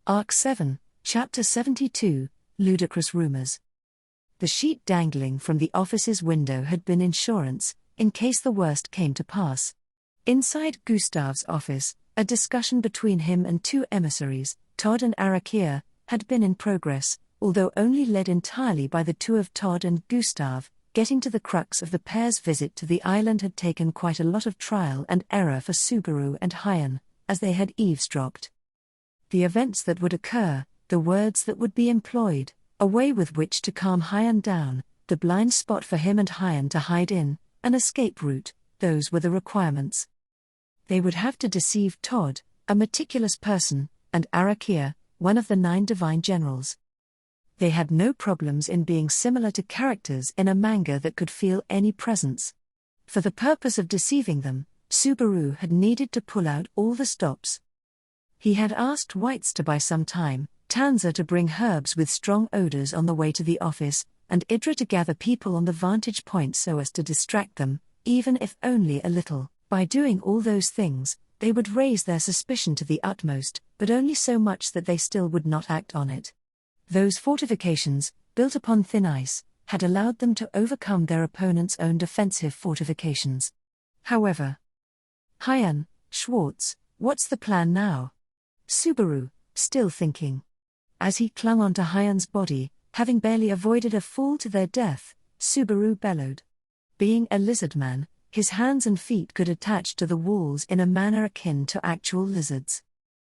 Arc 7, Chapter 72, Ludicrous Rumors. The sheet dangling from the office's window had been insurance, in case the worst came to pass. Inside Gustav's office, a discussion between him and two emissaries, Todd and Arakia, had been in progress, although only led entirely by the two of Todd and Gustav. Getting to the crux of the pair's visit to the island had taken quite a lot of trial and error for Subaru and Hyan, as they had eavesdropped. The events that would occur, the words that would be employed, a way with which to calm Hyan down, the blind spot for him and Hyan to hide in, an escape route, those were the requirements. They would have to deceive Todd, a meticulous person, and Arakia, one of the 9 divine generals. They had no problems in being similar to characters in a manga that could feel any presence. For the purpose of deceiving them, Subaru had needed to pull out all the stops. He had asked Whites to buy some time, Tanza to bring herbs with strong odors on the way to the office, and Idra to gather people on the vantage point so as to distract them, even if only a little. By doing all those things, they would raise their suspicion to the utmost, but only so much that they still would not act on it. Those fortifications, built upon thin ice, had allowed them to overcome their opponent's own defensive fortifications. However, Hyan, Schwartz, what's the plan now? Subaru, still thinking. As he clung onto Hyan's body, having barely avoided a fall to their death, Subaru bellowed. Being a lizard man, his hands and feet could attach to the walls in a manner akin to actual lizards.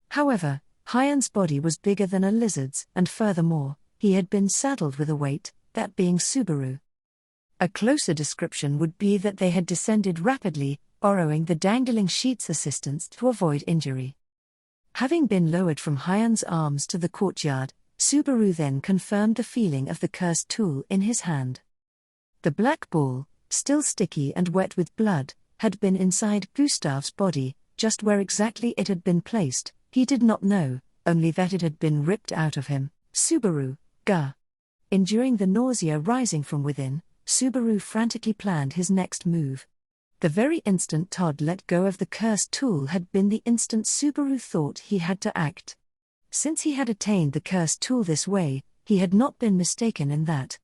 However, Hyan's body was bigger than a lizard's, and furthermore, he had been saddled with a weight, that being Subaru. A closer description would be that they had descended rapidly, borrowing the dangling sheet's assistance to avoid injury. Having been lowered from Hyan's arms to the courtyard, Subaru then confirmed the feeling of the cursed tool in his hand. The black ball, still sticky and wet with blood, had been inside Gustav's body, just where exactly it had been placed, he did not know, only that it had been ripped out of him. Subaru, gah! Enduring the nausea rising from within, Subaru frantically planned his next move. The very instant Todd let go of the cursed tool had been the instant Subaru thought he had to act. Since he had attained the cursed tool this way, he had not been mistaken in that.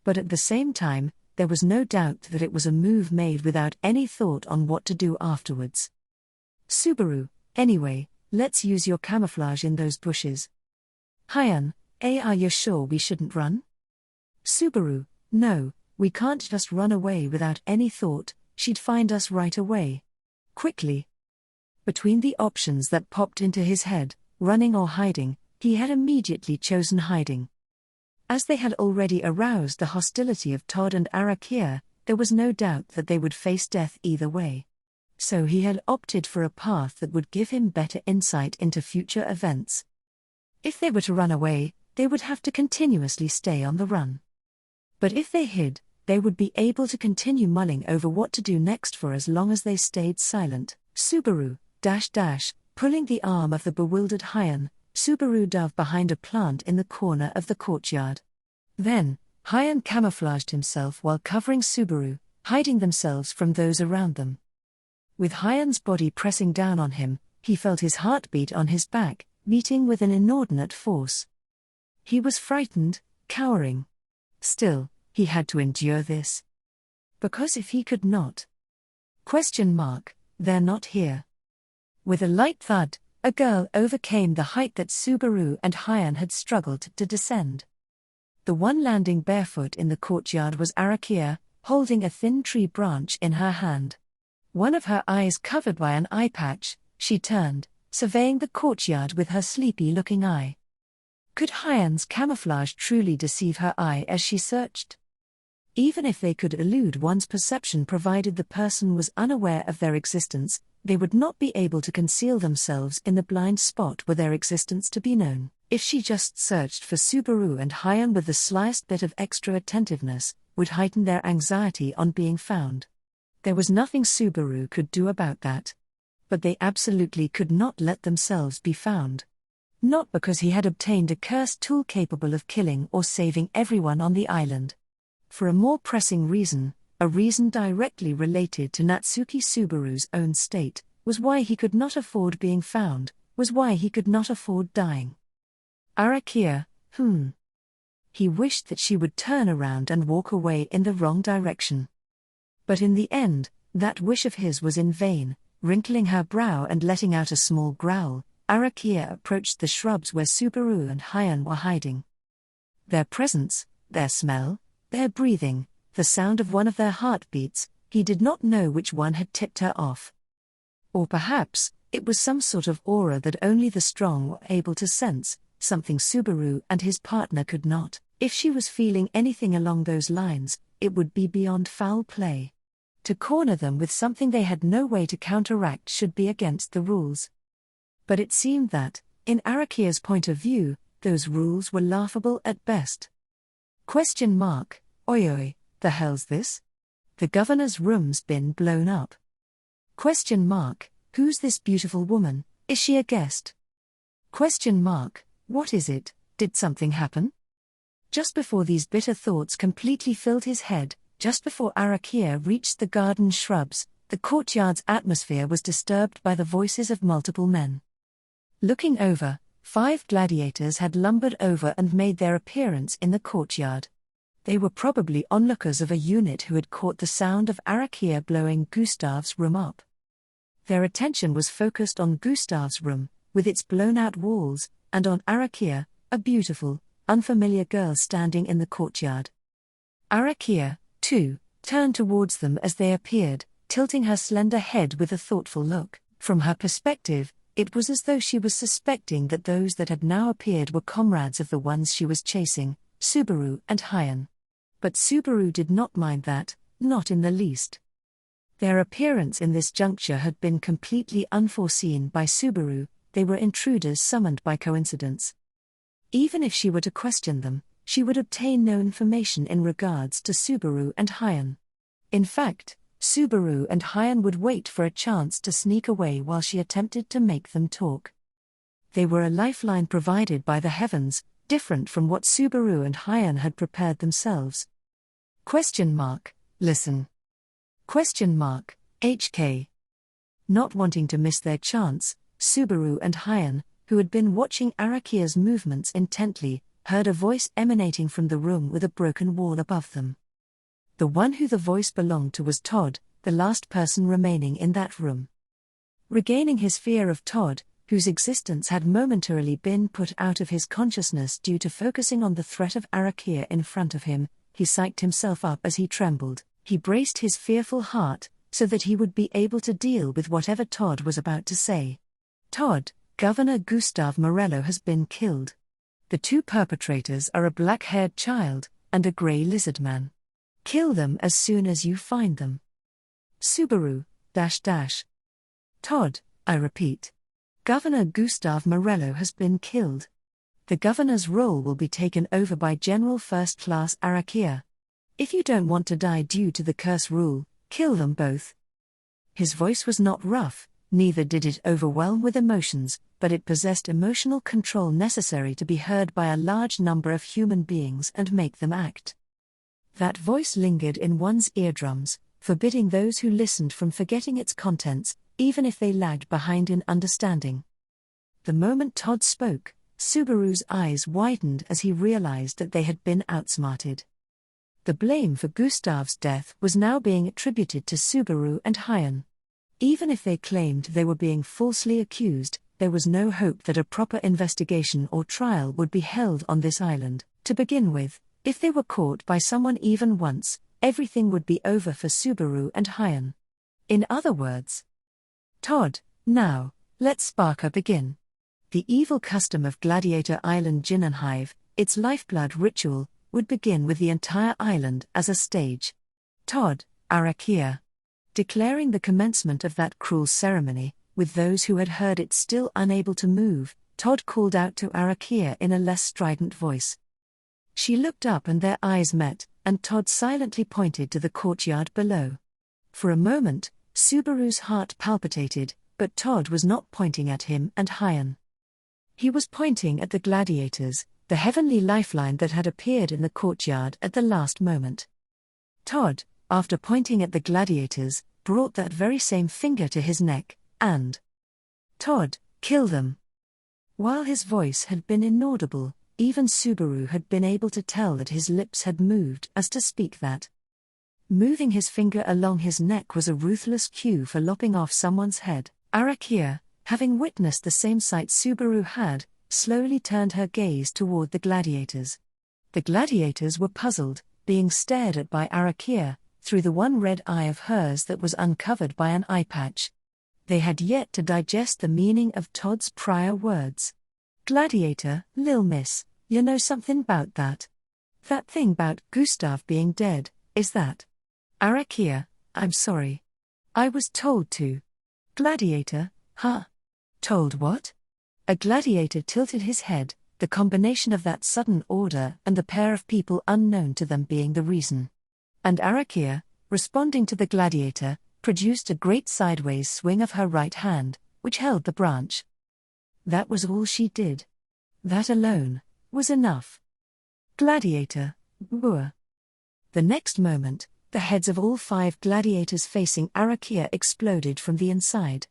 But at the same time, there was no doubt that it was a move made without any thought on what to do afterwards. Subaru, anyway, let's use your camouflage in those bushes. Hyan, are you sure we shouldn't run? Subaru, no, we can't just run away without any thought. She'd find us right away. Quickly. Between the options that popped into his head, running or hiding, he had immediately chosen hiding. As they had already aroused the hostility of Todd and Arakia, there was no doubt that they would face death either way. So he had opted for a path that would give him better insight into future events. If they were to run away, they would have to continuously stay on the run. But if they hid, they would be able to continue mulling over what to do next for as long as they stayed silent. Subaru, pulling the arm of the bewildered Hyan, Subaru dove behind a plant in the corner of the courtyard. Then, Hyan camouflaged himself while covering Subaru, hiding themselves from those around them. With Hyan's body pressing down on him, he felt his heartbeat on his back, beating with an inordinate force. He was frightened, cowering. Still, he had to endure this. Because if he could not... they're not here. With a light thud, a girl overcame the height that Subaru and Hyan had struggled to descend. The one landing barefoot in the courtyard was Arakia, holding a thin tree branch in her hand. One of her eyes covered by an eye patch, she turned, surveying the courtyard with her sleepy-looking eye. Could Hyan's camouflage truly deceive her eye as she searched? Even if they could elude one's perception provided the person was unaware of their existence, they would not be able to conceal themselves in the blind spot were their existence to be known. If she just searched for Subaru and Hyan with the slightest bit of extra attentiveness, would heighten their anxiety on being found. There was nothing Subaru could do about that. But they absolutely could not let themselves be found. Not because he had obtained a cursed tool capable of killing or saving everyone on the island. For a more pressing reason, a reason directly related to Natsuki Subaru's own state, was why he could not afford being found, was why he could not afford dying. Arakia, He wished that she would turn around and walk away in the wrong direction. But in the end, that wish of his was in vain. Wrinkling her brow and letting out a small growl, Arakia approached the shrubs where Subaru and Hyan were hiding. Their presence, their smell, their breathing, the sound of one of their heartbeats, he did not know which one had tipped her off. Or perhaps, it was some sort of aura that only the strong were able to sense, something Subaru and his partner could not. If she was feeling anything along those lines, it would be beyond foul play. To corner them with something they had no way to counteract should be against the rules. But it seemed that, in Arakia's point of view, those rules were laughable at best. Oi, the hell's this? The governor's room's been blown up. Who's this beautiful woman, is she a guest? What is it, did something happen? Just before these bitter thoughts completely filled his head, just before Arakia reached the garden shrubs, the courtyard's atmosphere was disturbed by the voices of multiple men. Looking over, 5 gladiators had lumbered over and made their appearance in the courtyard. They were probably onlookers of a unit who had caught the sound of Arakia blowing Gustav's room up. Their attention was focused on Gustav's room, with its blown-out walls, and on Arakia, a beautiful, unfamiliar girl standing in the courtyard. Arakia, too, turned towards them as they appeared, tilting her slender head with a thoughtful look. From her perspective, it was as though she was suspecting that those that had now appeared were comrades of the ones she was chasing, Subaru and Hyan. But Subaru did not mind that, not in the least. Their appearance in this juncture had been completely unforeseen by Subaru, they were intruders summoned by coincidence. Even if she were to question them, she would obtain no information in regards to Subaru and Hyan. In fact, Subaru and Hyan would wait for a chance to sneak away while she attempted to make them talk. They were a lifeline provided by the heavens, different from what Subaru and Hyan had prepared themselves. Listen. HK. Not wanting to miss their chance, Subaru and Hyan, who had been watching Arakia's movements intently, heard a voice emanating from the room with a broken wall above them. The one who the voice belonged to was Todd, the last person remaining in that room. Regaining his fear of Todd, whose existence had momentarily been put out of his consciousness due to focusing on the threat of Arakia in front of him, he psyched himself up as he trembled. He braced his fearful heart, so that he would be able to deal with whatever Todd was about to say. Todd, Governor Gustav Morello has been killed. The 2 perpetrators are a black-haired child, and a grey lizard man. Kill them as soon as you find them. Subaru, Todd, I repeat. Governor Gustav Morello has been killed. The governor's role will be taken over by General First Class Arakia. If you don't want to die due to the curse rule, kill them both. His voice was not rough, neither did it overwhelm with emotions, but it possessed emotional control necessary to be heard by a large number of human beings and make them act. That voice lingered in one's eardrums, forbidding those who listened from forgetting its contents, even if they lagged behind in understanding. The moment Todd spoke, Subaru's eyes widened as he realized that they had been outsmarted. The blame for Gustav's death was now being attributed to Subaru and Hyan. Even if they claimed they were being falsely accused, there was no hope that a proper investigation or trial would be held on this island. To begin with, if they were caught by someone even once, everything would be over for Subaru and Hyan. In other words, Todd, now, let Sparka begin. The evil custom of Gladiator Island Jinnenhive, its lifeblood ritual, would begin with the entire island as a stage. Todd, Arakia. Declaring the commencement of that cruel ceremony, with those who had heard it still unable to move, Todd called out to Arakia in a less strident voice. She looked up and their eyes met, and Todd silently pointed to the courtyard below. For a moment, Subaru's heart palpitated, but Todd was not pointing at him and Hyan. He was pointing at the gladiators, the heavenly lifeline that had appeared in the courtyard at the last moment. Todd, after pointing at the gladiators, brought that very same finger to his neck, and Todd, kill them. While his voice had been inaudible, even Subaru had been able to tell that his lips had moved as to speak that. Moving his finger along his neck was a ruthless cue for lopping off someone's head. Arakia, having witnessed the same sight Subaru had, slowly turned her gaze toward the gladiators. The gladiators were puzzled, being stared at by Arakia, through the one red eye of hers that was uncovered by an eye patch. They had yet to digest the meaning of Todd's prior words. "Gladiator, lil miss, you know something 'bout that? That thing 'bout Gustav being dead, is that?" Arakia, "I'm sorry. I was told to." Gladiator, "Huh? Told what?" A gladiator tilted his head, the combination of that sudden order and the pair of people unknown to them being the reason. And Arakia, responding to the gladiator, produced a great sideways swing of her right hand, which held the branch. That was all she did. That alone was enough. Gladiator, boo. The next moment, the heads of all 5 gladiators facing Arakia exploded from the inside.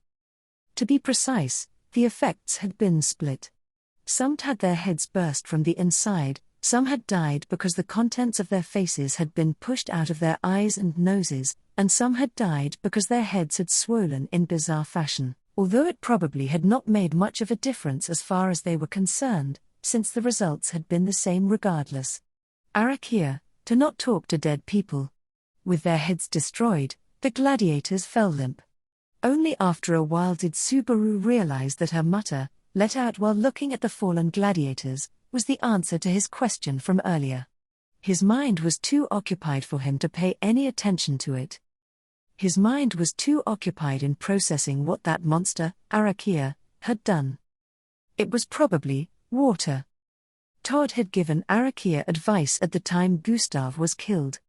To be precise, the effects had been split. Some had their heads burst from the inside, some had died because the contents of their faces had been pushed out of their eyes and noses, and some had died because their heads had swollen in bizarre fashion, although it probably had not made much of a difference as far as they were concerned, since the results had been the same regardless. Arakia, to not talk to dead people. With their heads destroyed, the gladiators fell limp. Only after a while did Subaru realize that her mutter, let out while looking at the fallen gladiators, was the answer to his question from earlier. His mind was too occupied for him to pay any attention to it. His mind was too occupied in processing what that monster, Arakia, had done. It was probably water. Todd had given Arakia advice at the time Gustav was killed.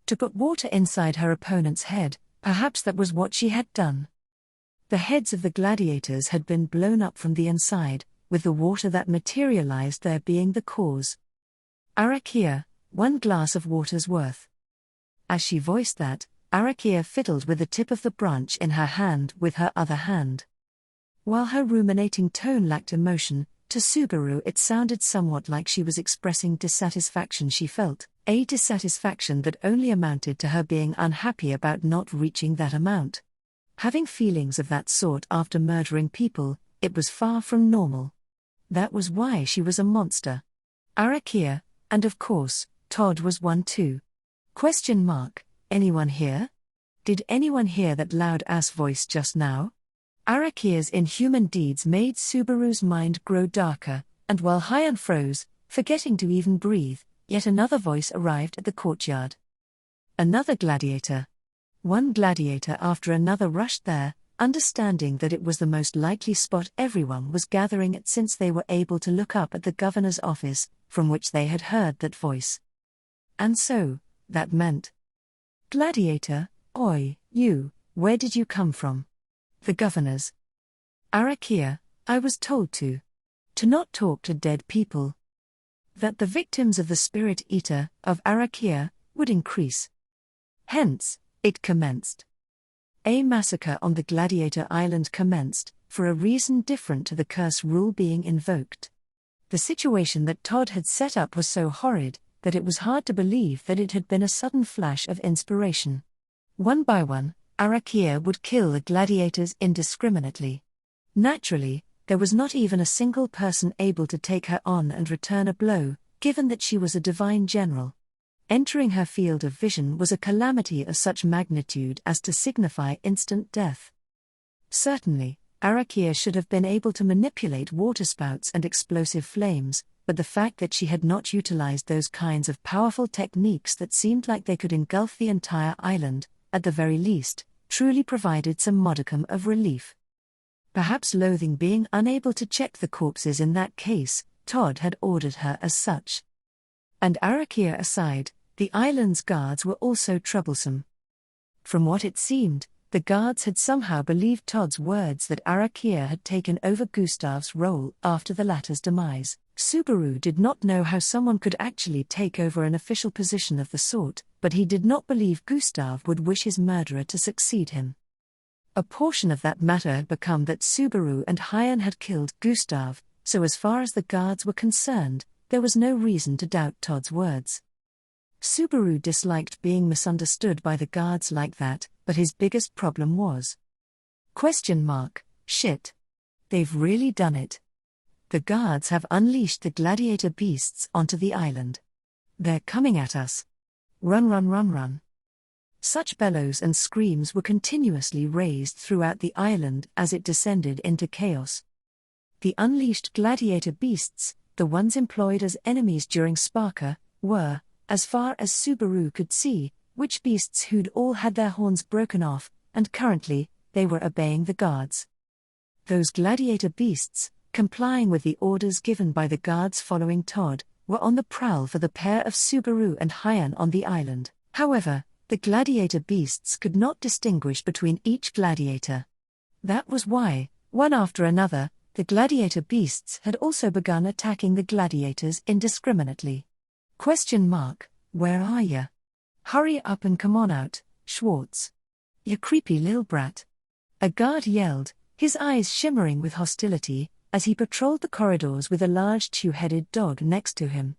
To put water inside her opponent's head, perhaps that was what she had done. The heads of the gladiators had been blown up from the inside, with the water that materialized there being the cause. Arakia, 1 glass of water's worth. As she voiced that, Arakia fiddled with the tip of the branch in her hand with her other hand. While her ruminating tone lacked emotion, to Subaru it sounded somewhat like she was expressing dissatisfaction she felt, a dissatisfaction that only amounted to her being unhappy about not reaching that amount. Having feelings of that sort after murdering people, it was far from normal. That was why she was a monster. Arakia, and of course, Todd was one too. Anyone here? Did anyone hear that loud-ass voice just now? Arakia's inhuman deeds made Subaru's mind grow darker, and while Hyan froze, forgetting to even breathe, yet another voice arrived at the courtyard. Another gladiator. One gladiator after another rushed there, understanding that it was the most likely spot everyone was gathering at since they were able to look up at the governor's office, from which they had heard that voice. And so, that meant, "Gladiator, oi, you, where did you come from?" The governor's. Arakia, "I was told to not talk to dead people. That the victims of the spirit eater, of Arakia, would increase. Hence, it commenced. A massacre on the Gladiator Island commenced, for a reason different to the curse rule being invoked. The situation that Todd had set up was so horrid, that it was hard to believe that it had been a sudden flash of inspiration. One by one, Arakia would kill the gladiators indiscriminately. Naturally, there was not even a single person able to take her on and return a blow, given that she was a divine general. Entering her field of vision was a calamity of such magnitude as to signify instant death. Certainly, Arakia should have been able to manipulate waterspouts and explosive flames, but the fact that she had not utilized those kinds of powerful techniques that seemed like they could engulf the entire island, at the very least, truly provided some modicum of relief. Perhaps loathing being unable to check the corpses in that case, Todd had ordered her as such. And Arakia aside, the island's guards were also troublesome. From what it seemed, the guards had somehow believed Todd's words that Arakia had taken over Gustav's role after the latter's demise. Subaru did not know how someone could actually take over an official position of the sort, but he did not believe Gustav would wish his murderer to succeed him. A portion of that matter had become that Subaru and Hyan had killed Gustav, so as far as the guards were concerned, there was no reason to doubt Todd's words. Subaru disliked being misunderstood by the guards like that, but his biggest problem was, shit. They've really done it. The guards have unleashed the gladiator beasts onto the island. They're coming at us. Run, run, run, run. Such bellows and screams were continuously raised throughout the island as it descended into chaos. The unleashed gladiator beasts, the ones employed as enemies during Sparka, were, as far as Subaru could see, witch beasts who'd all had their horns broken off, and currently, they were obeying the guards. Those gladiator beasts, complying with the orders given by the guards following Todd, were on the prowl for the pair of Subaru and Hyan on the island. However, the gladiator beasts could not distinguish between each gladiator. That was why, one after another, the gladiator beasts had also begun attacking the gladiators indiscriminately. Where are ya? Hurry up and come on out, Schwartz. You creepy lil brat. A guard yelled, his eyes shimmering with hostility, as he patrolled the corridors with a large two-headed dog next to him.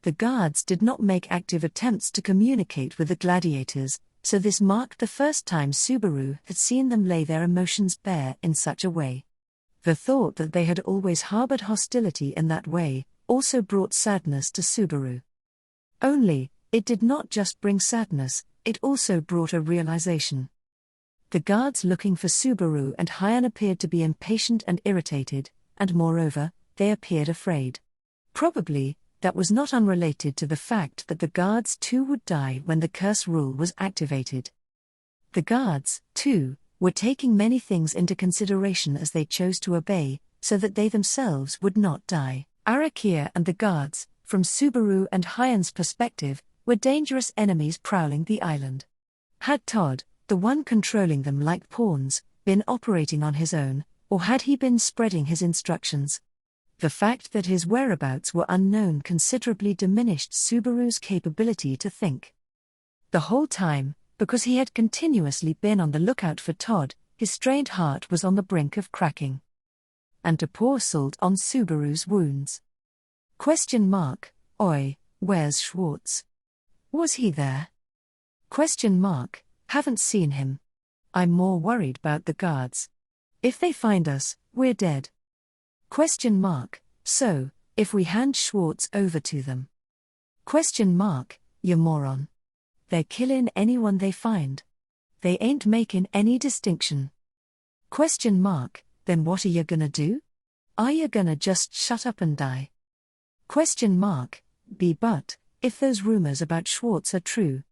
The guards did not make active attempts to communicate with the gladiators, so this marked the first time Subaru had seen them lay their emotions bare in such a way. The thought that they had always harbored hostility in that way also brought sadness to Subaru. Only, it did not just bring sadness, it also brought a realization. The guards looking for Subaru and Hyan appeared to be impatient and irritated, and moreover, they appeared afraid. Probably, that was not unrelated to the fact that the guards too would die when the curse rule was activated. The guards, too, were taking many things into consideration as they chose to obey, so that they themselves would not die. Arakia and the guards, from Subaru and Hyan's perspective, were dangerous enemies prowling the island. Had Todd, the one controlling them like pawns, been operating on his own, or had he been spreading his instructions? The fact that his whereabouts were unknown considerably diminished Subaru's capability to think. The whole time, because he had continuously been on the lookout for Todd, his strained heart was on the brink of cracking. And to pour salt on Subaru's wounds. Oi, where's Schwartz? Was he there? Haven't seen him. I'm more worried about the guards. If they find us, we're dead. So, if we hand Schwartz over to them? You moron. They're killin' anyone they find. They ain't making any distinction. Then what are you gonna do? Are you gonna just shut up and die? But, if those rumors about Schwartz are true.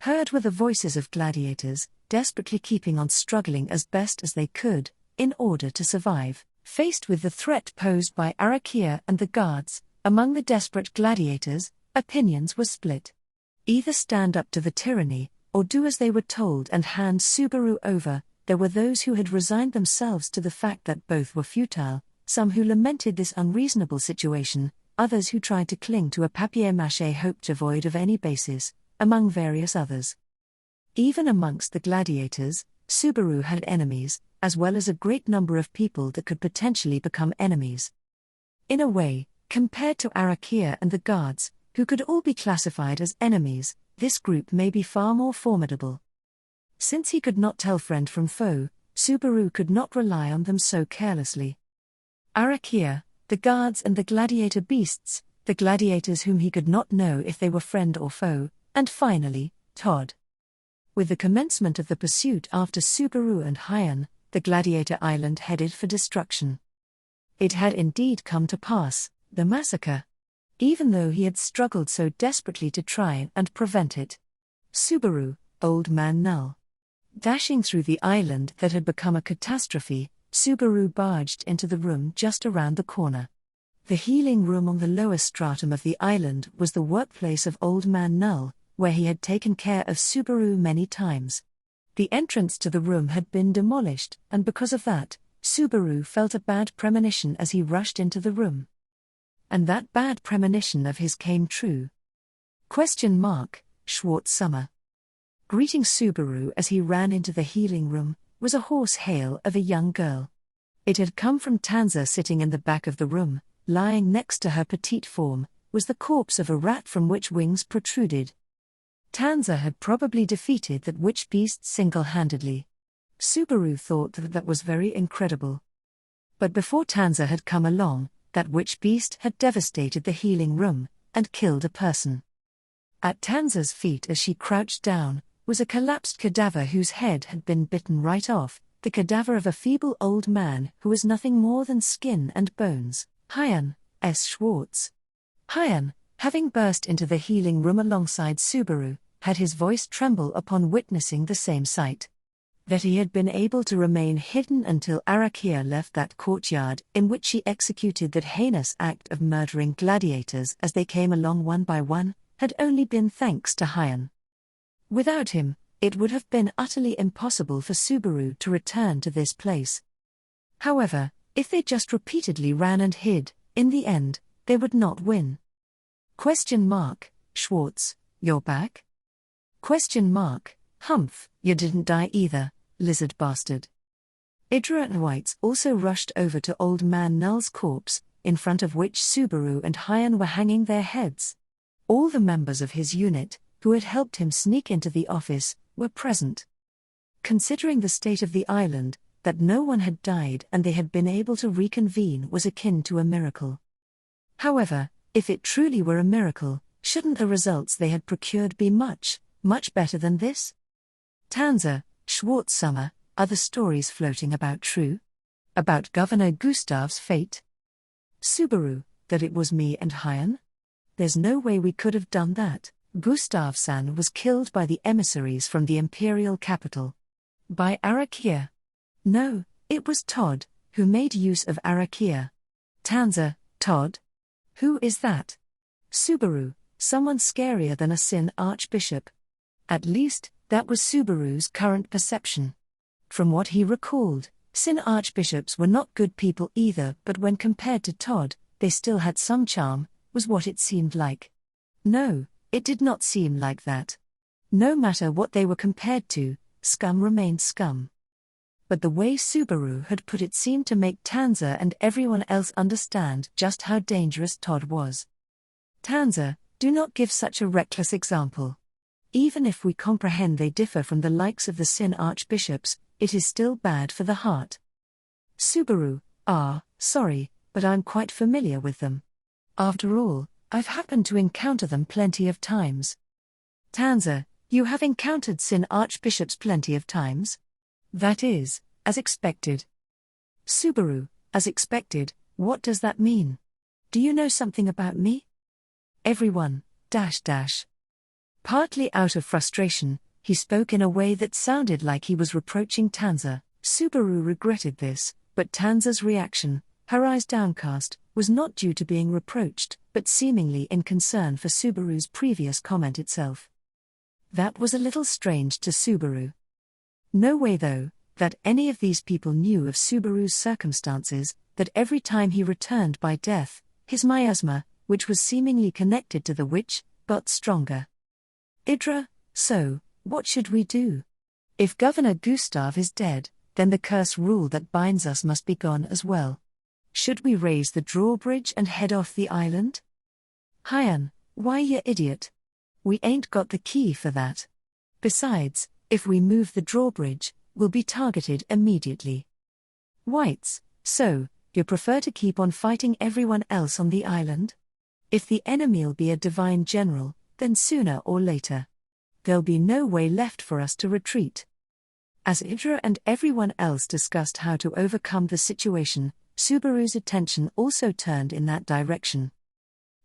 Heard were the voices of gladiators, desperately keeping on struggling as best as they could, in order to survive, faced with the threat posed by Arakia and the guards. Among the desperate gladiators, opinions were split. Either stand up to the tyranny, or do as they were told and hand Subaru over. There were those who had resigned themselves to the fact that both were futile, some who lamented this unreasonable situation, others who tried to cling to a papier-mâché hope devoid of any basis, among various others. Even amongst the gladiators, Subaru had enemies, as well as a great number of people that could potentially become enemies. In a way, compared to Arakia and the guards, who could all be classified as enemies, this group may be far more formidable. Since he could not tell friend from foe, Subaru could not rely on them so carelessly. Arakia, the guards and the gladiator beasts, the gladiators whom he could not know if they were friend or foe, and finally, Todd. With the commencement of the pursuit after Subaru and Hyan, the gladiator island headed for destruction. It had indeed come to pass, the massacre. Even though he had struggled so desperately to try and prevent it. Subaru, Old Man Null. Dashing through the island that had become a catastrophe, Subaru barged into the room just around the corner. The healing room on the lower stratum of the island was the workplace of Old Man Null, where he had taken care of Subaru many times. The entrance to the room had been demolished, and because of that, Subaru felt a bad premonition as he rushed into the room. And that bad premonition of his came true. Schwartz Summer. Greeting Subaru as he ran into the healing room, was a hoarse hail of a young girl. It had come from Tanza. Sitting in the back of the room, lying next to her petite form, was the corpse of a rat from which wings protruded. Tanza had probably defeated that witch beast single-handedly. Subaru thought that was very incredible. But before Tanza had come along, that witch beast had devastated the healing room, and killed a person. At Tanza's feet as she crouched down, was a collapsed cadaver whose head had been bitten right off, the cadaver of a feeble old man who was nothing more than skin and bones, Hyun S. Schwartz. Hyun, having burst into the healing room alongside Subaru, had his voice tremble upon witnessing the same sight. That he had been able to remain hidden until Arakia left that courtyard in which she executed that heinous act of murdering gladiators as they came along one by one, had only been thanks to Hyun. Without him, it would have been utterly impossible for Subaru to return to this place. However, if they just repeatedly ran and hid, in the end, they would not win. Schwartz, you're back? Humph, you didn't die either, lizard bastard. Idra and Whites also rushed over to Old Man Null's corpse, in front of which Subaru and Hyun were hanging their heads. All the members of his unit, who had helped him sneak into the office, were present. Considering the state of the island, that no one had died and they had been able to reconvene was akin to a miracle. However, if it truly were a miracle, shouldn't the results they had procured be much, much better than this? Tanza, Schwartz Summer, are the stories floating about true? About Governor Gustav's fate? Subaru, that it was me and Hyun? There's no way we could have done that. Gustav-san was killed by the emissaries from the imperial capital. By Arakia. No, it was Todd, who made use of Arakia. Tanza, Todd? Who is that? Subaru, someone scarier than a Sin Archbishop. At least, that was Subaru's current perception. From what he recalled, Sin Archbishops were not good people either, but when compared to Todd, they still had some charm, was what it seemed like. No, it did not seem like that. No matter what they were compared to, scum remained scum. But the way Subaru had put it seemed to make Tanza and everyone else understand just how dangerous Todd was. Tanza, do not give such a reckless example. Even if we comprehend they differ from the likes of the Sin Archbishops, it is still bad for the heart. Subaru, sorry, but I'm quite familiar with them. After all, I've happened to encounter them plenty of times. Tanza, you have encountered Sin Archbishops plenty of times? That is, as expected. Subaru, as expected, what does that mean? Do you know something about me? Everyone, Partly out of frustration, he spoke in a way that sounded like he was reproaching Tanza. Subaru regretted this, but Tanza's reaction, her eyes downcast, was not due to being reproached, but seemingly in concern for Subaru's previous comment itself. That was a little strange to Subaru. No way though, that any of these people knew of Subaru's circumstances, that every time he returned by death, his miasma, which was seemingly connected to the witch, got stronger. Idra, so, what should we do? If Governor Gustav is dead, then the curse rule that binds us must be gone as well. Should we raise the drawbridge and head off the island? Hyun, why you idiot? We ain't got the key for that. Besides, if we move the drawbridge, we'll be targeted immediately. Whites, so, you prefer to keep on fighting everyone else on the island? If the enemy'll be a divine general, then sooner or later, there'll be no way left for us to retreat. As Idra and everyone else discussed how to overcome the situation, Subaru's attention also turned in that direction.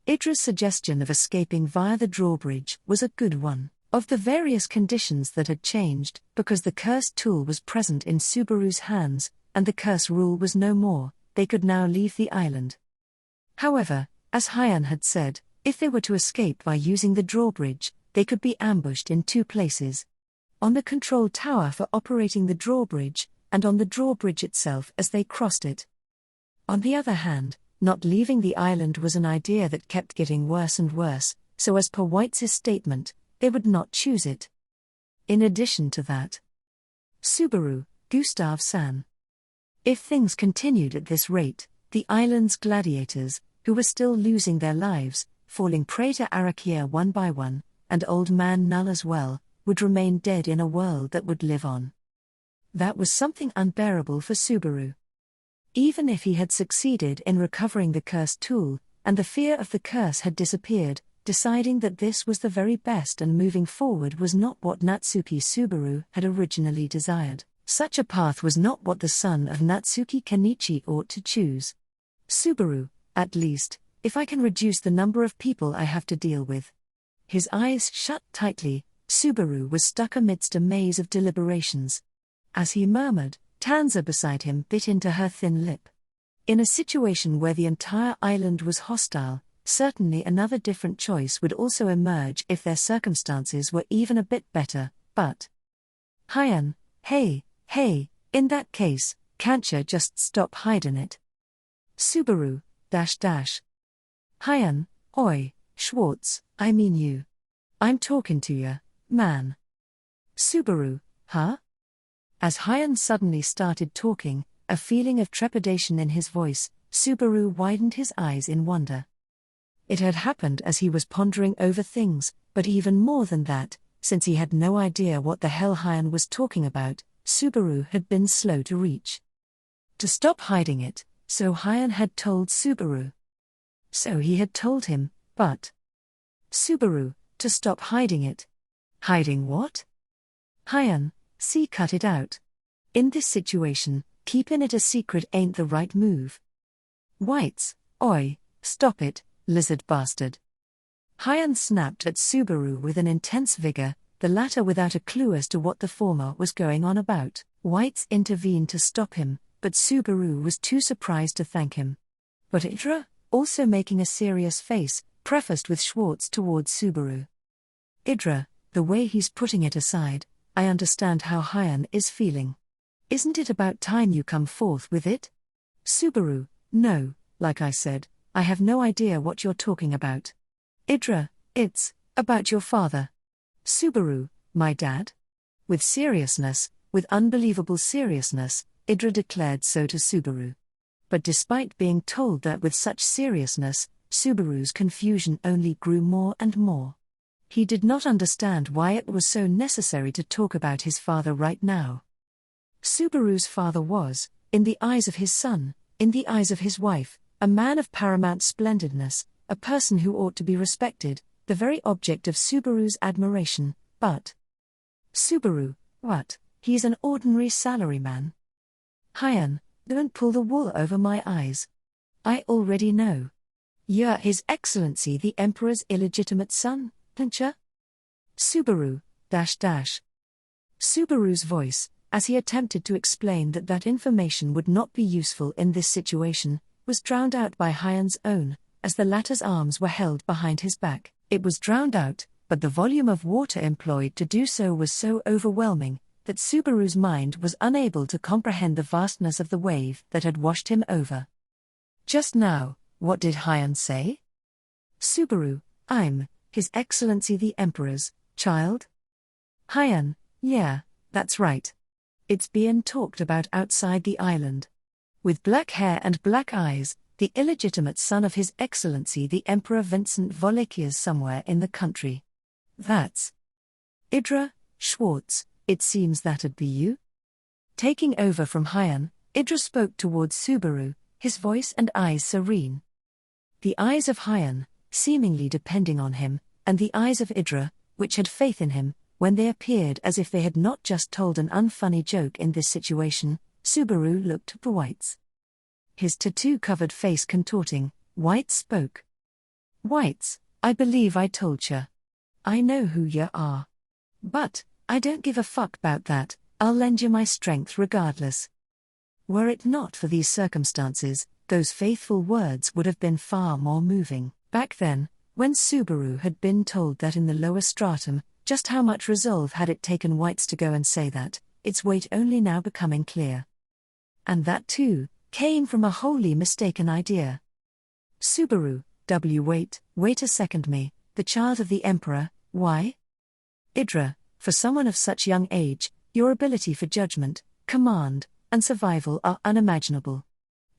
Idra's suggestion of escaping via the drawbridge was a good one. Of the various conditions that had changed, because the curse tool was present in Subaru's hands, and the curse rule was no more, they could now leave the island. However, as Hyun had said, if they were to escape by using the drawbridge, they could be ambushed in two places. On the control tower for operating the drawbridge, and on the drawbridge itself as they crossed it. On the other hand, not leaving the island was an idea that kept getting worse and worse, so as per White's statement, they would not choose it. In addition to that, Subaru, Gustav-san. If things continued at this rate, the island's gladiators, who were still losing their lives, falling prey to Arakia one by one, and Old Man Null as well, would remain dead in a world that would live on. That was something unbearable for Subaru. Even if he had succeeded in recovering the cursed tool, and the fear of the curse had disappeared, deciding that this was the very best and moving forward was not what Natsuki Subaru had originally desired. Such a path was not what the son of Natsuki Kenichi ought to choose. Subaru, at least, if I can reduce the number of people I have to deal with. His eyes shut tightly, Subaru was stuck amidst a maze of deliberations. As he murmured, Tanza beside him bit into her thin lip. In a situation where the entire island was hostile, certainly another different choice would also emerge if their circumstances were even a bit better, but… Hyan, hey, in that case, can't ya just stop hidin' it? Subaru, .. Hyan, oi, Schwartz, I mean you. I'm talking to ya, man. Subaru, huh? As Hyan suddenly started talking, a feeling of trepidation in his voice, Subaru widened his eyes in wonder. It had happened as he was pondering over things, but even more than that, since he had no idea what the hell Hyan was talking about, Subaru had been slow to reach. To stop hiding it, so Hyan had told Subaru. So he had told him, but… Subaru, to stop hiding it. Hiding what? Hyan, see, cut it out. In this situation, keeping it a secret ain't the right move. Whites, oi, stop it, lizard bastard. Hyan snapped at Subaru with an intense vigor, the latter without a clue as to what the former was going on about. Whites intervened to stop him, but Subaru was too surprised to thank him. But Idra, also making a serious face, prefaced with Schwartz towards Subaru. Idra, the way he's putting it aside, I understand how Hyan is feeling. Isn't it about time you come forth with it? Subaru, no, like I said, I have no idea what you're talking about. Idra, it's about your father. Subaru, my dad? With seriousness, with unbelievable seriousness, Idra declared so to Subaru. But despite being told that with such seriousness, Subaru's confusion only grew more and more. He did not understand why it was so necessary to talk about his father right now. Subaru's father was, in the eyes of his son, in the eyes of his wife, a man of paramount splendidness, a person who ought to be respected, the very object of Subaru's admiration, but… Subaru, what, he's an ordinary salaryman. Hyan, don't pull the wool over my eyes. I already know. You're His Excellency the Emperor's illegitimate son, don't ya? Subaru, .. Subaru's voice, as he attempted to explain that information would not be useful in this situation, was drowned out by Hyan's own, as the latter's arms were held behind his back. It was drowned out, but the volume of water employed to do so was so overwhelming, that Subaru's mind was unable to comprehend the vastness of the wave that had washed him over. Just now, what did Hyan say? Subaru, I'm His Excellency the Emperor's child? Hyan, yeah, that's right. It's being talked about outside the island. With black hair and black eyes, the illegitimate son of His Excellency the Emperor Vincent Volakia's somewhere in the country. That's… Idra, Schwartz, it seems that'd be you? Taking over from Hyan, Idra spoke towards Subaru, his voice and eyes serene. The eyes of Hyan, seemingly depending on him, and the eyes of Idra, which had faith in him, when they appeared as if they had not just told an unfunny joke in this situation, Subaru looked at the Whites. His tattoo-covered face contorting, Whites spoke. Whites, I believe I told ya. I know who ya are. But, I don't give a fuck about that, I'll lend you my strength regardless. Were it not for these circumstances, those faithful words would have been far more moving. Back then, when Subaru had been told that in the lower stratum, just how much resolve had it taken Whites to go and say that, its weight only now becoming clear. And that too, came from a wholly mistaken idea. Subaru, wait a second me, the child of the Emperor, why? Idra, for someone of such young age, your ability for judgment, command, and survival are unimaginable.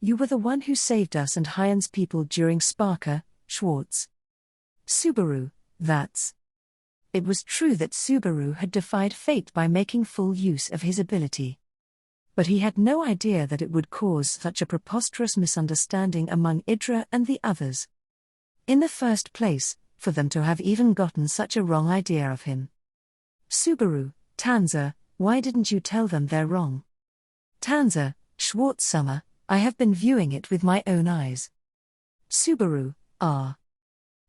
You were the one who saved us and Hyan's people during Sparker, Schwartz. Subaru, that's. It was true that Subaru had defied fate by making full use of his ability. But he had no idea that it would cause such a preposterous misunderstanding among Idra and the others. In the first place, for them to have even gotten such a wrong idea of him. Subaru, Tanza, why didn't you tell them they're wrong? Tanza, Schwartz Summer, I have been viewing it with my own eyes. Subaru,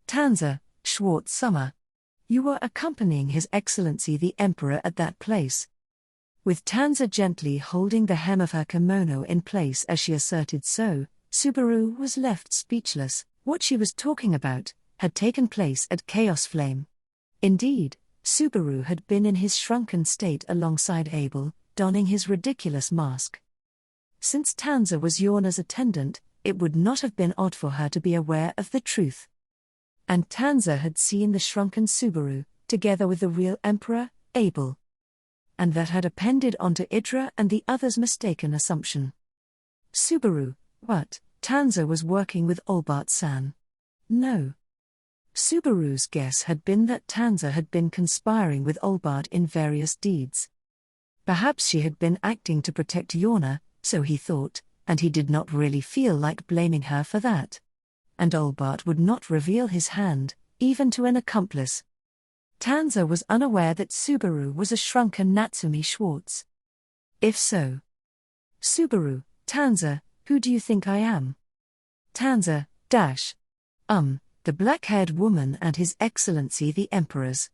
Tanza, Schwartz Summer. You were accompanying His Excellency the Emperor at that place. With Tanza gently holding the hem of her kimono in place as she asserted so, Subaru was left speechless. What she was talking about had taken place at Chaos Flame. Indeed, Subaru had been in his shrunken state alongside Abel, donning his ridiculous mask. Since Tanza was Yorna's attendant, it would not have been odd for her to be aware of the truth. And Tanza had seen the shrunken Subaru, together with the real Emperor, Abel. And that had appended onto Idra and the others' mistaken assumption. Subaru, what? Tanza was working with Olbart-san. No. Subaru's guess had been that Tanza had been conspiring with Olbart in various deeds. Perhaps she had been acting to protect Yorna, so he thought, and he did not really feel like blaming her for that. And Olbart would not reveal his hand, even to an accomplice. Tanza was unaware that Subaru was a shrunken Natsumi Schwartz. If so. Subaru, Tanza, who do you think I am? Tanza, the black-haired woman and His Excellency the Emperor's.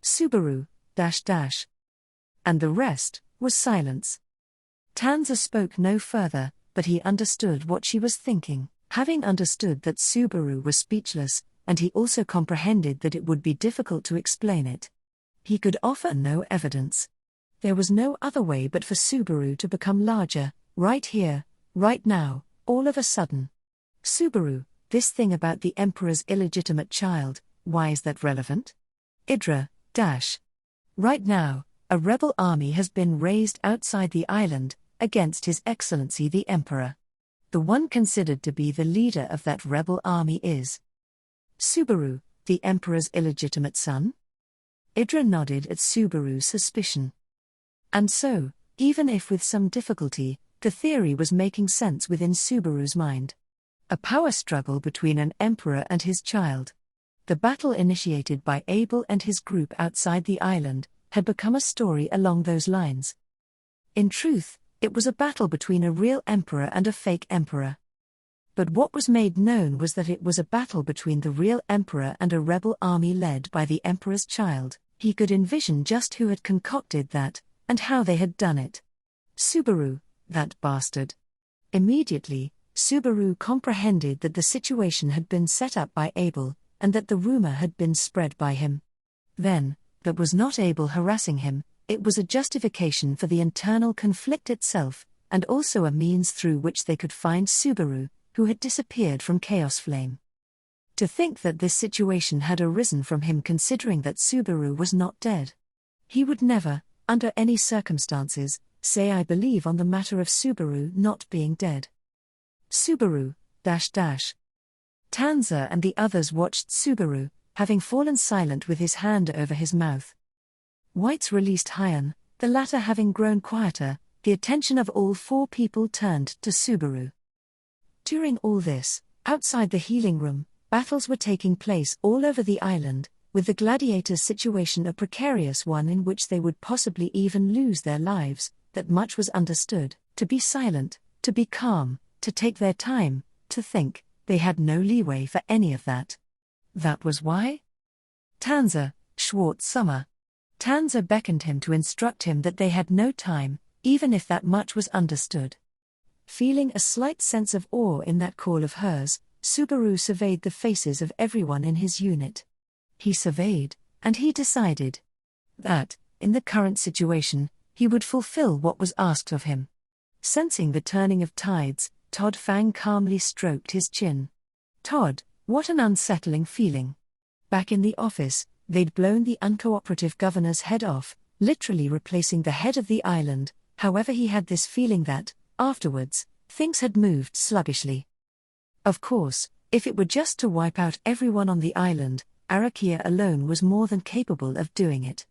Subaru, And the rest was silence. Tanza spoke no further, but he understood what she was thinking. Having understood that Subaru was speechless, and he also comprehended that it would be difficult to explain it. He could offer no evidence. There was no other way but for Subaru to become larger, right here, right now, all of a sudden. Subaru, this thing about the Emperor's illegitimate child, why is that relevant? Idra, Right now, a rebel army has been raised outside the island, against His Excellency the Emperor. The one considered to be the leader of that rebel army is Subaru, the Emperor's illegitimate son? Idra nodded at Subaru's suspicion. And so, even if with some difficulty, the theory was making sense within Subaru's mind. A power struggle between an emperor and his child. The battle initiated by Abel and his group outside the island had become a story along those lines. In truth, it was a battle between a real emperor and a fake emperor. But what was made known was that it was a battle between the real emperor and a rebel army led by the emperor's child. He could envision just who had concocted that, and how they had done it. Subaru, that bastard. Immediately, Subaru comprehended that the situation had been set up by Abel, and that the rumor had been spread by him. Then, that was not Abel harassing him, it was a justification for the internal conflict itself, and also a means through which they could find Subaru, who had disappeared from Chaos Flame. To think that this situation had arisen from him considering that Subaru was not dead. He would never, under any circumstances, say I believe on the matter of Subaru not being dead. Subaru, Tanza and the others watched Subaru, having fallen silent with his hand over his mouth. Whites released Hyan, the latter having grown quieter. The attention of all four people turned to Subaru. During all this, outside the healing room, battles were taking place all over the island, with the gladiators' situation a precarious one in which they would possibly even lose their lives. That much was understood: to be silent, to be calm, to take their time, to think. They had no leeway for any of that. That was why? Tanza, Schwartz Summer. Tanza beckoned him to instruct him that they had no time, even if that much was understood. Feeling a slight sense of awe in that call of hers, Subaru surveyed the faces of everyone in his unit. He surveyed, and he decided that, in the current situation, he would fulfill what was asked of him. Sensing the turning of tides, Todd Fang calmly stroked his chin. Todd, what an unsettling feeling. Back in the office, they'd blown the uncooperative governor's head off, literally replacing the head of the island, However, he had this feeling that, afterwards, things had moved sluggishly. Of course, if it were just to wipe out everyone on the island, Arakia alone was more than capable of doing it.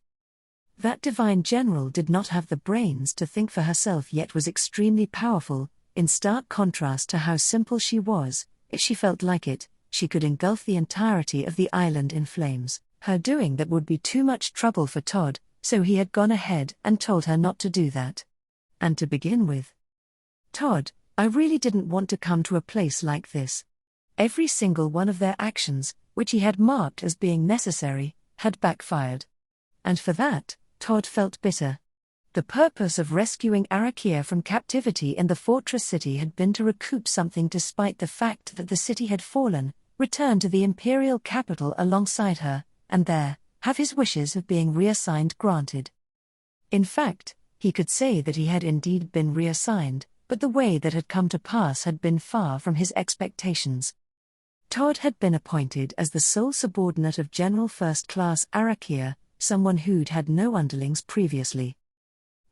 That divine general did not have the brains to think for herself, yet was extremely powerful, in stark contrast to how simple she was. If she felt like it, she could engulf the entirety of the island in flames. Her doing that would be too much trouble for Todd, so he had gone ahead and told her not to do that. And to begin with, Todd, I really didn't want to come to a place like this. Every single one of their actions, which he had marked as being necessary, had backfired. And for that, Todd felt bitter. The purpose of rescuing Arakia from captivity in the fortress city had been to recoup something, despite the fact that the city had fallen, return to the imperial capital alongside her, and there, have his wishes of being reassigned granted. In fact, he could say that he had indeed been reassigned, but the way that had come to pass had been far from his expectations. Todd had been appointed as the sole subordinate of General First Class Arakia, someone who'd had no underlings previously.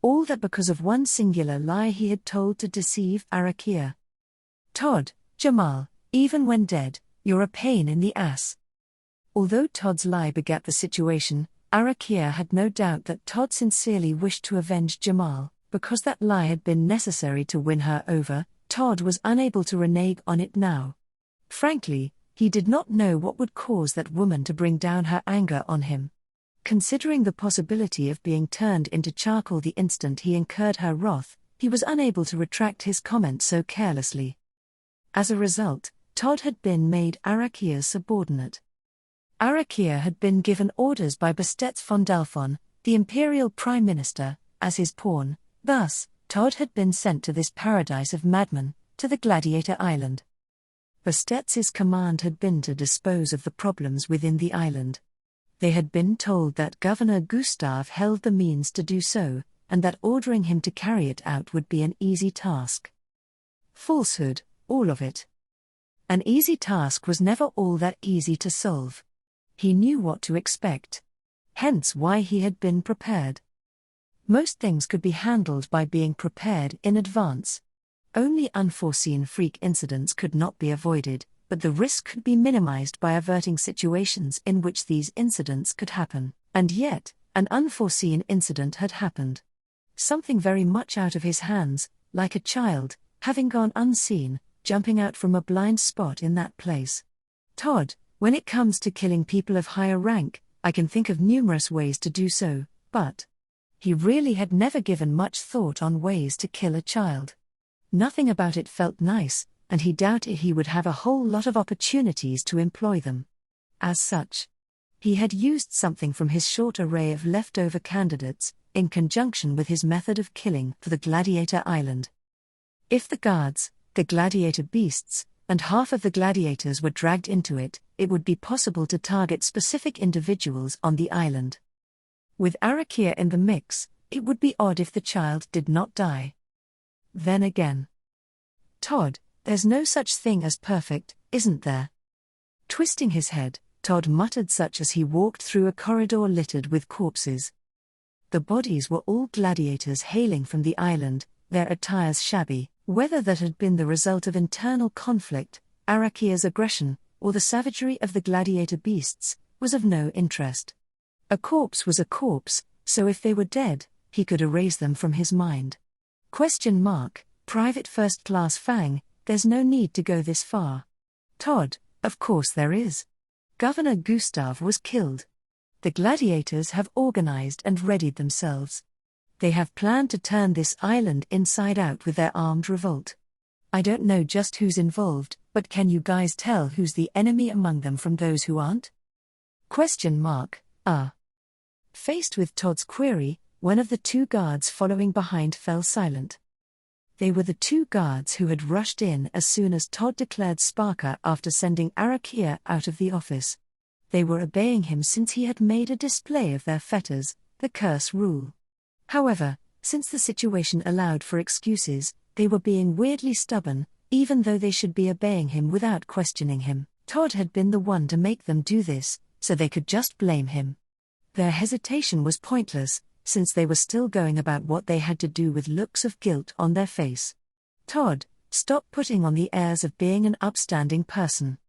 All that because of one singular lie he had told to deceive Arakia. Todd, Jamal, even when dead, you're a pain in the ass. Although Todd's lie begat the situation, Arakia had no doubt that Todd sincerely wished to avenge Jamal. Because that lie had been necessary to win her over, Todd was unable to renege on it now. Frankly, he did not know what would cause that woman to bring down her anger on him. Considering the possibility of being turned into charcoal the instant he incurred her wrath, he was unable to retract his comment so carelessly. As a result, Todd had been made Arakia's subordinate. Arakia had been given orders by Bastetz von Dalphon, the imperial prime minister, as his pawn. Thus, Todd had been sent to this paradise of madmen, to the Gladiator Island. Bastetz's command had been to dispose of the problems within the island. They had been told that Governor Gustav held the means to do so, and that ordering him to carry it out would be an easy task. Falsehood, all of it. An easy task was never all that easy to solve. He knew what to expect. Hence why he had been prepared. Most things could be handled by being prepared in advance. Only unforeseen freak incidents could not be avoided, but the risk could be minimized by averting situations in which these incidents could happen. And yet, an unforeseen incident had happened. Something very much out of his hands, like a child, having gone unseen, jumping out from a blind spot in that place. Todd, when it comes to killing people of higher rank, I can think of numerous ways to do so, but he really had never given much thought on ways to kill a child. Nothing about it felt nice, and he doubted he would have a whole lot of opportunities to employ them. As such, he had used something from his short array of leftover candidates, in conjunction with his method of killing for the Gladiator Island. If the guards, the gladiator beasts, and half of the gladiators were dragged into it, it would be possible to target specific individuals on the island. With Arakia in the mix, it would be odd if the child did not die. Then again, Todd, there's no such thing as perfect, isn't there? Twisting his head, Todd muttered such as he walked through a corridor littered with corpses. The bodies were all gladiators hailing from the island, their attires shabby. Whether that had been the result of internal conflict, Arakia's aggression, or the savagery of the gladiator beasts, was of no interest. A corpse was a corpse, so if they were dead, he could erase them from his mind. Private First Class Fang, there's no need to go this far. Todd, of course there is. Governor Gustav was killed. The gladiators have organized and readied themselves. They have planned to turn this island inside out with their armed revolt. I don't know just who's involved, but can you guys tell who's the enemy among them from those who aren't? Faced with Todd's query, one of the two guards following behind fell silent. They were the two guards who had rushed in as soon as Todd declared Sparker after sending Arakia out of the office. They were obeying him since he had made a display of their fetters, the curse rule. However, since the situation allowed for excuses, they were being weirdly stubborn, even though they should be obeying him without questioning him. Todd had been the one to make them do this, so they could just blame him. Their hesitation was pointless, since they were still going about what they had to do with looks of guilt on their face. Todd, stop putting on the airs of being an upstanding person.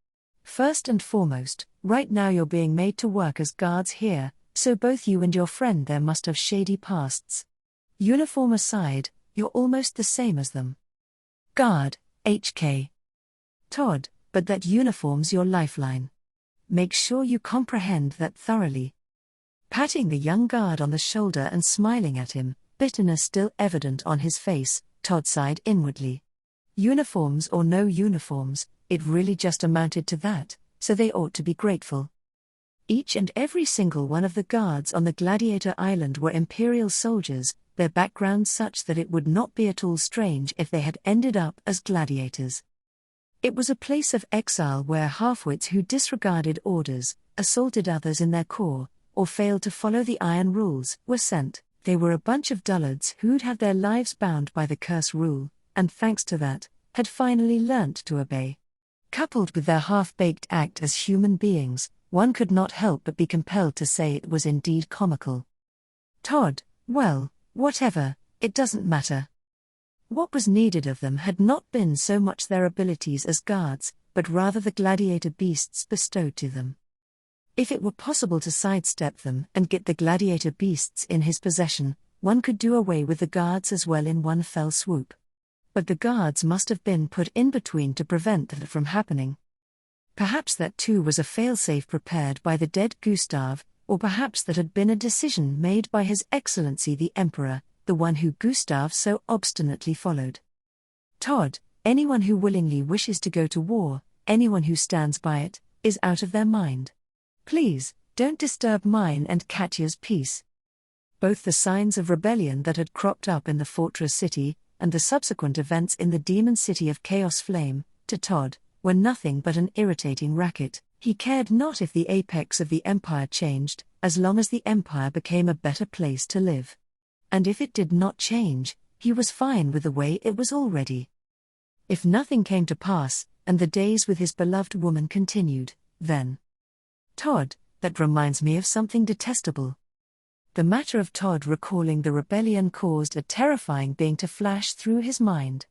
First and foremost, right now you're being made to work as guards here, so both you and your friend there must have shady pasts. Uniform aside, you're almost the same as them. Guard, HK. Todd, but that uniform's your lifeline. Make sure you comprehend that thoroughly. Patting the young guard on the shoulder and smiling at him, bitterness still evident on his face, Todd sighed inwardly. Uniforms or no uniforms, it really just amounted to that, so they ought to be grateful. Each and every single one of the guards on the Gladiator Island were Imperial soldiers, their backgrounds such that it would not be at all strange if they had ended up as gladiators. It was a place of exile where halfwits who disregarded orders, assaulted others in their corps, or failed to follow the iron rules, were sent. They were a bunch of dullards who'd had their lives bound by the curse rule, and thanks to that, had finally learnt to obey. Coupled with their half-baked act as human beings, one could not help but be compelled to say it was indeed comical. Todd, well, whatever, it doesn't matter. What was needed of them had not been so much their abilities as guards, but rather the gladiator beasts bestowed to them. If it were possible to sidestep them and get the gladiator beasts in his possession, one could do away with the guards as well in one fell swoop. But the guards must have been put in between to prevent that from happening. Perhaps that too was a failsafe prepared by the dead Gustav, or perhaps that had been a decision made by His Excellency the Emperor, the one who Gustav so obstinately followed. Todd, anyone who willingly wishes to go to war, anyone who stands by it, is out of their mind. Please, don't disturb mine and Katya's peace. Both the signs of rebellion that had cropped up in the fortress city, and the subsequent events in the demon city of Chaos Flame, to Todd, were nothing but an irritating racket. He cared not if the apex of the empire changed, as long as the empire became a better place to live. And if it did not change, he was fine with the way it was already. If nothing came to pass, and the days with his beloved woman continued, then... Todd, that reminds me of something detestable. The matter of Todd recalling the rebellion caused a terrifying being to flash through his mind.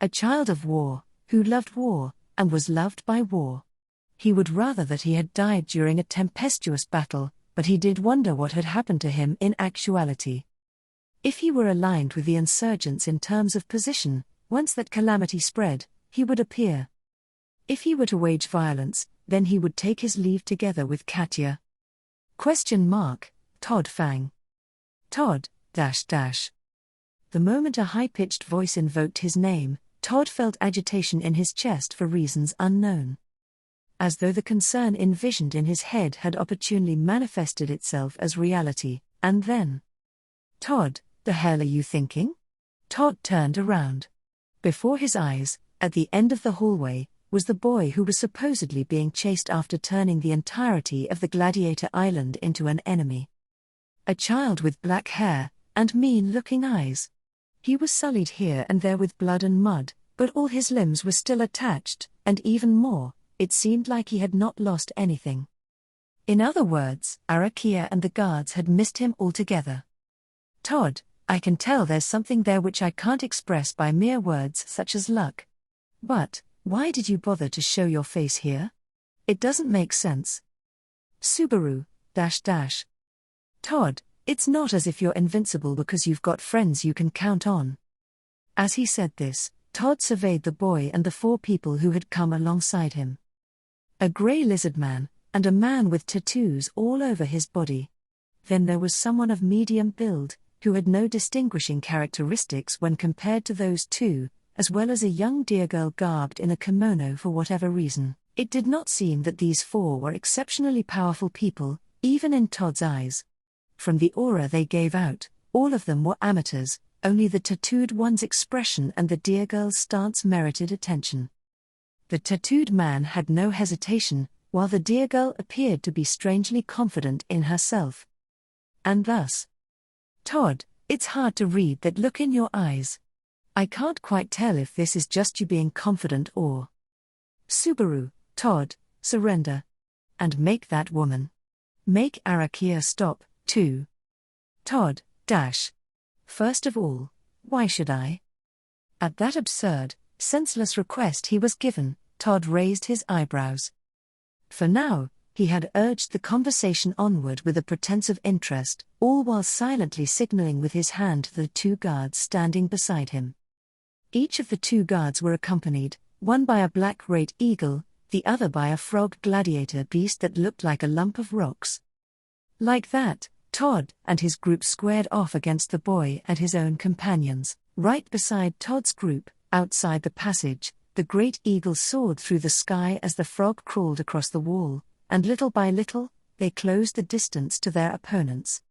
A child of war, who loved war, and was loved by war. He would rather that he had died during a tempestuous battle, but he did wonder what had happened to him in actuality. If he were aligned with the insurgents in terms of position, once that calamity spread, he would appear. If he were to wage violence, then he would take his leave together with Katya. Todd Fang. Todd, .. The moment a high-pitched voice invoked his name, Todd felt agitation in his chest for reasons unknown. As though the concern envisioned in his head had opportunely manifested itself as reality, and then... Todd, the hell are you thinking? Todd turned around. Before his eyes, at the end of the hallway, was the boy who was supposedly being chased after turning the entirety of the Gladiator Island into an enemy. A child with black hair, and mean-looking eyes. He was sullied here and there with blood and mud, but all his limbs were still attached, and even more, it seemed like he had not lost anything. In other words, Arakia and the guards had missed him altogether. Todd, I can tell there's something there which I can't express by mere words such as luck. But, why did you bother to show your face here? It doesn't make sense. Subaru, .. Todd, it's not as if you're invincible because you've got friends you can count on. As he said this, Todd surveyed the boy and the four people who had come alongside him. A grey lizard man, and a man with tattoos all over his body. Then there was someone of medium build, who had no distinguishing characteristics when compared to those two, as well as a young deer girl garbed in a kimono for whatever reason. It did not seem that these four were exceptionally powerful people, even in Todd's eyes. From the aura they gave out, all of them were amateurs, only the tattooed one's expression and the deer girl's stance merited attention. The tattooed man had no hesitation, while the deer girl appeared to be strangely confident in herself. And thus, Todd, it's hard to read that look in your eyes. I can't quite tell if this is just you being confident or... Subaru, Todd, surrender. And make that woman. Make Arakia stop, too. Todd, dash. First of all, why should I? At that absurd, senseless request he was given, Todd raised his eyebrows. For now, he had urged the conversation onward with a pretense of interest, all while silently signaling with his hand to the two guards standing beside him. Each of the two guards were accompanied, one by a black great eagle, the other by a frog gladiator beast that looked like a lump of rocks. Like that, Todd and his group squared off against the boy and his own companions. Right beside Todd's group, outside the passage, the great eagle soared through the sky as the frog crawled across the wall, and little by little, they closed the distance to their opponents.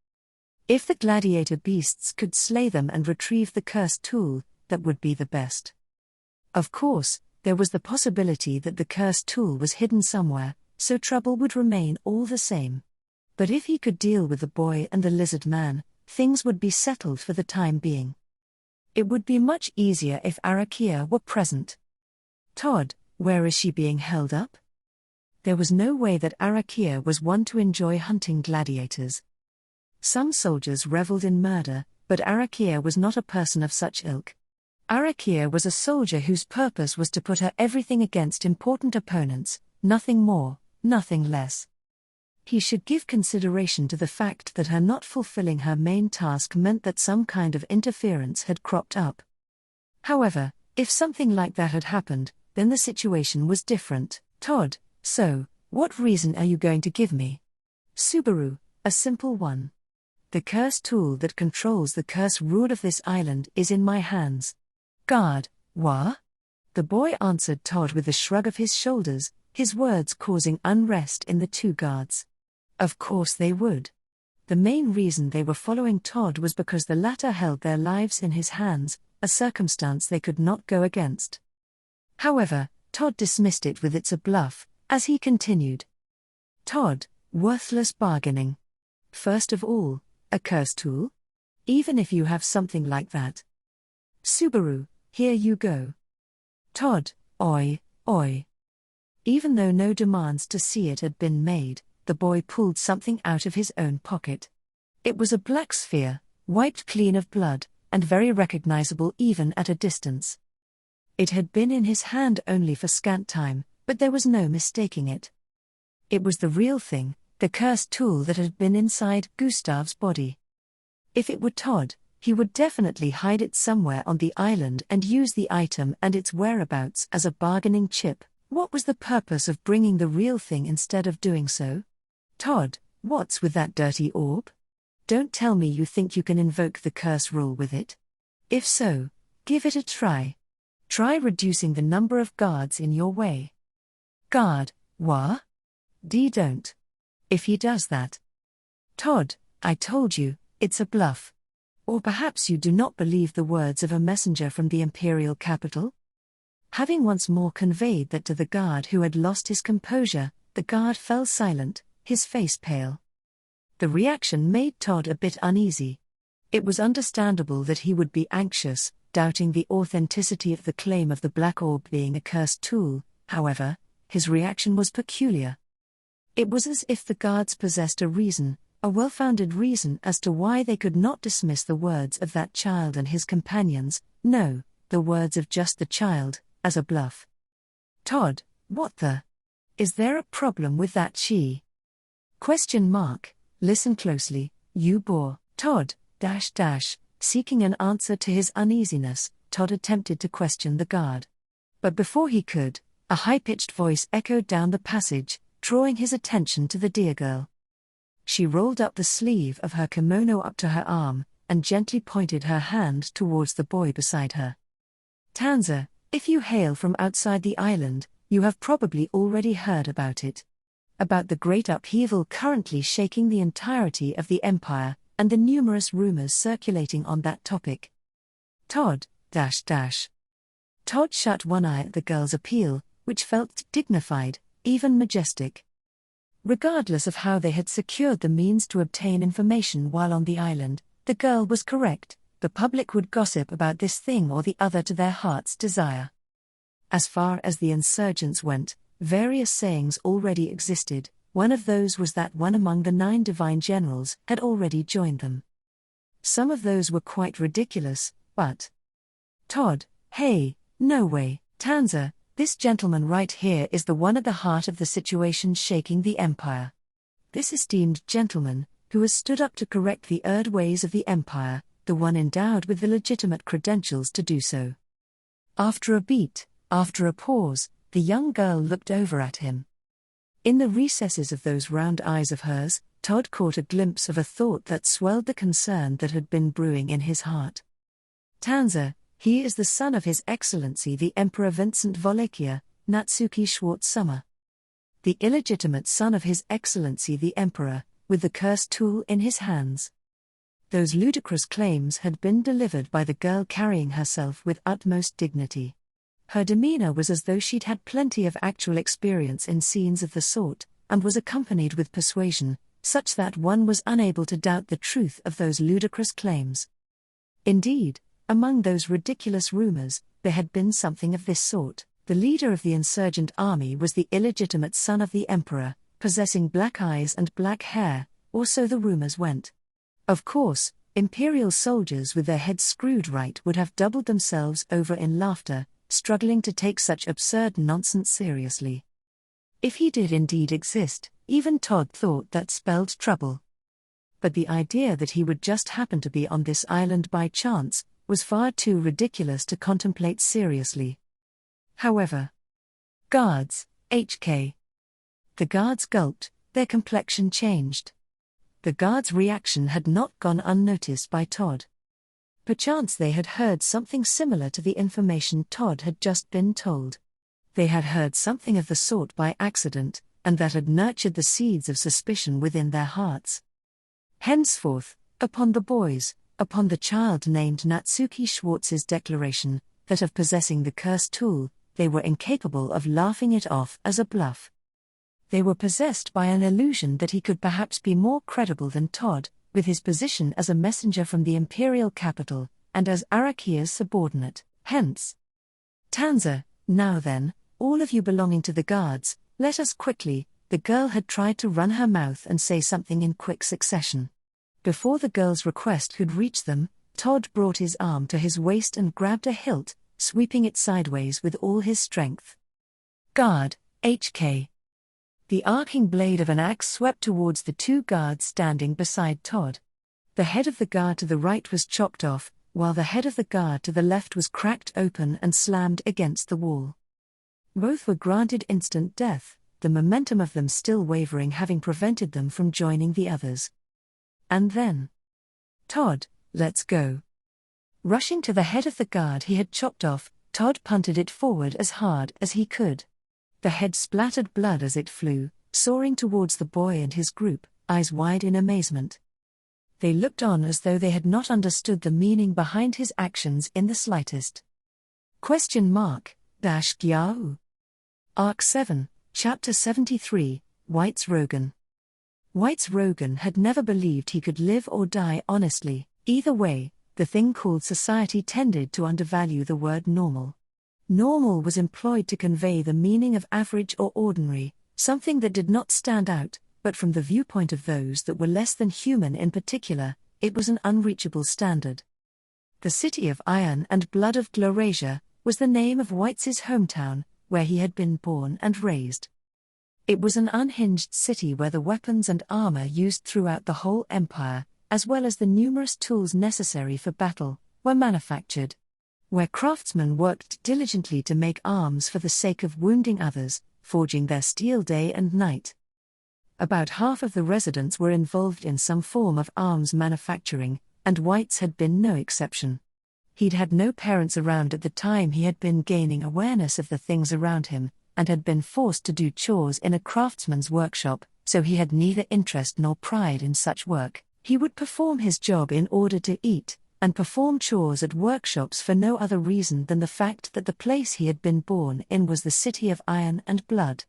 If the gladiator beasts could slay them and retrieve the cursed tool, that would be the best. Of course, there was the possibility that the cursed tool was hidden somewhere, so trouble would remain all the same. But if he could deal with the boy and the lizard man, things would be settled for the time being. It would be much easier if Arakia were present. Todd, where is she being held up? There was no way that Arakia was one to enjoy hunting gladiators. Some soldiers reveled in murder, but Arakia was not a person of such ilk. Arakia was a soldier whose purpose was to put her everything against important opponents, nothing more, nothing less. He should give consideration to the fact that her not fulfilling her main task meant that some kind of interference had cropped up. However, if something like that had happened, then the situation was different. Todd, so, what reason are you going to give me? Subaru, a simple one. The curse tool that controls the curse rule of this island is in my hands. Guard, what? The boy answered Todd with a shrug of his shoulders, his words causing unrest in the two guards. Of course they would. The main reason they were following Todd was because the latter held their lives in his hands, a circumstance they could not go against. However, Todd dismissed it with it's a bluff, as he continued. Todd, worthless bargaining. First of all, a curse tool? Even if you have something like that. Subaru, here you go. Todd, oi, oi. Even though no demands to see it had been made, the boy pulled something out of his own pocket. It was a black sphere, wiped clean of blood, and very recognizable even at a distance. It had been in his hand only for scant time, but there was no mistaking it. It was the real thing, the cursed tool that had been inside Gustav's body. If it were Todd, he would definitely hide it somewhere on the island and use the item and its whereabouts as a bargaining chip. What was the purpose of bringing the real thing instead of doing so? Todd, what's with that dirty orb? Don't tell me you think you can invoke the curse rule with it. If so, give it a try. Try reducing the number of guards in your way. Guard, what? Don't. If he does that. Todd, I told you, it's a bluff. Or perhaps you do not believe the words of a messenger from the imperial capital? Having once more conveyed that to the guard who had lost his composure, the guard fell silent, his face pale. The reaction made Todd a bit uneasy. It was understandable that he would be anxious, doubting the authenticity of the claim of the black orb being a cursed tool. However, his reaction was peculiar. It was as if the guards possessed a reason, a well-founded reason as to why they could not dismiss the words of that child and his companions, no, the words of just the child, as a bluff. Todd, what the? Is there a problem with that she? Question mark. Listen closely, you bore. Todd, seeking an answer to his uneasiness, Todd attempted to question the guard. But before he could, a high-pitched voice echoed down the passage, drawing his attention to the dear girl. She rolled up the sleeve of her kimono up to her arm, and gently pointed her hand towards the boy beside her. Tanza, if you hail from outside the island, you have probably already heard about it. About the great upheaval currently shaking the entirety of the empire, and the numerous rumors circulating on that topic. Todd, Todd shut one eye at the girl's appeal, which felt dignified, even majestic. Regardless of how they had secured the means to obtain information while on the island, the girl was correct. The public would gossip about this thing or the other to their heart's desire. As far as the insurgents went, various sayings already existed. One of those was that one among the 9 divine generals had already joined them. Some of those were quite ridiculous, but... Todd, hey, no way, Tanza, this gentleman right here is the one at the heart of the situation shaking the Empire. This esteemed gentleman, who has stood up to correct the erred ways of the Empire, the one endowed with the legitimate credentials to do so. After a beat, after a pause, the young girl looked over at him. In the recesses of those round eyes of hers, Todd caught a glimpse of a thought that swelled the concern that had been brewing in his heart. Tanza, he is the son of His Excellency the Emperor Vincent Wallachia, Natsuki Schwartz-Summer. The illegitimate son of His Excellency the Emperor, with the cursed tool in his hands. Those ludicrous claims had been delivered by the girl carrying herself with utmost dignity. Her demeanor was as though she'd had plenty of actual experience in scenes of the sort, and was accompanied with persuasion, such that one was unable to doubt the truth of those ludicrous claims. Indeed, among those ridiculous rumors, there had been something of this sort. The leader of the insurgent army was the illegitimate son of the emperor, possessing black eyes and black hair, or so the rumors went. Of course, imperial soldiers with their heads screwed right would have doubled themselves over in laughter, struggling to take such absurd nonsense seriously. If he did indeed exist, even Todd thought that spelled trouble. But the idea that he would just happen to be on this island by chance was far too ridiculous to contemplate seriously. However, guards, HK. The guards gulped, their complexion changed. The guards' reaction had not gone unnoticed by Todd. Perchance they had heard something similar to the information Todd had just been told. They had heard something of the sort by accident, and that had nurtured the seeds of suspicion within their hearts. Henceforth, upon the boys, upon the child named Natsuki Schwartz's declaration, that of possessing the cursed tool, they were incapable of laughing it off as a bluff. They were possessed by an illusion that he could perhaps be more credible than Todd, with his position as a messenger from the imperial capital, and as Arakia's subordinate. Hence, Tanza, now then, all of you belonging to the guards, let us quickly. The girl had tried to run her mouth and say something in quick succession. Before the girl's request could reach them, Todd brought his arm to his waist and grabbed a hilt, sweeping it sideways with all his strength. Guard, HK. The arcing blade of an axe swept towards the two guards standing beside Todd. The head of the guard to the right was chopped off, while the head of the guard to the left was cracked open and slammed against the wall. Both were granted instant death, the momentum of them still wavering having prevented them from joining the others. And then, Todd, let's go. Rushing to the head of the guard he had chopped off, Todd punted it forward as hard as he could. The head splattered blood as it flew, soaring towards the boy and his group, eyes wide in amazement. They looked on as though they had not understood the meaning behind his actions in the slightest. Gyao. Arc 7, Chapter 73, White's Rogan. White's Rogan had never believed he could live or die honestly. Either way, the thing called society tended to undervalue the word normal. Normal was employed to convey the meaning of average or ordinary, something that did not stand out, but from the viewpoint of those that were less than human in particular, it was an unreachable standard. The city of Iron and Blood of Glorasia was the name of White's hometown, where he had been born and raised. It was an unhinged city where the weapons and armor used throughout the whole empire, as well as the numerous tools necessary for battle, were manufactured. Where craftsmen worked diligently to make arms for the sake of wounding others, forging their steel day and night. About half of the residents were involved in some form of arms manufacturing, and White's had been no exception. He'd had no parents around at the time he had been gaining awareness of the things around him, and had been forced to do chores in a craftsman's workshop, so he had neither interest nor pride in such work. He would perform his job in order to eat, and perform chores at workshops for no other reason than the fact that the place he had been born in was the city of Iron and Blood.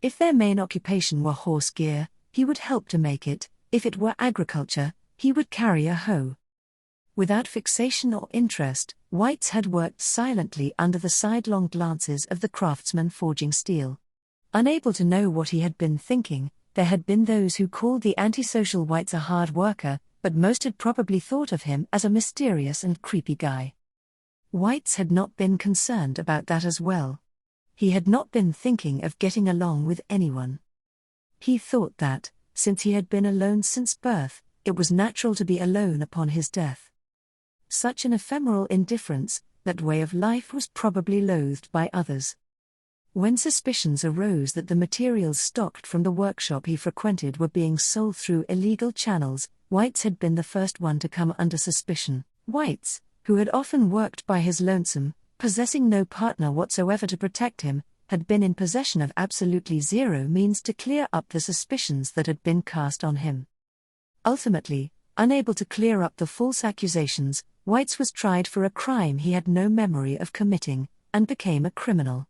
If their main occupation were horse gear, he would help to make it. If it were agriculture, he would carry a hoe. Without fixation or interest, White's had worked silently under the sidelong glances of the craftsmen forging steel. Unable to know what he had been thinking, there had been those who called the antisocial White's a hard worker, but most had probably thought of him as a mysterious and creepy guy. Whites had not been concerned about that as well. He had not been thinking of getting along with anyone. He thought that, since he had been alone since birth, it was natural to be alone upon his death. Such an ephemeral indifference, that way of life was probably loathed by others. When suspicions arose that the materials stocked from the workshop he frequented were being sold through illegal channels, Whites had been the first one to come under suspicion. Whites, who had often worked by his lonesome, possessing no partner whatsoever to protect him, had been in possession of absolutely zero means to clear up the suspicions that had been cast on him. Ultimately, unable to clear up the false accusations, Whites was tried for a crime he had no memory of committing, and became a criminal.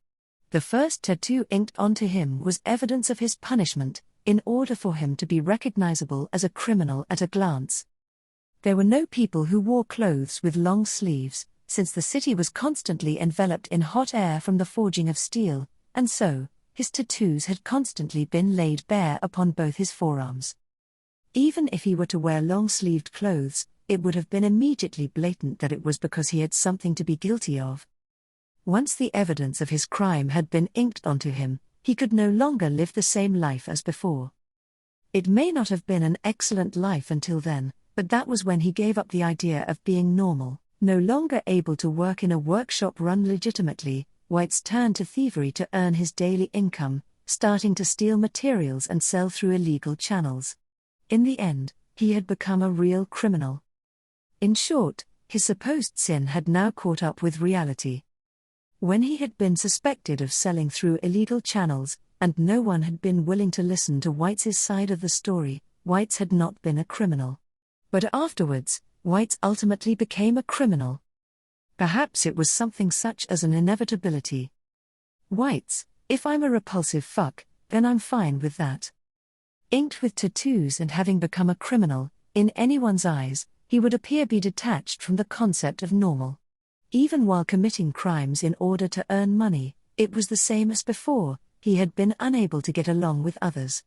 The first tattoo inked onto him was evidence of his punishment, in order for him to be recognizable as a criminal at a glance. There were no people who wore clothes with long sleeves, since the city was constantly enveloped in hot air from the forging of steel, and so, his tattoos had constantly been laid bare upon both his forearms. Even if he were to wear long-sleeved clothes, it would have been immediately blatant that it was because he had something to be guilty of. Once the evidence of his crime had been inked onto him, he could no longer live the same life as before. It may not have been an excellent life until then, but that was when he gave up the idea of being normal. No longer able to work in a workshop run legitimately, Whites turned to thievery to earn his daily income, starting to steal materials and sell through illegal channels. In the end, he had become a real criminal. In short, his supposed sin had now caught up with reality. When he had been suspected of selling through illegal channels, and no one had been willing to listen to Whites' side of the story, Whites had not been a criminal. But afterwards, Whites ultimately became a criminal. Perhaps it was something such as an inevitability. Whites, if I'm a repulsive fuck, then I'm fine with that. Inked with tattoos and having become a criminal, in anyone's eyes, he would appear be detached from the concept of normal. Even while committing crimes in order to earn money, it was the same as before, he had been unable to get along with others.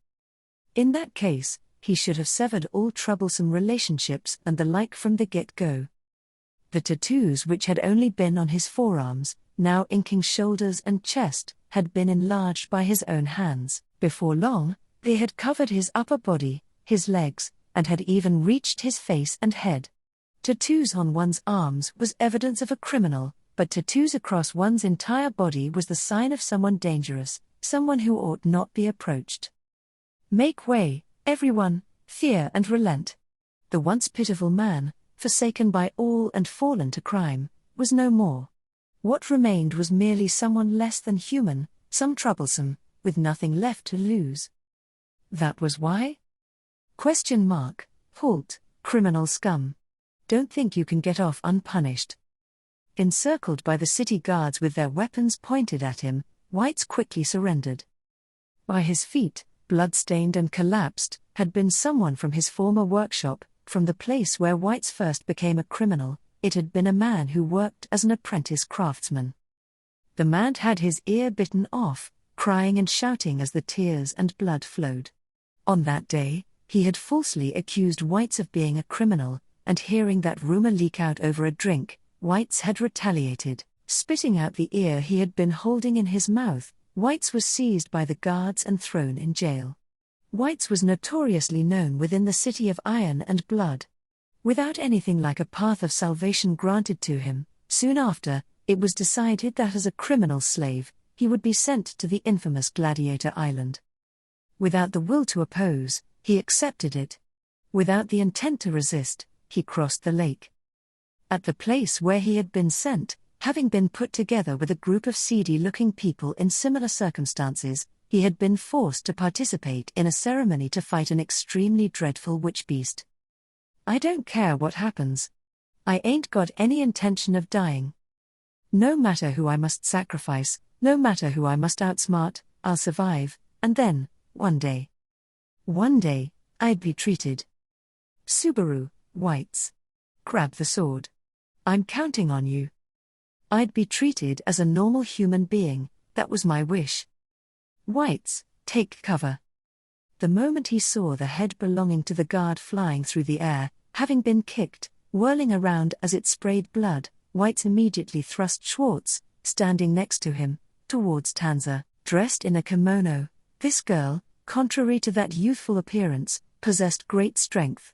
In that case, he should have severed all troublesome relationships and the like from the get-go. The tattoos which had only been on his forearms, now inking shoulders and chest, had been enlarged by his own hands. Before long, they had covered his upper body, his legs, and had even reached his face and head. Tattoos on one's arms was evidence of a criminal, but tattoos across one's entire body was the sign of someone dangerous, someone who ought not be approached. Make way, everyone, fear and relent. The once pitiful man, forsaken by all and fallen to crime, was no more. What remained was merely someone less than human, some troublesome, with nothing left to lose. That was why? Halt, criminal scum. Don't think you can get off unpunished. Encircled by the city guards with their weapons pointed at him, Whites quickly surrendered. By his feet, blood-stained and collapsed, had been someone from his former workshop, from the place where Whites first became a criminal. It had been a man who worked as an apprentice craftsman. The man had his ear bitten off, crying and shouting as the tears and blood flowed. On that day, he had falsely accused Whites of being a criminal, and hearing that rumor leak out over a drink, Whites had retaliated, spitting out the ear he had been holding in his mouth. Whites was seized by the guards and thrown in jail. Whites was notoriously known within the city of Iron and Blood. Without anything like a path of salvation granted to him, soon after, it was decided that as a criminal slave, he would be sent to the infamous Gladiator Island. Without the will to oppose, he accepted it. Without the intent to resist, he crossed the lake. At the place where he had been sent, having been put together with a group of seedy-looking people in similar circumstances, he had been forced to participate in a ceremony to fight an extremely dreadful witch beast. I don't care what happens. I ain't got any intention of dying. No matter who I must sacrifice, no matter who I must outsmart, I'll survive, and then, one day, I'd be treated. Subaru, Whites. Grab the sword. I'm counting on you. I'd be treated as a normal human being, that was my wish. Whites, take cover. The moment he saw the head belonging to the guard flying through the air, Having been kicked, whirling around as it sprayed blood, Whites immediately thrust Schwartz, standing next to him, towards Tanza, dressed in a kimono. This girl, contrary to that youthful appearance, possessed great strength.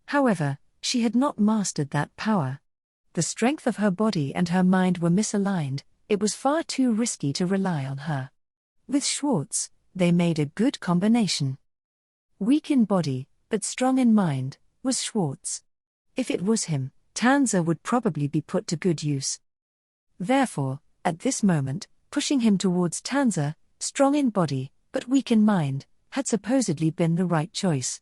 However, she had not mastered that power. The strength of her body and her mind were misaligned. It was far too risky to rely on her. With Schwartz, they made a good combination. Weak in body, but strong in mind, was Schwartz. If it was him, Tanza would probably be put to good use. Therefore, at this moment, pushing him towards Tanza, strong in body, but weak in mind, had supposedly been the right choice.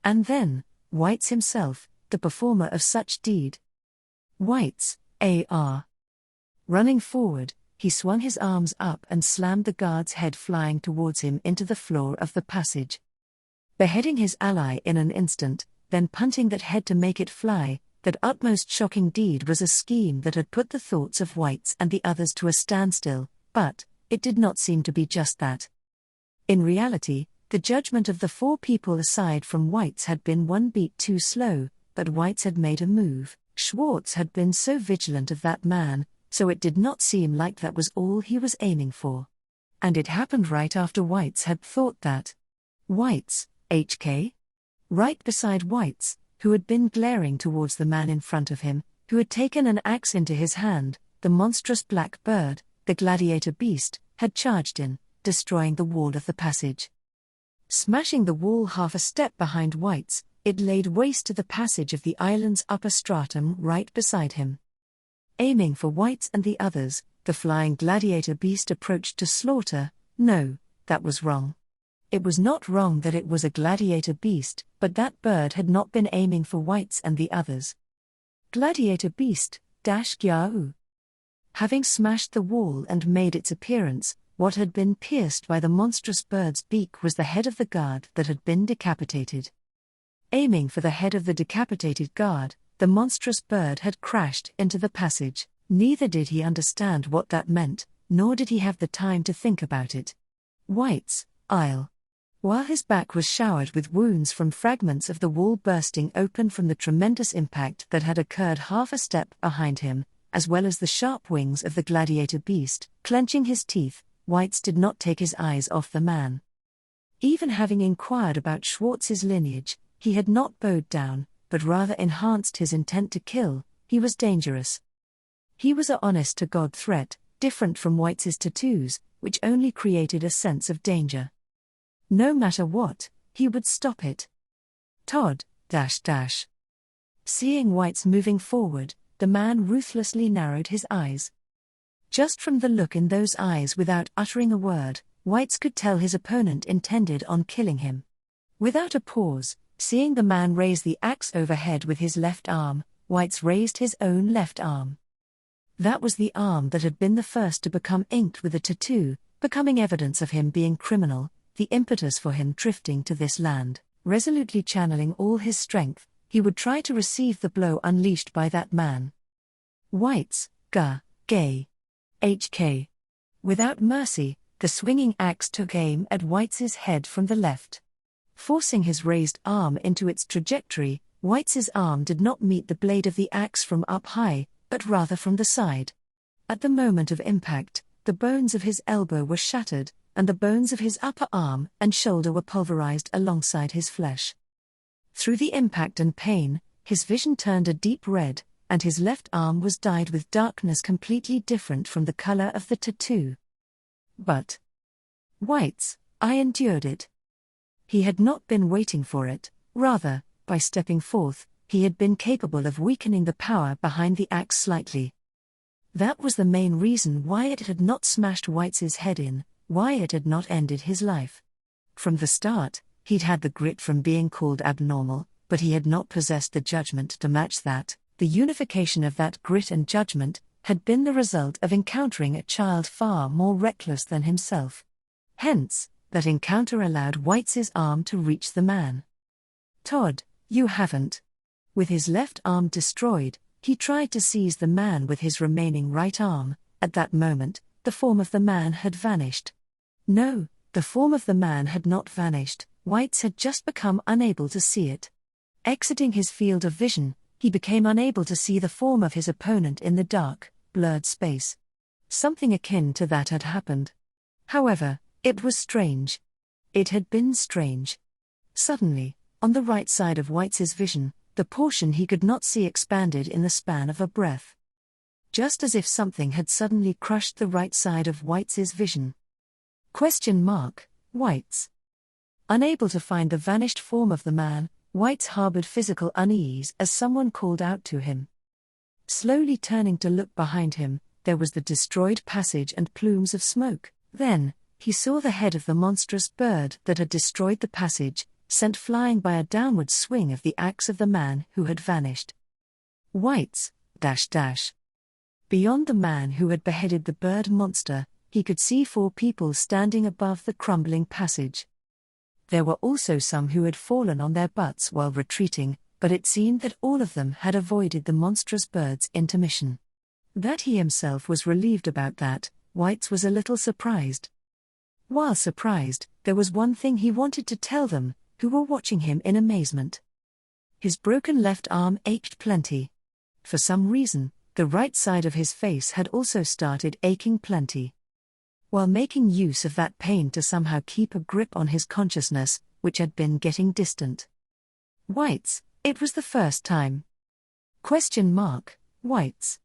And then, Whites himself, the performer of such deed. Whites, A.R. Running forward, he swung his arms up and slammed the guard's head flying towards him into the floor of the passage. Beheading his ally in an instant, then punting that head to make it fly, that utmost shocking deed was a scheme that had put the thoughts of Whites and the others to a standstill, but it did not seem to be just that. In reality, the judgment of the four people aside from Whites had been one beat too slow, but Whites had made a move. Schwartz had been so vigilant of that man, so it did not seem like that was all he was aiming for. And it happened right after Whites had thought that. Whites, HK? Right beside Whites, who had been glaring towards the man in front of him, who had taken an axe into his hand, the monstrous black bird, the gladiator beast, had charged in, destroying the wall of the passage. Smashing the wall half a step behind Whites, it laid waste to the passage of the island's upper stratum right beside him. Aiming for Whites and the others, the flying gladiator beast approached to slaughter. No, that was wrong. It was not wrong that it was a gladiator beast, but that bird had not been aiming for Whites and the others. Gladiator beast, Gyau. Having smashed the wall and made its appearance, what had been pierced by the monstrous bird's beak was the head of the guard that had been decapitated. Aiming for the head of the decapitated guard, the monstrous bird had crashed into the passage. Neither did he understand what that meant, nor did he have the time to think about it. Whites, Isle. While his back was showered with wounds from fragments of the wall bursting open from the tremendous impact that had occurred half a step behind him, as well as the sharp wings of the gladiator beast, clenching his teeth, Whites did not take his eyes off the man. Even having inquired about Schwartz's lineage, he had not bowed down, but rather enhanced his intent to kill. He was dangerous. He was a honest-to-God threat, different from Whites's tattoos, which only created a sense of danger. No matter what, he would stop it. Todd, Seeing Whites moving forward, the man ruthlessly narrowed his eyes. Just from the look in those eyes without uttering a word, Whites could tell his opponent intended on killing him. Without a pause, seeing the man raise the axe overhead with his left arm, Whites raised his own left arm. That was the arm that had been the first to become inked with a tattoo, becoming evidence of him being criminal, the impetus for him drifting to this land. Resolutely channeling all his strength, he would try to receive the blow unleashed by that man. Whites, Gay. HK. Without mercy, the swinging axe took aim at Whites's head from the left. Forcing his raised arm into its trajectory, Whites's arm did not meet the blade of the axe from up high, but rather from the side. At the moment of impact, the bones of his elbow were shattered, and the bones of his upper arm and shoulder were pulverized alongside his flesh. Through the impact and pain, his vision turned a deep red, and his left arm was dyed with darkness completely different from the color of the tattoo. But Whites, I endured it. He had not been waiting for it, rather, by stepping forth, he had been capable of weakening the power behind the axe slightly. That was the main reason why it had not smashed Whites's head in, why it had not ended his life. From the start, he'd had the grit from being called abnormal, but he had not possessed the judgment to match that. The unification of that grit and judgment had been the result of encountering a child far more reckless than himself. Hence, that encounter allowed Whites's arm to reach the man. Todd, you haven't. With his left arm destroyed, he tried to seize the man with his remaining right arm. At that moment, the form of the man had vanished. No, the form of the man had not vanished, Whites had just become unable to see it. Exiting his field of vision, he became unable to see the form of his opponent in the dark, blurred space. Something akin to that had happened. However, it was strange. It had been strange. Suddenly, on the right side of White's vision, the portion he could not see expanded in the span of a breath. Just as if something had suddenly crushed the right side of White's vision. White's. Unable to find the vanished form of the man, White's harbored physical unease as someone called out to him. Slowly turning to look behind him, there was the destroyed passage and plumes of smoke. Then, he saw the head of the monstrous bird that had destroyed the passage, sent flying by a downward swing of the axe of the man who had vanished. White's. Beyond the man who had beheaded the bird monster, he could see 4 people standing above the crumbling passage. There were also some who had fallen on their butts while retreating, but it seemed that all of them had avoided the monstrous bird's intermission. That he himself was relieved about that, White's was a little surprised. While surprised, there was one thing he wanted to tell them, who were watching him in amazement. His broken left arm ached plenty. For some reason, the right side of his face had also started aching plenty. While making use of that pain to somehow keep a grip on his consciousness, which had been getting distant. White's, it was the first time. White's.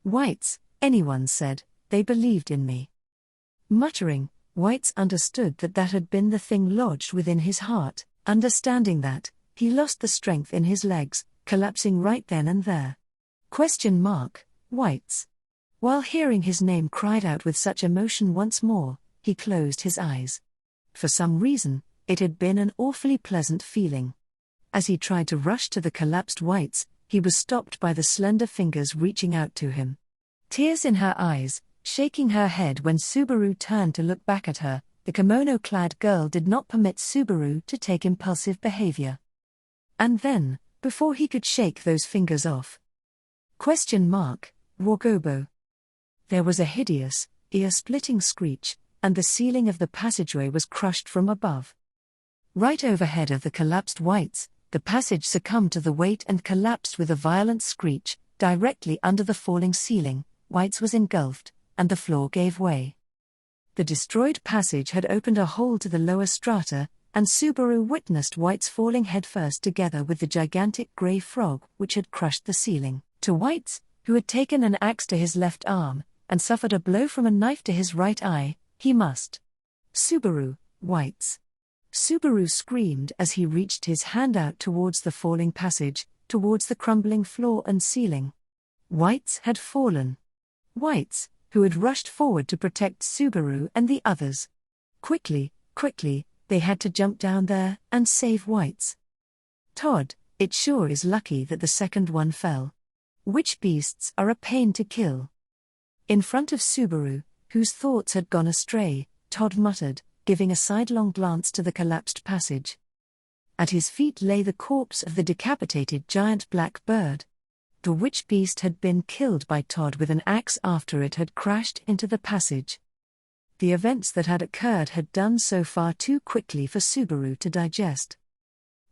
White's, anyone said, they believed in me. Muttering, White's understood that had been the thing lodged within his heart. Understanding that, he lost the strength in his legs, collapsing right then and there. White's. While hearing his name cried out with such emotion once more, he closed his eyes. For some reason, it had been an awfully pleasant feeling. As he tried to rush to the collapsed White's, he was stopped by the slender fingers reaching out to him. Tears in her eyes, shaking her head when Subaru turned to look back at her, the kimono-clad girl did not permit Subaru to take impulsive behavior. And then, before he could shake those fingers off. Wagobo. There was a hideous, ear-splitting screech, and the ceiling of the passageway was crushed from above. Right overhead of the collapsed White's, the passage succumbed to the weight and collapsed with a violent screech. Directly under the falling ceiling, White's was engulfed, and the floor gave way. The destroyed passage had opened a hole to the lower strata, and Subaru witnessed White's falling headfirst together with the gigantic grey frog which had crushed the ceiling. To White's, who had taken an axe to his left arm, and suffered a blow from a knife to his right eye, he must. White's. Subaru screamed as he reached his hand out towards the falling passage, towards the crumbling floor and ceiling. White's had fallen. White's, who had rushed forward to protect Subaru and the others. Quickly, they had to jump down there and save White's. Todd, it sure is lucky that the second one fell. Witch beasts are a pain to kill. In front of Subaru, whose thoughts had gone astray, Todd muttered, giving a sidelong glance to the collapsed passage. At his feet lay the corpse of the decapitated giant black bird. The witch beast had been killed by Todd with an axe after it had crashed into the passage. The events that had occurred had done so far too quickly for Subaru to digest.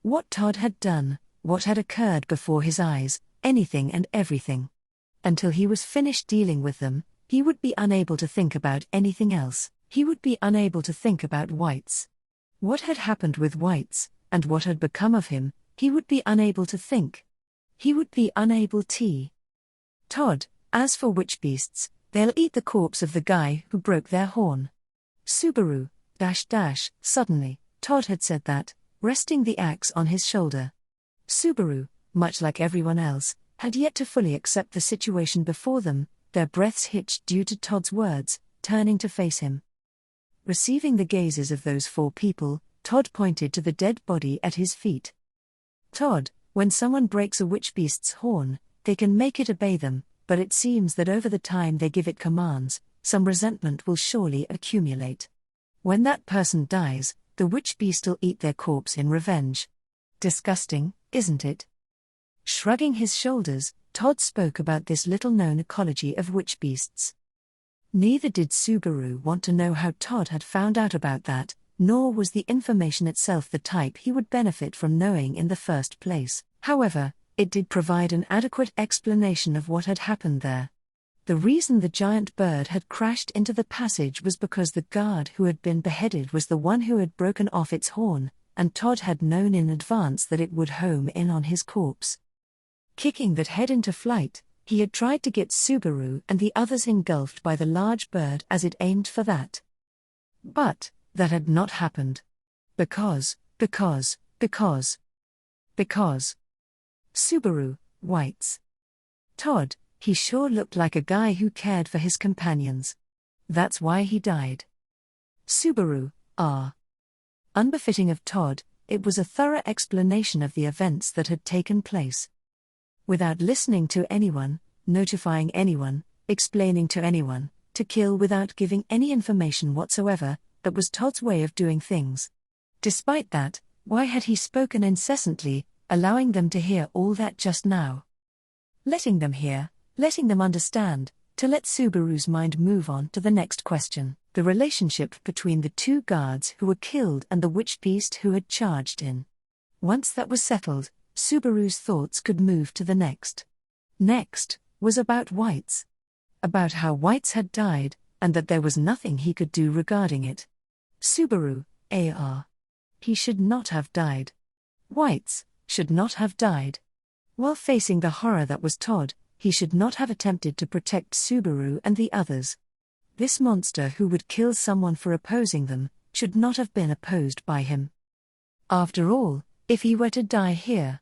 What Todd had done, what had occurred before his eyes, anything and everything. Until he was finished dealing with them, he would be unable to think about anything else. He would be unable to think about White's. What had happened with White's, and what had become of him, he would be unable to think. He would be unable to. Todd, as for witch beasts, they'll eat the corpse of the guy who broke their horn. Subaru, suddenly, Todd had said that, resting the axe on his shoulder. Subaru, much like everyone else, had yet to fully accept the situation before them, their breaths hitched due to Todd's words, turning to face him. Receiving the gazes of those 4 people, Todd pointed to the dead body at his feet. Todd, when someone breaks a witch beast's horn, they can make it obey them, but it seems that over the time they give it commands, some resentment will surely accumulate. When that person dies, the witch beast'll eat their corpse in revenge. Disgusting, isn't it? Shrugging his shoulders, Todd spoke about this little-known ecology of witch beasts. Neither did Subaru want to know how Todd had found out about that, nor was the information itself the type he would benefit from knowing in the first place. However, it did provide an adequate explanation of what had happened there. The reason the giant bird had crashed into the passage was because the guard who had been beheaded was the one who had broken off its horn, and Todd had known in advance that it would home in on his corpse. Kicking that head into flight, he had tried to get Subaru and the others engulfed by the large bird as it aimed for that. But that had not happened. Because. Subaru, whites. Todd, he sure looked like a guy who cared for his companions. That's why he died. Subaru, Unbefitting of Todd, it was a thorough explanation of the events that had taken place. Without listening to anyone, notifying anyone, explaining to anyone, to kill without giving any information whatsoever, that was Todd's way of doing things. Despite that, why had he spoken incessantly, allowing them to hear all that just now? Letting them hear, letting them understand, to let Subaru's mind move on to the next question, the relationship between the two guards who were killed and the witch beast who had charged in. Once that was settled, Subaru's thoughts could move to the next. Next was about whites. About how whites had died, and that there was nothing he could do regarding it. Subaru, He should not have died. Whites should not have died. While facing the horror that was Todd, he should not have attempted to protect Subaru and the others. This monster who would kill someone for opposing them, should not have been opposed by him. After all, if he were to die here.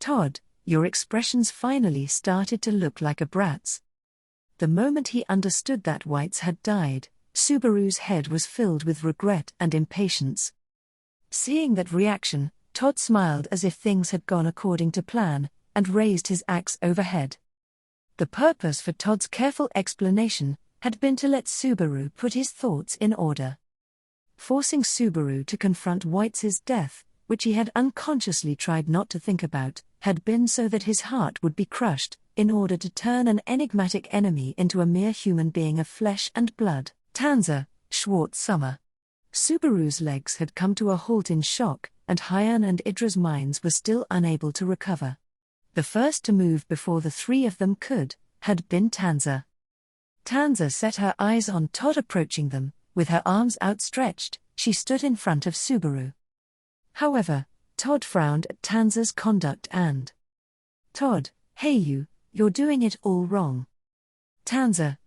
Todd, your expressions finally started to look like a brat's. The moment he understood that whites had died, Subaru's head was filled with regret and impatience. Seeing that reaction, Todd smiled as if things had gone according to plan, and raised his axe overhead. The purpose for Todd's careful explanation had been to let Subaru put his thoughts in order. Forcing Subaru to confront Whites' death, which he had unconsciously tried not to think about, had been so that his heart would be crushed, in order to turn an enigmatic enemy into a mere human being of flesh and blood. Tanza, Schwartz Summer. Subaru's legs had come to a halt in shock, and Hyan and Idra's minds were still unable to recover. The first to move before the three of them could, had been Tanza. Tanza set her eyes on Todd approaching them, with her arms outstretched, she stood in front of Subaru. However, Todd frowned at Tanza's conduct and... Todd, hey you're doing it all wrong. Tanza,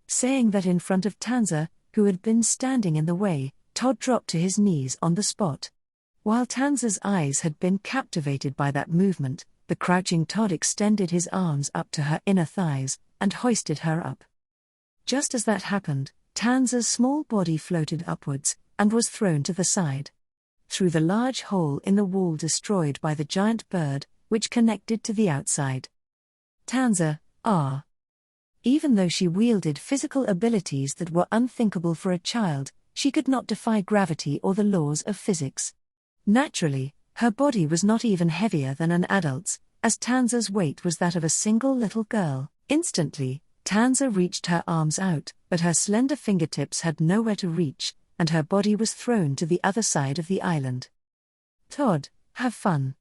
Saying that in front of Tanza, who had been standing in the way, Todd dropped to his knees on the spot. While Tanza's eyes had been captivated by that movement, the crouching Todd extended his arms up to her inner thighs, and hoisted her up. Just as that happened, Tanza's small body floated upwards, and was thrown to the side. Through the large hole in the wall destroyed by the giant bird, which connected to the outside. Tanza, Even though she wielded physical abilities that were unthinkable for a child, she could not defy gravity or the laws of physics. Naturally, her body was not even heavier than an adult's, as Tanza's weight was that of a single little girl. Instantly, Tanza reached her arms out, but her slender fingertips had nowhere to reach, and her body was thrown to the other side of the island. Todd, have fun.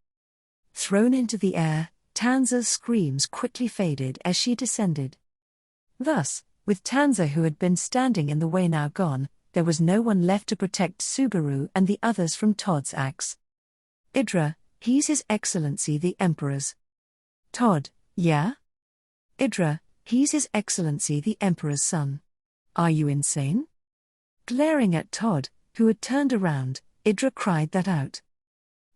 Thrown into the air, Tanza's screams quickly faded as she descended. Thus, with Tanza who had been standing in the way now gone, there was no one left to protect Subaru and the others from Todd's axe. Idra, he's His Excellency the Emperor's. Todd, yeah? Idra, he's His Excellency the Emperor's son. Are you insane? Glaring at Todd, who had turned around, Idra cried that out.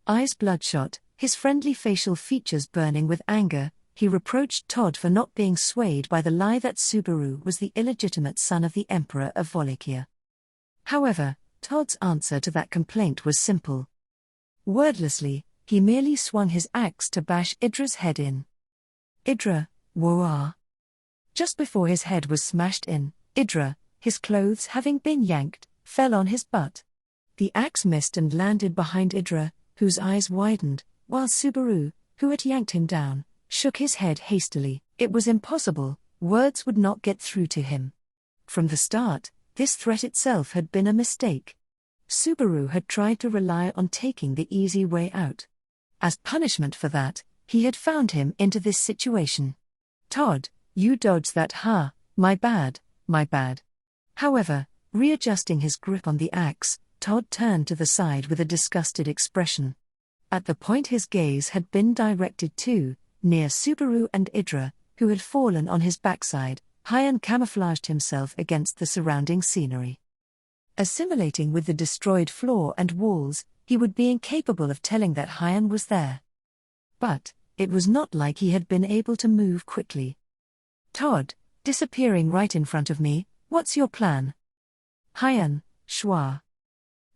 Eyes bloodshot, his friendly facial features burning with anger, he reproached Todd for not being swayed by the lie that Subaru was the illegitimate son of the Emperor of Wallachia. However, Todd's answer to that complaint was simple. Wordlessly, he merely swung his axe to bash Idra's head in. Idra, woah. Just before his head was smashed in, Idra, his clothes having been yanked, fell on his butt. The axe missed and landed behind Idra, whose eyes widened, while Subaru, who had yanked him down, shook his head hastily. It was impossible, words would not get through to him. From the start, this threat itself had been a mistake. Subaru had tried to rely on taking the easy way out. As punishment for that, he had found him into this situation. Todd, you dodged that, huh? My bad, my bad. However, readjusting his grip on the axe, Todd turned to the side with a disgusted expression. At the point his gaze had been directed to, near Subaru and Idra, who had fallen on his backside, Hyan camouflaged himself against the surrounding scenery. Assimilating with the destroyed floor and walls, he would be incapable of telling that Hyan was there. But it was not like he had been able to move quickly. Todd, disappearing right in front of me, what's your plan? Hyan, schwa.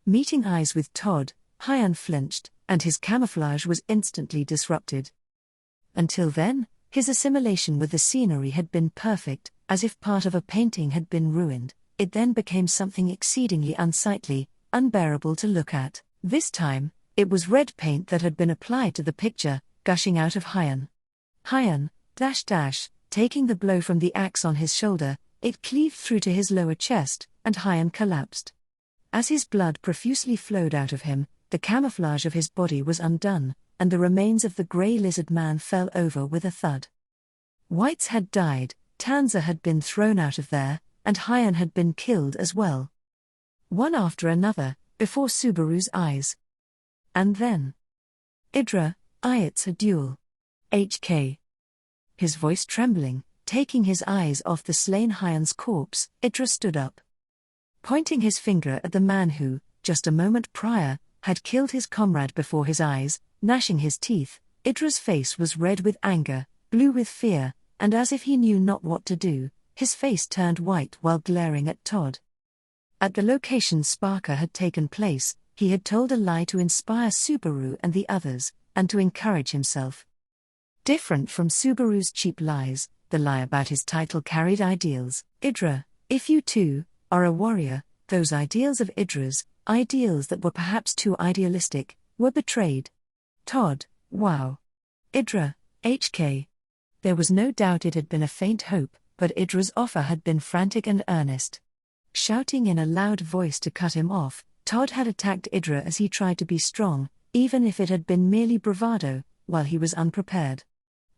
Meeting eyes with Todd, Hyan flinched, and his camouflage was instantly disrupted. Until then, his assimilation with the scenery had been perfect, as if part of a painting had been ruined. It then became something exceedingly unsightly, unbearable to look at. This time, it was red paint that had been applied to the picture, gushing out of Hyan. Hyan, taking the blow from the axe on his shoulder, it cleaved through to his lower chest, and Hyan collapsed. As his blood profusely flowed out of him, the camouflage of his body was undone, and the remains of the grey lizard man fell over with a thud. Whites had died, Tanza had been thrown out of there, and Hyan had been killed as well. One after another, before Subaru's eyes. And then Idra, it's a duel. HK. His voice trembling, taking his eyes off the slain Hyan's corpse, Idra stood up. Pointing his finger at the man who, just a moment prior, had killed his comrade before his eyes, gnashing his teeth, Idra's face was red with anger, blue with fear, and as if he knew not what to do, his face turned white while glaring at Todd. At the location Sparker had taken place, he had told a lie to inspire Subaru and the others, and to encourage himself. Different from Subaru's cheap lies, the lie about his title carried ideals. Idra, if you too are a warrior, those ideals of Idra's, ideals that were perhaps too idealistic, were betrayed. Todd, wow. Idra, HK. There was no doubt it had been a faint hope, but Idra's offer had been frantic and earnest. Shouting in a loud voice to cut him off, Todd had attacked Idra as he tried to be strong, even if it had been merely bravado, while he was unprepared.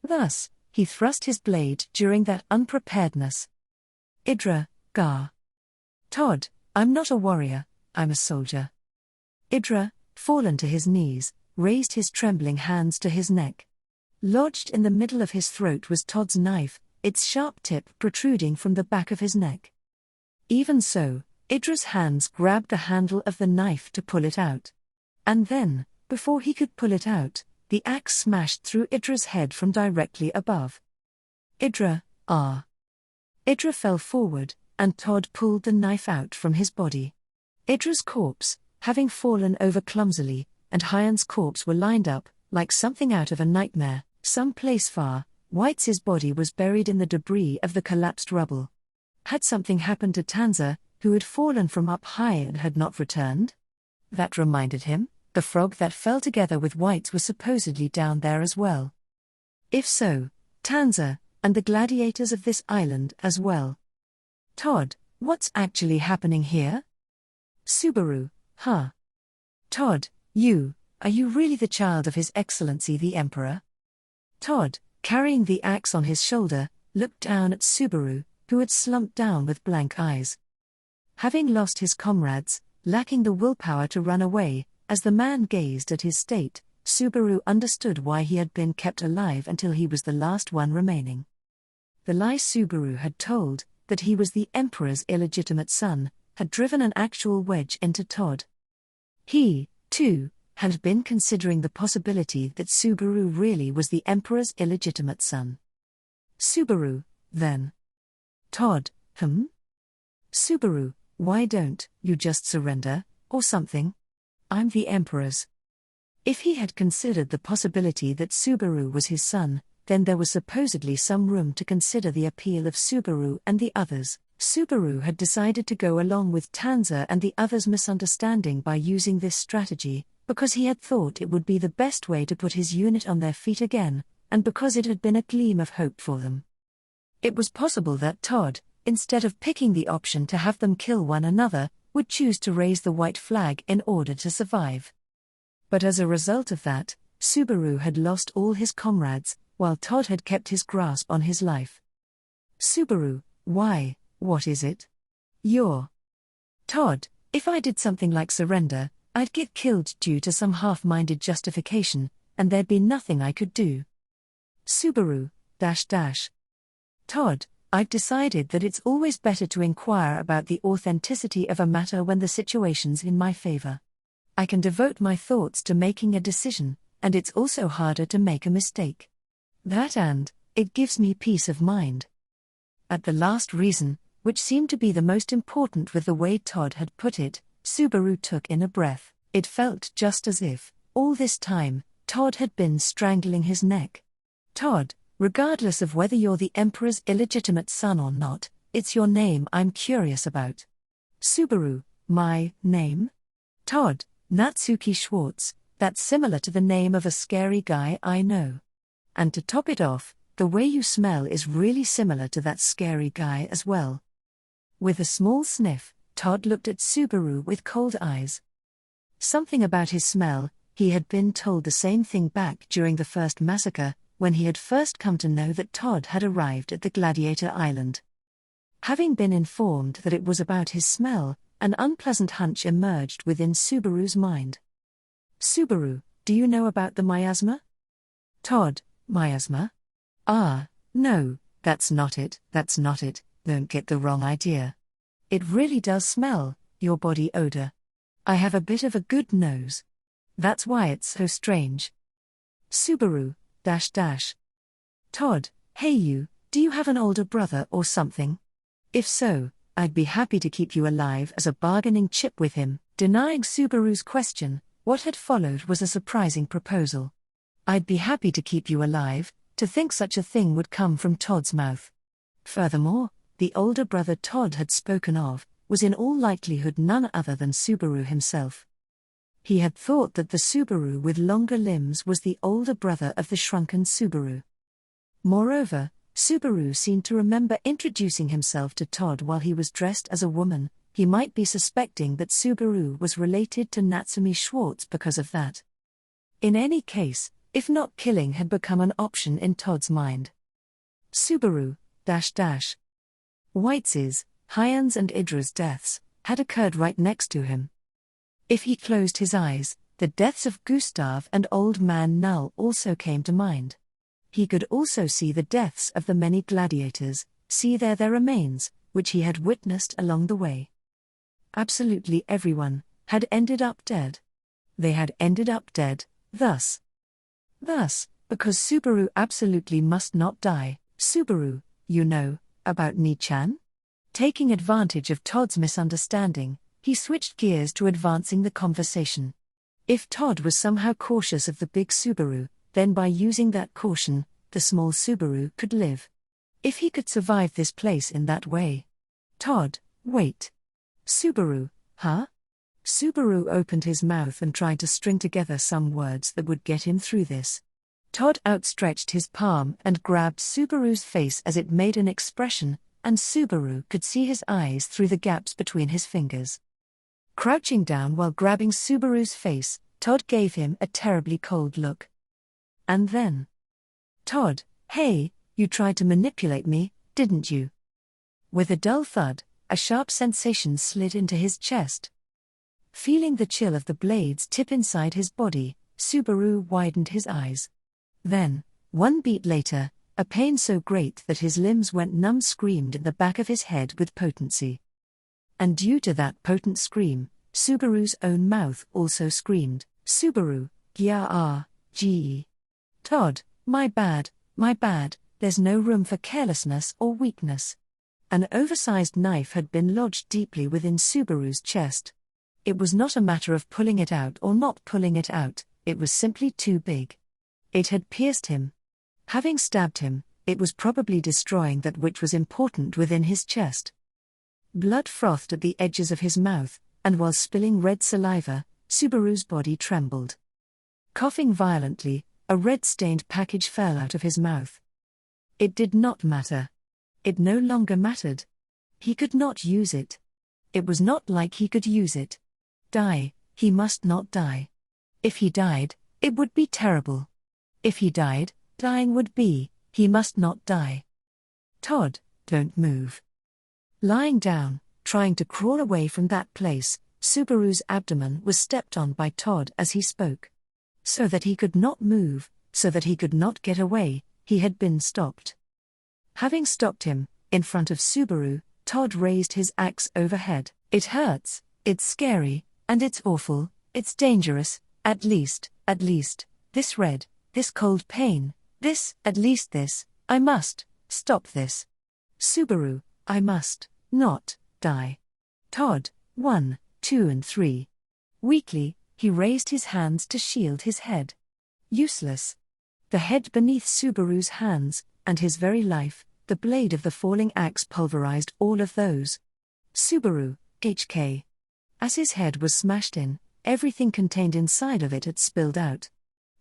Thus, he thrust his blade during that unpreparedness. Idra, Gar. Todd, I'm not a warrior, I'm a soldier. Idra, fallen to his knees, raised his trembling hands to his neck. Lodged in the middle of his throat was Todd's knife, its sharp tip protruding from the back of his neck. Even so, Idra's hands grabbed the handle of the knife to pull it out. And then, before he could pull it out, the axe smashed through Idra's head from directly above. Idra, Idra fell forward, and Todd pulled the knife out from his body. Idra's corpse, having fallen over clumsily, and Hyan's corpse were lined up, like something out of a nightmare, someplace far. White's body was buried in the debris of the collapsed rubble. Had something happened to Tanza, who had fallen from up high and had not returned? That reminded him, the frog that fell together with White's was supposedly down there as well. If so, Tanza, and the gladiators of this island as well. Todd, what's actually happening here? Subaru, huh? Todd, are you really the child of His Excellency the Emperor? Todd, carrying the axe on his shoulder, looked down at Subaru, who had slumped down with blank eyes. Having lost his comrades, lacking the willpower to run away, as the man gazed at his state, Subaru understood why he had been kept alive until he was the last one remaining. The lie Subaru had told, that he was the Emperor's illegitimate son, had driven an actual wedge into Todd. He, too, had been considering the possibility that Subaru really was the Emperor's illegitimate son. Subaru, then. Todd, Subaru, why don't you just surrender, or something? I'm the Emperor's. If he had considered the possibility that Subaru was his son, then there was supposedly some room to consider the appeal of Subaru and the others. Subaru had decided to go along with Tanza and the others' misunderstanding by using this strategy, because he had thought it would be the best way to put his unit on their feet again, and because it had been a gleam of hope for them. It was possible that Todd, instead of picking the option to have them kill one another, would choose to raise the white flag in order to survive. But as a result of that, Subaru had lost all his comrades, while Todd had kept his grasp on his life. Subaru, why, what is it? You're Todd, if I did something like surrender, I'd get killed due to some half-minded justification, and there'd be nothing I could do. Subaru, Todd, I've decided that it's always better to inquire about the authenticity of a matter when the situation's in my favor. I can devote my thoughts to making a decision, and it's also harder to make a mistake. That and, it gives me peace of mind. At the last reason, which seemed to be the most important with the way Todd had put it, Subaru took in a breath. It felt just as if, all this time, Todd had been strangling his neck. Todd, regardless of whether you're the Emperor's illegitimate son or not, it's your name I'm curious about. Subaru, my name? Todd, Natsuki Schwartz, that's similar to the name of a scary guy I know. And to top it off, the way you smell is really similar to that scary guy as well. With a small sniff, Todd looked at Subaru with cold eyes. Something about his smell, he had been told the same thing back during the first massacre, when he had first come to know that Todd had arrived at the Gladiator Island. Having been informed that it was about his smell, an unpleasant hunch emerged within Subaru's mind. Subaru, do you know about the miasma? Todd, miasma? Ah, no, that's not it, don't get the wrong idea. It really does smell, your body odor. I have a bit of a good nose. That's why it's so strange. Subaru, Todd, hey you, do you have an older brother or something? If so, I'd be happy to keep you alive as a bargaining chip with him. Denying Subaru's question, what had followed was a surprising proposal. I'd be happy to keep you alive. To think such a thing would come from Todd's mouth. Furthermore, the older brother Todd had spoken of was in all likelihood none other than Subaru himself. He had thought that the Subaru with longer limbs was the older brother of the shrunken Subaru. Moreover, Subaru seemed to remember introducing himself to Todd while he was dressed as a woman. He might be suspecting that Subaru was related to Natsumi Schwartz because of that. In any case, if not killing had become an option in Todd's mind. Subaru, White's, Hyan's and Idra's deaths had occurred right next to him. If he closed his eyes, the deaths of Gustav and Old Man Null also came to mind. He could also see the deaths of the many gladiators, see their remains, which he had witnessed along the way. Absolutely everyone had ended up dead. They had ended up dead, thus, because Subaru absolutely must not die. Subaru, you know, about Ni-chan? Taking advantage of Todd's misunderstanding, he switched gears to advancing the conversation. If Todd was somehow cautious of the big Subaru, then by using that caution, the small Subaru could live. If he could survive this place in that way. Todd, wait. Subaru, huh? Subaru opened his mouth and tried to string together some words that would get him through this. Todd outstretched his palm and grabbed Subaru's face as it made an expression, and Subaru could see his eyes through the gaps between his fingers. Crouching down while grabbing Subaru's face, Todd gave him a terribly cold look. And then, Todd, hey, you tried to manipulate me, didn't you? With a dull thud, a sharp sensation slid into his chest. Feeling the chill of the blade's tip inside his body, Subaru widened his eyes. Then, one beat later, a pain so great that his limbs went numb screamed in the back of his head with potency. And due to that potent scream, Subaru's own mouth also screamed, Subaru, G-E. Todd, my bad, there's no room for carelessness or weakness. An oversized knife had been lodged deeply within Subaru's chest. It was not a matter of pulling it out or not pulling it out, it was simply too big. It had pierced him. Having stabbed him, it was probably destroying that which was important within his chest. Blood frothed at the edges of his mouth, and while spilling red saliva, Subaru's body trembled. Coughing violently, a red-stained package fell out of his mouth. It did not matter. It no longer mattered. He could not use it. It was not like he could use it. Die, he must not die. If he died, it would be terrible. If he died, dying would be, he must not die. Todd, don't move. Lying down, trying to crawl away from that place, Subaru's abdomen was stepped on by Todd as he spoke. So that he could not move, so that he could not get away, he had been stopped. Having stopped him, in front of Subaru, Todd raised his axe overhead. It hurts, it's scary, and it's awful, it's dangerous, at least, this red, this cold pain, this, at least this, I must, stop this. Subaru, I must, not, die. Todd, 1, 2 and 3. Weakly, he raised his hands to shield his head. Useless. The head beneath Subaru's hands, and his very life, the blade of the falling axe pulverized all of those. Subaru, HK. As his head was smashed in, everything contained inside of it had spilled out.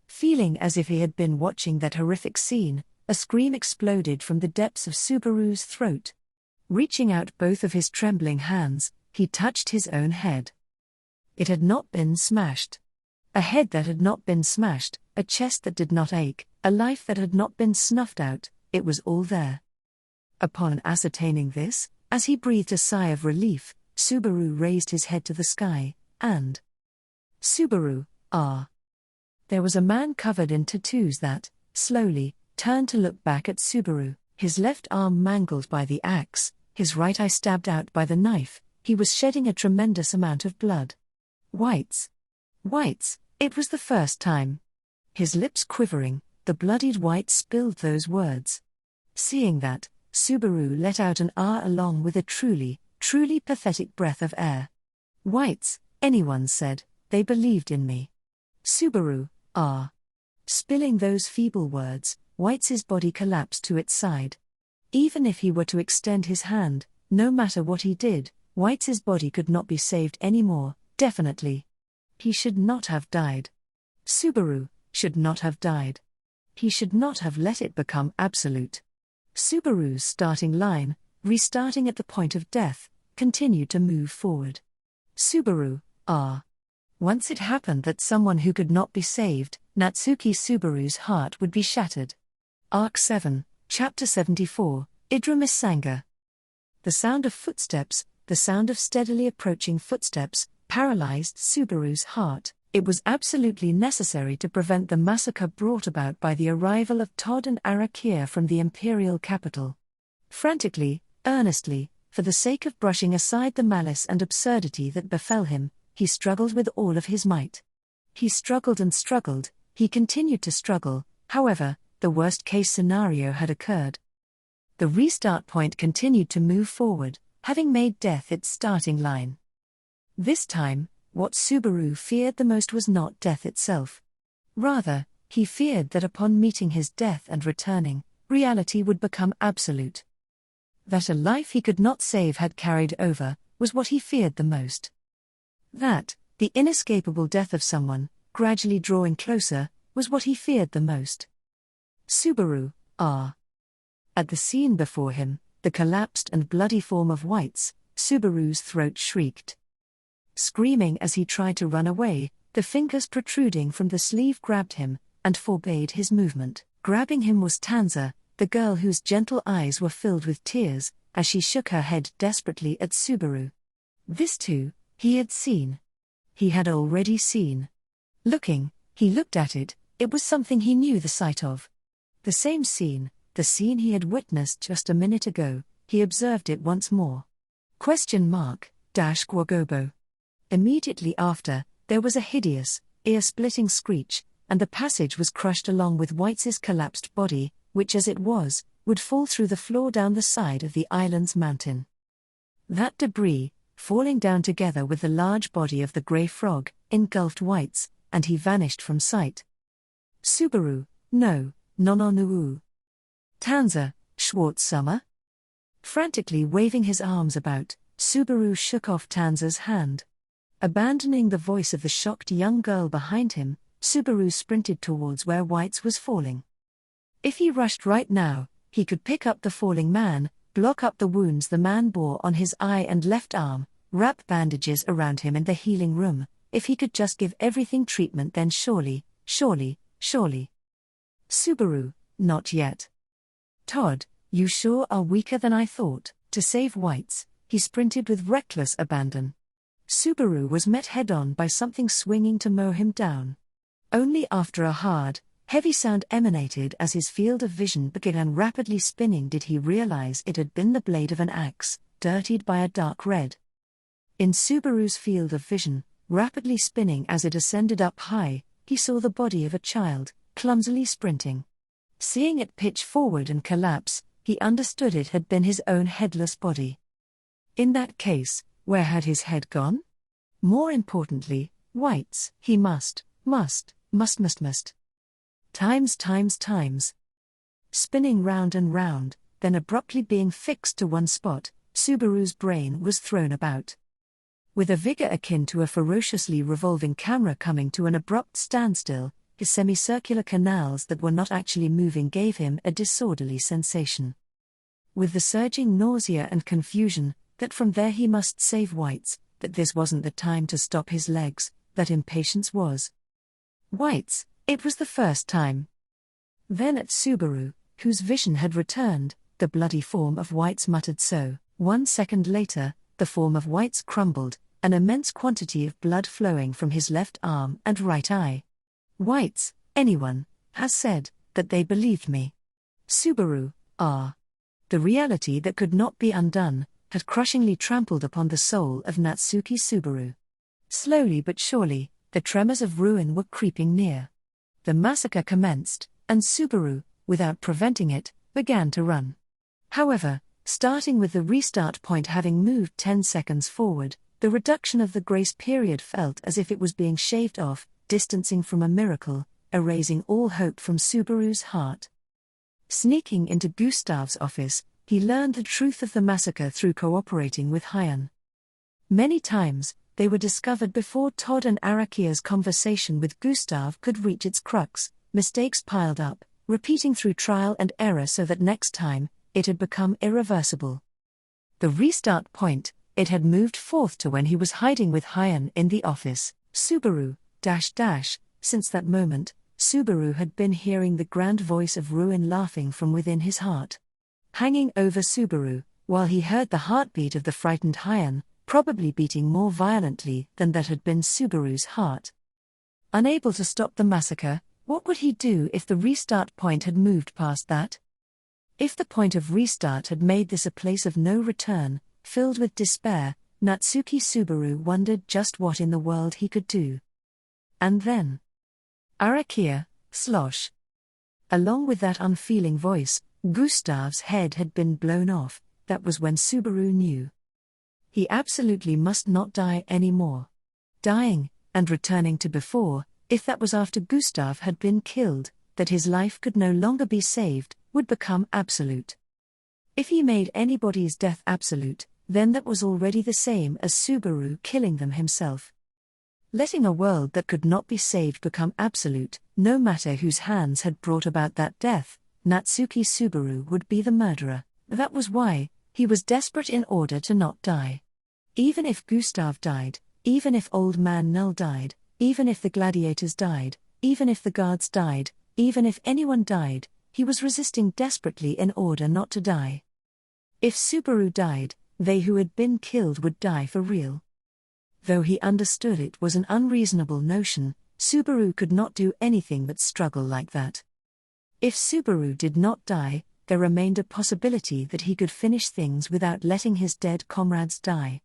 Feeling as if he had been watching that horrific scene, a scream exploded from the depths of Subaru's throat. Reaching out both of his trembling hands, he touched his own head. It had not been smashed. A head that had not been smashed, a chest that did not ache, a life that had not been snuffed out, it was all there. Upon ascertaining this, as he breathed a sigh of relief, Subaru raised his head to the sky, and Subaru, ah. There was a man covered in tattoos that, slowly, turned to look back at Subaru, his left arm mangled by the axe, his right eye stabbed out by the knife. He was shedding a tremendous amount of blood. Whites. Whites, it was the first time. His lips quivering, the bloodied whites spilled those words. Seeing that, Subaru let out an ah along with a truly pathetic breath of air. Whites, anyone said, they believed in me. Subaru, ah. Spilling those feeble words, Whites' body collapsed to its side. Even if he were to extend his hand, no matter what he did, Whites' body could not be saved anymore, definitely. He should not have died. Subaru should not have died. He should not have let it become absolute. Subaru's starting line, restarting at the point of death, continued to move forward. Subaru, ah. Once it happened that someone who could not be saved, Natsuki Subaru's heart would be shattered. Arc 7, Chapter 74, Idra-Misanga. The sound of footsteps, the sound of steadily approaching footsteps, paralyzed Subaru's heart. It was absolutely necessary to prevent the massacre brought about by the arrival of Todd and Arakia from the imperial capital. Frantically, earnestly, for the sake of brushing aside the malice and absurdity that befell him, he struggled with all of his might. He struggled and struggled, he continued to struggle, however, the worst-case scenario had occurred. The restart point continued to move forward, having made death its starting line. This time, what Subaru feared the most was not death itself. Rather, he feared that upon meeting his death and returning, reality would become absolute. That a life he could not save had carried over, was what he feared the most. That, the inescapable death of someone, gradually drawing closer, was what he feared the most. Subaru, ah. At the scene before him, the collapsed and bloody form of Whites, Subaru's throat shrieked. Screaming as he tried to run away, the fingers protruding from the sleeve grabbed him, and forbade his movement. Grabbing him was Tanza, the girl whose gentle eyes were filled with tears, as she shook her head desperately at Subaru. This too, he had seen. He had already seen. Looking, he looked at it, it was something he knew the sight of. The same scene, the scene he had witnessed just a minute ago, he observed it once more. Guagobo. Immediately after, there was a hideous, ear-splitting screech, and the passage was crushed along with Whites' collapsed body, which as it was, would fall through the floor down the side of the island's mountain. That debris, falling down together with the large body of the grey frog, engulfed Whites, and he vanished from sight. Subaru, no, Nononuu. Tanza, Schwartz Summer? Frantically waving his arms about, Subaru shook off Tanza's hand. Abandoning the voice of the shocked young girl behind him, Subaru sprinted towards where Whites was falling. If he rushed right now, he could pick up the falling man, block up the wounds the man bore on his eye and left arm, wrap bandages around him in the healing room. If he could just give everything treatment, then surely. Subaru, not yet. Todd, you sure are weaker than I thought. To save Whites, he sprinted with reckless abandon. Subaru was met head-on by something swinging to mow him down. Only after a hard, heavy sound emanated as his field of vision began rapidly spinning did he realize it had been the blade of an axe, dirtied by a dark red. In Subaru's field of vision, rapidly spinning as it ascended up high, he saw the body of a child, clumsily sprinting. Seeing it pitch forward and collapse, he understood it had been his own headless body. In that case, where had his head gone? More importantly, White's. He must. Times. Spinning round and round, then abruptly being fixed to one spot, Subaru's brain was thrown about. With a vigor akin to a ferociously revolving camera coming to an abrupt standstill, his semicircular canals that were not actually moving gave him a disorderly sensation. With the surging nausea and confusion, that from there he must save Whites, that this wasn't the time to stop his legs, that impatience was. Whites, it was the first time. Then at Subaru, whose vision had returned, the bloody form of Whites muttered so. 1 second later, the form of Whites crumbled, an immense quantity of blood flowing from his left arm and right eye. Whites, anyone, has said, that they believed me. Subaru, the reality that could not be undone, had crushingly trampled upon the soul of Natsuki Subaru. Slowly but surely, the tremors of ruin were creeping near. The massacre commenced, and Subaru, without preventing it, began to run. However, starting with the restart point having moved 10 seconds forward, the reduction of the grace period felt as if it was being shaved off, distancing from a miracle, erasing all hope from Subaru's heart. Sneaking into Gustav's office, he learned the truth of the massacre through cooperating with Hyan. Many times, they were discovered before Todd and Arakia's conversation with Gustav could reach its crux. Mistakes piled up, repeating through trial and error so that next time, it had become irreversible. The restart point, it had moved forth to when he was hiding with Hyan in the office. Subaru, since that moment, Subaru had been hearing the grand voice of ruin laughing from within his heart. Hanging over Subaru, while he heard the heartbeat of the frightened Hyan, probably beating more violently than that had been Subaru's heart. Unable to stop the massacre, what would he do if the restart point had moved past that? If the point of restart had made this a place of no return, filled with despair, Natsuki Subaru wondered just what in the world he could do. And then, Arakia, slosh. Along with that unfeeling voice, Gustav's head had been blown off. That was when Subaru knew. He absolutely must not die anymore. Dying, and returning to before, if that was after Gustav had been killed, that his life could no longer be saved, would become absolute. If he made anybody's death absolute, then that was already the same as Subaru killing them himself. Letting a world that could not be saved become absolute, no matter whose hands had brought about that death, Natsuki Subaru would be the murderer. That was why he was desperate in order to not die. Even if Gustav died, even if Old Man Null died, even if the gladiators died, even if the guards died, even if anyone died, he was resisting desperately in order not to die. If Subaru died, they who had been killed would die for real. Though he understood it was an unreasonable notion, Subaru could not do anything but struggle like that. If Subaru did not die, there remained a possibility that he could finish things without letting his dead comrades die.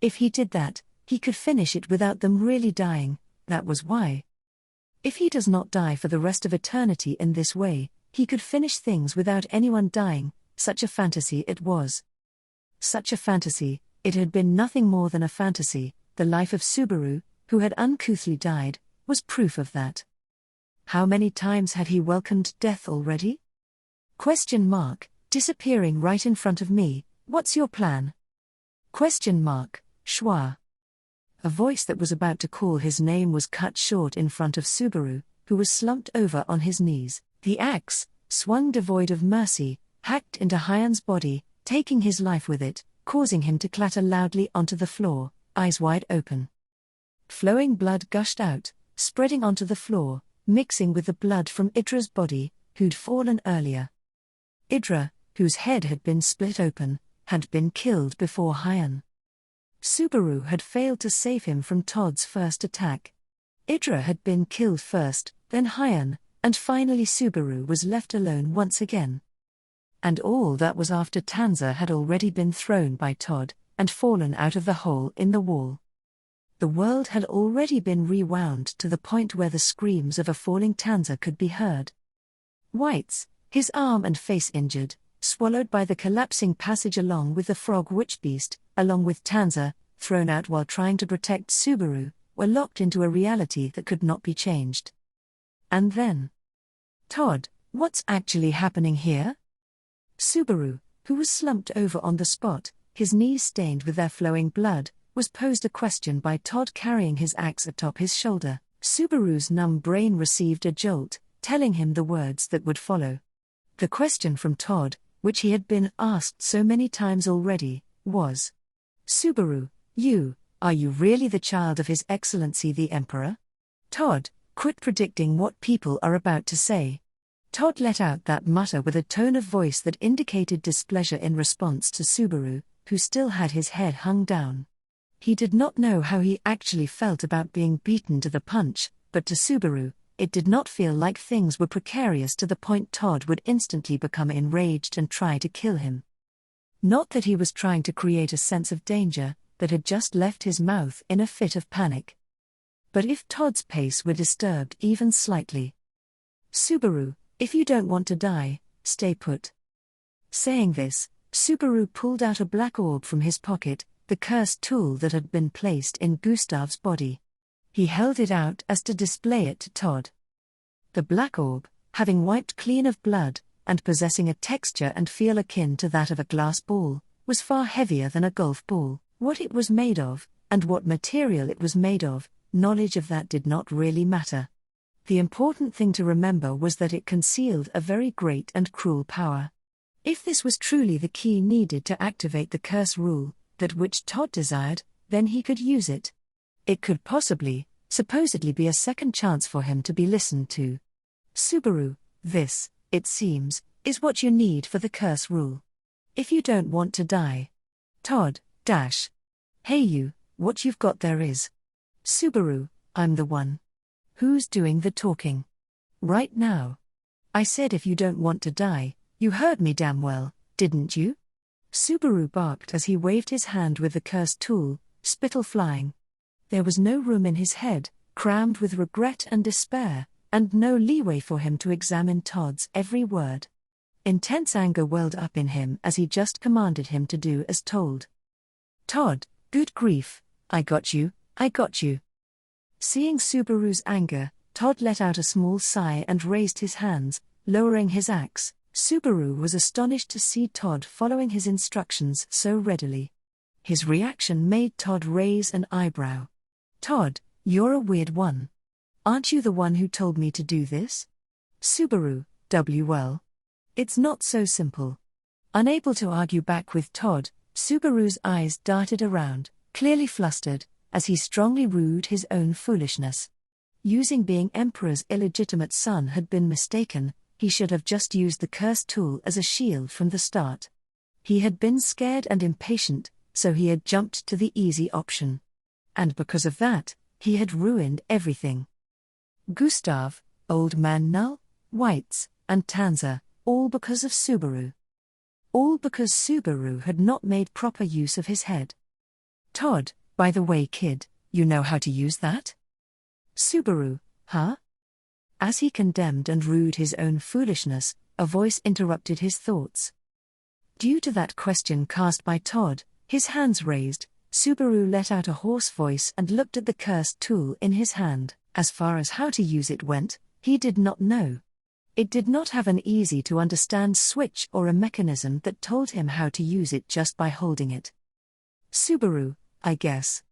If he did that, he could finish it without them really dying. That was why. If he does not die for the rest of eternity in this way, he could finish things without anyone dying. Such a fantasy it was. Such a fantasy, it had been nothing more than a fantasy. The life of Subaru, who had uncouthly died, was proof of that. How many times had he welcomed death already? Disappearing right in front of me, what's your plan? Schwa. A voice that was about to call his name was cut short in front of Subaru, who was slumped over on his knees. The axe, swung devoid of mercy, hacked into Hyan's body, taking his life with it, causing him to clatter loudly onto the floor, eyes wide open. Flowing blood gushed out, spreading onto the floor, mixing with the blood from Idra's body, who'd fallen earlier. Idra, whose head had been split open, had been killed before Hyan. Subaru had failed to save him from Todd's first attack. Idra had been killed first, then Hyan, and finally Subaru was left alone once again. And all that was after Tanza had already been thrown by Todd, and fallen out of the hole in the wall. The world had already been rewound to the point where the screams of a falling Tanza could be heard. Whites, his arm and face injured, swallowed by the collapsing passage along with the frog witch beast, along with Tanza, thrown out while trying to protect Subaru, were locked into a reality that could not be changed. And then, Todd, what's actually happening here? Subaru, who was slumped over on the spot, his knees stained with their flowing blood, was posed a question by Todd carrying his axe atop his shoulder. Subaru's numb brain received a jolt, telling him the words that would follow. The question from Todd, which he had been asked so many times already, was, Subaru, are you really the child of His Excellency the Emperor? Todd, quit predicting what people are about to say. Todd let out that mutter with a tone of voice that indicated displeasure in response to Subaru, who still had his head hung down. He did not know how he actually felt about being beaten to the punch, but to Subaru, it did not feel like things were precarious to the point Todd would instantly become enraged and try to kill him. Not that he was trying to create a sense of danger, that had just left his mouth in a fit of panic. But if Todd's pace were disturbed even slightly. Subaru, if you don't want to die, stay put. Saying this, Subaru pulled out a black orb from his pocket, the cursed tool that had been placed in Gustav's body. He held it out as to display it to Todd. The black orb, having wiped clean of blood, and possessing a texture and feel akin to that of a glass ball, was far heavier than a golf ball. What it was made of, and what material it was made of, knowledge of that did not really matter. The important thing to remember was that it concealed a very great and cruel power. If this was truly the key needed to activate the curse rule, that which Todd desired, then he could use it. It could supposedly be a second chance for him to be listened to. Subaru, this, it seems, is what you need for the curse rule. If you don't want to die. Todd, hey you, what you've got there is. Subaru, I'm the one. Who's doing the talking? Right now. I said if you don't want to die, you heard me damn well, didn't you? Subaru barked as he waved his hand with the cursed tool, spittle flying. There was no room in his head, crammed with regret and despair, and no leeway for him to examine Todd's every word. Intense anger welled up in him as he just commanded him to do as told. Todd, good grief, I got you. Seeing Subaru's anger, Todd let out a small sigh and raised his hands, lowering his axe. Subaru was astonished to see Todd following his instructions so readily. His reaction made Todd raise an eyebrow. Todd, you're a weird one. Aren't you the one who told me to do this? Subaru, well. It's not so simple. Unable to argue back with Todd, Subaru's eyes darted around, clearly flustered, as he strongly rued his own foolishness. Using being Emperor's illegitimate son had been mistaken, he should have just used the cursed tool as a shield from the start. He had been scared and impatient, so he had jumped to the easy option. And because of that, he had ruined everything. Gustav, Old Man Null, Whites, and Tanza, all because of Subaru. All because Subaru had not made proper use of his head. Todd, by the way kid, you know how to use that? Subaru, huh? As he condemned and rued his own foolishness, a voice interrupted his thoughts. Due to that question cast by Todd, his hands raised, Subaru let out a hoarse voice and looked at the cursed tool in his hand. As far as how to use it went, he did not know. It did not have an easy-to-understand switch or a mechanism that told him how to use it just by holding it. Subaru, I guess.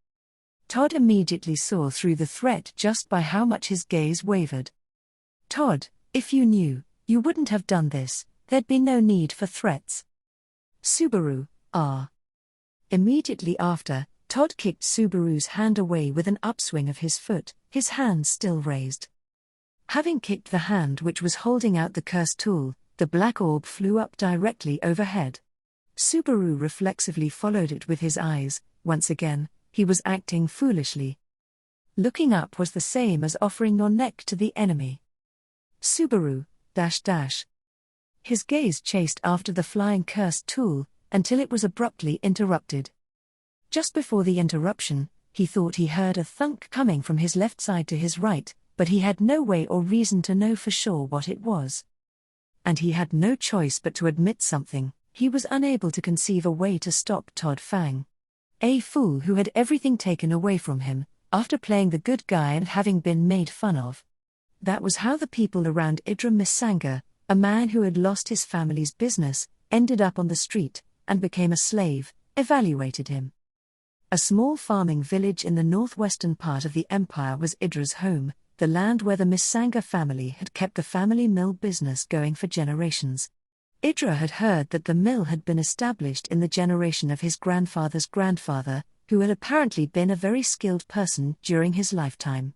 Todd immediately saw through the threat just by how much his gaze wavered. Todd, if you knew, you wouldn't have done this, there'd be no need for threats. Subaru, Immediately after, Todd kicked Subaru's hand away with an upswing of his foot, his hand still raised. Having kicked the hand which was holding out the cursed tool, the black orb flew up directly overhead. Subaru reflexively followed it with his eyes. Once again, he was acting foolishly. Looking up was the same as offering your neck to the enemy. Subaru, .. His gaze chased after the flying cursed tool, until it was abruptly interrupted. Just before the interruption, he thought he heard a thunk coming from his left side to his right, but he had no way or reason to know for sure what it was. And he had no choice but to admit something: he was unable to conceive a way to stop Todd Fang. A fool who had everything taken away from him, after playing the good guy and having been made fun of. That was how the people around Idra Misanga, a man who had lost his family's business, ended up on the street, and became a slave, evaluated him. A small farming village in the northwestern part of the empire was Idra's home, the land where the Misanga family had kept the family mill business going for generations. Idra had heard that the mill had been established in the generation of his grandfather's grandfather, who had apparently been a very skilled person during his lifetime.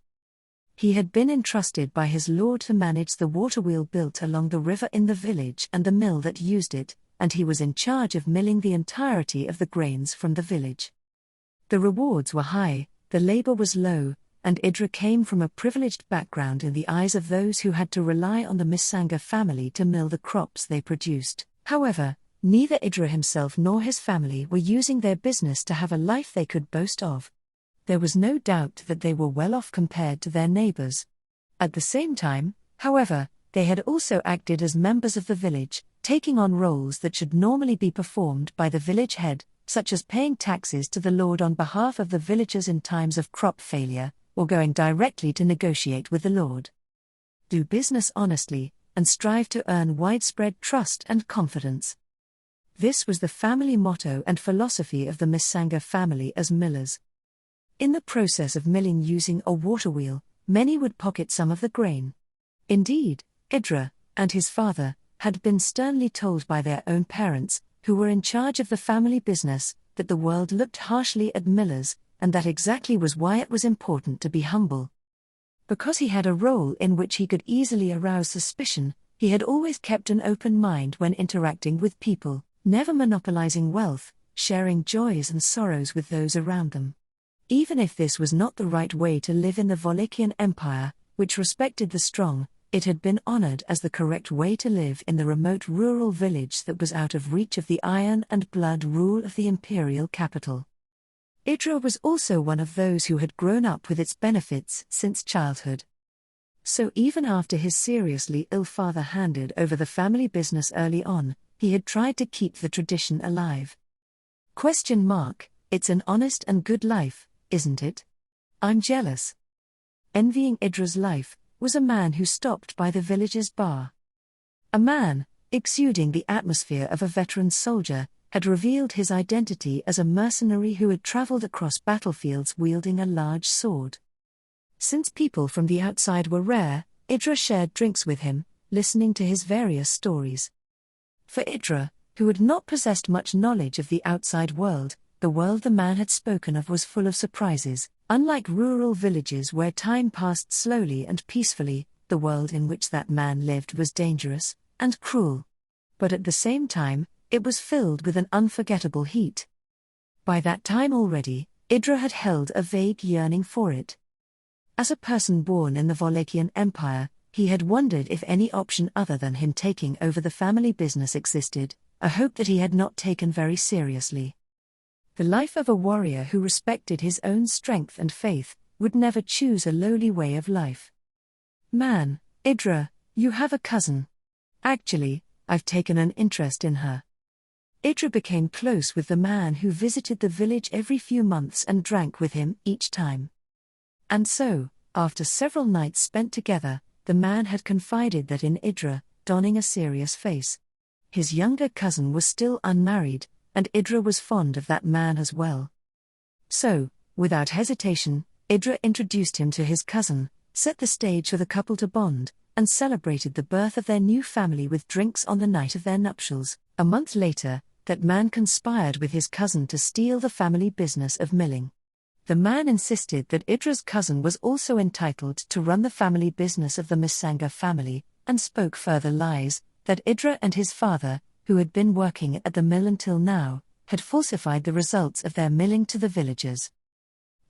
He had been entrusted by his lord to manage the water wheel built along the river in the village and the mill that used it, and he was in charge of milling the entirety of the grains from the village. The rewards were high, the labor was low, and Idra came from a privileged background in the eyes of those who had to rely on the Misanga family to mill the crops they produced. However, neither Idra himself nor his family were using their business to have a life they could boast of. There was no doubt that they were well off compared to their neighbors. At the same time, however, they had also acted as members of the village, taking on roles that should normally be performed by the village head, such as paying taxes to the lord on behalf of the villagers in times of crop failure, or going directly to negotiate with the lord. Do business honestly, and strive to earn widespread trust and confidence. This was the family motto and philosophy of the Misanga family as millers. In the process of milling using a water wheel, many would pocket some of the grain. Indeed, Idra, and his father, had been sternly told by their own parents, who were in charge of the family business, that the world looked harshly at millers, and that exactly was why it was important to be humble. Because he had a role in which he could easily arouse suspicion, he had always kept an open mind when interacting with people, never monopolizing wealth, sharing joys and sorrows with those around them. Even if this was not the right way to live in the Wallachian Empire, which respected the strong, it had been honored as the correct way to live in the remote rural village that was out of reach of the iron and blood rule of the imperial capital. Idra was also one of those who had grown up with its benefits since childhood. So even after his seriously ill father handed over the family business early on, he had tried to keep the tradition alive. It's an honest and good life, isn't it? I'm jealous. Envying Idra's life was a man who stopped by the village's bar. A man, exuding the atmosphere of a veteran soldier, had revealed his identity as a mercenary who had traveled across battlefields wielding a large sword. Since people from the outside were rare, Idra shared drinks with him, listening to his various stories. For Idra, who had not possessed much knowledge of the outside world, the world the man had spoken of was full of surprises. Unlike rural villages where time passed slowly and peacefully, the world in which that man lived was dangerous and cruel. But at the same time, it was filled with an unforgettable heat. By that time already, Idra had held a vague yearning for it. As a person born in the Wallachian Empire, he had wondered if any option other than him taking over the family business existed, a hope that he had not taken very seriously. The life of a warrior who respected his own strength and faith would never choose a lowly way of life. Man, Idra, you have a cousin. Actually, I've taken an interest in her. Idra became close with the man who visited the village every few months and drank with him each time. And so, after several nights spent together, the man had confided that in Idra, donning a serious face. His younger cousin was still unmarried, and Idra was fond of that man as well. So, without hesitation, Idra introduced him to his cousin, set the stage for the couple to bond, and celebrated the birth of their new family with drinks on the night of their nuptials. A month later, that man conspired with his cousin to steal the family business of milling. The man insisted that Idra's cousin was also entitled to run the family business of the Misanga family, and spoke further lies, that Idra and his father, who had been working at the mill until now, had falsified the results of their milling to the villagers.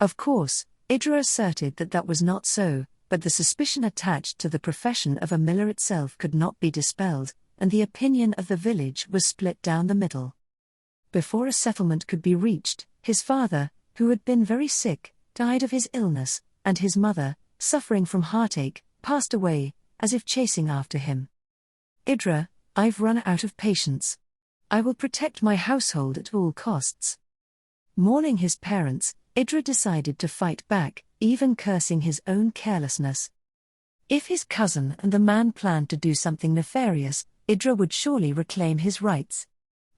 Of course, Idra asserted that that was not so, but the suspicion attached to the profession of a miller itself could not be dispelled, and the opinion of the village was split down the middle. Before a settlement could be reached, his father, who had been very sick, died of his illness, and his mother, suffering from heartache, passed away, as if chasing after him. Idra, I've run out of patience. I will protect my household at all costs. Mourning his parents, Idra decided to fight back, even cursing his own carelessness. If his cousin and the man planned to do something nefarious, Idra would surely reclaim his rights.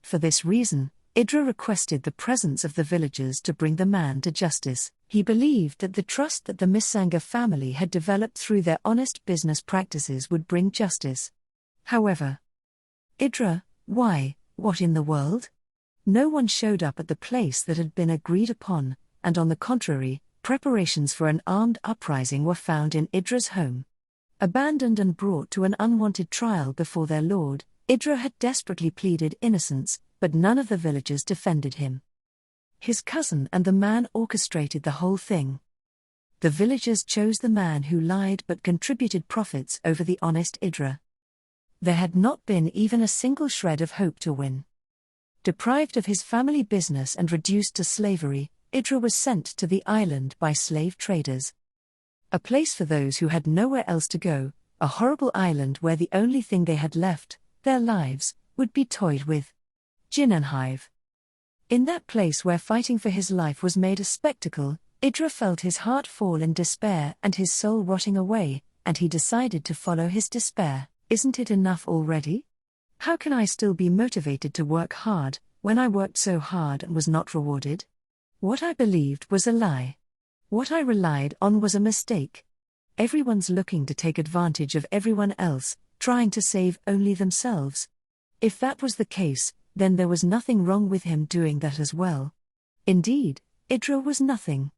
For this reason, Idra requested the presence of the villagers to bring the man to justice. He believed that the trust that the Misanga family had developed through their honest business practices would bring justice. However, Idra, why, what in the world? No one showed up at the place that had been agreed upon, and on the contrary, preparations for an armed uprising were found in Idra's home. Abandoned and brought to an unwanted trial before their lord, Idra had desperately pleaded innocence, but none of the villagers defended him. His cousin and the man orchestrated the whole thing. The villagers chose the man who lied but contributed profits over the honest Idra. There had not been even a single shred of hope to win. Deprived of his family business and reduced to slavery, Idra was sent to the island by slave traders. A place for those who had nowhere else to go, a horrible island where the only thing they had left, their lives, would be toyed with. Jinnenhive. In that place where fighting for his life was made a spectacle, Idra felt his heart fall in despair and his soul rotting away, and he decided to follow his despair. Isn't it enough already? How can I still be motivated to work hard, when I worked so hard and was not rewarded? What I believed was a lie. What I relied on was a mistake. Everyone's looking to take advantage of everyone else, trying to save only themselves. If that was the case, then there was nothing wrong with him doing that as well. Indeed, Idra was nothing.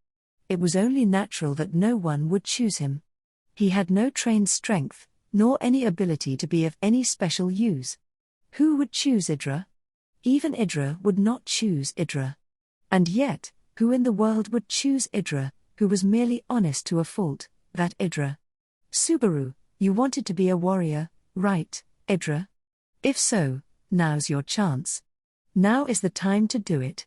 It was only natural that no one would choose him. He had no trained strength, nor any ability to be of any special use. Who would choose Idra? Even Idra would not choose Idra. And yet, who in the world would choose Idra, who was merely honest to a fault, that Idra? Subaru, you wanted to be a warrior, right, Idra? If so, now's your chance. Now is the time to do it.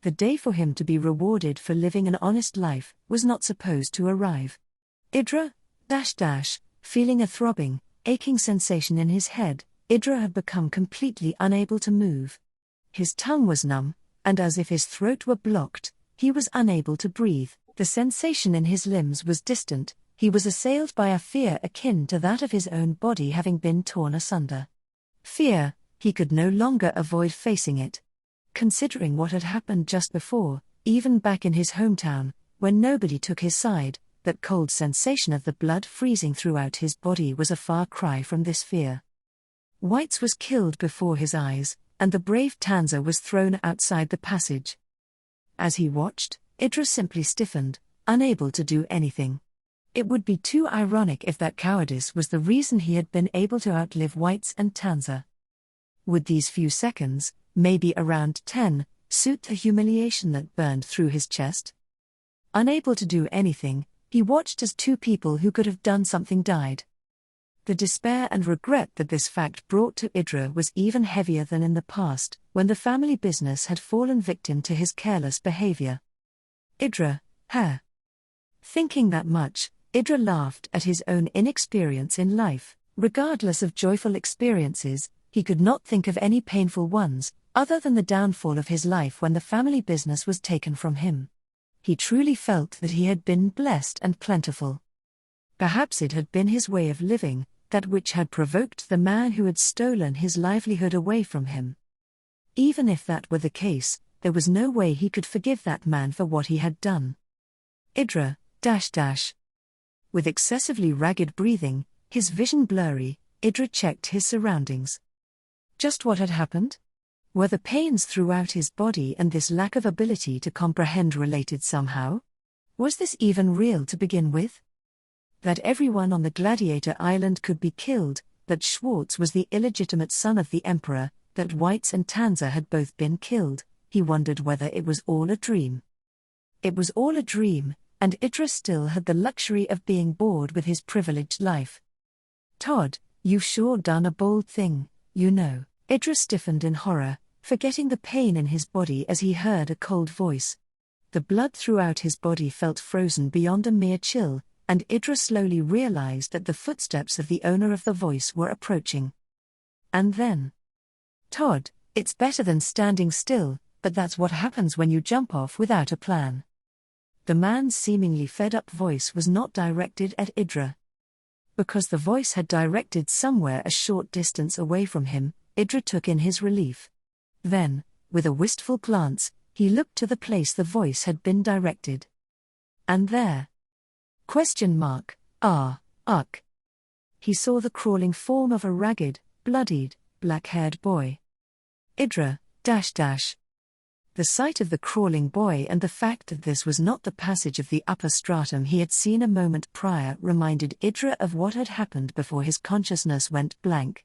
The day for him to be rewarded for living an honest life was not supposed to arrive. Idra, feeling a throbbing, aching sensation in his head, Idra had become completely unable to move. His tongue was numb, and as if his throat were blocked, he was unable to breathe. The sensation in his limbs was distant. He was assailed by a fear akin to that of his own body having been torn asunder. Fear, he could no longer avoid facing it. Considering what had happened just before, even back in his hometown, when nobody took his side, that cold sensation of the blood freezing throughout his body was a far cry from this fear. Whites was killed before his eyes, and the brave Tanza was thrown outside the passage. As he watched, Idra simply stiffened, unable to do anything. It would be too ironic if that cowardice was the reason he had been able to outlive Whites and Tanza. Would these few seconds, maybe around 10, suit the humiliation that burned through his chest? Unable to do anything, he watched as two people who could have done something died. The despair and regret that this fact brought to Idra was even heavier than in the past, when the family business had fallen victim to his careless behavior. Idra, her. Thinking that much, Idra laughed at his own inexperience in life. Regardless of joyful experiences, he could not think of any painful ones, other than the downfall of his life when the family business was taken from him. He truly felt that he had been blessed and plentiful. Perhaps it had been his way of living, that which had provoked the man who had stolen his livelihood away from him. Even if that were the case, there was no way he could forgive that man for what he had done. Idra, With excessively ragged breathing, his vision blurry, Idra checked his surroundings. Just what had happened? Were the pains throughout his body and this lack of ability to comprehend related somehow? Was this even real to begin with? That everyone on the Gladiator Island could be killed, that Schwartz was the illegitimate son of the Emperor, that Weitz and Tanzer had both been killed, he wondered whether it was all a dream. It was all a dream, and Idris still had the luxury of being bored with his privileged life. Todd, you've sure done a bold thing, you know. Idris stiffened in horror, forgetting the pain in his body as he heard a cold voice. The blood throughout his body felt frozen beyond a mere chill, and Idris slowly realized that the footsteps of the owner of the voice were approaching. And then, Todd, it's better than standing still, but that's what happens when you jump off without a plan. The man's seemingly fed-up voice was not directed at Idris. Because the voice had directed somewhere a short distance away from him, Idris took in his relief. Then, with a wistful glance, he looked to the place the voice had been directed. And there, he saw the crawling form of a ragged, bloodied, black-haired boy. Idris, The sight of the crawling boy and the fact that this was not the passage of the upper stratum he had seen a moment prior reminded Idris of what had happened before his consciousness went blank.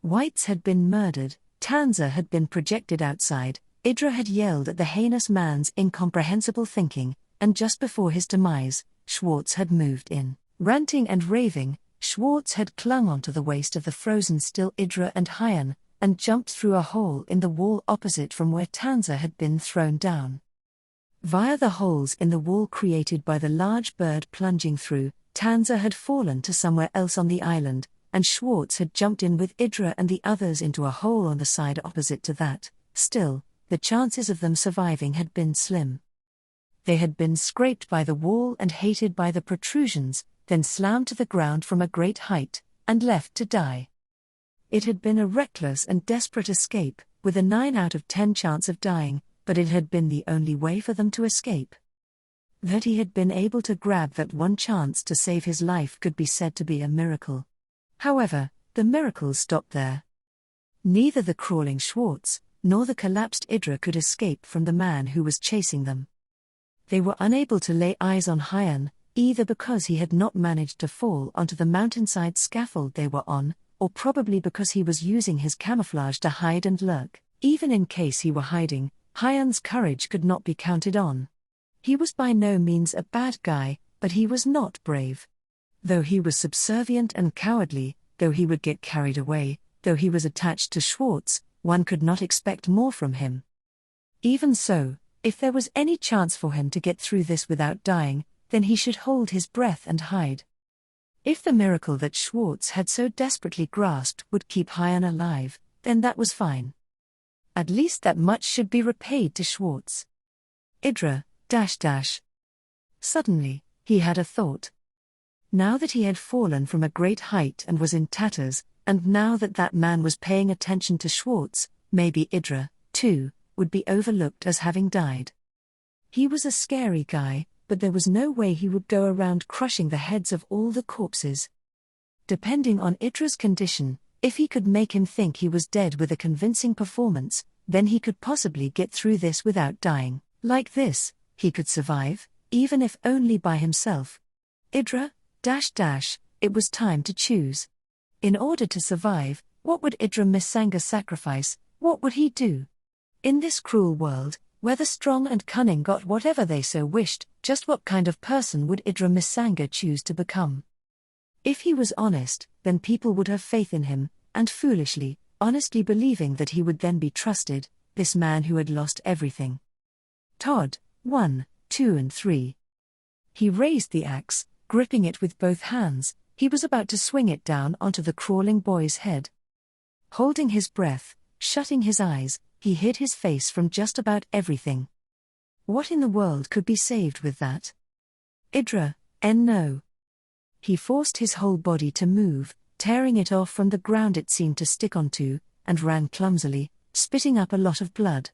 Weitz had been murdered, Tanzer had been projected outside, Idris had yelled at the heinous man's incomprehensible thinking, and just before his demise, Schwartz had moved in. Ranting and raving, Schwartz had clung onto the waist of the frozen still Idris and Hyan, and jumped through a hole in the wall opposite from where Tanzer had been thrown down. Via the holes in the wall created by the large bird plunging through, Tanzer had fallen to somewhere else on the island, and Schwartz had jumped in with Idris and the others into a hole on the side opposite to that. Still, the chances of them surviving had been slim. They had been scraped by the wall and hated by the protrusions, then slammed to the ground from a great height, and left to die. It had been a reckless and desperate escape, with a 9 out of 10 chance of dying, but it had been the only way for them to escape. That he had been able to grab that one chance to save his life could be said to be a miracle. However, the miracles stopped there. Neither the crawling Schwartz, nor the collapsed Idris could escape from the man who was chasing them. They were unable to lay eyes on Hyan, either because he had not managed to fall onto the mountainside scaffold they were on, or probably because he was using his camouflage to hide and lurk. Even in case he were hiding, Hyan's courage could not be counted on. He was by no means a bad guy, but he was not brave. Though he was subservient and cowardly, though he would get carried away, though he was attached to Schwartz, one could not expect more from him. Even so, if there was any chance for him to get through this without dying, then he should hold his breath and hide. If the miracle that Schwartz had so desperately grasped would keep Hyan alive, then that was fine. At least that much should be repaid to Schwartz. Idris, Suddenly, he had a thought. Now that he had fallen from a great height and was in tatters, and now that that man was paying attention to Schwartz, maybe Idris, too, would be overlooked as having died. He was a scary guy, but there was no way he would go around crushing the heads of all the corpses. Depending on Idris' condition, if he could make him think he was dead with a convincing performance, then he could possibly get through this without dying. Like this, he could survive, even if only by himself. Idris, it was time to choose. In order to survive, what would Idris Misanga sacrifice, what would he do? In this cruel world, where the strong and cunning got whatever they so wished, just what kind of person would Idris Misanga choose to become? If he was honest, then people would have faith in him, and foolishly, honestly believing that he would then be trusted, this man who had lost everything. Todd, 1, 2 and 3. He raised the axe, gripping it with both hands. He was about to swing it down onto the crawling boy's head. Holding his breath, shutting his eyes, he hid his face from just about everything. What in the world could be saved with that? Idris, no. He forced his whole body to move, tearing it off from the ground it seemed to stick onto, and ran clumsily, spitting up a lot of blood.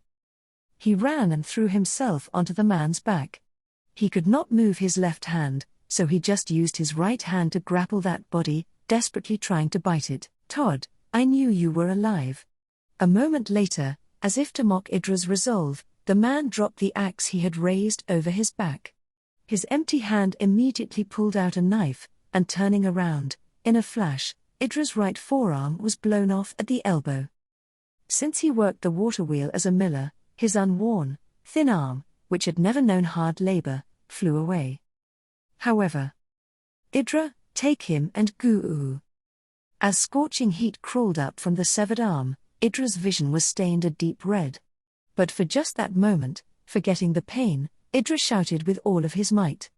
He ran and threw himself onto the man's back. He could not move his left hand, so he just used his right hand to grapple that body, desperately trying to bite it. Todd, I knew you were alive. A moment later, As if to mock Idra's resolve, the man dropped the axe he had raised over his back. His empty hand immediately pulled out a knife, and turning around, in a flash, Idra's right forearm was blown off at the elbow. Since he worked the water wheel as a miller, his unworn, thin arm, which had never known hard labor, flew away. However, Idra, take him and goo. As scorching heat crawled up from the severed arm, Idra's vision was stained a deep red. But for just that moment, forgetting the pain, Idra shouted with all of his might.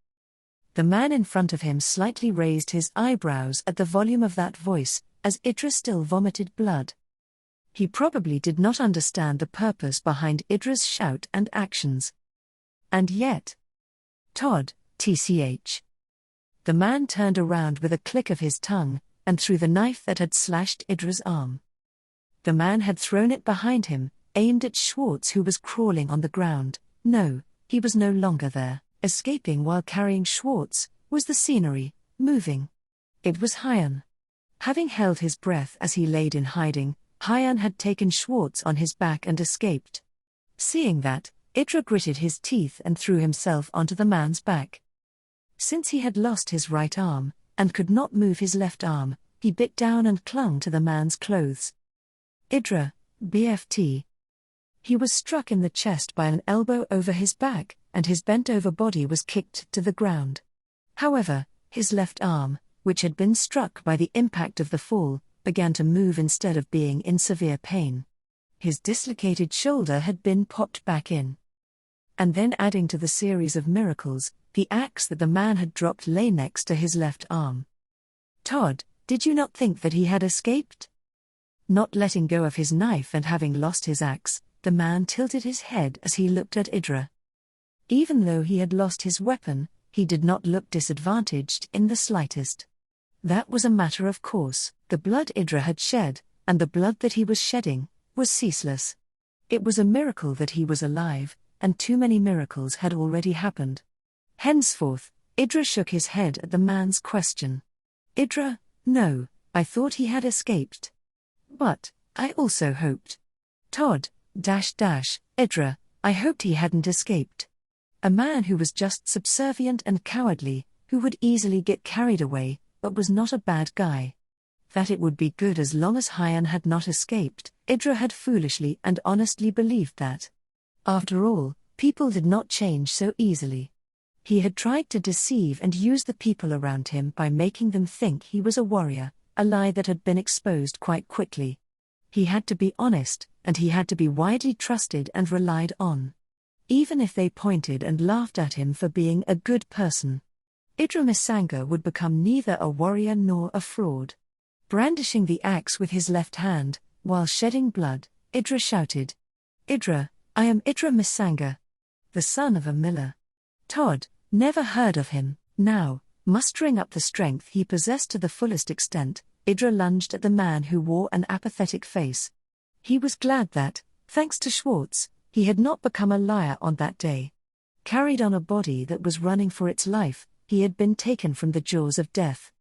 The man in front of him slightly raised his eyebrows at the volume of that voice, as Idra still vomited blood. He probably did not understand the purpose behind Idra's shout and actions. And yet, Todd, tch. The man turned around with a click of his tongue, and threw the knife that had slashed Idra's arm. The man had thrown it behind him, aimed at Schwartz, who was crawling on the ground. No, he was no longer there. Escaping while carrying Schwartz was the scenery, moving. It was Hyan. Having held his breath as he laid in hiding, Hyan had taken Schwartz on his back and escaped. Seeing that, Idra gritted his teeth and threw himself onto the man's back. Since he had lost his right arm, and could not move his left arm, he bit down and clung to the man's clothes. Idra, BFT. He was struck in the chest by an elbow over his back, and his bent-over body was kicked to the ground. However, his left arm, which had been struck by the impact of the fall, began to move instead of being in severe pain. His dislocated shoulder had been popped back in. And then, adding to the series of miracles, the axe that the man had dropped lay next to his left arm. Todd, did you not think that he had escaped? Not letting go of his knife and having lost his axe, the man tilted his head as he looked at Idra. Even though he had lost his weapon, he did not look disadvantaged in the slightest. That was a matter of course. The blood Idra had shed, and the blood that he was shedding, was ceaseless. It was a miracle that he was alive, and too many miracles had already happened. Henceforth, Idra shook his head at the man's question. Idra, no, I thought he had escaped. But, I also hoped. Todd, Idra, I hoped he hadn't escaped. A man who was just subservient and cowardly, who would easily get carried away, but was not a bad guy. That it would be good as long as Hyan had not escaped, Idra had foolishly and honestly believed that. After all, people did not change so easily. He had tried to deceive and use the people around him by making them think he was a warrior, a lie that had been exposed quite quickly. He had to be honest, and he had to be widely trusted and relied on. Even if they pointed and laughed at him for being a good person. Idra Misanga would become neither a warrior nor a fraud. Brandishing the axe with his left hand, while shedding blood, Idra shouted, Idra, I am Idra Misanga, the son of a miller. Todd, never heard of him. Now, mustering up the strength he possessed to the fullest extent, Idra lunged at the man who wore an apathetic face. He was glad that, thanks to Schwartz, he had not become a liar on that day. Carried on a body that was running for its life, he had been taken from the jaws of death.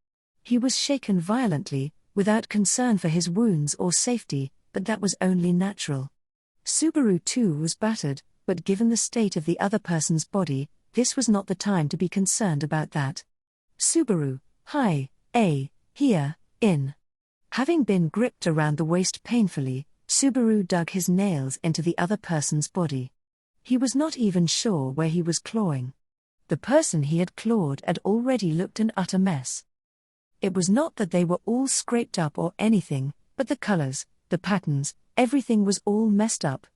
He was shaken violently, without concern for his wounds or safety, but that was only natural. Subaru too was battered, but given the state of the other person's body, this was not the time to be concerned about that. Subaru, hi, here, in. Having been gripped around the waist painfully, Subaru dug his nails into the other person's body. He was not even sure where he was clawing. The person he had clawed had already looked an utter mess. It was not that they were all scraped up or anything, but the colors, the patterns, everything was all messed up.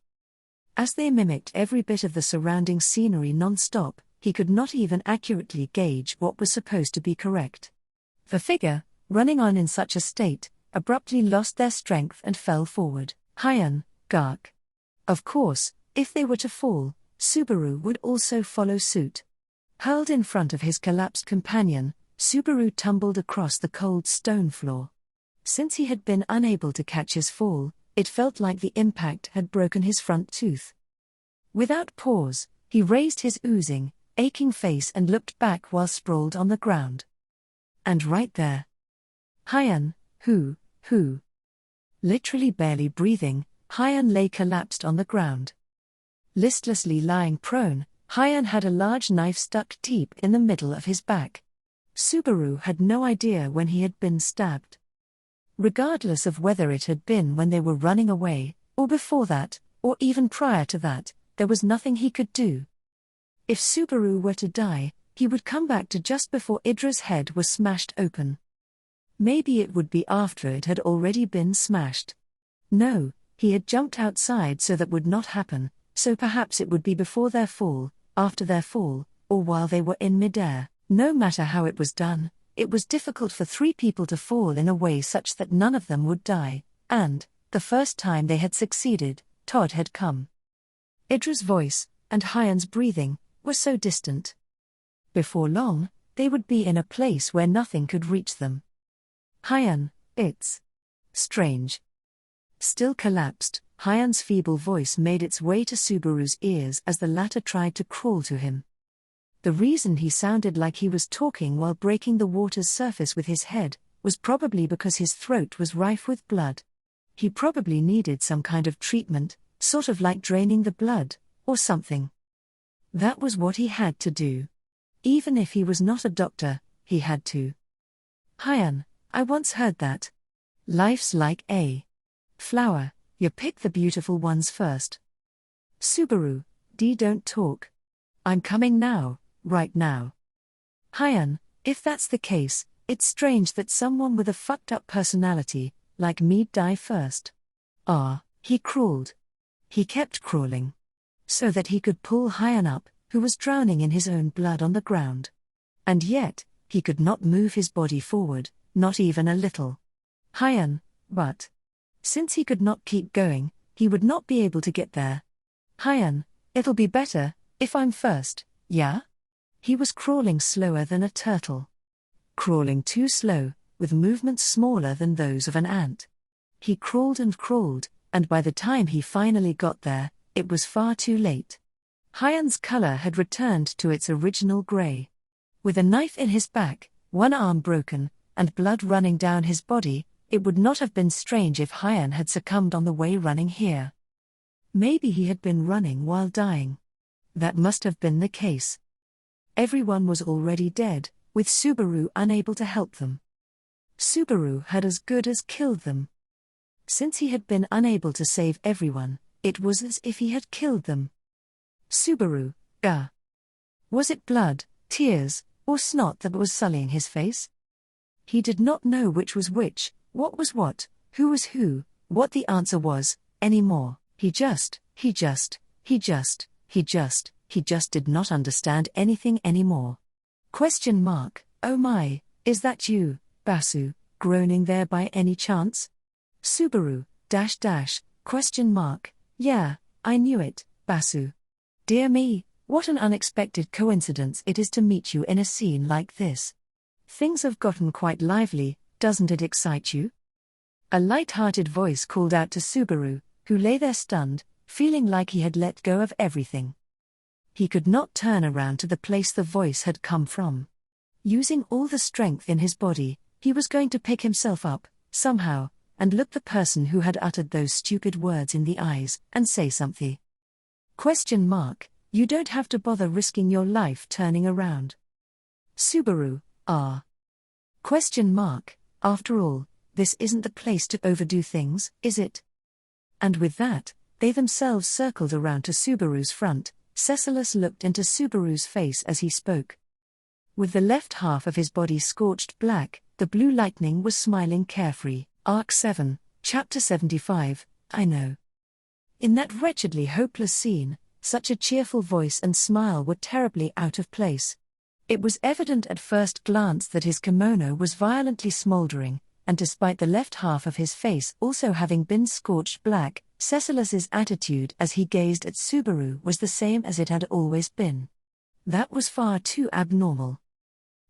As they mimicked every bit of the surrounding scenery non-stop, he could not even accurately gauge what was supposed to be correct. The figure, running on in such a state, abruptly lost their strength and fell forward. Hyan, Gark. Of course, if they were to fall, Subaru would also follow suit. Hurled in front of his collapsed companion, Subaru tumbled across the cold stone floor. Since he had been unable to catch his fall, it felt like the impact had broken his front tooth. Without pause, he raised his oozing, aching face and looked back while sprawled on the ground. And right there, Hyan, who, literally barely breathing, Hyan lay collapsed on the ground. Listlessly lying prone, Hyan had a large knife stuck deep in the middle of his back. Subaru had no idea when he had been stabbed. Regardless of whether it had been when they were running away, or before that, or even prior to that, there was nothing he could do. If Subaru were to die, he would come back to just before Idra's head was smashed open. Maybe it would be after it had already been smashed. No, he had jumped outside so that would not happen, so perhaps it would be before their fall, after their fall, or while they were in midair. No matter how it was done, it was difficult for three people to fall in a way such that none of them would die, and, the first time they had succeeded, Todd had come. Idra's voice, and Hyan's breathing, were so distant. Before long, they would be in a place where nothing could reach them. Hyan, it's strange. Still collapsed, Hyan's feeble voice made its way to Subaru's ears as the latter tried to crawl to him. The reason he sounded like he was talking while breaking the water's surface with his head was probably because his throat was rife with blood. He probably needed some kind of treatment, sort of like draining the blood, or something. That was what he had to do. Even if he was not a doctor, he had to. Hyan, I once heard that. Life's like a flower, you pick the beautiful ones first. Subaru, don't talk. I'm coming now, right now. Hyan, if that's the case, it's strange that someone with a fucked up personality, like me'd die first. He crawled. He kept crawling. So that he could pull Hyan up, who was drowning in his own blood on the ground. And yet, he could not move his body forward, not even a little. Hyan, but since he could not keep going, he would not be able to get there. Hyan, it'll be better if I'm first, yeah? He was crawling slower than a turtle. Crawling too slow, with movements smaller than those of an ant. He crawled, and by the time he finally got there, it was far too late. Hyan's color had returned to its original gray. With a knife in his back, one arm broken, and blood running down his body, it would not have been strange if Hyan had succumbed on the way running here. Maybe he had been running while dying. That must have been the case. Everyone was already dead, with Subaru unable to help them. Subaru had as good as killed them. Since he had been unable to save everyone, it was as if he had killed them. Subaru, was it blood, tears, or snot that was sullying his face? He did not know which was which, what was what, who was who, what the answer was, anymore. He just did not understand anything anymore. Oh my, is that you, Basu, groaning there by any chance? Subaru, yeah, I knew it, Basu. Dear me, what an unexpected coincidence it is to meet you in a scene like this. Things have gotten quite lively, doesn't it excite you? A light-hearted voice called out to Subaru, who lay there stunned, feeling like he had let go of everything. He could not turn around to the place the voice had come from. Using all the strength in his body, he was going to pick himself up, somehow, and look the person who had uttered those stupid words in the eyes, and say something. You don't have to bother risking your life turning around. Subaru, After all, this isn't the place to overdo things, is it? And with that, they themselves circled around to Subaru's front. Cecilus looked into Subaru's face as he spoke. With the left half of his body scorched black, the blue lightning was smiling carefree. Arc 7, Chapter 75, I know. In that wretchedly hopeless scene, such a cheerful voice and smile were terribly out of place. It was evident at first glance that his kimono was violently smoldering, and despite the left half of his face also having been scorched black, Cecilus's attitude as he gazed at Subaru was the same as it had always been. That was far too abnormal.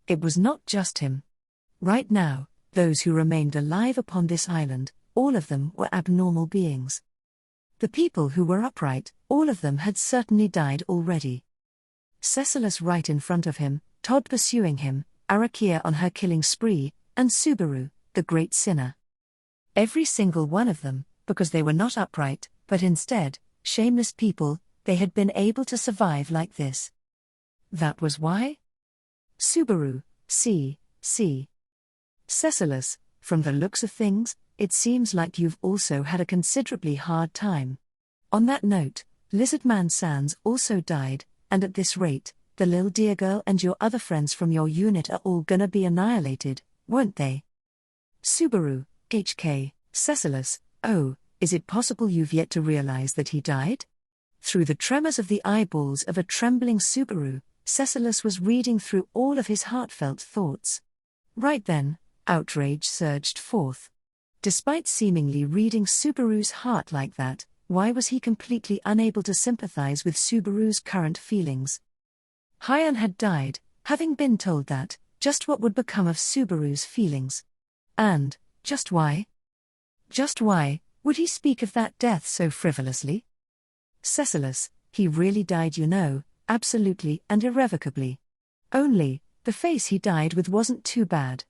It was not just him. Right now, those who remained alive upon this island, all of them were abnormal beings. The people who were upright, all of them had certainly died already. Cecilus right in front of him, Todd pursuing him, Arakia on her killing spree, and Subaru, the great sinner. Every single one of them, because they were not upright, but instead, shameless people, they had been able to survive like this. That was why? Subaru, see. Cecilus, from the looks of things, it seems like you've also had a considerably hard time. On that note, Lizardman Sans also died, and at this rate, the lil dear girl and your other friends from your unit are all gonna be annihilated, won't they? Subaru, HK, Cecilus, oh, is it possible you've yet to realize that he died? Through the tremors of the eyeballs of a trembling Subaru, Cecilus was reading through all of his heartfelt thoughts. Right then, outrage surged forth. Despite seemingly reading Subaru's heart like that, why was he completely unable to sympathize with Subaru's current feelings? Hyan had died, having been told that, just what would become of Subaru's feelings? And, just why? Just why would he speak of that death so frivolously? Cecilus, he really died, you know, absolutely and irrevocably. Only, the face he died with wasn't too bad.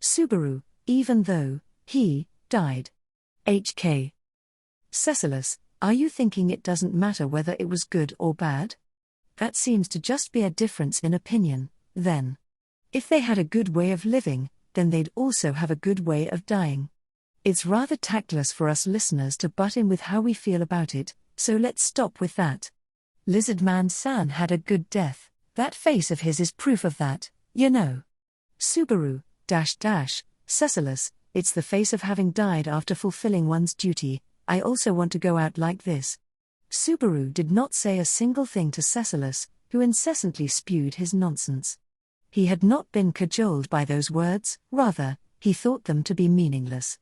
Subaru, even though he died. HK. Cecilus, are you thinking it doesn't matter whether it was good or bad? That seems to just be a difference in opinion, then. If they had a good way of living, then they'd also have a good way of dying. It's rather tactless for us listeners to butt in with how we feel about it, so let's stop with that. Lizardman San had a good death, that face of his is proof of that, you know. Subaru, Cecilus, it's the face of having died after fulfilling one's duty. I also want to go out like this. Subaru did not say a single thing to Cecilus, who incessantly spewed his nonsense. He had not been cajoled by those words, rather, he thought them to be meaningless.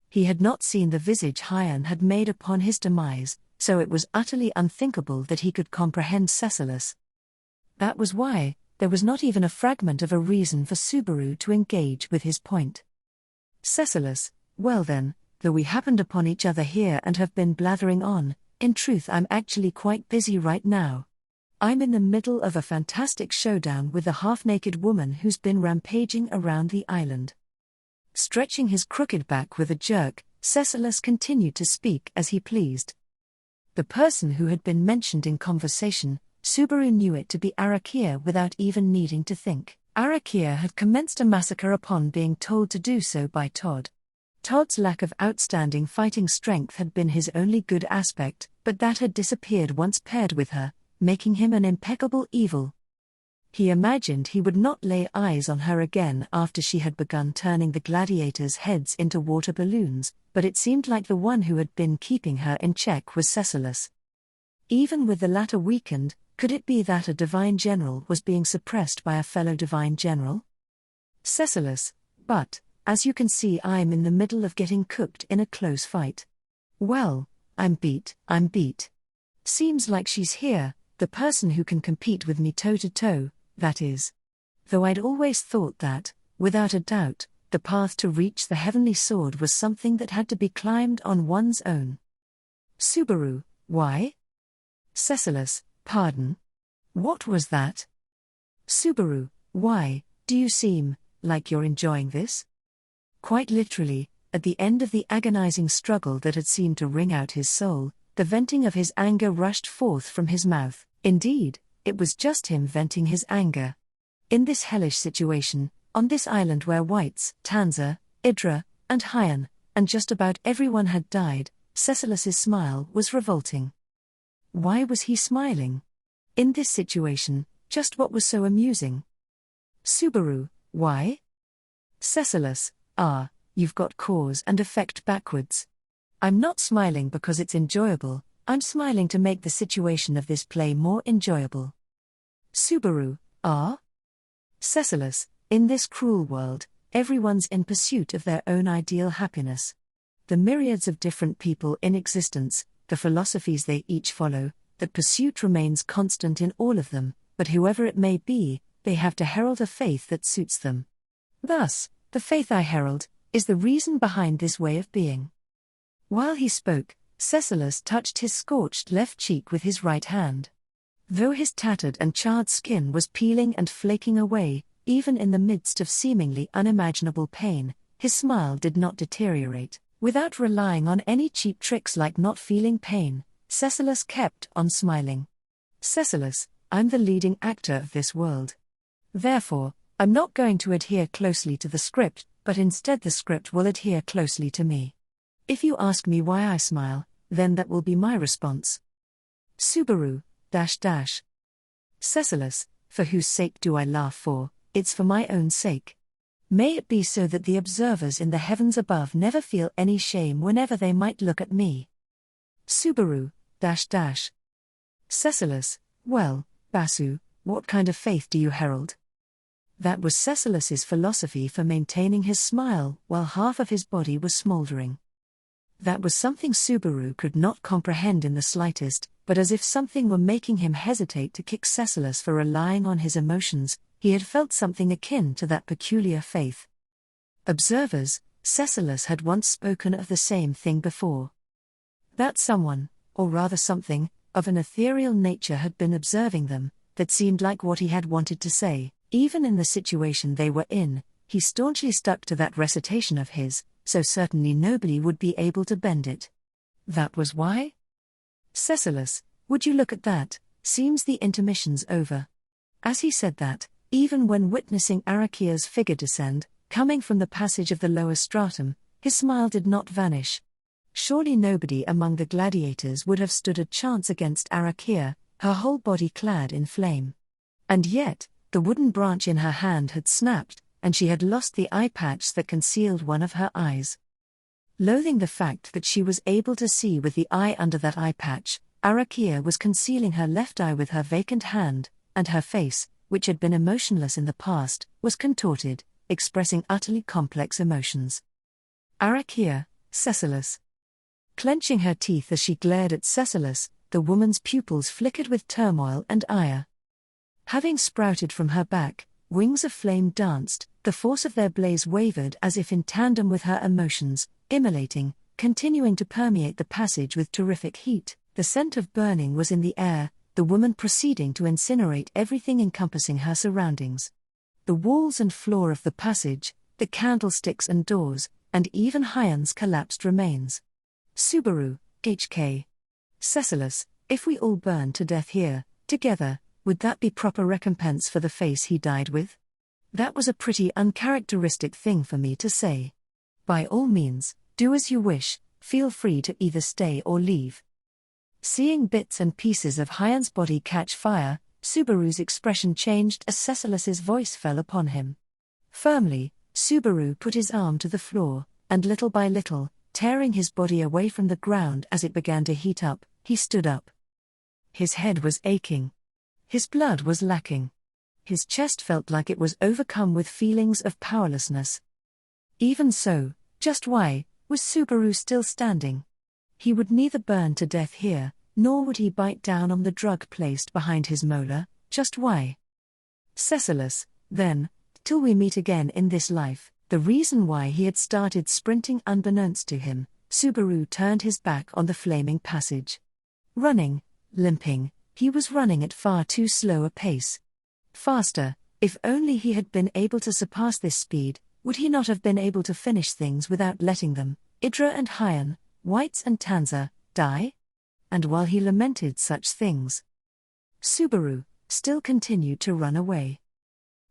He had not seen the visage Hyan had made upon his demise, so it was utterly unthinkable that he could comprehend Cecilus. That was why, there was not even a fragment of a reason for Subaru to engage with his point. Cecilus, well then, though we happened upon each other here and have been blathering on, in truth I'm actually quite busy right now. I'm in the middle of a fantastic showdown with a half-naked woman who's been rampaging around the island. Stretching his crooked back with a jerk, Cecilus continued to speak as he pleased. The person who had been mentioned in conversation, Subaru knew it to be Arakia without even needing to think. Arakia had commenced a massacre upon being told to do so by Todd. Todd's lack of outstanding fighting strength had been his only good aspect, but that had disappeared once paired with her, making him an impeccable evil. He imagined he would not lay eyes on her again after she had begun turning the gladiators' heads into water balloons, but it seemed like the one who had been keeping her in check was Cecilus. Even with the latter weakened, could it be that a divine general was being suppressed by a fellow divine general? Cecilus, but, as you can see, I'm in the middle of getting cooked in a close fight. Well, I'm beat. Seems like she's here, the person who can compete with me toe-to-toe, that is. Though I'd always thought that, without a doubt, the path to reach the heavenly sword was something that had to be climbed on one's own. Subaru, why? Cecilus, pardon? What was that? Subaru, why, do you seem like you're enjoying this? Quite literally, at the end of the agonizing struggle that had seemed to wring out his soul, the venting of his anger rushed forth from his mouth. Indeed, it was just him venting his anger. In this hellish situation, on this island where Whites, Tanza, Idra, and Hyan, and just about everyone had died, Cecilus's smile was revolting. Why was he smiling? In this situation, just what was so amusing? Subaru, why? Cecilus, you've got cause and effect backwards. I'm not smiling because it's enjoyable, I'm smiling to make the situation of this play more enjoyable. Subaru, Cecilus, in this cruel world, everyone's in pursuit of their own ideal happiness. The myriads of different people in existence, the philosophies they each follow, that pursuit remains constant in all of them, but whoever it may be, they have to herald a faith that suits them. Thus, the faith I herald, is the reason behind this way of being. While he spoke, Cecilus touched his scorched left cheek with his right hand. Though his tattered and charred skin was peeling and flaking away, even in the midst of seemingly unimaginable pain, his smile did not deteriorate. Without relying on any cheap tricks like not feeling pain, Cecilus kept on smiling. Cecilus, I'm the leading actor of this world. Therefore, I'm not going to adhere closely to the script, but instead the script will adhere closely to me. If you ask me why I smile, then that will be my response. Subaru, Cecilus, for whose sake do I laugh for? It's for my own sake. May it be so that the observers in the heavens above never feel any shame whenever they might look at me. Subaru, Cecilus, well, Basu, what kind of faith do you herald? That was Cecilus's philosophy for maintaining his smile while half of his body was smouldering. That was something Subaru could not comprehend in the slightest, but as if something were making him hesitate to kick Cecilus for relying on his emotions, he had felt something akin to that peculiar faith. Observers, Cecilus had once spoken of the same thing before. That someone, or rather something, of an ethereal nature had been observing them, that seemed like what he had wanted to say. Even in the situation they were in, he staunchly stuck to that recitation of his, so certainly nobody would be able to bend it. That was why? Cecilus, would you look at that, seems the intermission's over. As he said that, even when witnessing Arakia's figure descend, coming from the passage of the lower stratum, his smile did not vanish. Surely nobody among the gladiators would have stood a chance against Arakia, her whole body clad in flame. And yet, the wooden branch in her hand had snapped, and she had lost the eye patch that concealed one of her eyes. Loathing the fact that she was able to see with the eye under that eye patch, Arakia was concealing her left eye with her vacant hand, and her face, which had been emotionless in the past, was contorted, expressing utterly complex emotions. Arakia, Cecilus. Clenching her teeth as she glared at Cecilus, the woman's pupils flickered with turmoil and ire. Having sprouted from her back, wings of flame danced, the force of their blaze wavered as if in tandem with her emotions, immolating, continuing to permeate the passage with terrific heat. The scent of burning was in the air, the woman proceeding to incinerate everything encompassing her surroundings. The walls and floor of the passage, the candlesticks and doors, and even Hyan's collapsed remains. Subaru, HK. Cecilus, if we all burn to death here, together, would that be proper recompense for the face he died with? That was a pretty uncharacteristic thing for me to say. By all means, do as you wish, feel free to either stay or leave. Seeing bits and pieces of Hyan's body catch fire, Subaru's expression changed as Cecilus's voice fell upon him. Firmly, Subaru put his arm to the floor, and little by little, tearing his body away from the ground as it began to heat up, he stood up. His head was aching. His blood was lacking. His chest felt like it was overcome with feelings of powerlessness. Even so, just why was Subaru still standing? He would neither burn to death here, nor would he bite down on the drug placed behind his molar. Just why? Cecilus, then, till we meet again in this life. The reason why he had started sprinting unbeknownst to him, Subaru turned his back on the flaming passage. Running, limping, he was running at far too slow a pace. Faster, if only he had been able to surpass this speed, would he not have been able to finish things without letting them, Idra and Hyan, Whites and Tanza, die? And while he lamented such things, Subaru still continued to run away.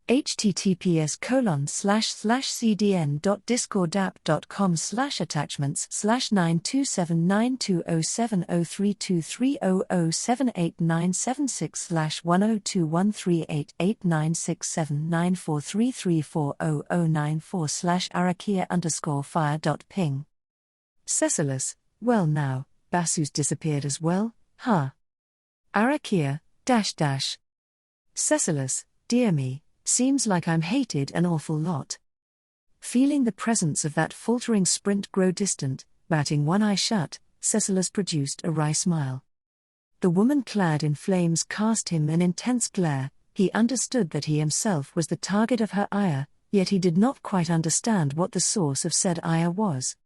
https://cdn.discord.com/attachments/9279207032007894679433009467943340094/arakia_fire.ping. Cecilus, well now, Basu's disappeared as well, huh? Arakia, Cecilus, dear me, seems like I'm hated an awful lot. Feeling the presence of that faltering sprint grow distant, batting one eye shut, Cecilus produced a wry smile. The woman clad in flames cast him an intense glare. He understood that he himself was the target of her ire, yet he did not quite understand what the source of said ire was.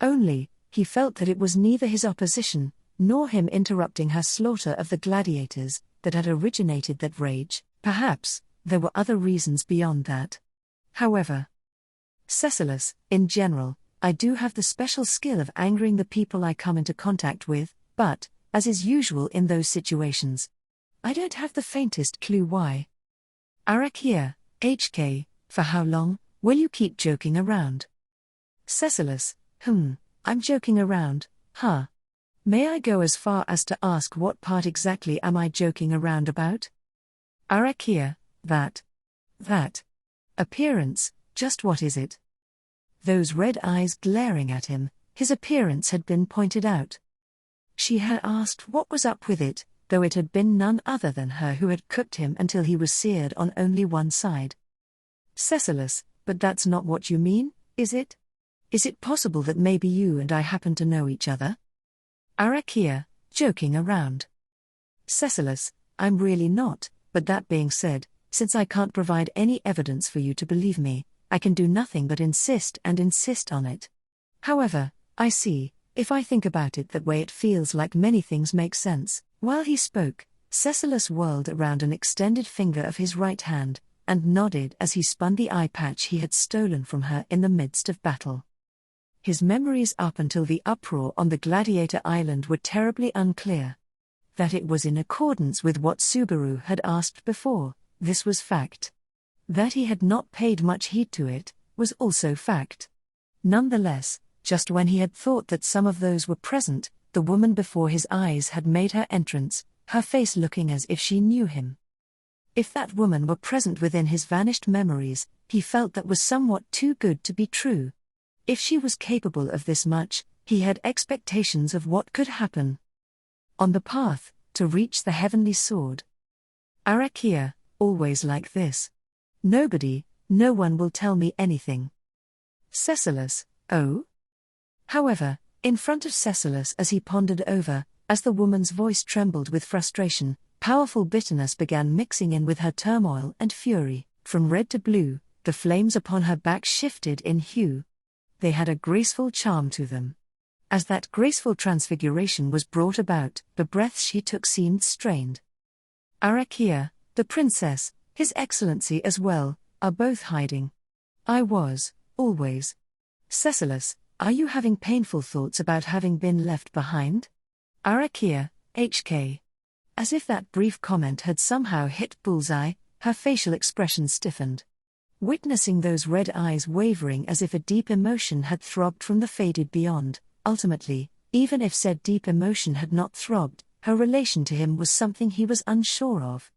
Only, he felt that it was neither his opposition, nor him interrupting her slaughter of the gladiators, that had originated that rage. Perhaps there were other reasons beyond that. However, Cecilus, in general, I do have the special skill of angering the people I come into contact with, but, as is usual in those situations, I don't have the faintest clue why. Arakia, HK, for how long will you keep joking around? Cecilus, I'm joking around, huh? May I go as far as to ask what part exactly am I joking around about? Arakia, that appearance, just what is it? Those red eyes glaring at him, his appearance had been pointed out. She had asked what was up with it, though it had been none other than her who had cooked him until he was seared on only one side. Cecilus, but that's not what you mean, is it? Is it possible that maybe you and I happen to know each other? Arakia, joking around. Cecilus, I'm really not, but that being said, since I can't provide any evidence for you to believe me, I can do nothing but insist on it. However, I see, if I think about it that way, it feels like many things make sense. While he spoke, Cecilus whirled around an extended finger of his right hand, and nodded as he spun the eye patch he had stolen from her in the midst of battle. His memories up until the uproar on the Gladiator Island were terribly unclear. That it was in accordance with what Subaru had asked before, this was fact. That he had not paid much heed to it, was also fact. Nonetheless, just when he had thought that some of those were present, the woman before his eyes had made her entrance, her face looking as if she knew him. If that woman were present within his vanished memories, he felt that was somewhat too good to be true. If she was capable of this much, he had expectations of what could happen. On the path to reach the heavenly sword. Arakia, always like this. No one will tell me anything. Cecilus, oh? However, in front of Cecilus as he pondered over, as the woman's voice trembled with frustration, powerful bitterness began mixing in with her turmoil and fury. From red to blue, the flames upon her back shifted in hue. They had a graceful charm to them. As that graceful transfiguration was brought about, the breaths she took seemed strained. Arakia, the princess, His Excellency as well, are both hiding. I was, always. Cecilus, are you having painful thoughts about having been left behind? Arakia, HK. As if that brief comment had somehow hit bullseye, her facial expression stiffened. Witnessing those red eyes wavering as if a deep emotion had throbbed from the faded beyond, ultimately, even if said deep emotion had not throbbed, her relation to him was something he was unsure of.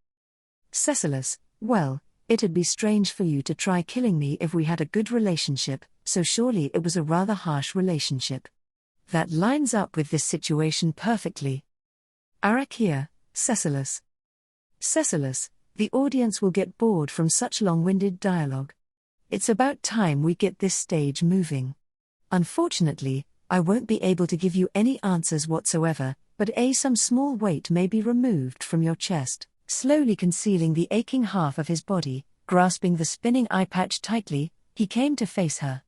Cecilus, well, it'd be strange for you to try killing me if we had a good relationship, so surely it was a rather harsh relationship. That lines up with this situation perfectly. Arakia, Cecilus. Cecilus, the audience will get bored from such long-winded dialogue. It's about time we get this stage moving. Unfortunately, I won't be able to give you any answers whatsoever, but some small weight may be removed from your chest. Slowly concealing the aching half of his body, grasping the spinning eye patch tightly, he came to face her.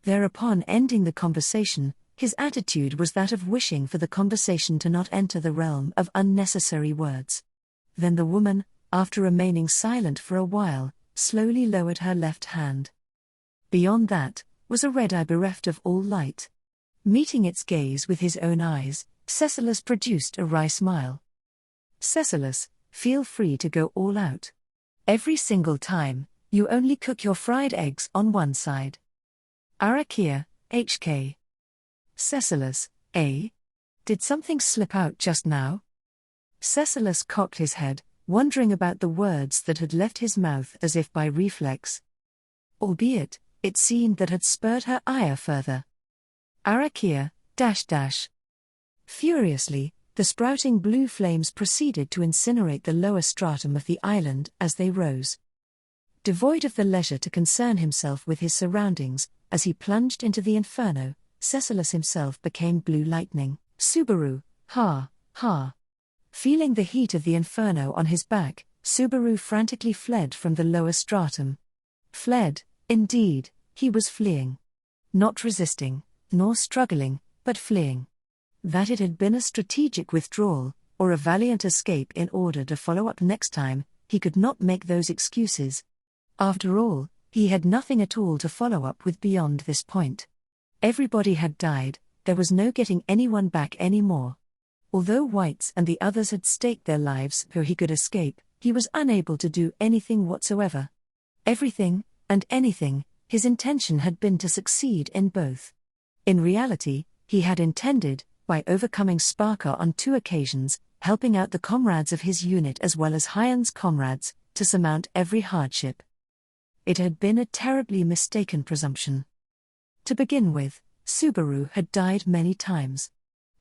Thereupon ending the conversation, his attitude was that of wishing for the conversation to not enter the realm of unnecessary words. Then the woman, after remaining silent for a while, slowly lowered her left hand. Beyond that, was a red eye bereft of all light. Meeting its gaze with his own eyes, Cecilus produced a wry smile. Cecilus, feel free to go all out. Every single time, you only cook your fried eggs on one side. Arakia, HK. Cecilus, did something slip out just now? Cecilus cocked his head, wondering about the words that had left his mouth as if by reflex. Albeit, it seemed that had spurred her ire further. Arakia, -- Furiously, the sprouting blue flames proceeded to incinerate the lower stratum of the island as they rose. Devoid of the leisure to concern himself with his surroundings, as he plunged into the inferno, Cecilus himself became blue lightning. Subaru, ha. Feeling the heat of the inferno on his back, Subaru frantically fled from the lower stratum. Fled, indeed, he was fleeing. Not resisting, nor struggling, but fleeing. That it had been a strategic withdrawal, or a valiant escape in order to follow up next time, he could not make those excuses. After all, he had nothing at all to follow up with beyond this point. Everybody had died, there was no getting anyone back anymore. Although Whites and the others had staked their lives so he could escape, he was unable to do anything whatsoever. Everything, and anything, his intention had been to succeed in both. In reality, he had intended, by overcoming Sparker on 2 occasions, helping out the comrades of his unit as well as Hyan's comrades, to surmount every hardship. It had been a terribly mistaken presumption. To begin with, Subaru had died many times.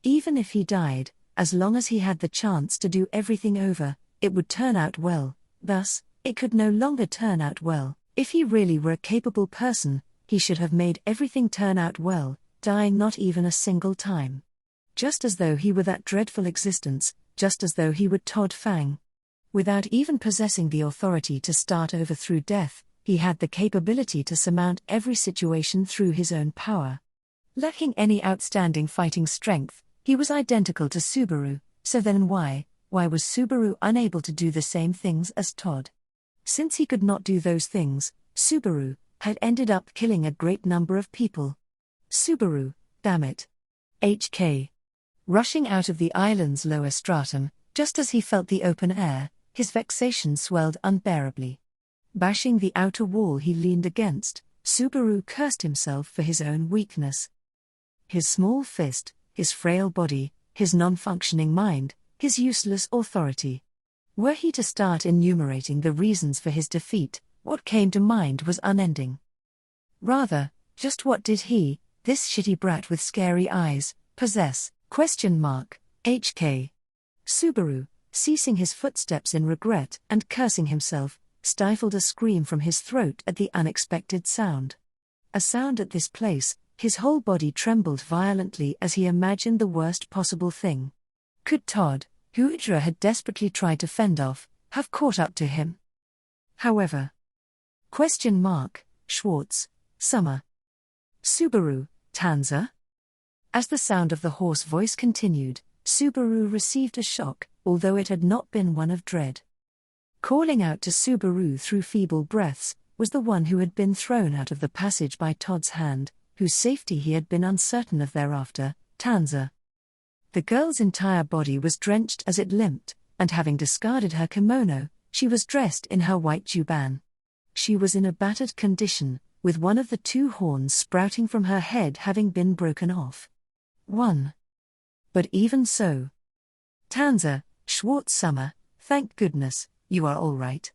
Even if he died, as long as he had the chance to do everything over, it would turn out well. Thus, it could no longer turn out well. If he really were a capable person, he should have made everything turn out well, dying not even a single time. Just as though he were that dreadful existence, just as though he were Todd Fang. Without even possessing the authority to start over through death, he had the capability to surmount every situation through his own power. Lacking any outstanding fighting strength, he was identical to Subaru, so then why was Subaru unable to do the same things as Todd? Since he could not do those things, Subaru had ended up killing a great number of people. Subaru, damn it. HK. Rushing out of the island's lower stratum, just as he felt the open air, his vexation swelled unbearably. Bashing the outer wall he leaned against, Subaru cursed himself for his own weakness. His small fist, his frail body, his non-functioning mind, his useless authority. Were he to start enumerating the reasons for his defeat, what came to mind was unending. Rather, just what did he, this shitty brat with scary eyes, possess? HK. Subaru, ceasing his footsteps in regret and cursing himself, stifled a scream from his throat at the unexpected sound. A sound at this place, his whole body trembled violently as he imagined the worst possible thing. Could Todd, who Udra had desperately tried to fend off, have caught up to him? However. Schwartz, Summer. Subaru, Tanza? As the sound of the hoarse voice continued, Subaru received a shock, although it had not been one of dread. Calling out to Subaru through feeble breaths, was the one who had been thrown out of the passage by Todd's hand, whose safety he had been uncertain of thereafter, Tanza. The girl's entire body was drenched as it limped, and having discarded her kimono, she was dressed in her white juban. She was in a battered condition, with one of the 2 horns sprouting from her head having been broken off. But even so. Tanza, Schwartz Summer, thank goodness, you are all right.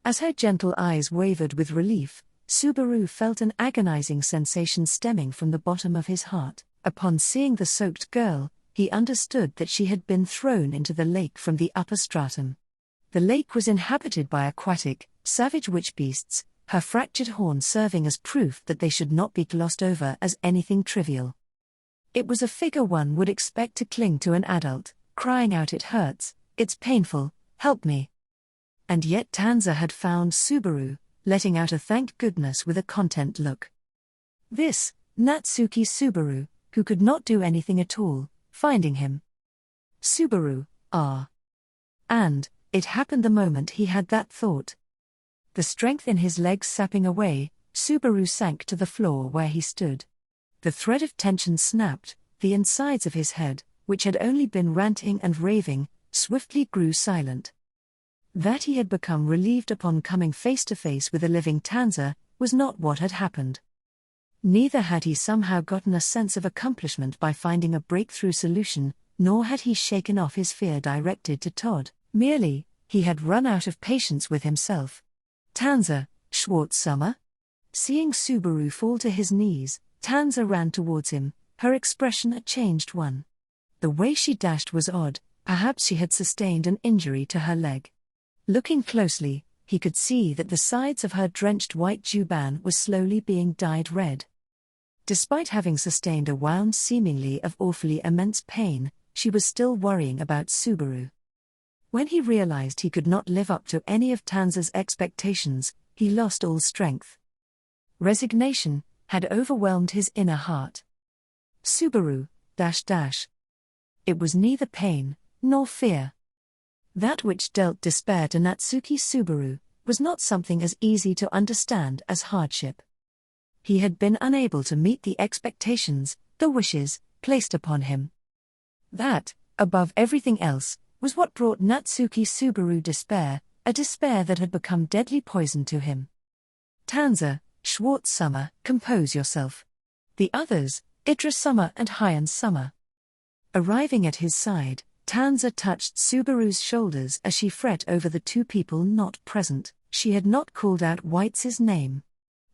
As her gentle eyes wavered with relief, Subaru felt an agonizing sensation stemming from the bottom of his heart. Upon seeing the soaked girl, he understood that she had been thrown into the lake from the upper stratum. The lake was inhabited by aquatic, savage witch beasts, her fractured horn serving as proof that they should not be glossed over as anything trivial. It was a figure one would expect to cling to an adult, crying out it hurts, it's painful, help me. And yet Tanza had found Subaru, letting out a thank goodness with a content look. This, Natsuki Subaru, who could not do anything at all, finding him. Subaru, And, it happened the moment he had that thought. The strength in his legs sapping away, Subaru sank to the floor where he stood. The thread of tension snapped, the insides of his head, which had only been ranting and raving, swiftly grew silent. That he had become relieved upon coming face to face with a living Tanza, was not what had happened. Neither had he somehow gotten a sense of accomplishment by finding a breakthrough solution, nor had he shaken off his fear directed to Todd. Merely, he had run out of patience with himself. Tanza, Schwartz Summer? Seeing Subaru fall to his knees, Tanza ran towards him, her expression a changed one. The way she dashed was odd, perhaps she had sustained an injury to her leg. Looking closely, he could see that the sides of her drenched white juban was slowly being dyed red. Despite having sustained a wound seemingly of awfully immense pain, she was still worrying about Subaru. When he realized he could not live up to any of Tanza's expectations, he lost all strength. Resignation had overwhelmed his inner heart. Subaru, .. It was neither pain, nor fear. That which dealt despair to Natsuki Subaru, was not something as easy to understand as hardship. He had been unable to meet the expectations, the wishes, placed upon him. That, above everything else, was what brought Natsuki Subaru despair, a despair that had become deadly poison to him. Tanza, Schwartz-sama, compose yourself. The others, Idra-sama and Hyan-sama. Arriving at his side, Tanza touched Subaru's shoulders as she fret over the two people not present. She had not called out White's name.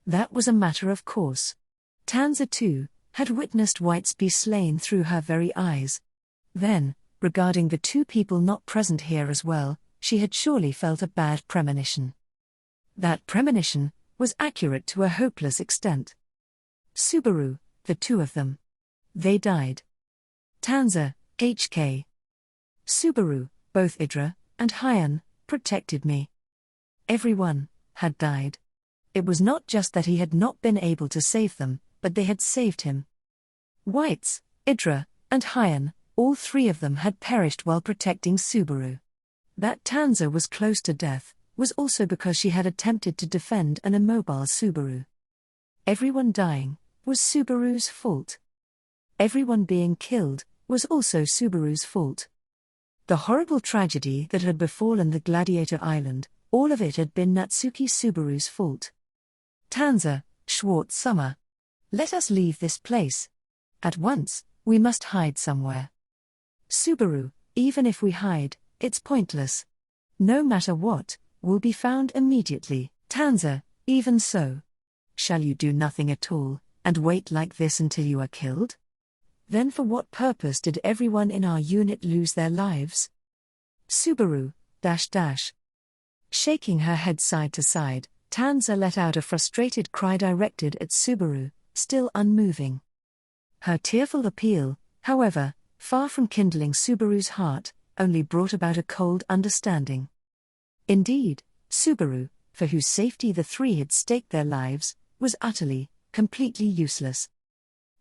That was a matter of course. Tanza, too, had witnessed White's be slain through her very eyes. Then, regarding the two people not present here as well, she had surely felt a bad premonition. That premonition was accurate to a hopeless extent. Subaru, the two of them. They died. Tanza, HK. Subaru, both Idra and Hyan, protected me. Everyone had died. It was not just that he had not been able to save them, but they had saved him. Whites, Idra, and Hyan, all three of them had perished while protecting Subaru. That Tanza was close to death was also because she had attempted to defend an immobile Subaru. Everyone dying was Subaru's fault. Everyone being killed was also Subaru's fault. The horrible tragedy that had befallen the Gladiator Island, all of it had been Natsuki Subaru's fault. Tanza, Schwartz-sama. Let us leave this place. At once, we must hide somewhere. Subaru, even if we hide, it's pointless. No matter what, we'll be found immediately. Tanza, even so. Shall you do nothing at all, and wait like this until you are killed? Then for what purpose did everyone in our unit lose their lives? Subaru, Shaking her head side to side, Tanza let out a frustrated cry directed at Subaru, still unmoving. Her tearful appeal, however, far from kindling Subaru's heart, only brought about a cold understanding. Indeed, Subaru, for whose safety the three had staked their lives, was utterly, completely useless.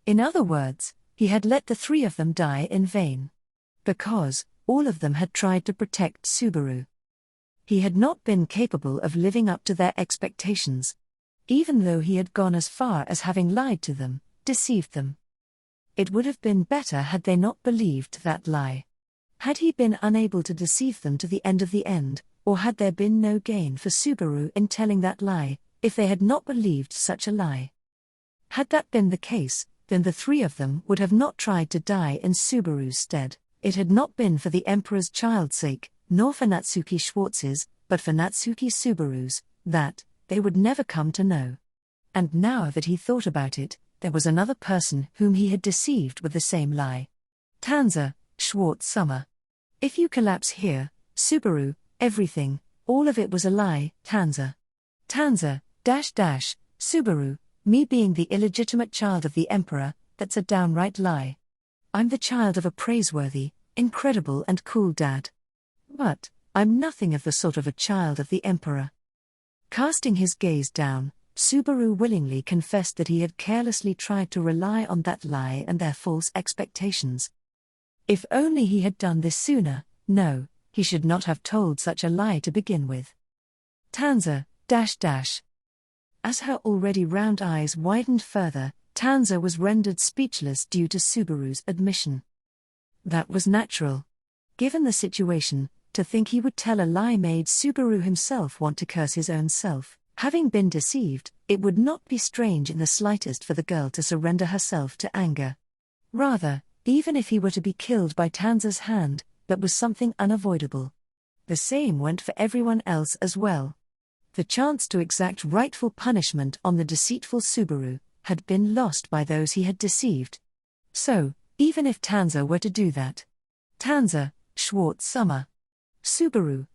In other words, he had let the three of them die in vain. Because all of them had tried to protect Subaru. He had not been capable of living up to their expectations. Even though he had gone as far as having lied to them, deceived them. It would have been better had they not believed that lie. Had he been unable to deceive them to the end of the end, or had there been no gain for Subaru in telling that lie, if they had not believed such a lie? Had that been the case, then the three of them would have not tried to die in Subaru's stead. It had not been for the Emperor's child's sake, nor for Natsuki Schwartz's, but for Natsuki Subaru's, that they would never come to know. And now that he thought about it, there was another person whom he had deceived with the same lie. Tanza, Schwartz-sama. If you collapse here, Subaru, everything, all of it was a lie, Tanza. Tanza, Subaru, me being the illegitimate child of the Emperor, that's a downright lie. I'm the child of a praiseworthy, incredible and cool dad. But, I'm nothing of the sort of a child of the Emperor. Casting his gaze down, Subaru willingly confessed that he had carelessly tried to rely on that lie and their false expectations. If only he had done this sooner, no, he should not have told such a lie to begin with. Tanza, As her already round eyes widened further, Tanza was rendered speechless due to Subaru's admission. That was natural. Given the situation, to think he would tell a lie made Subaru himself want to curse his own self. Having been deceived, it would not be strange in the slightest for the girl to surrender herself to anger. Rather, even if he were to be killed by Tanza's hand, that was something unavoidable. The same went for everyone else as well. The chance to exact rightful punishment on the deceitful Subaru had been lost by those he had deceived. So, even if Tanza were to do that. Tanza, Schwartz-sama. Subaru,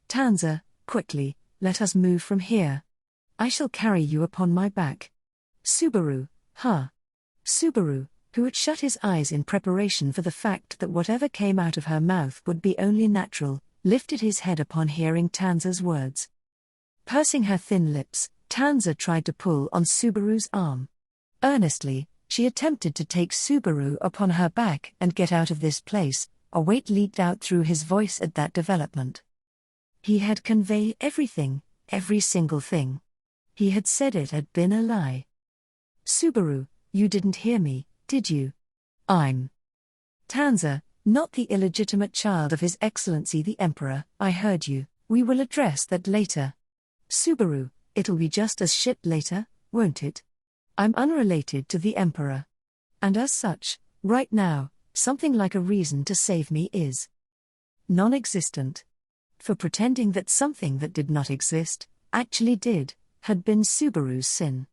Tanza, quickly, let us move from here. I shall carry you upon my back. Subaru, Subaru, who had shut his eyes in preparation for the fact that whatever came out of her mouth would be only natural, lifted his head upon hearing Tanza's words. Pursing her thin lips, Tanza tried to pull on Subaru's arm. Earnestly, she attempted to take Subaru upon her back and get out of this place. A weight leaked out through his voice at that development. He had conveyed everything, every single thing. He had said it had been a lie. Subaru, you didn't hear me, did you? I'm Tanza, not the illegitimate child of His Excellency the Emperor. I heard you. We will address that later. Subaru, it'll be just as shit later, won't it? I'm unrelated to the Emperor. And as such, right now, something like a reason to save me is non-existent. For pretending that something that did not exist, actually did, had been Subaru's sin.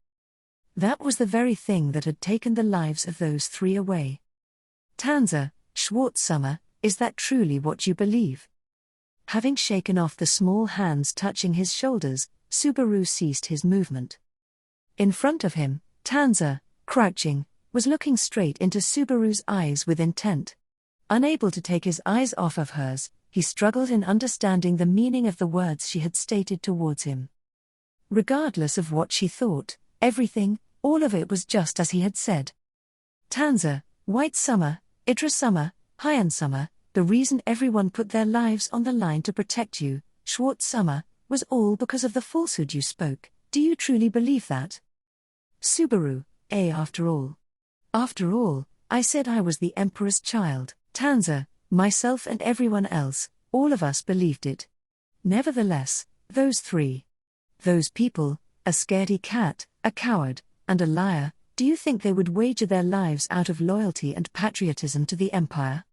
That was the very thing that had taken the lives of those three away. Tanza, Schwartz-Summer, is that truly what you believe? Having shaken off the small hands touching his shoulders, Subaru ceased his movement. In front of him, Tanza, crouching, was looking straight into Subaru's eyes with intent. Unable to take his eyes off of hers, he struggled in understanding the meaning of the words she had stated towards him. Regardless of what she thought, everything, all of it was just as he had said. Tanza, White Summer, Idra Summer, Hyan Summer, the reason everyone put their lives on the line to protect you, Schwartz Summer, was all because of the falsehood you spoke. Do you truly believe that? Subaru, after all. After all, I said I was the Emperor's child. Tanza, myself and everyone else, all of us believed it. Nevertheless, those three. Those people, a scaredy cat, a coward, and a liar, do you think they would wager their lives out of loyalty and patriotism to the Empire?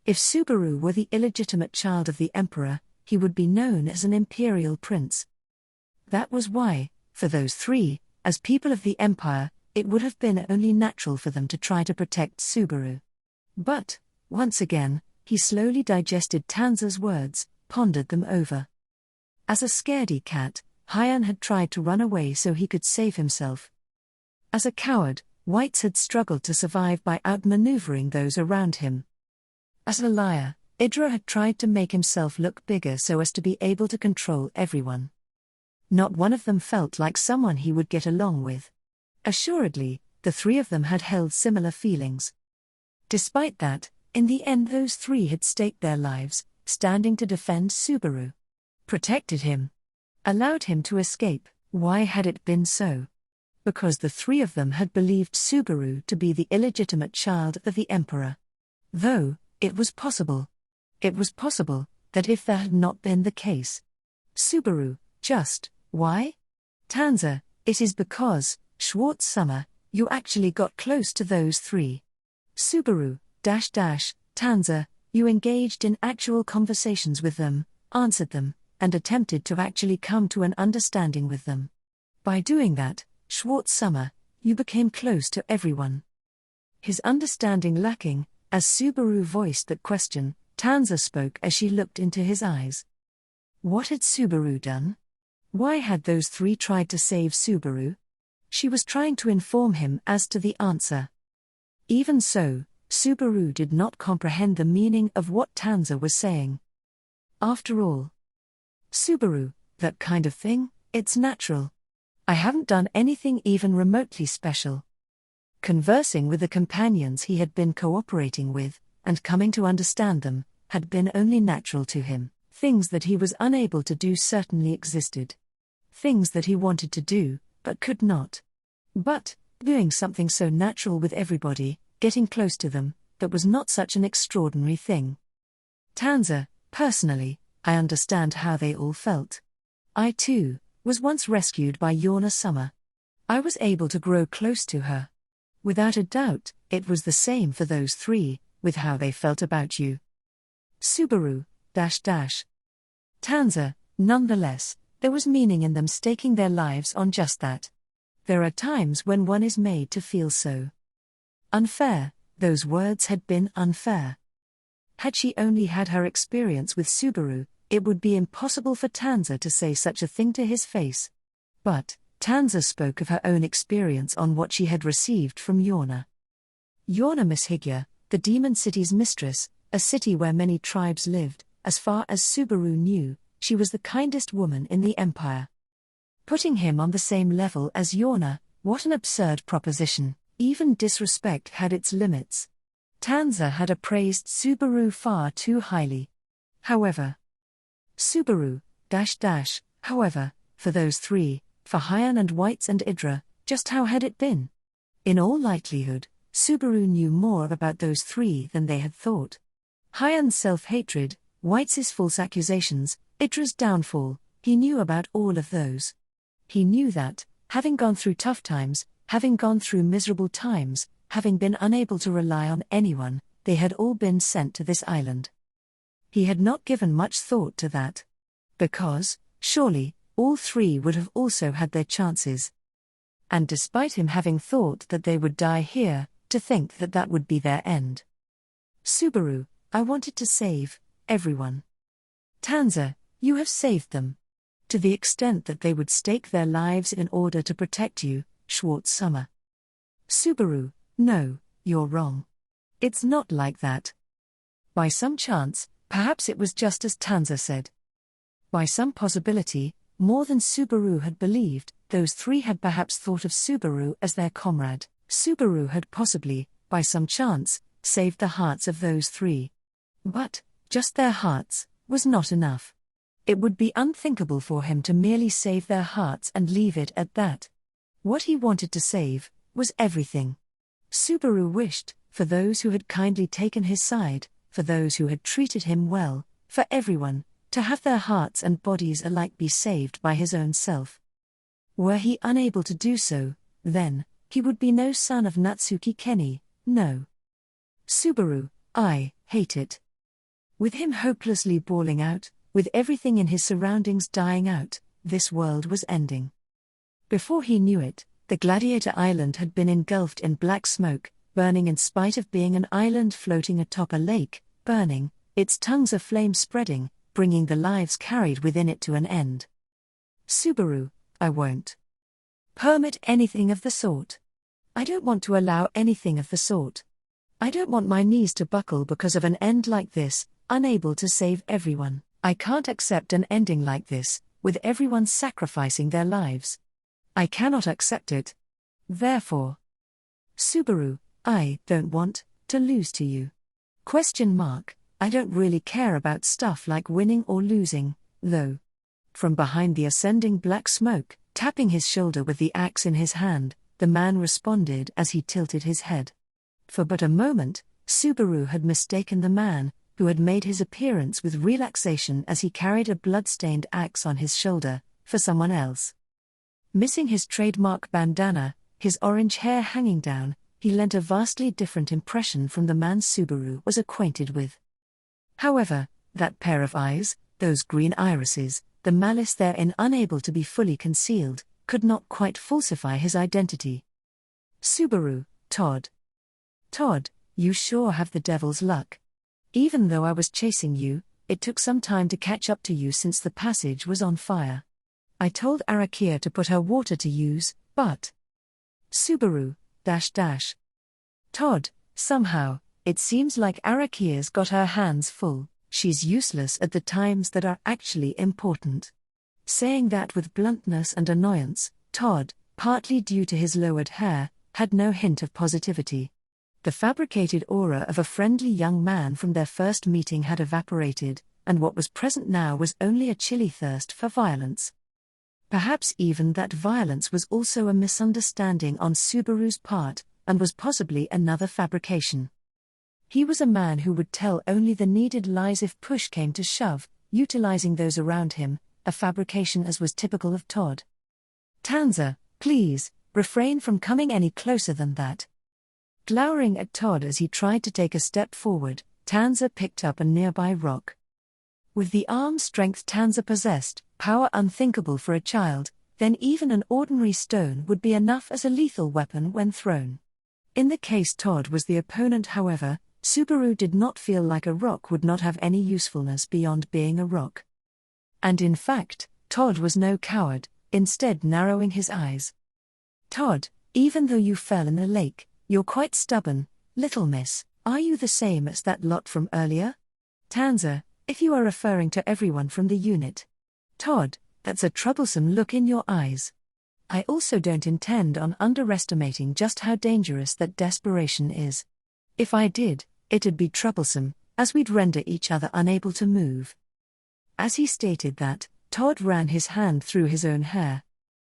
If Subaru were the illegitimate child of the Emperor, he would be known as an imperial prince. That was why, for those three, as people of the Empire, it would have been only natural for them to try to protect Subaru. But, once again, he slowly digested Tanza's words, pondered them over. As a scaredy cat, Hyan had tried to run away so he could save himself. As a coward, Whites had struggled to survive by outmaneuvering those around him. As a liar, Idra had tried to make himself look bigger so as to be able to control everyone. Not one of them felt like someone he would get along with. Assuredly, the three of them had held similar feelings. Despite that, in the end those three had staked their lives, standing to defend Subaru. Protected him. Allowed him to escape. Why had it been so? Because the three of them had believed Subaru to be the illegitimate child of the Emperor. Though, it was possible. It was possible that if that had not been the case. Subaru, why? Tanza, it is because, Schwartz Summer, you actually got close to those three. Subaru, Tanza, you engaged in actual conversations with them, answered them, and attempted to actually come to an understanding with them. By doing that, Schwartz Summer, you became close to everyone. His understanding lacking, as Subaru voiced that question, Tanza spoke as she looked into his eyes. What had Subaru done? Why had those three tried to save Subaru? She was trying to inform him as to the answer. Even so, Subaru did not comprehend the meaning of what Tanza was saying. After all, Subaru, that kind of thing, it's natural. I haven't done anything even remotely special. Conversing with the companions he had been cooperating with, and coming to understand them, had been only natural to him. Things that he was unable to do certainly existed. Things that he wanted to do, but could not. But, doing something so natural with everybody, getting close to them, that was not such an extraordinary thing. Tanza, personally, I understand how they all felt. I too, was once rescued by Yorna Summer. I was able to grow close to her. Without a doubt, it was the same for those three, with how they felt about you. Subaru, Tanza, nonetheless, there was meaning in them staking their lives on just that. There are times when one is made to feel so. Unfair, those words had been unfair. Had she only had her experience with Subaru, it would be impossible for Tanza to say such a thing to his face. But, Tanza spoke of her own experience on what she had received from Yorna. Yorna Mishigya, the Demon City's mistress, a city where many tribes lived, as far as Subaru knew, she was the kindest woman in the Empire. Putting him on the same level as Yorna, what an absurd proposition. Even disrespect had its limits. Tanza had appraised Subaru far too highly. However, Subaru, however, for those three, For Hyan and Whites and Idra, just how had it been? In all likelihood, Subaru knew more about those three than they had thought. Hyan's self-hatred, Whites' false accusations, Idra's downfall, he knew about all of those. He knew that, having gone through tough times, having gone through miserable times, having been unable to rely on anyone, they had all been sent to this island. He had not given much thought to that. Because, surely, all three would have also had their chances. And despite him having thought that they would die here, to think that that would be their end. Subaru, I wanted to save everyone. Tanza, you have saved them. To the extent that they would stake their lives in order to protect you, Schwartz Summer. Subaru, no, you're wrong. It's not like that. By some chance, perhaps it was just as Tanza said. By some possibility, more than Subaru had believed, those three had perhaps thought of Subaru as their comrade. Subaru had possibly, by some chance, saved the hearts of those three. But, just their hearts, was not enough. It would be unthinkable for him to merely save their hearts and leave it at that. What he wanted to save was everything. Subaru wished, for those who had kindly taken his side, for those who had treated him well, for everyone, to have their hearts and bodies alike be saved by his own self. Were he unable to do so, then, he would be no son of Natsuki Kenny, no. Subaru, I hate it. With him hopelessly bawling out, with everything in his surroundings dying out, this world was ending. Before he knew it, the Gladiator Island had been engulfed in black smoke, burning in spite of being an island floating atop a lake, burning, its tongues of flame spreading, bringing the lives carried within it to an end. Subaru, I won't permit anything of the sort. I don't want to allow anything of the sort. I don't want my knees to buckle because of an end like this, unable to save everyone. I can't accept an ending like this, with everyone sacrificing their lives. I cannot accept it. Therefore, Subaru, I don't want to lose to you. I don't really care about stuff like winning or losing, though. From behind the ascending black smoke, tapping his shoulder with the axe in his hand, the man responded as he tilted his head. For but a moment, Subaru had mistaken the man, who had made his appearance with relaxation as he carried a blood-stained axe on his shoulder, for someone else. Missing his trademark bandana, his orange hair hanging down, he lent a vastly different impression from the man Subaru was acquainted with. However, that pair of eyes, those green irises, the malice therein unable to be fully concealed, could not quite falsify his identity. Subaru, Todd. Todd, you sure have the devil's luck. Even though I was chasing you, it took some time to catch up to you since the passage was on fire. I told Arakia to put her water to use, but... Subaru, ... Todd, somehow, it seems like Arakia's got her hands full. She's useless at the times that are actually important. Saying that with bluntness and annoyance, Todd, partly due to his lowered hair, had no hint of positivity. The fabricated aura of a friendly young man from their first meeting had evaporated, and what was present now was only a chilly thirst for violence. Perhaps even that violence was also a misunderstanding on Subaru's part, and was possibly another fabrication. He was a man who would tell only the needed lies if push came to shove, utilizing those around him, a fabrication as was typical of Todd. Tanza, please, refrain from coming any closer than that. Glowering at Todd as he tried to take a step forward, Tanza picked up a nearby rock. With the arm strength Tanza possessed, power unthinkable for a child, then even an ordinary stone would be enough as a lethal weapon when thrown. In the case Todd was the opponent, however, Subaru did not feel like a rock would not have any usefulness beyond being a rock. And in fact, Todd was no coward, instead narrowing his eyes. Todd, even though you fell in the lake, you're quite stubborn, little miss. Are you the same as that lot from earlier? Tanza, if you are referring to everyone from the unit. Todd, that's a troublesome look in your eyes. I also don't intend on underestimating just how dangerous that desperation is. If I did, it'd be troublesome, as we'd render each other unable to move. As he stated that, Todd ran his hand through his own hair.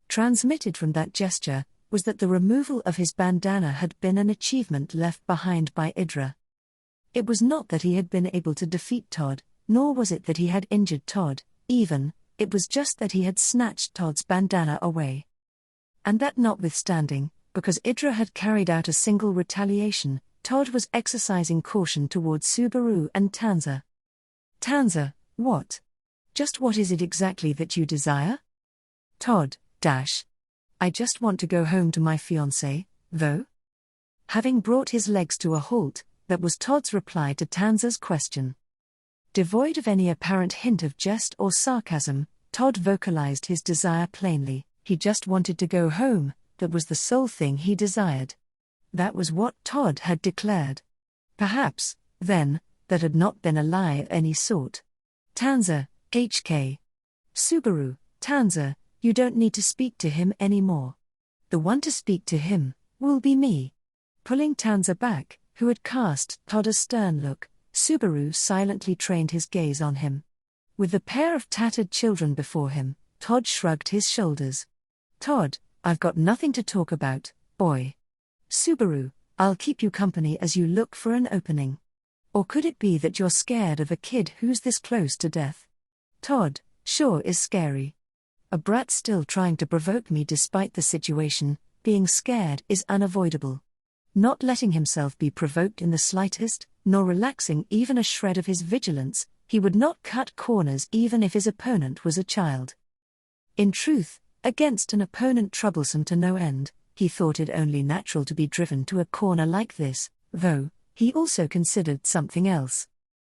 Transmitted from that gesture was that the removal of his bandana had been an achievement left behind by Idra. It was not that he had been able to defeat Todd, nor was it that he had injured Todd, even, it was just that he had snatched Todd's bandana away. And that notwithstanding, because Idra had carried out a single retaliation, Todd was exercising caution towards Subaru and Tanza. Tanza, what? Just what is it exactly that you desire? Todd, I just want to go home to my fiancée, though. Having brought his legs to a halt, that was Todd's reply to Tanza's question. Devoid of any apparent hint of jest or sarcasm, Todd vocalized his desire plainly. He just wanted to go home, that was the sole thing he desired. That was what Todd had declared. Perhaps, then, that had not been a lie of any sort. Tanza, HK. Subaru, Tanza, you don't need to speak to him anymore. The one to speak to him will be me. Pulling Tanza back, who had cast Todd a stern look, Subaru silently trained his gaze on him. With the pair of tattered children before him, Todd shrugged his shoulders. Todd, I've got nothing to talk about, boy. Subaru, I'll keep you company as you look for an opening. Or could it be that you're scared of a kid who's this close to death? Todd, sure is scary. A brat still trying to provoke me despite the situation, being scared is unavoidable. Not letting himself be provoked in the slightest, nor relaxing even a shred of his vigilance, he would not cut corners even if his opponent was a child. In truth, against an opponent troublesome to no end, he thought it only natural to be driven to a corner like this, though, he also considered something else.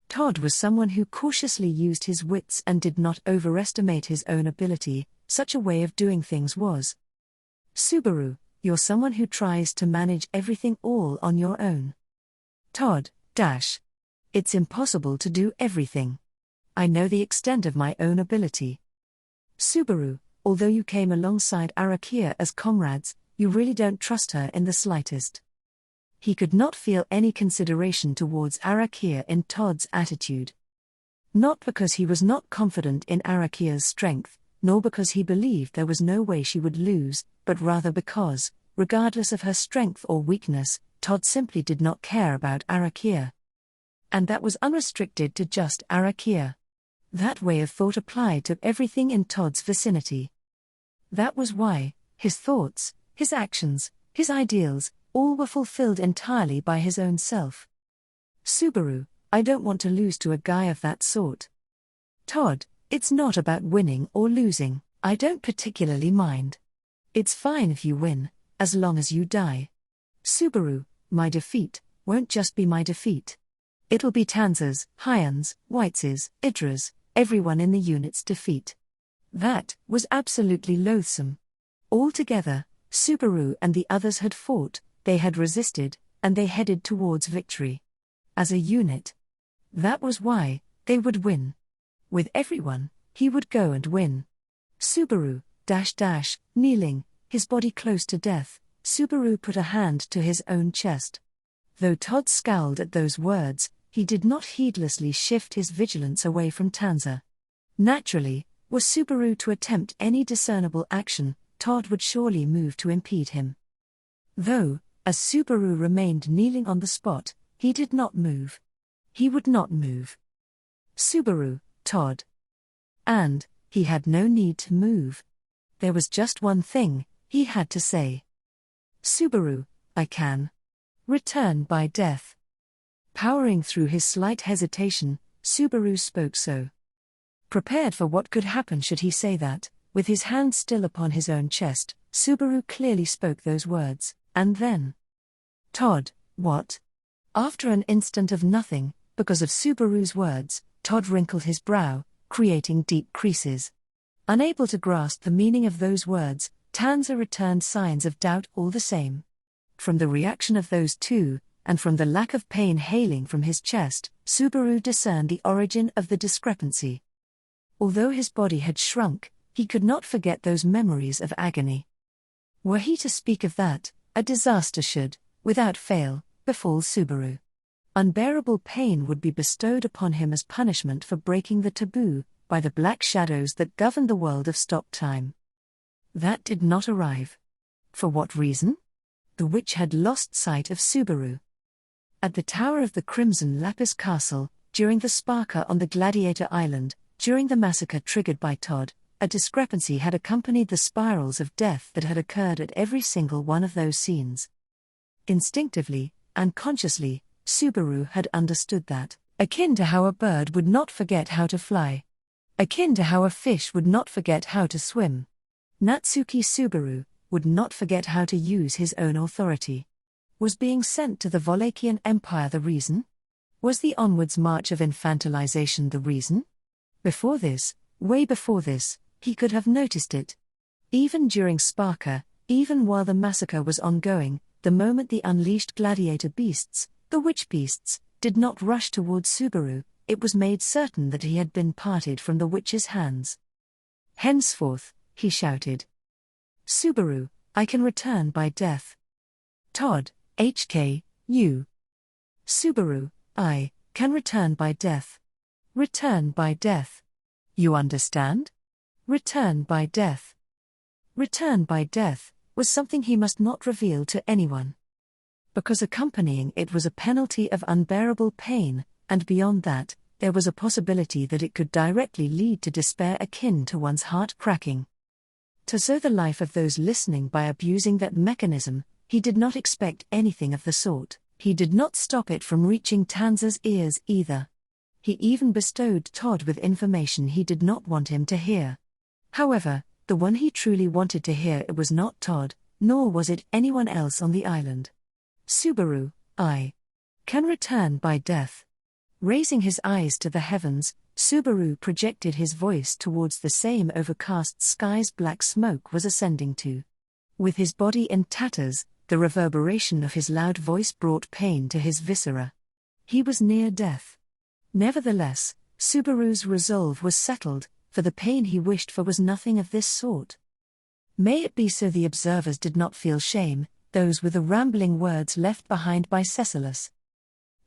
Todd was someone who cautiously used his wits and did not overestimate his own ability. Such a way of doing things was. Subaru, you're someone who tries to manage everything all on your own. Todd, it's impossible to do everything. I know the extent of my own ability. Subaru, although you came alongside Arakia as comrades, you really don't trust her in the slightest. He could not feel any consideration towards Arakia in Todd's attitude. Not because he was not confident in Arakia's strength, nor because he believed there was no way she would lose, but rather because, regardless of her strength or weakness, Todd simply did not care about Arakia. And that was unrestricted to just Arakia. That way of thought applied to everything in Todd's vicinity. That was why, his thoughts, his actions, his ideals, all were fulfilled entirely by his own self. Subaru, I don't want to lose to a guy of that sort. Todd, it's not about winning or losing, I don't particularly mind. It's fine if you win, as long as you die. Subaru, my defeat won't just be my defeat. It'll be Tanza's, Hyan's, White's, Idra's, everyone in the unit's defeat. That was absolutely loathsome. Altogether, Subaru and the others had fought, they had resisted, and they headed towards victory. As a unit. That was why they would win. With everyone, he would go and win. Subaru, kneeling, his body close to death, Subaru put a hand to his own chest. Though Todd scowled at those words, he did not heedlessly shift his vigilance away from Tanza. Naturally, were Subaru to attempt any discernible action, Todd would surely move to impede him. Though, as Subaru remained kneeling on the spot, he did not move. He would not move. Subaru, Todd. And, he had no need to move. There was just one thing he had to say. Subaru, I can return by death. Powering through his slight hesitation, Subaru spoke so. Prepared for what could happen should he say that, with his hand still upon his own chest, Subaru clearly spoke those words, and then. Todd, what? After an instant of nothing, because of Subaru's words, Todd wrinkled his brow, creating deep creases. Unable to grasp the meaning of those words, Tanza returned signs of doubt all the same. From the reaction of those two, and from the lack of pain hailing from his chest, Subaru discerned the origin of the discrepancy. Although his body had shrunk, he could not forget those memories of agony. Were he to speak of that, a disaster should, without fail, befall Subaru. Unbearable pain would be bestowed upon him as punishment for breaking the taboo, by the black shadows that govern the world of stop time. That did not arrive. For what reason? The witch had lost sight of Subaru. At the tower of the Crimson Lapis Castle, during the Sparker on the Gladiator Island, during the massacre triggered by Todd, a discrepancy had accompanied the spirals of death that had occurred at every single one of those scenes. Instinctively, and consciously, Subaru had understood that, akin to how a bird would not forget how to fly, akin to how a fish would not forget how to swim, Natsuki Subaru would not forget how to use his own authority. Was being sent to the Wallachian Empire the reason? Was the onwards march of infantilization the reason? Before this, way before this, he could have noticed it. Even during Sparker, even while the massacre was ongoing, the moment the unleashed gladiator beasts, the witch beasts, did not rush towards Subaru, it was made certain that he had been parted from the witch's hands. Henceforth, he shouted, Subaru, I can return by death. Todd, HK, you. Subaru, I can return by death. Return by death. You understand? Return by death. Return by death was something he must not reveal to anyone. Because accompanying it was a penalty of unbearable pain, and beyond that, there was a possibility that it could directly lead to despair akin to one's heart cracking. To sow the life of those listening by abusing that mechanism, he did not expect anything of the sort. He did not stop it from reaching Tanza's ears either. He even bestowed Todd with information he did not want him to hear. However, the one he truly wanted to hear it was not Todd, nor was it anyone else on the island. Subaru, I can return by death. Raising his eyes to the heavens, Subaru projected his voice towards the same overcast skies black smoke was ascending to. With his body in tatters, the reverberation of his loud voice brought pain to his viscera. He was near death. Nevertheless, Subaru's resolve was settled, for the pain he wished for was nothing of this sort. May it be so the observers did not feel shame, those were the rambling words left behind by Cecilus.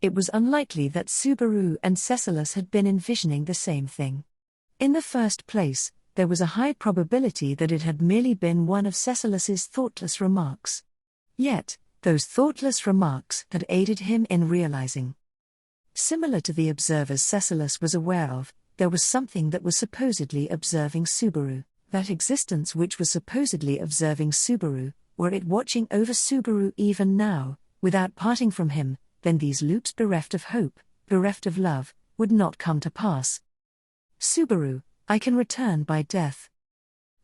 It was unlikely that Subaru and Cecilus had been envisioning the same thing. In the first place, there was a high probability that it had merely been one of Cecilus's thoughtless remarks. Yet, those thoughtless remarks had aided him in realizing. Similar to the observers Cecilus was aware of, there was something that was supposedly observing Subaru, that existence which was supposedly observing Subaru, were it watching over Subaru even now, without parting from him, then these loops bereft of hope, bereft of love, would not come to pass. Subaru, I can return by death.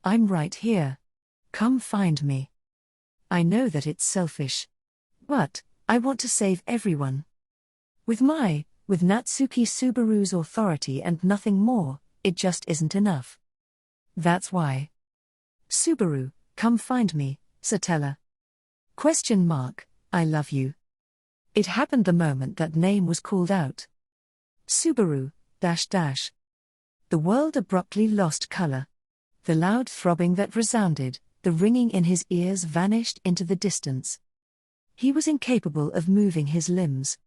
I'm right here. Come find me. I know that it's selfish. But, I want to save everyone. With Natsuki Subaru's authority and nothing more, it just isn't enough. That's why. Subaru, come find me, Satella. I love you. It happened the moment that name was called out. Subaru, . The world abruptly lost color. The loud throbbing that resounded, the ringing in his ears vanished into the distance. He was incapable of moving his limbs.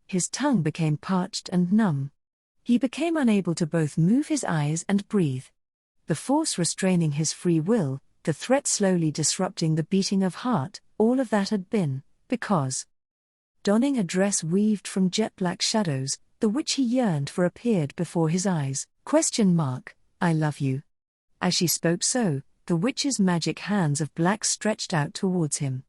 His tongue became parched and numb. He became unable to both move his eyes and breathe. The force restraining his free will, the threat slowly disrupting the beating of heart, all of that had been, because. Donning a dress weaved from jet-black shadows, the which he yearned for appeared before his eyes. I love you. As she spoke so, the witch's magic hands of black stretched out towards him.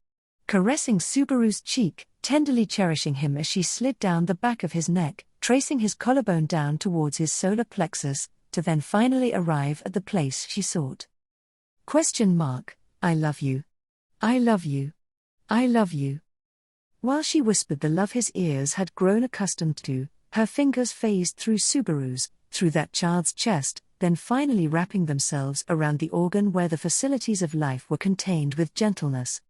Caressing Subaru's cheek, tenderly cherishing him as she slid down the back of his neck, tracing his collarbone down towards his solar plexus, to then finally arrive at the place she sought. I love you. I love you. I love you. While she whispered the love his ears had grown accustomed to, her fingers phased through Subaru's, through that child's chest, then finally wrapping themselves around the organ where the facilities of life were contained with gentleness.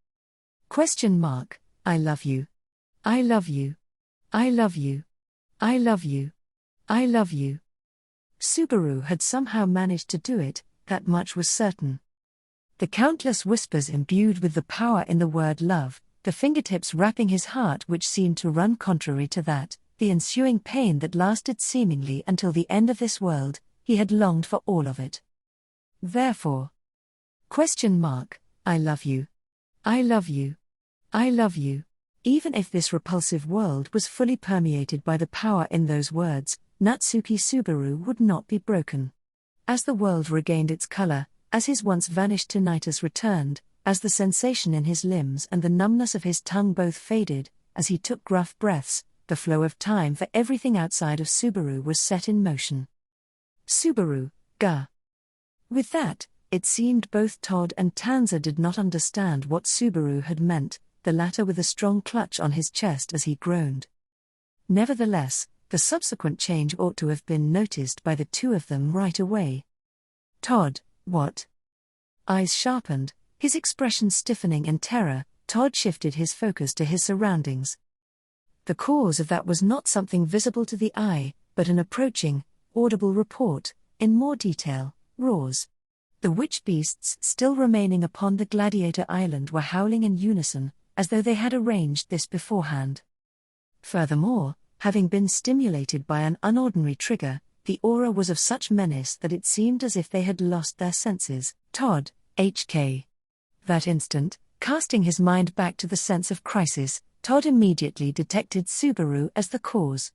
I love you. I love you. I love you. I love you. I love you. Subaru had somehow managed to do it, that much was certain. The countless whispers imbued with the power in the word love, the fingertips wrapping his heart which seemed to run contrary to that, the ensuing pain that lasted seemingly until the end of this world, he had longed for all of it. Therefore, Question mark, I love you. I love you. I love you. Even if this repulsive world was fully permeated by the power in those words, Natsuki Subaru would not be broken. As the world regained its color, as his once vanished tinnitus returned, as the sensation in his limbs and the numbness of his tongue both faded, as he took gruff breaths, the flow of time for everything outside of Subaru was set in motion. Subaru, ga. With that, it seemed both Todd and Tanza did not understand what Subaru had meant, the latter with a strong clutch on his chest as he groaned. Nevertheless, the subsequent change ought to have been noticed by the two of them right away. Todd, what? Eyes sharpened, his expression stiffening in terror, Todd shifted his focus to his surroundings. The cause of that was not something visible to the eye, but an approaching, audible report, in more detail, roars. The witch beasts still remaining upon the Gladiator Island were howling in unison, as though they had arranged this beforehand. Furthermore, having been stimulated by an unordinary trigger, the aura was of such menace that it seemed as if they had lost their senses. Todd, HK. That instant, casting his mind back to the sense of crisis, Todd immediately detected Subaru as the cause.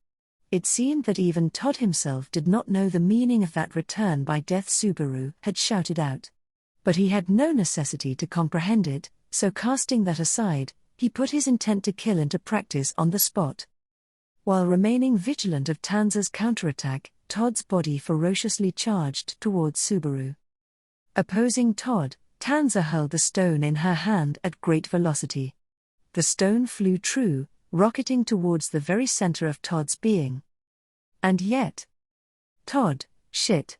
It seemed that even Todd himself did not know the meaning of that return by death Subaru had shouted out. But he had no necessity to comprehend it, so casting that aside, he put his intent to kill into practice on the spot. While remaining vigilant of Tanza's counterattack, Todd's body ferociously charged towards Subaru. Opposing Todd, Tanza hurled the stone in her hand at great velocity. The stone flew true, rocketing towards the very center of Todd's being. And yet... Todd, shit.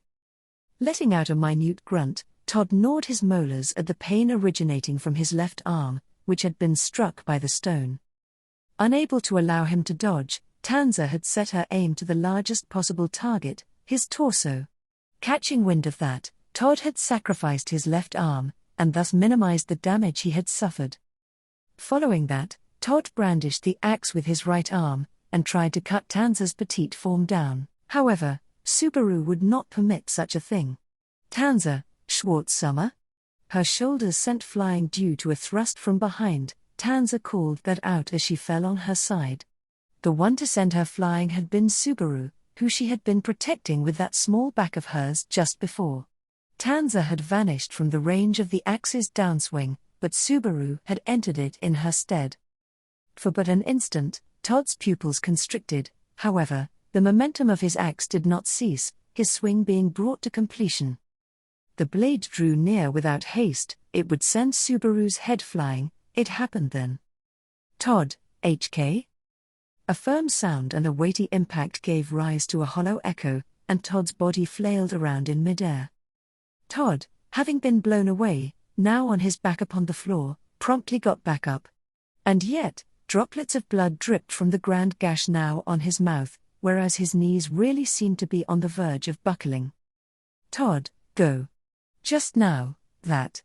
Letting out a minute grunt, Todd gnawed his molars at the pain originating from his left arm, which had been struck by the stone. Unable to allow him to dodge, Tanza had set her aim to the largest possible target, his torso. Catching wind of that, Todd had sacrificed his left arm, and thus minimized the damage he had suffered. Following that, Todd brandished the axe with his right arm, and tried to cut Tanza's petite form down. However, Subaru would not permit such a thing. Tanza, Schwartz-Summer? Her shoulders sent flying due to a thrust from behind, Tanza called that out as she fell on her side. The one to send her flying had been Subaru, who she had been protecting with that small back of hers just before. Tanza had vanished from the range of the axe's downswing, but Subaru had entered it in her stead. For but an instant, Todd's pupils constricted, however, the momentum of his axe did not cease, his swing being brought to completion. The blade drew near without haste, it would send Subaru's head flying. It happened then. Todd, HK? A firm sound and a weighty impact gave rise to a hollow echo, and Todd's body flailed around in midair. Todd, having been blown away, now on his back upon the floor, promptly got back up. And yet, droplets of blood dripped from the grand gash now on his mouth, whereas his knees really seemed to be on the verge of buckling. Todd, go. Just now, that.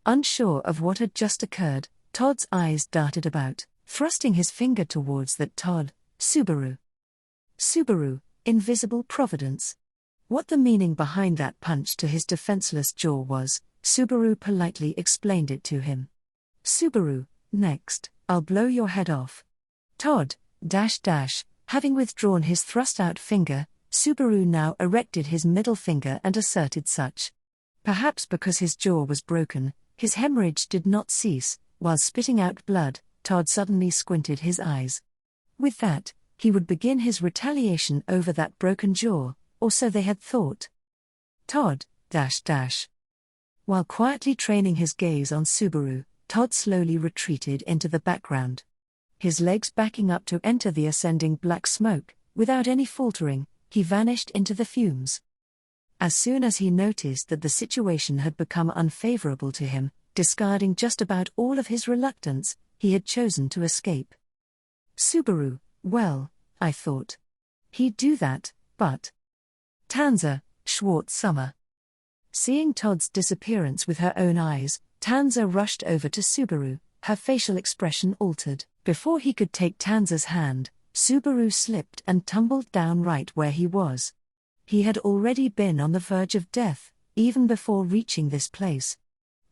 Unsure of what had just occurred, Todd's eyes darted about, thrusting his finger towards that Todd, Subaru. Subaru, invisible providence. What the meaning behind that punch to his defenseless jaw was, Subaru politely explained it to him. Subaru, next, I'll blow your head off. Todd, having withdrawn his thrust-out finger, Subaru now erected his middle finger and asserted such. Perhaps because his jaw was broken, his hemorrhage did not cease, while spitting out blood, Todd suddenly squinted his eyes. With that, he would begin his retaliation over that broken jaw, or so they had thought. Todd, While quietly training his gaze on Subaru, Todd slowly retreated into the background. His legs backing up to enter the ascending black smoke, without any faltering, he vanished into the fumes. As soon as he noticed that the situation had become unfavorable to him, discarding just about all of his reluctance, he had chosen to escape. Subaru, well, I thought. He'd do that, but... Tanza, Schwartz-Summer. Seeing Todd's disappearance with her own eyes, Tanza rushed over to Subaru, her facial expression altered. Before he could take Tanza's hand, Subaru slipped and tumbled down right where he was. He had already been on the verge of death, even before reaching this place.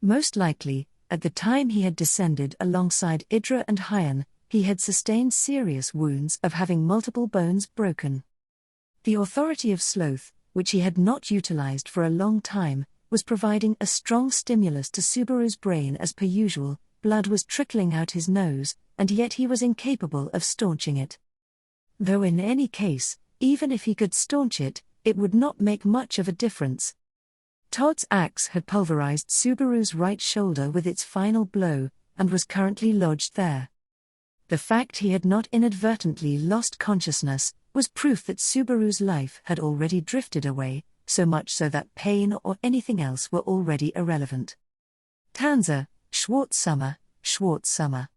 Most likely, at the time he had descended alongside Idra and Hyan, he had sustained serious wounds of having multiple bones broken. The authority of sloth, which he had not utilized for a long time, was providing a strong stimulus to Subaru's brain as per usual. Blood was trickling out his nose, and yet he was incapable of staunching it. Though in any case, even if he could staunch it, it would not make much of a difference. Todd's axe had pulverized Subaru's right shoulder with its final blow, and was currently lodged there. The fact he had not inadvertently lost consciousness was proof that Subaru's life had already drifted away, so much so that pain or anything else were already irrelevant. Tanza, Schwartz-Summer, Schwartz-Summer.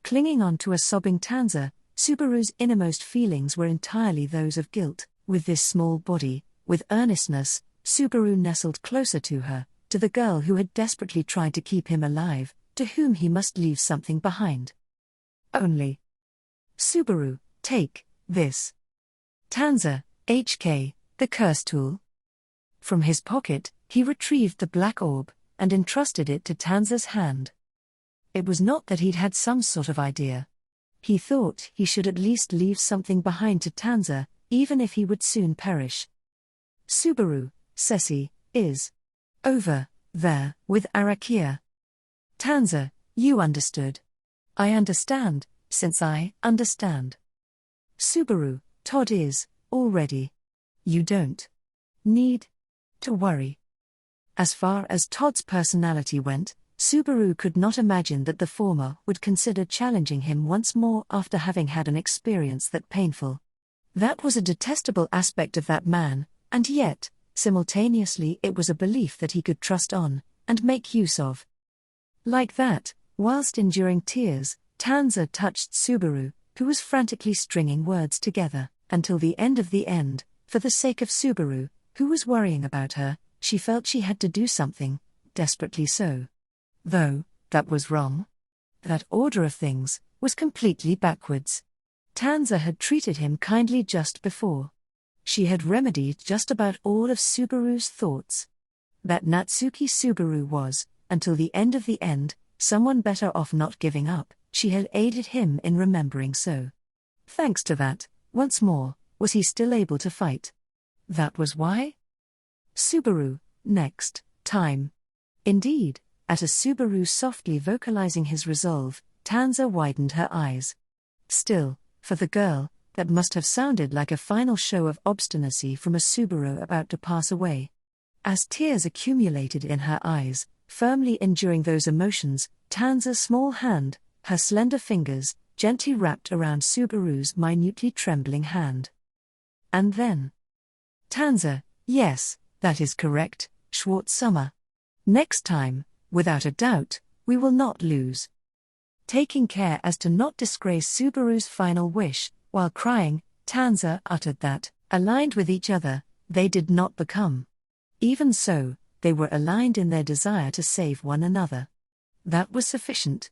Clinging on to a sobbing Tanza, Subaru's innermost feelings were entirely those of guilt. With this small body, with earnestness, Subaru nestled closer to her, to the girl who had desperately tried to keep him alive, to whom he must leave something behind. Only. Subaru, take this. Tanza, HK, the curse tool. From his pocket, he retrieved the black orb, and entrusted it to Tanza's hand. It was not that he'd had some sort of idea. He thought he should at least leave something behind to Tanza, even if he would soon perish. Subaru, Ceci, is over there with Arakia. Tanza, you understood. I understand, since I understand. Subaru, Todd is already. You don't need to worry. As far as Todd's personality went, Subaru could not imagine that the former would consider challenging him once more after having had an experience that painful. That was a detestable aspect of that man, and yet, simultaneously it was a belief that he could trust on, and make use of. Like that, whilst enduring tears, Tanza touched Subaru, who was frantically stringing words together, until the end of the end. For the sake of Subaru, who was worrying about her, she felt she had to do something, desperately so. Though, that was wrong. That order of things was completely backwards. Tanza had treated him kindly just before. She had remedied just about all of Subaru's thoughts. That Natsuki Subaru was, until the end of the end, someone better off not giving up. She had aided him in remembering so. Thanks to that, once more, was he still able to fight. That was why? Subaru, next time. Indeed, at a Subaru softly vocalizing his resolve, Tanza widened her eyes. Still, for the girl, that must have sounded like a final show of obstinacy from a Subaru about to pass away. As tears accumulated in her eyes, firmly enduring those emotions, Tanza's small hand, her slender fingers, gently wrapped around Subaru's minutely trembling hand. And then. Tanza, yes, that is correct, Schwartz-Summer. Next time, without a doubt, we will not lose. Taking care as to not disgrace Subaru's final wish, while crying, Tanza uttered that, aligned with each other, they did not become. Even so, they were aligned in their desire to save one another. That was sufficient.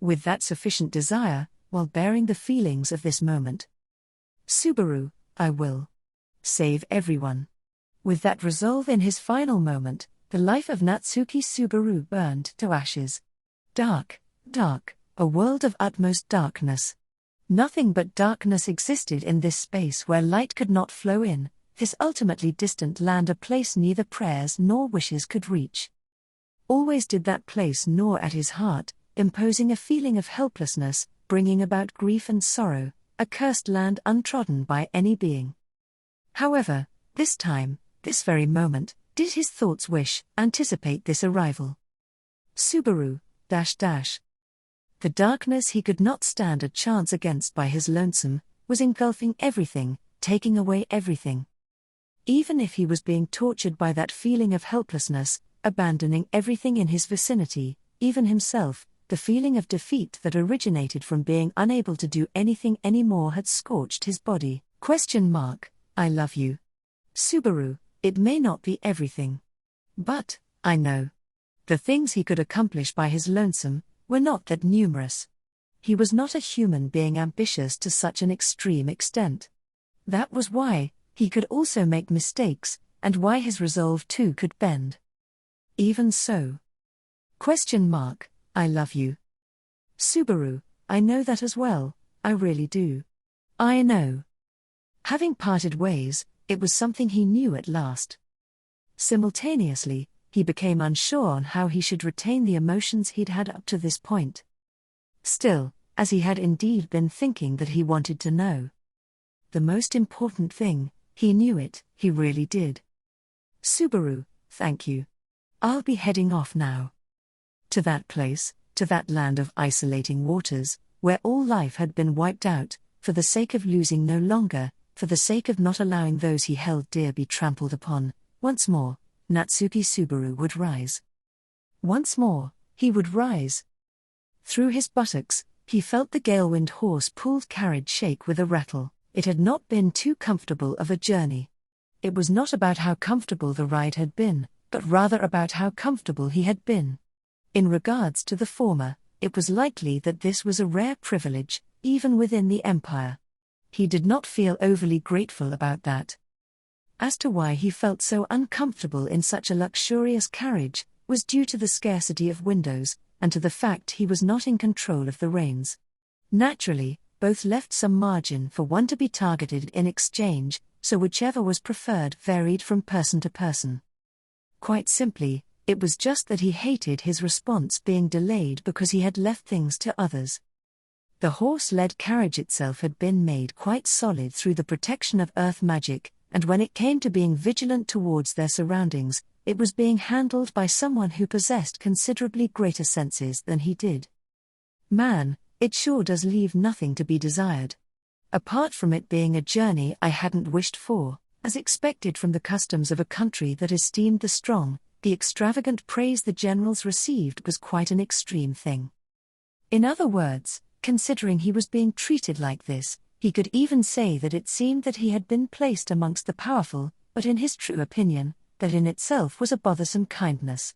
With that sufficient desire, while bearing the feelings of this moment. Subaru, I will save everyone. With that resolve in his final moment, the life of Natsuki Subaru burned to ashes. Dark, dark, a world of utmost darkness. Nothing but darkness existed in this space where light could not flow in, this ultimately distant land, a place neither prayers nor wishes could reach. Always did that place gnaw at his heart, imposing a feeling of helplessness, bringing about grief and sorrow, a cursed land untrodden by any being. However, this time, this very moment, did his thoughts wish, anticipate this arrival. Subaru, The darkness he could not stand a chance against by his lonesome, was engulfing everything, taking away everything. Even if he was being tortured by that feeling of helplessness, abandoning everything in his vicinity, even himself, the feeling of defeat that originated from being unable to do anything anymore had scorched his body. I love you. Subaru, it may not be everything. But, I know. The things he could accomplish by his lonesome were not that numerous. He was not a human being ambitious to such an extreme extent. That was why he could also make mistakes, and why his resolve too could bend. Even so. I love you. Subaru, I know that as well, I really do. I know. Having parted ways, it was something he knew at last. Simultaneously, he became unsure on how he should retain the emotions he'd had up to this point. Still, as he had indeed been thinking that he wanted to know. The most important thing, he knew it, he really did. Subaru, thank you. I'll be heading off now. To that place, to that land of isolating waters, where all life had been wiped out, for the sake of losing no longer, for the sake of not allowing those he held dear be trampled upon, once more, Natsuki Subaru would rise. Once more, he would rise. Through his buttocks, he felt the galewind horse-pulled carriage shake with a rattle. It had not been too comfortable of a journey. It was not about how comfortable the ride had been, but rather about how comfortable he had been. In regards to the former, it was likely that this was a rare privilege, even within the Empire. He did not feel overly grateful about that. As to why he felt so uncomfortable in such a luxurious carriage, was due to the scarcity of windows, and to the fact he was not in control of the reins. Naturally, both left some margin for one to be targeted in exchange, so whichever was preferred varied from person to person. Quite simply, it was just that he hated his response being delayed because he had left things to others. The horse-led carriage itself had been made quite solid through the protection of earth magic, and when it came to being vigilant towards their surroundings, it was being handled by someone who possessed considerably greater senses than he did. Man, it sure does leave nothing to be desired. Apart from it being a journey I hadn't wished for, as expected from the customs of a country that esteemed the strong, the extravagant praise the generals received was quite an extreme thing. In other words, considering he was being treated like this, he could even say that it seemed that he had been placed amongst the powerful, but in his true opinion, that in itself was a bothersome kindness.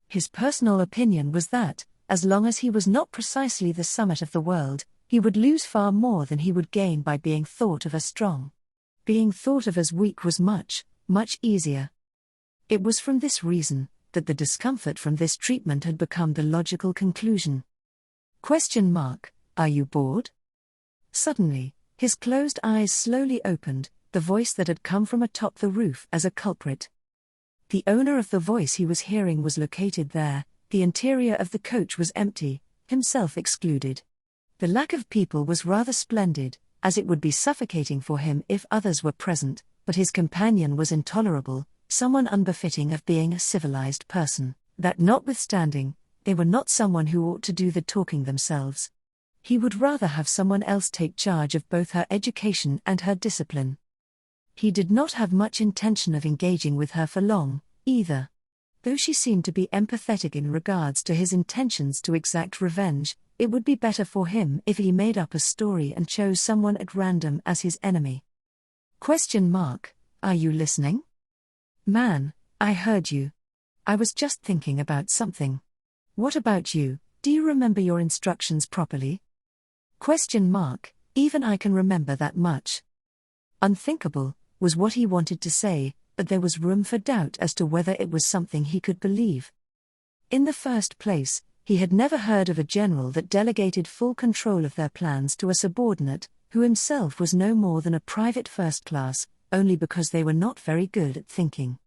His personal opinion was that, as long as he was not precisely the summit of the world, he would lose far more than he would gain by being thought of as strong. Being thought of as weak was much, much easier. It was from this reason that the discomfort from this treatment had become the logical conclusion. Are you bored? Suddenly, his closed eyes slowly opened, the voice that had come from atop the roof as a culprit. The owner of the voice he was hearing was located there, the interior of the coach was empty, himself excluded. The lack of people was rather splendid, as it would be suffocating for him if others were present, but his companion was intolerable, someone unbefitting of being a civilized person. That notwithstanding, they were not someone who ought to do the talking themselves. He would rather have someone else take charge of both her education and her discipline. He did not have much intention of engaging with her for long, either. Though she seemed to be empathetic in regards to his intentions to exact revenge, it would be better for him if he made up a story and chose someone at random as his enemy. Are you listening? Man, I heard you. I was just thinking about something. What about you, do you remember your instructions properly? Even I can remember that much. Unthinkable, was what he wanted to say, but there was room for doubt as to whether it was something he could believe. In the first place, he had never heard of a general that delegated full control of their plans to a subordinate, who himself was no more than a private first class, only because they were not very good at thinking.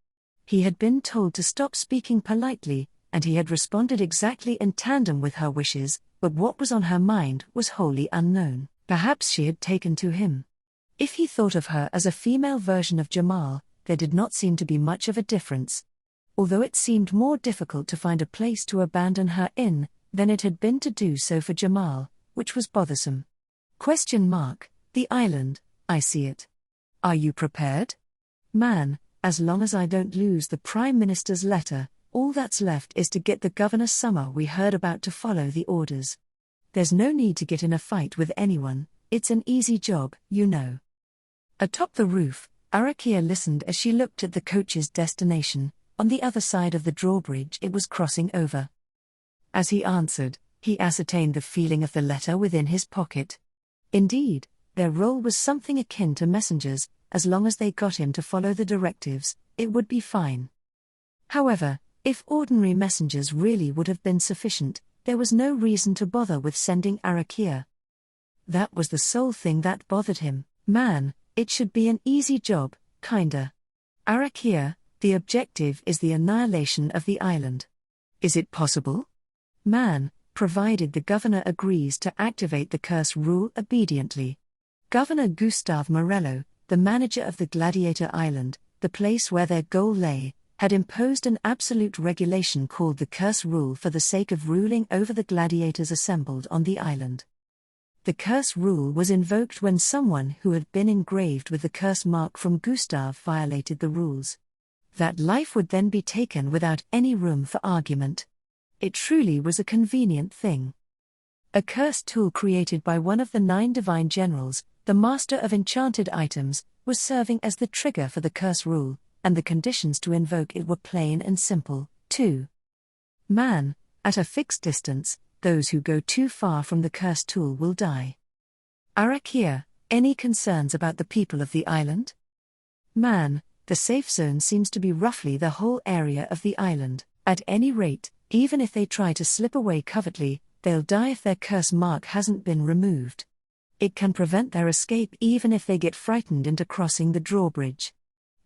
He had been told to stop speaking politely, and he had responded exactly in tandem with her wishes, but what was on her mind was wholly unknown. Perhaps she had taken to him. If he thought of her as a female version of Jamal, there did not seem to be much of a difference. Although it seemed more difficult to find a place to abandon her in, than it had been to do so for Jamal, which was bothersome. The island, I see it. Are you prepared? Man, as long as I don't lose the Prime Minister's letter, all that's left is to get the Governor Summer we heard about to follow the orders. There's no need to get in a fight with anyone, it's an easy job, you know. Atop the roof, Arakia listened as she looked at the coach's destination, on the other side of the drawbridge it was crossing over. As he answered, he ascertained the feeling of the letter within his pocket. Indeed, their role was something akin to messengers, as long as they got him to follow the directives, it would be fine. However, If ordinary messengers really would have been sufficient, there was no reason to bother with sending Arakia. That was the sole thing that bothered him. Man, it should be an easy job, kinda. Arakia, the objective is the annihilation of the island. Is it possible? Man, provided the governor agrees to activate the curse rule obediently. Governor Gustav Morello, the manager of the Gladiator Island, the place where their goal lay, had imposed an absolute regulation called the curse rule for the sake of ruling over the gladiators assembled on the island. The curse rule was invoked when someone who had been engraved with the curse mark from Gustav violated the rules. That life would then be taken without any room for argument. It truly was a convenient thing. A curse tool created by one of the 9 divine generals, the master of enchanted items, was serving as the trigger for the curse rule, and the conditions to invoke it were plain and simple, too. Man, at a fixed distance, those who go too far from the curse tool will die. Arakia, any concerns about the people of the island? Man, the safe zone seems to be roughly the whole area of the island. At any rate, even if they try to slip away covertly, they'll die if their curse mark hasn't been removed. It can prevent their escape even if they get frightened into crossing the drawbridge.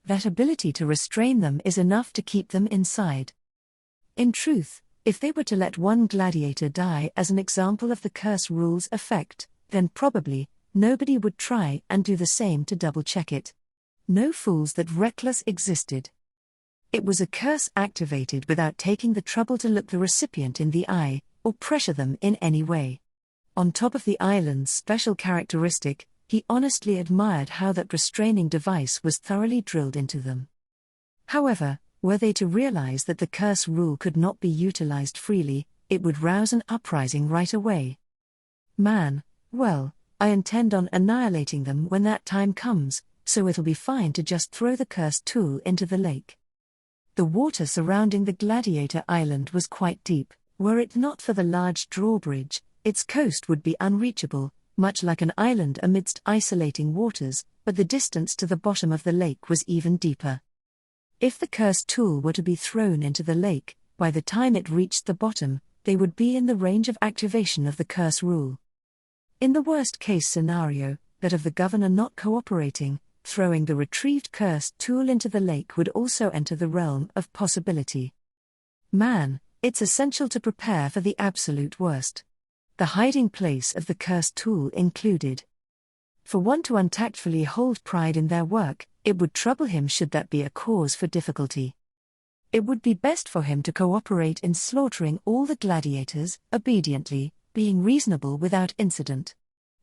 That ability to restrain them is enough to keep them inside. In truth, if they were to let one gladiator die as an example of the curse rule's effect, then probably nobody would try and do the same to double-check it. No fools that reckless existed. It was a curse activated without taking the trouble to look the recipient in the eye, or pressure them in any way. On top of the island's special characteristic, he honestly admired how that restraining device was thoroughly drilled into them. However, were they to realize that the curse rule could not be utilized freely, it would rouse an uprising right away. Man, well, I intend on annihilating them when that time comes, so it'll be fine to just throw the cursed tool into the lake. The water surrounding the Gladiator Island was quite deep. Were it not for the large drawbridge, its coast would be unreachable, much like an island amidst isolating waters, but the distance to the bottom of the lake was even deeper. If the cursed tool were to be thrown into the lake, by the time it reached the bottom, they would be in the range of activation of the curse rule. In the worst-case scenario, that of the governor not cooperating, throwing the retrieved cursed tool into the lake would also enter the realm of possibility. Man, it's essential to prepare for the absolute worst. The hiding place of the cursed tool included. For one to untactfully hold pride in their work, it would trouble him should that be a cause for difficulty. It would be best for him to cooperate in slaughtering all the gladiators, obediently, being reasonable without incident.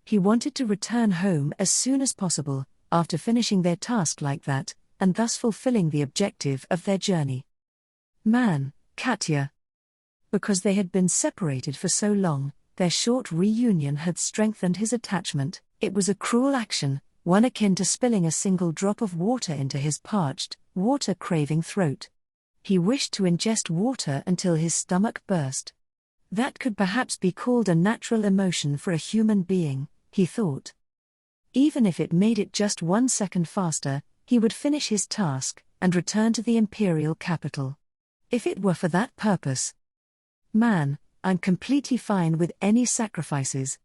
He wanted to return home as soon as possible, after finishing their task like that, and thus fulfilling the objective of their journey. Man, Katya. Because they had been separated for so long, their short reunion had strengthened his attachment. It was a cruel action, one akin to spilling a single drop of water into his parched, water-craving throat. He wished to ingest water until his stomach burst. That could perhaps be called a natural emotion for a human being, he thought. Even if it made it just 1 second faster, he would finish his task and return to the imperial capital. If it were for that purpose. Man, I'm completely fine with any sacrifices.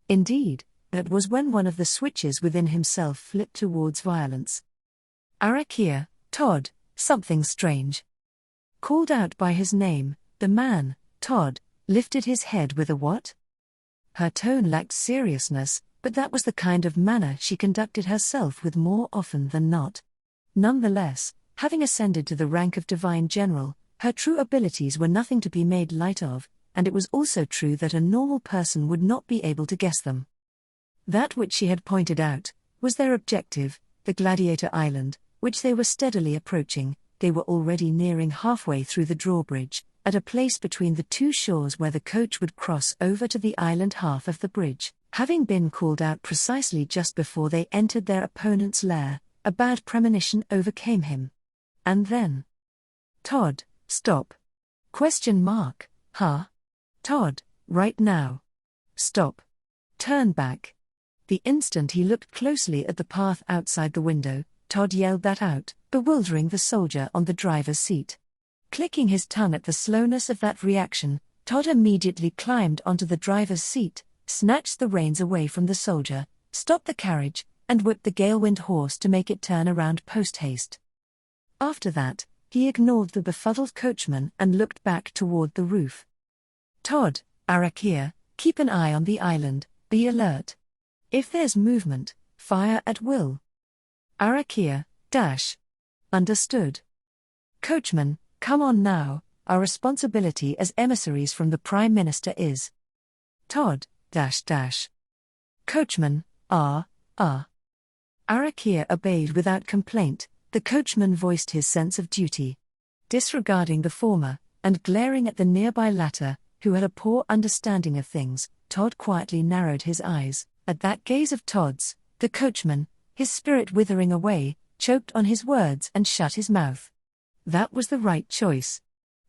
Indeed, that was when one of the switches within himself flipped towards violence. Arakia, Todd, something strange. Called out by his name, the man, Todd, lifted his head with a what? Her tone lacked seriousness, but that was the kind of manner she conducted herself with more often than not. Nonetheless, having ascended to the rank of divine general, her true abilities were nothing to be made light of, and it was also true that a normal person would not be able to guess them. That which she had pointed out was their objective, the Gladiator Island, which they were steadily approaching. They were already nearing halfway through the drawbridge, at a place between the two shores where the coach would cross over to the island half of the bridge. Having been called out precisely just before they entered their opponent's lair, a bad premonition overcame him. And then, Todd, stop. Question mark, huh? Todd, right now. Stop. Turn back. The instant he looked closely at the path outside the window, Todd yelled that out, bewildering the soldier on the driver's seat. Clicking his tongue at the slowness of that reaction, Todd immediately climbed onto the driver's seat, snatched the reins away from the soldier, stopped the carriage, and whipped the Galewind horse to make it turn around post-haste. After that, he ignored the befuddled coachman and looked back toward the roof. Todd, Arakia, keep an eye on the island, be alert. If there's movement, fire at will. Arakia, dash. Understood. Coachman, come on now, our responsibility as emissaries from the Prime Minister is. Todd, dash dash. Coachman, Arakia obeyed without complaint. The coachman voiced his sense of duty. Disregarding the former, and glaring at the nearby latter, who had a poor understanding of things, Todd quietly narrowed his eyes. At that gaze of Todd's, the coachman, his spirit withering away, choked on his words and shut his mouth. That was the right choice.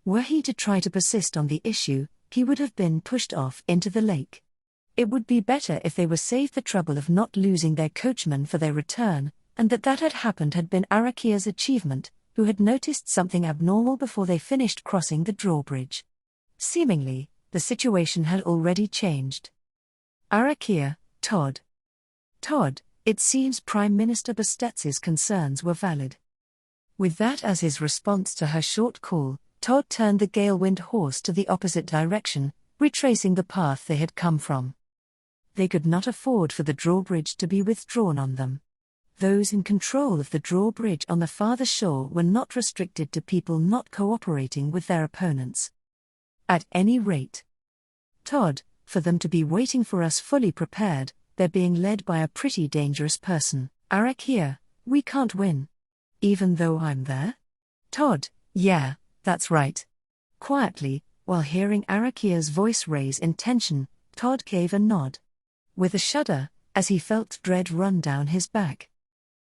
Were he to try to persist on the issue, he would have been pushed off into the lake. It would be better if they were saved the trouble of not losing their coachman for their return, and that had happened had been Arakia's achievement, who had noticed something abnormal before they finished crossing the drawbridge. Seemingly, the situation had already changed. Arakia, Todd. Todd, it seems Prime Minister Bestetz's concerns were valid. With that as his response to her short call, Todd turned the Galewind horse to the opposite direction, retracing the path they had come from. They could not afford for the drawbridge to be withdrawn on them. Those in control of the drawbridge on the farther shore were not restricted to people not cooperating with their opponents. At any rate, Todd, for them to be waiting for us fully prepared, they're being led by a pretty dangerous person. Arakia, we can't win. Even though I'm there? Todd, yeah, that's right. Quietly, while hearing Arakia's voice raise in tension, Todd gave a nod. With a shudder, as he felt dread run down his back.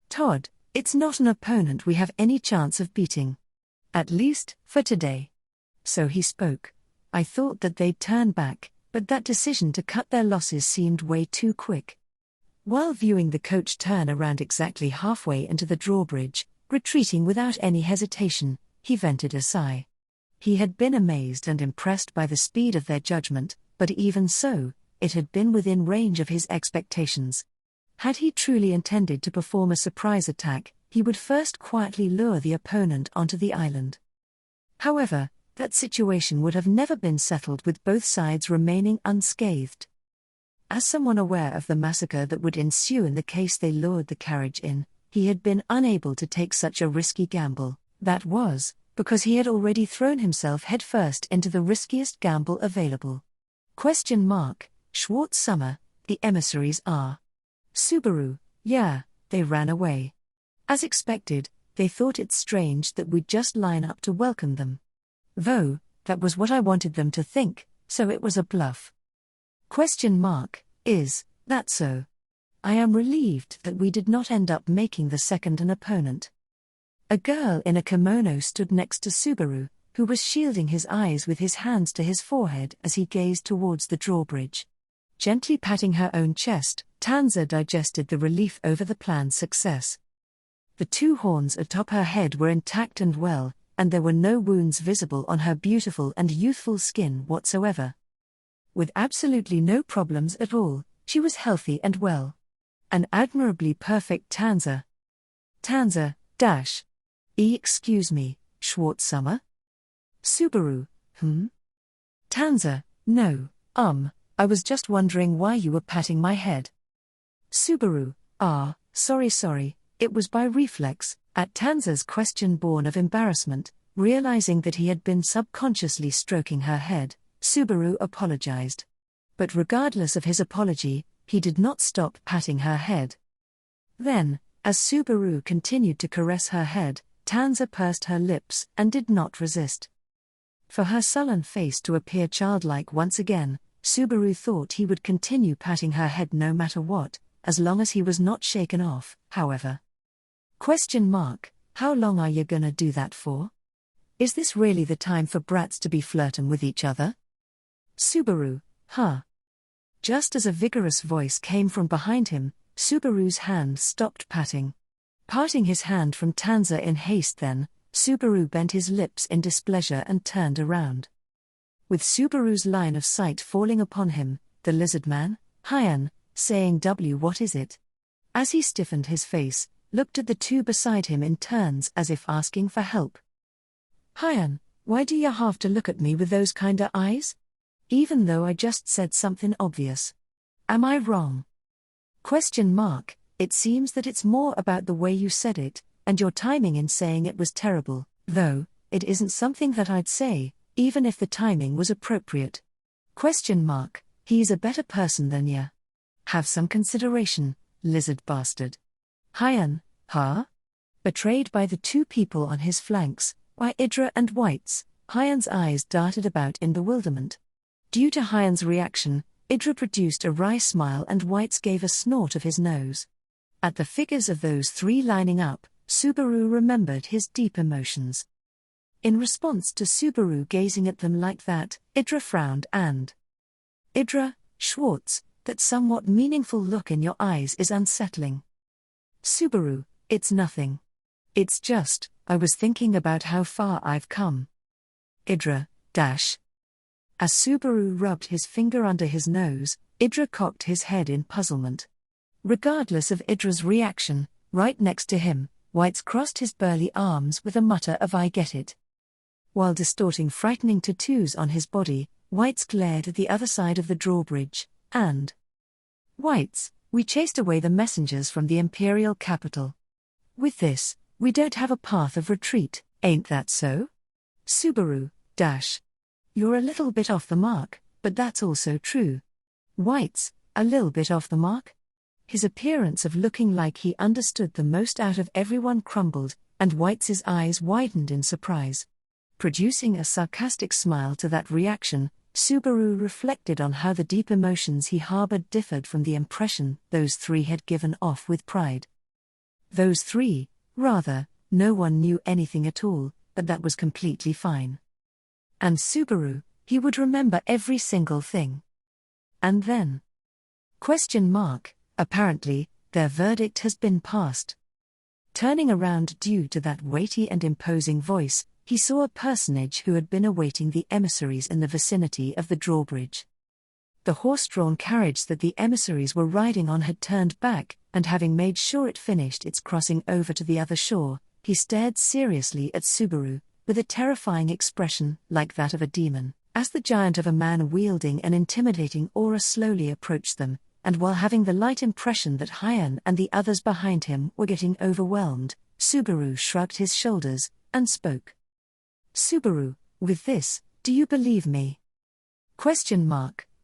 Todd, it's not an opponent we have any chance of beating. At least, for today. So he spoke. I thought that they'd turn back, but that decision to cut their losses seemed way too quick. While viewing the coach turn around exactly halfway into the drawbridge, retreating without any hesitation, he vented a sigh. He had been amazed and impressed by the speed of their judgment, but even so, it had been within range of his expectations. Had he truly intended to perform a surprise attack, he would first quietly lure the opponent onto the island. However, that situation would have never been settled with both sides remaining unscathed. As someone aware of the massacre that would ensue in the case they lured the carriage in, he had been unable to take such a risky gamble. That was, because he had already thrown himself headfirst into the riskiest gamble available. Schwartz Summer, the emissaries are. Subaru, yeah, they ran away. As expected, they thought it strange that we'd just line up to welcome them. Though, that was what I wanted them to think, so it was a bluff. Is that so? I am relieved that we did not end up making the second an opponent. A girl in a kimono stood next to Subaru, who was shielding his eyes with his hands to his forehead as he gazed towards the drawbridge. Gently patting her own chest, Tanza digested the relief over the plan's success. The two horns atop her head were intact and well, and there were no wounds visible on her beautiful and youthful skin whatsoever. With absolutely no problems at all, she was healthy and well. An admirably perfect Tanza. Tanza, dash. Excuse me, Schwartz Summer? Subaru, Tanza, no, I was just wondering why you were patting my head. Subaru, sorry, it was by reflex. At Tanza's question born of embarrassment, realizing that he had been subconsciously stroking her head, Subaru apologized. But regardless of his apology, he did not stop patting her head. Then, as Subaru continued to caress her head, Tanza pursed her lips and did not resist. For her sullen face to appear childlike once again, Subaru thought he would continue patting her head no matter what, as long as he was not shaken off, however. How long are you gonna do that for? Is this really the time for brats to be flirting with each other? Subaru, Just as a vigorous voice came from behind him, Subaru's hand stopped patting. Parting his hand from Tanza in haste then, Subaru bent his lips in displeasure and turned around. With Subaru's line of sight falling upon him, the lizard man, Hyan, saying, What is it? As he stiffened his face, looked at the two beside him in turns as if asking for help. Hyan, why do you have to look at me with those kinda eyes? Even though I just said something obvious. Am I wrong? ? It seems that it's more about the way you said it, and your timing in saying it was terrible, though, it isn't something that I'd say, even if the timing was appropriate. ? He's a better person than ya. Have some consideration, lizard bastard. Hyan, huh? Betrayed by the two people on his flanks, by Idra and Whites, Hyan's eyes darted about in bewilderment. Due to Hyan's reaction, Idra produced a wry smile and Whites gave a snort of his nose. At the figures of those three lining up, Subaru remembered his deep emotions. In response to Subaru gazing at them like that, Idra frowned and Idra, Schwartz, that somewhat meaningful look in your eyes is unsettling. Subaru, it's nothing. It's just, I was thinking about how far I've come. Idra, As Subaru rubbed his finger under his nose, Idra cocked his head in puzzlement. Regardless of Idra's reaction, right next to him, Whites crossed his burly arms with a mutter of I get it. While distorting frightening tattoos on his body, Whites glared at the other side of the drawbridge, and Whites, we chased away the messengers from the imperial capital. With this, we don't have a path of retreat, ain't that so? Subaru, You're a little bit off the mark, but that's also true. Whites, a little bit off the mark? His appearance of looking like he understood the most out of everyone crumbled, and Whites's eyes widened in surprise. Producing a sarcastic smile to that reaction, Subaru reflected on how the deep emotions he harbored differed from the impression those three had given off with pride. Those three, rather, no one knew anything at all, but that was completely fine. And Subaru, he would remember every single thing. And then? ? Apparently, their verdict has been passed. Turning around due to that weighty and imposing voice, he saw a personage who had been awaiting the emissaries in the vicinity of the drawbridge. The horse-drawn carriage that the emissaries were riding on had turned back, and having made sure it finished its crossing over to the other shore, he stared seriously at Subaru, with a terrifying expression like that of a demon, as the giant of a man wielding an intimidating aura slowly approached them, and while having the light impression that Hyan and the others behind him were getting overwhelmed, Subaru shrugged his shoulders, and spoke. Subaru, with this, do you believe me? ?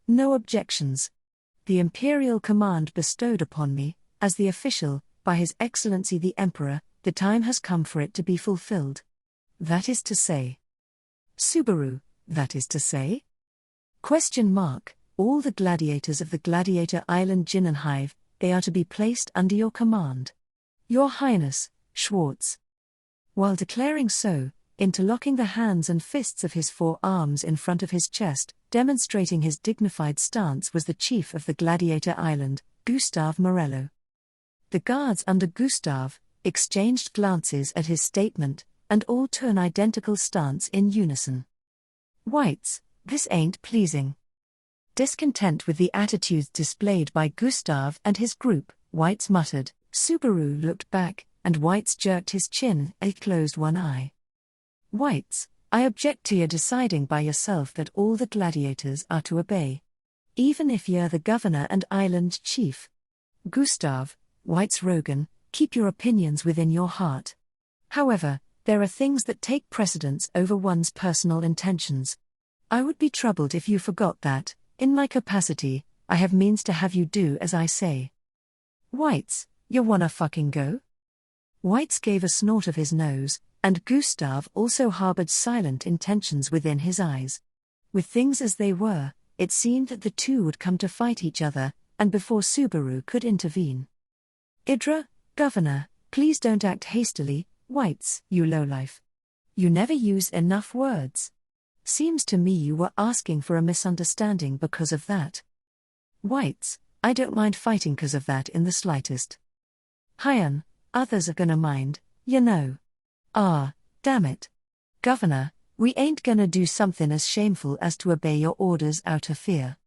No objections. The imperial command bestowed upon me, as the official, by His Excellency the Emperor, the time has come for it to be fulfilled. That is to say. Subaru, that is to say? ? All the gladiators of the Gladiator Island Jinnenhive, they are to be placed under your command. Your Highness, Schwartz. While declaring so, interlocking the hands and fists of his forearms in front of his chest, demonstrating his dignified stance was the chief of the Gladiator Island, Gustav Morello. The guards under Gustav exchanged glances at his statement, and all took an identical stance in unison. Whites, this ain't pleasing. Discontent with the attitudes displayed by Gustav and his group, Whites muttered. Subaru looked back, and Whites jerked his chin and closed one eye. Whites, I object to your deciding by yourself that all the gladiators are to obey. Even if you're the governor and island chief. Gustav, Whites Rogan, keep your opinions within your heart. However, there are things that take precedence over one's personal intentions. I would be troubled if you forgot that, in my capacity, I have means to have you do as I say. Whites, you wanna fucking go? Whites gave a snort of his nose, and Gustav also harbored silent intentions within his eyes. With things as they were, it seemed that the two would come to fight each other, and before Subaru could intervene. Idra, Governor, please don't act hastily, Whites, you lowlife. You never use enough words. Seems to me you were asking for a misunderstanding because of that. Whites, I don't mind fighting because of that in the slightest. Hyan, others are gonna mind, you know. Damn it. Governor, we ain't gonna do something as shameful as to obey your orders out of fear.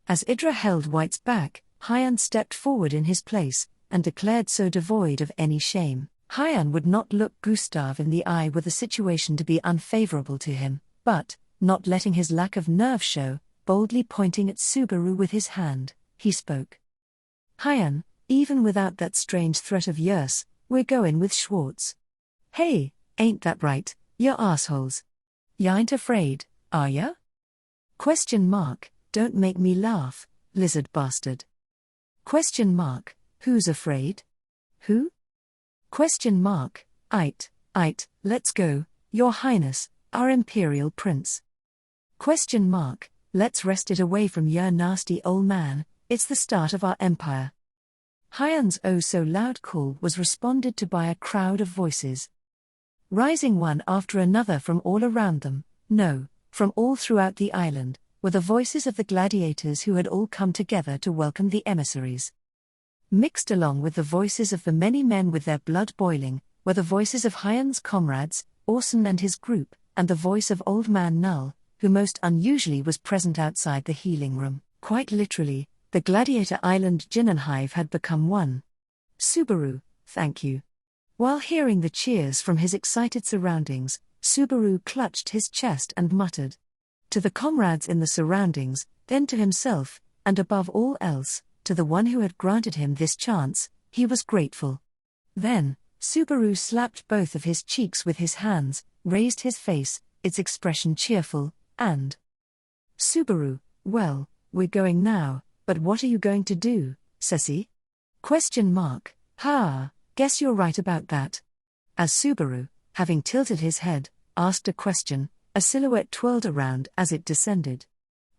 As Idra held White's back, Hyan stepped forward in his place, and declared so devoid of any shame. Hyan would not look Gustav in the eye were the situation to be unfavorable to him, but, not letting his lack of nerve show, boldly pointing at Subaru with his hand, he spoke. Hyan, even without that strange threat of yours, we're going with Schwartz. Hey, ain't that right, you assholes? Ya ain't afraid, are ya? ? Don't make me laugh, lizard bastard. ? Who's afraid? Who? ? Ait, let's go, Your Highness, our Imperial Prince. ? Let's wrest it away from your nasty old man, it's the start of our empire. Hyan's oh-so-loud call was responded to by a crowd of voices. Rising one after another from all around them, no, from all throughout the island, were the voices of the gladiators who had all come together to welcome the emissaries. Mixed along with the voices of the many men with their blood boiling, were the voices of Hyan's comrades, Orson and his group, and the voice of Old Man Null, who most unusually was present outside the healing room. Quite literally, the Gladiator Island Jinnenhive had become one. Subaru, thank you. While hearing the cheers from his excited surroundings, Subaru clutched his chest and muttered. To the comrades in the surroundings, then to himself, and above all else, to the one who had granted him this chance, he was grateful. Then, Subaru slapped both of his cheeks with his hands, raised his face, its expression cheerful, and Subaru, well, we're going now, but what are you going to do, Ceci? ? Guess you're right about that. As Subaru, having tilted his head, asked a question, a silhouette twirled around as it descended.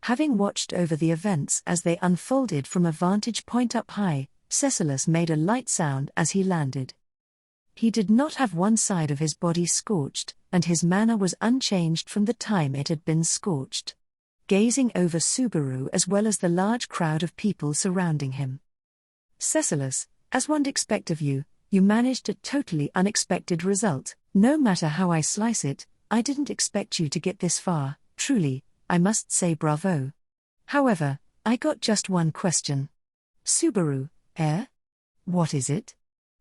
Having watched over the events as they unfolded from a vantage point up high, Cecilus made a light sound as he landed. He did not have one side of his body scorched, and his manner was unchanged from the time it had been scorched. Gazing over Subaru as well as the large crowd of people surrounding him. Cecilus, as one'd expect of you, you managed a totally unexpected result. No matter how I slice it, I didn't expect you to get this far, truly, I must say bravo. However, I got just one question. Subaru, What is it?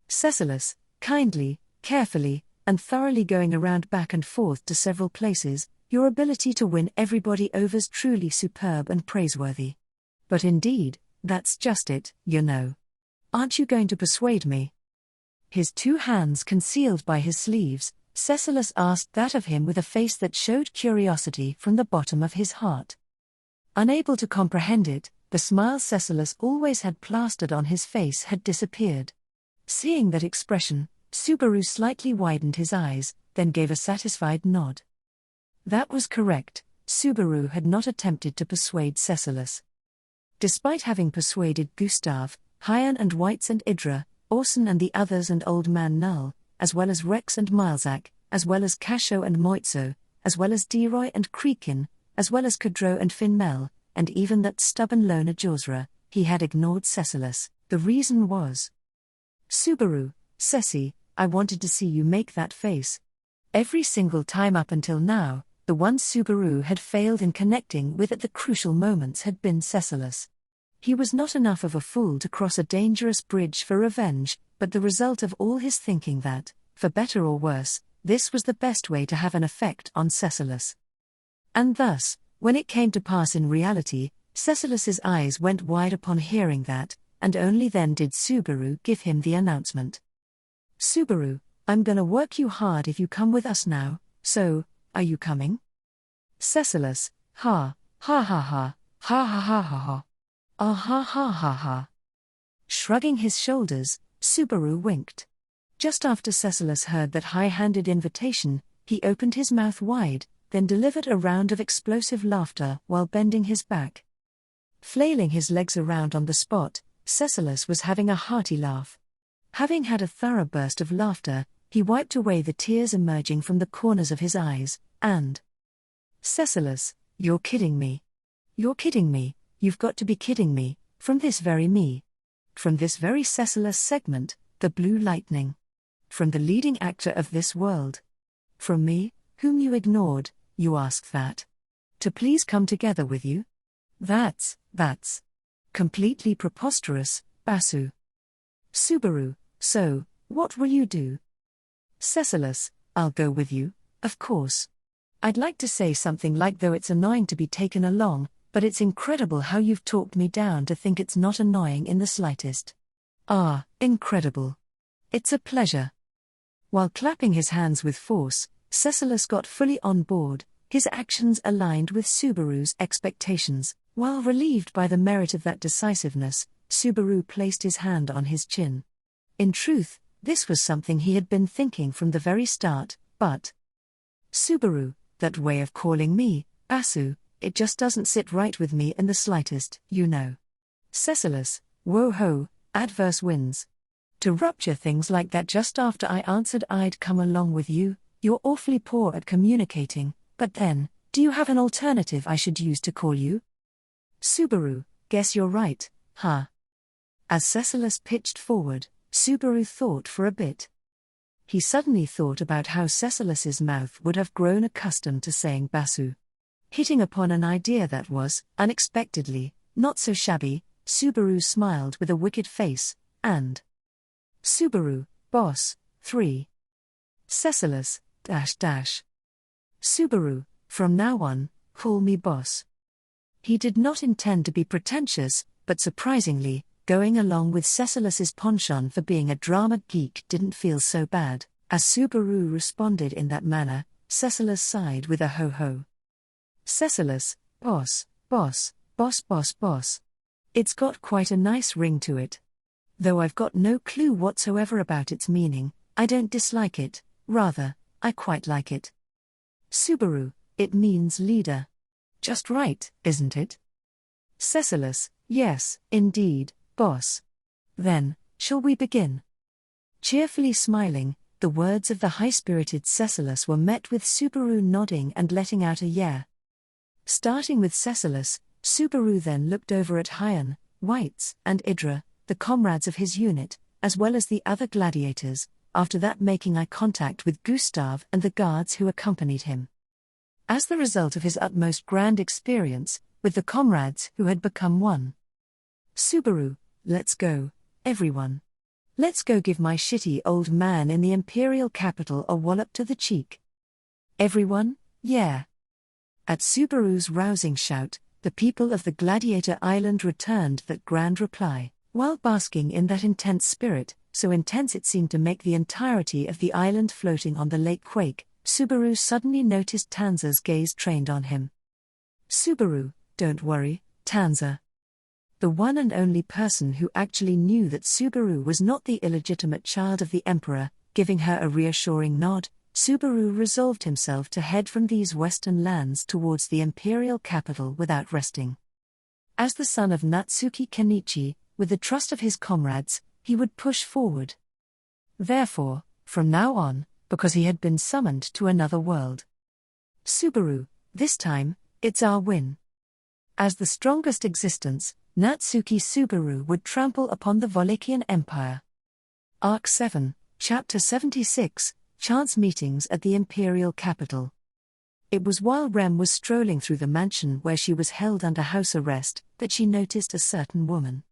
Cecilus, kindly, carefully, and thoroughly going around back and forth to several places, your ability to win everybody over's truly superb and praiseworthy. But indeed, that's just it, you know. Aren't you going to persuade me? His two hands concealed by his sleeves, Cecilus asked that of him with a face that showed curiosity from the bottom of his heart. Unable to comprehend it, the smile Cecilus always had plastered on his face had disappeared. Seeing that expression, Subaru slightly widened his eyes, then gave a satisfied nod. That was correct, Subaru had not attempted to persuade Cecilus. Despite having persuaded Gustav, Hyan and Whites and Idra, Orson and the others and Old Man Null, as well as Rex and Milzak, as well as Casho and Moitzo, as well as Deroy and Kreekin, as well as Kudro and Finmel, and even that stubborn loner Josra, he had ignored Cecilus. The reason was, Subaru, Ceci, I wanted to see you make that face. Every single time up until now, the one Subaru had failed in connecting with at the crucial moments had been Cecilus. He was not enough of a fool to cross a dangerous bridge for revenge, but the result of all his thinking that, for better or worse, this was the best way to have an effect on Cecilus. And thus, when it came to pass in reality, Cecilus's eyes went wide upon hearing that, and only then did Subaru give him the announcement. Subaru, I'm gonna work you hard if you come with us now, so, are you coming? Cecilus, ha ha ha ha ha ha ha. Ah ha ha ha ha. Shrugging his shoulders, Subaru winked. Just after Cecilus heard that high-handed invitation, he opened his mouth wide, then delivered a round of explosive laughter while bending his back. Flailing his legs around on the spot, Cecilus was having a hearty laugh. Having had a thorough burst of laughter, he wiped away the tears emerging from the corners of his eyes, and Cecilus, you're kidding me. You're kidding me, you've got to be kidding me, from this very me. From this very Cecilus segment, the Blue Lightning. From the leading actor of this world. From me, whom you ignored, you ask that? To please come together with you? That's completely preposterous, Basu. Subaru, so, what will you do? Cecilus, I'll go with you, of course. I'd like to say something like though it's annoying to be taken along, but it's incredible how you've talked me down to think it's not annoying in the slightest. Ah, incredible. It's a pleasure. While clapping his hands with force, Cecilus got fully on board, his actions aligned with Subaru's expectations. While relieved by the merit of that decisiveness, Subaru placed his hand on his chin. In truth, this was something he had been thinking from the very start, but Subaru, that way of calling me, Basu, it just doesn't sit right with me in the slightest, you know. Cecilus, whoa-ho, adverse winds. To rupture things like that just after I answered I'd come along with you, you're awfully poor at communicating, but then, do you have an alternative I should use to call you? Subaru, guess you're right, huh? As Cecilus pitched forward, Subaru thought for a bit. He suddenly thought about how Cecilus's mouth would have grown accustomed to saying Basu. Hitting upon an idea that was, unexpectedly, not so shabby, Subaru smiled with a wicked face, and Subaru, boss, 3. Cecilus, .. Subaru, from now on, call me boss. He did not intend to be pretentious, but surprisingly, going along with Cecilus's penchant for being a drama geek didn't feel so bad. As Subaru responded in that manner, Cecilus sighed with a ho-ho. Cecilus, boss. It's got quite a nice ring to it. Though I've got no clue whatsoever about its meaning, I don't dislike it, rather, I quite like it. Subaru, it means leader. Just right, isn't it? Cecilus, yes, indeed, boss. Then, shall we begin? Cheerfully smiling, the words of the high-spirited Cecilus were met with Subaru nodding and letting out a yeah. Starting with Cecilus, Subaru then looked over at Hyan, Whites, and Idra, the comrades of his unit, as well as the other gladiators, after that making eye contact with Gustav and the guards who accompanied him. As the result of his utmost grand experience, with the comrades who had become one. Subaru, let's go, everyone. Let's go give my shitty old man in the imperial capital a wallop to the cheek. Everyone, yeah. At Subaru's rousing shout, the people of the Gladiator Island returned that grand reply, while basking in that intense spirit, so intense it seemed to make the entirety of the island floating on the lake quake. Subaru suddenly noticed Tanza's gaze trained on him. Subaru, don't worry, Tanza. The one and only person who actually knew that Subaru was not the illegitimate child of the Emperor, giving her a reassuring nod, Subaru resolved himself to head from these western lands towards the imperial capital without resting. As the son of Natsuki Kenichi, with the trust of his comrades, he would push forward. Therefore, from now on, because he had been summoned to another world. Subaru, this time, it's our win. As the strongest existence, Natsuki Subaru would trample upon the Wallachian Empire. Arc 7, Chapter 76, Chance Meetings at the Imperial Capital. It was while Rem was strolling through the mansion where she was held under house arrest, that she noticed a certain woman.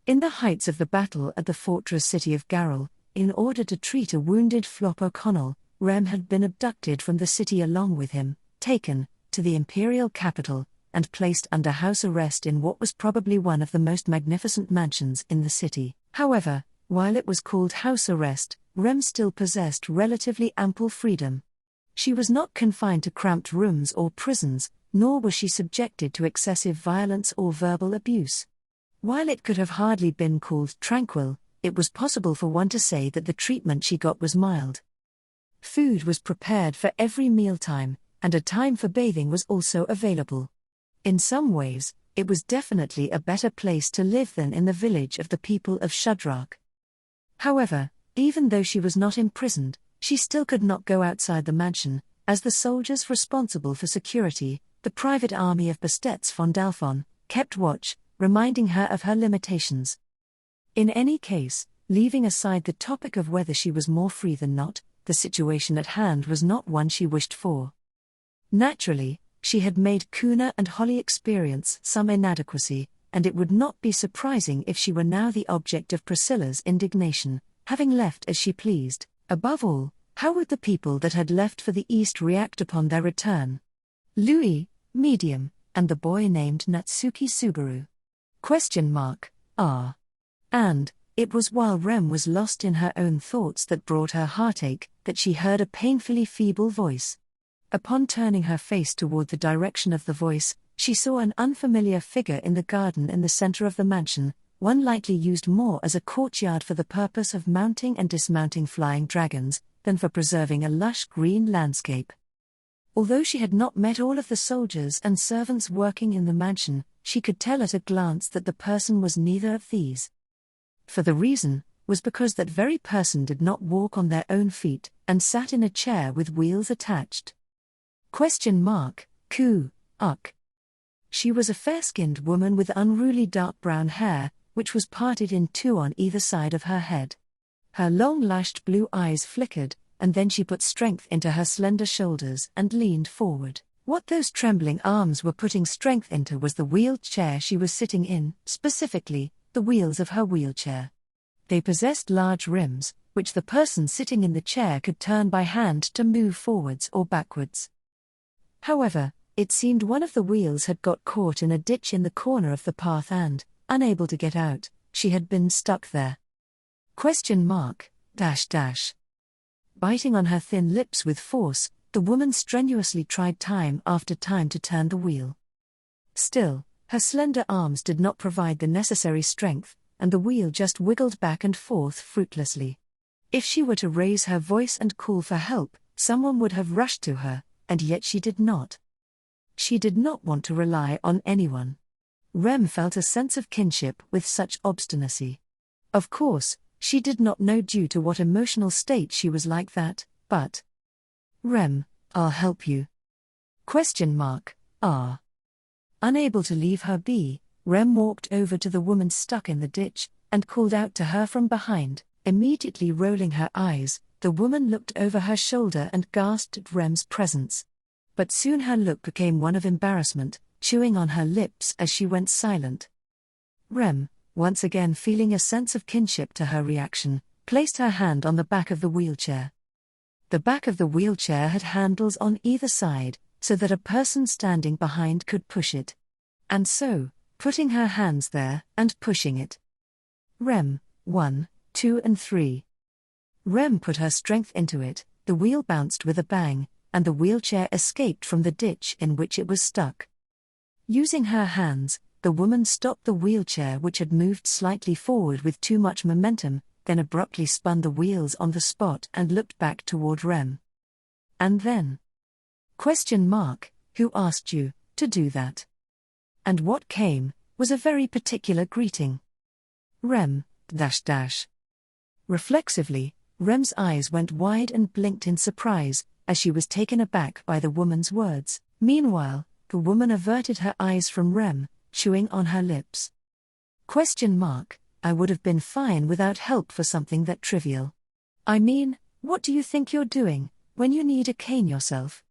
In the heights of the battle at the fortress city of Garrel, in order to treat a wounded Flop O'Connell, Rem had been abducted from the city along with him, taken to the imperial capital, and placed under house arrest in what was probably one of the most magnificent mansions in the city. However, while it was called house arrest, Rem still possessed relatively ample freedom. She was not confined to cramped rooms or prisons, nor was she subjected to excessive violence or verbal abuse. While it could have hardly been called tranquil, it was possible for one to say that the treatment she got was mild. Food was prepared for every mealtime, and a time for bathing was also available. In some ways, it was definitely a better place to live than in the village of the people of Shudrak. However, even though she was not imprisoned, she still could not go outside the mansion, as the soldiers responsible for security, the private army of Bastet's von Dalphon, kept watch, reminding her of her limitations. In any case, leaving aside the topic of whether she was more free than not, the situation at hand was not one she wished for. Naturally, she had made Kuna and Holly experience some inadequacy, and it would not be surprising if she were now the object of Priscilla's indignation, having left as she pleased. Above all, how would the people that had left for the East react upon their return? Louis, medium, and the boy named Natsuki Subaru. And it was while Rem was lost in her own thoughts that brought her heartache that she heard a painfully feeble voice. Upon turning her face toward the direction of the voice, she saw an unfamiliar figure in the garden in the center of the mansion, one likely used more as a courtyard for the purpose of mounting and dismounting flying dragons, than for preserving a lush green landscape. Although she had not met all of the soldiers and servants working in the mansion, she could tell at a glance that the person was neither of these. For the reason was because that very person did not walk on their own feet, and sat in a chair with wheels attached. She was a fair-skinned woman with unruly dark brown hair, which was parted in two on either side of her head. Her long-lashed blue eyes flickered, and then she put strength into her slender shoulders and leaned forward. What those trembling arms were putting strength into was the wheeled chair she was sitting in, specifically, the wheels of her wheelchair. They possessed large rims, which the person sitting in the chair could turn by hand to move forwards or backwards. However, it seemed one of the wheels had got caught in a ditch in the corner of the path and, unable to get out, she had been stuck there. Biting on her thin lips with force, the woman strenuously tried time after time to turn the wheel. Still, her slender arms did not provide the necessary strength, and the wheel just wiggled back and forth fruitlessly. If she were to raise her voice and call for help, someone would have rushed to her, and yet she did not. She did not want to rely on anyone. Rem felt a sense of kinship with such obstinacy. Of course, she did not know due to what emotional state she was like that, but Rem, I'll help you. Unable to leave her be, Rem walked over to the woman stuck in the ditch, and called out to her from behind. Immediately rolling her eyes, the woman looked over her shoulder and gasped at Rem's presence. But soon her look became one of embarrassment, chewing on her lips as she went silent. Rem, once again feeling a sense of kinship to her reaction, placed her hand on the back of the wheelchair. The back of the wheelchair had handles on either side, so that a person standing behind could push it. And so, putting her hands there, and pushing it. Rem, 1, 2 and 3. Rem put her strength into it, the wheel bounced with a bang, and the wheelchair escaped from the ditch in which it was stuck. Using her hands, the woman stopped the wheelchair which had moved slightly forward with too much momentum, then abruptly spun the wheels on the spot and looked back toward Rem. And then? Who asked you to do that? And what came was a very particular greeting. Rem, Reflexively, Rem's eyes went wide and blinked in surprise, as she was taken aback by the woman's words. Meanwhile, the woman averted her eyes from Rem, chewing on her lips. I would have been fine without help for something that trivial. I mean, what do you think you're doing, when you need a cane yourself?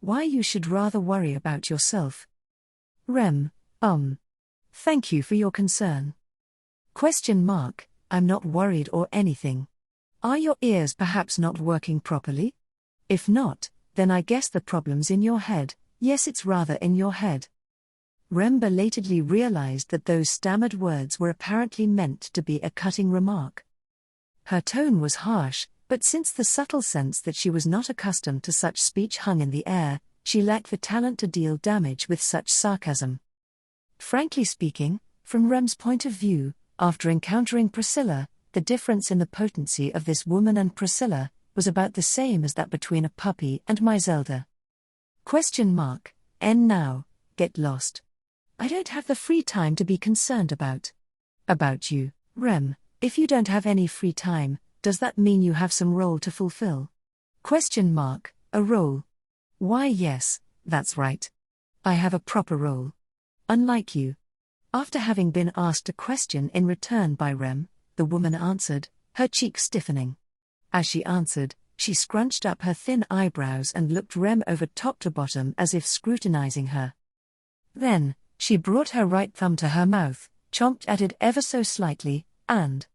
Why you should rather worry about yourself. Rem, Thank you for your concern. I'm not worried or anything. Are your ears perhaps not working properly? If not, then I guess the problem's in your head. Yes, it's rather in your head. Rem belatedly realized that those stammered words were apparently meant to be a cutting remark. Her tone was harsh, but since the subtle sense that she was not accustomed to such speech hung in the air, she lacked the talent to deal damage with such sarcasm. Frankly speaking, from Rem's point of view, after encountering Priscilla, the difference in the potency of this woman and Priscilla was about the same as that between a puppy and my Zelda. Now, get lost. I don't have the free time to be concerned about. About you, Rem. If you don't have any free time, does that mean you have some role to fulfill? A role? Why yes, that's right. I have a proper role. Unlike you. After having been asked a question in return by Rem, the woman answered, her cheeks stiffening. As she answered, She scrunched up her thin eyebrows and looked Rem over top to bottom as if scrutinizing her. Then, she brought her right thumb to her mouth, chomped at it ever so slightly, and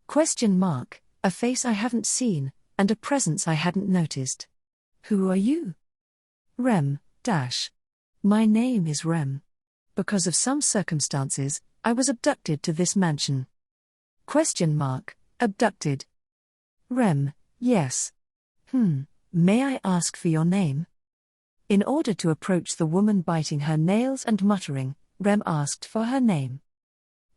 a face I haven't seen, and a presence I hadn't noticed. Who are you? Rem, my name is Rem. Because of some circumstances, I was abducted to this mansion. Abducted. Rem, yes. May I ask for your name? In order to approach the woman biting her nails and muttering, Rem asked for her name.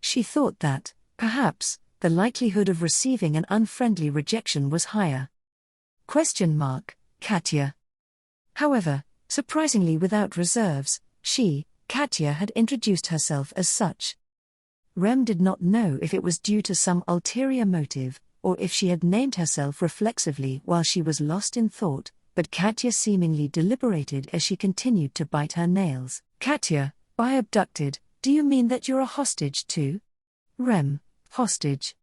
She thought that, perhaps, the likelihood of receiving an unfriendly rejection was higher. Katya. However, surprisingly without reserves, Katya had introduced herself as such. Rem did not know if it was due to some ulterior motive, or if she had named herself reflexively while she was lost in thought, but Katya seemingly deliberated as she continued to bite her nails. Katya, by abducted, do you mean that you're a hostage too? Rem, hostage.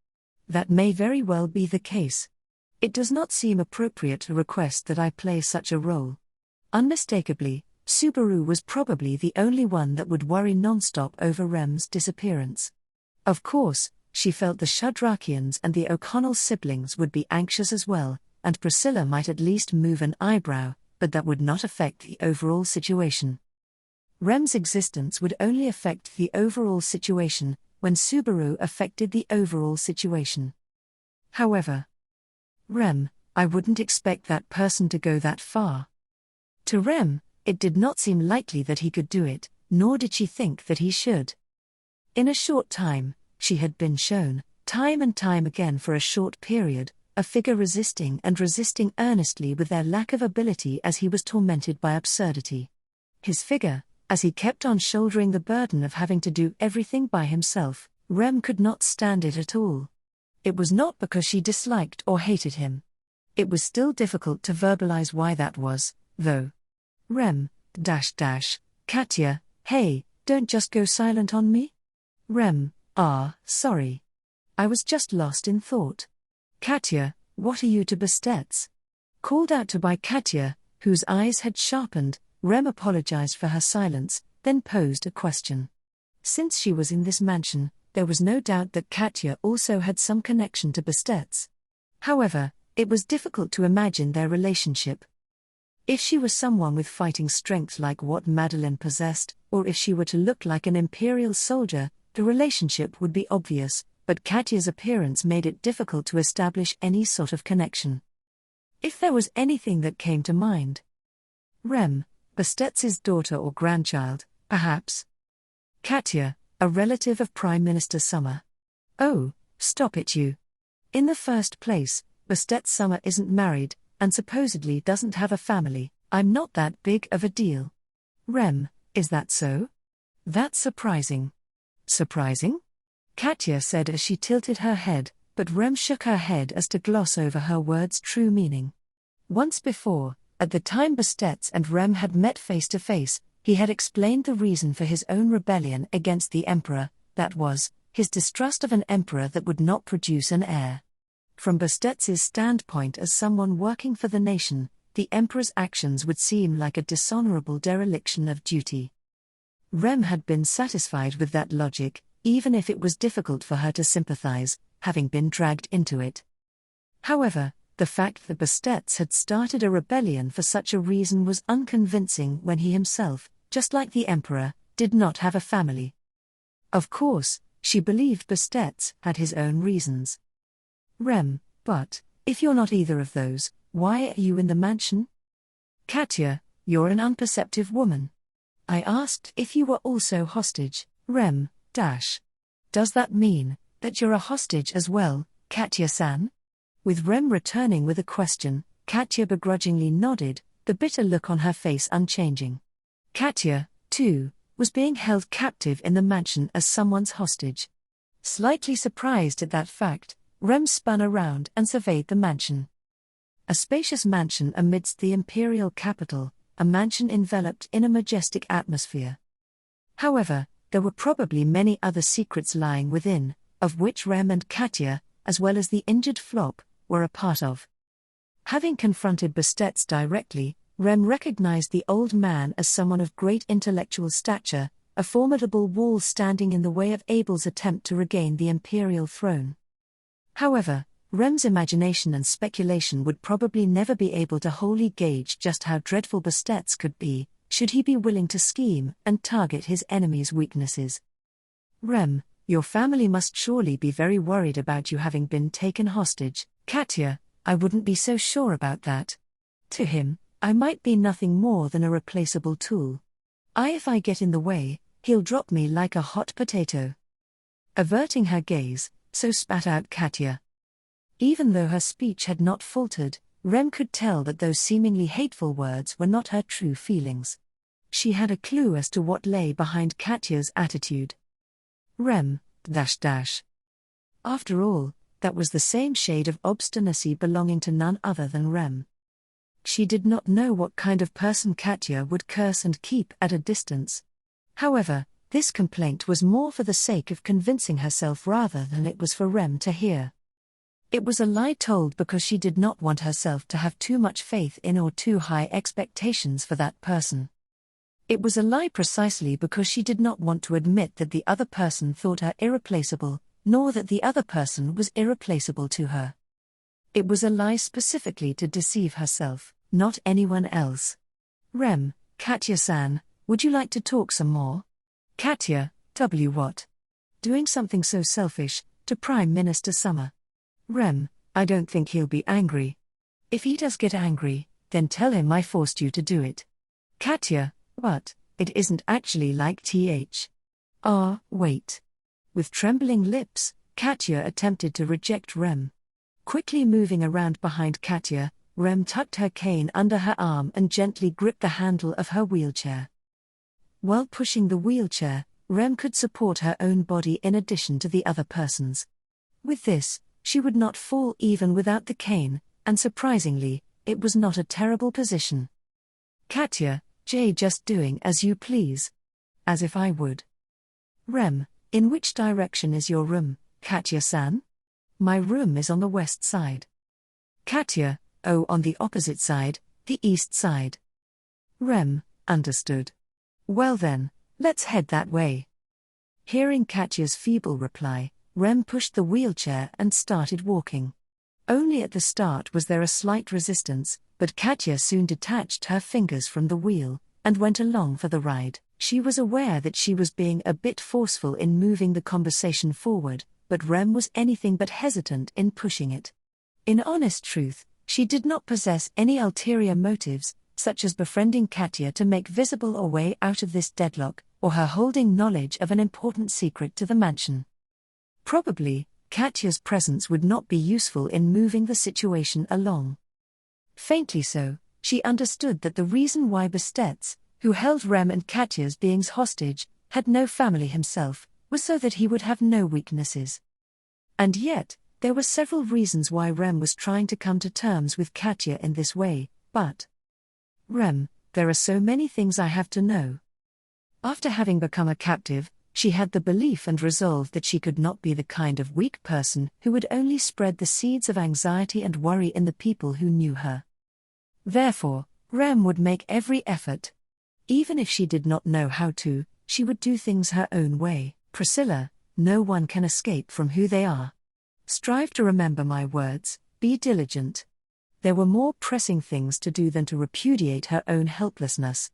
That may very well be the case. It does not seem appropriate to request that I play such a role. Unmistakably, Subaru was probably the only one that would worry non-stop over Rem's disappearance. Of course, she felt the Shadrakians and the O'Connell siblings would be anxious as well, and Priscilla might at least move an eyebrow, but that would not affect the overall situation. Rem's existence would only affect the overall situation when Subaru affected the overall situation. However, Rem, I wouldn't expect that person to go that far. To Rem, it did not seem likely that he could do it, nor did she think that he should. In a short time, she had been shown, time and time again for a short period, a figure resisting earnestly with their lack of ability as he was tormented by absurdity. His figure, as he kept on shouldering the burden of having to do everything by himself, Rem could not stand it at all. It was not because she disliked or hated him. It was still difficult to verbalize why that was, though. Rem, Katya, hey, don't just go silent on me? Rem, sorry. I was just lost in thought. Katya, what are you to Bastet's? Called out to by Katya, whose eyes had sharpened, Rem apologized for her silence, then posed a question. Since she was in this mansion, there was no doubt that Katya also had some connection to Bastet's. However, it was difficult to imagine their relationship. If she was someone with fighting strength like what Madeline possessed, or if she were to look like an imperial soldier, the relationship would be obvious, but Katya's appearance made it difficult to establish any sort of connection. If there was anything that came to mind. Rem, Bastet's daughter or grandchild, perhaps. Katya, a relative of Prime Minister Summer. Oh, stop it you. In the first place, Bastet Summer isn't married, and supposedly doesn't have a family. I'm not that big of a deal. Rem, is that so? That's surprising. Surprising? Katya said as she tilted her head, but Rem shook her head as to gloss over her words' true meaning. Once before, at the time Bastet and Rem had met face to face, he had explained the reason for his own rebellion against the emperor, that was, his distrust of an emperor that would not produce an heir. From Bastet's standpoint as someone working for the nation, the emperor's actions would seem like a dishonorable dereliction of duty. Rem had been satisfied with that logic, even if it was difficult for her to sympathize, having been dragged into it. However, the fact that Bastet had started a rebellion for such a reason was unconvincing when he himself, just like the emperor, did not have a family. Of course, she believed Bastet had his own reasons. Rem, but, if you're not either of those, why are you in the mansion? Katya, you're an unperceptive woman. I asked if you were also hostage. Rem, does that mean that you're a hostage as well, Katya-san? With Rem returning with a question, Katya begrudgingly nodded, the bitter look on her face unchanging. Katya, too, was being held captive in the mansion as someone's hostage. Slightly surprised at that fact, Rem spun around and surveyed the mansion. A spacious mansion amidst the imperial capital, a mansion enveloped in a majestic atmosphere. However, there were probably many other secrets lying within, of which Rem and Katya, as well as the injured Flop, were a part of. Having confronted Bastet's directly, Rem recognized the old man as someone of great intellectual stature, a formidable wall standing in the way of Abel's attempt to regain the imperial throne. However, Rem's imagination and speculation would probably never be able to wholly gauge just how dreadful Bastet's could be, should he be willing to scheme and target his enemy's weaknesses. Rem, your family must surely be very worried about you having been taken hostage. Katya, I wouldn't be so sure about that. To him, I might be nothing more than a replaceable tool. If I get in the way, he'll drop me like a hot potato. Averting her gaze, so spat out Katya. Even though her speech had not faltered, Rem could tell that those seemingly hateful words were not her true feelings. She had a clue as to what lay behind Katya's attitude. Rem, .. After all, that was the same shade of obstinacy belonging to none other than Rem. She did not know what kind of person Katya would curse and keep at a distance. However, this complaint was more for the sake of convincing herself rather than it was for Rem to hear. It was a lie told because she did not want herself to have too much faith in or too high expectations for that person. It was a lie precisely because she did not want to admit that the other person thought her irreplaceable, nor that the other person was irreplaceable to her. It was a lie specifically to deceive herself, not anyone else. Rem, Katya-san, would you like to talk some more? Katya, what? Doing something so selfish, to Prime Minister Summer. Rem, I don't think he'll be angry. If he does get angry, then tell him I forced you to do it. Katya, but, it isn't actually like wait. With trembling lips, Katya attempted to reject Rem. Quickly moving around behind Katya, Rem tucked her cane under her arm and gently gripped the handle of her wheelchair. While pushing the wheelchair, Rem could support her own body in addition to the other person's. With this, she would not fall even without the cane, and surprisingly, it was not a terrible position. Katya, just doing as you please. As if I would. Rem, in which direction is your room, Katya-san? My room is on the west side. Katya, on the opposite side, the east side. Rem, understood. Well then, let's head that way. Hearing Katya's feeble reply, Rem pushed the wheelchair and started walking. Only at the start was there a slight resistance, but Katya soon detached her fingers from the wheel, and went along for the ride. She was aware that she was being a bit forceful in moving the conversation forward, but Rem was anything but hesitant in pushing it. In honest truth, she did not possess any ulterior motives, such as befriending Katya to make visible a way out of this deadlock, or her holding knowledge of an important secret to the mansion. Probably, Katya's presence would not be useful in moving the situation along. Faintly so, she understood that the reason why Bastet's, who held Rem and Katya's beings hostage, had no family himself, was so that he would have no weaknesses. And yet, there were several reasons why Rem was trying to come to terms with Katya in this way, but Rem, there are so many things I have to know. After having become a captive, she had the belief and resolve that she could not be the kind of weak person who would only spread the seeds of anxiety and worry in the people who knew her. Therefore, Rem would make every effort. Even if she did not know how to, she would do things her own way. Priscilla, no one can escape from who they are. Strive to remember my words, be diligent. There were more pressing things to do than to repudiate her own helplessness.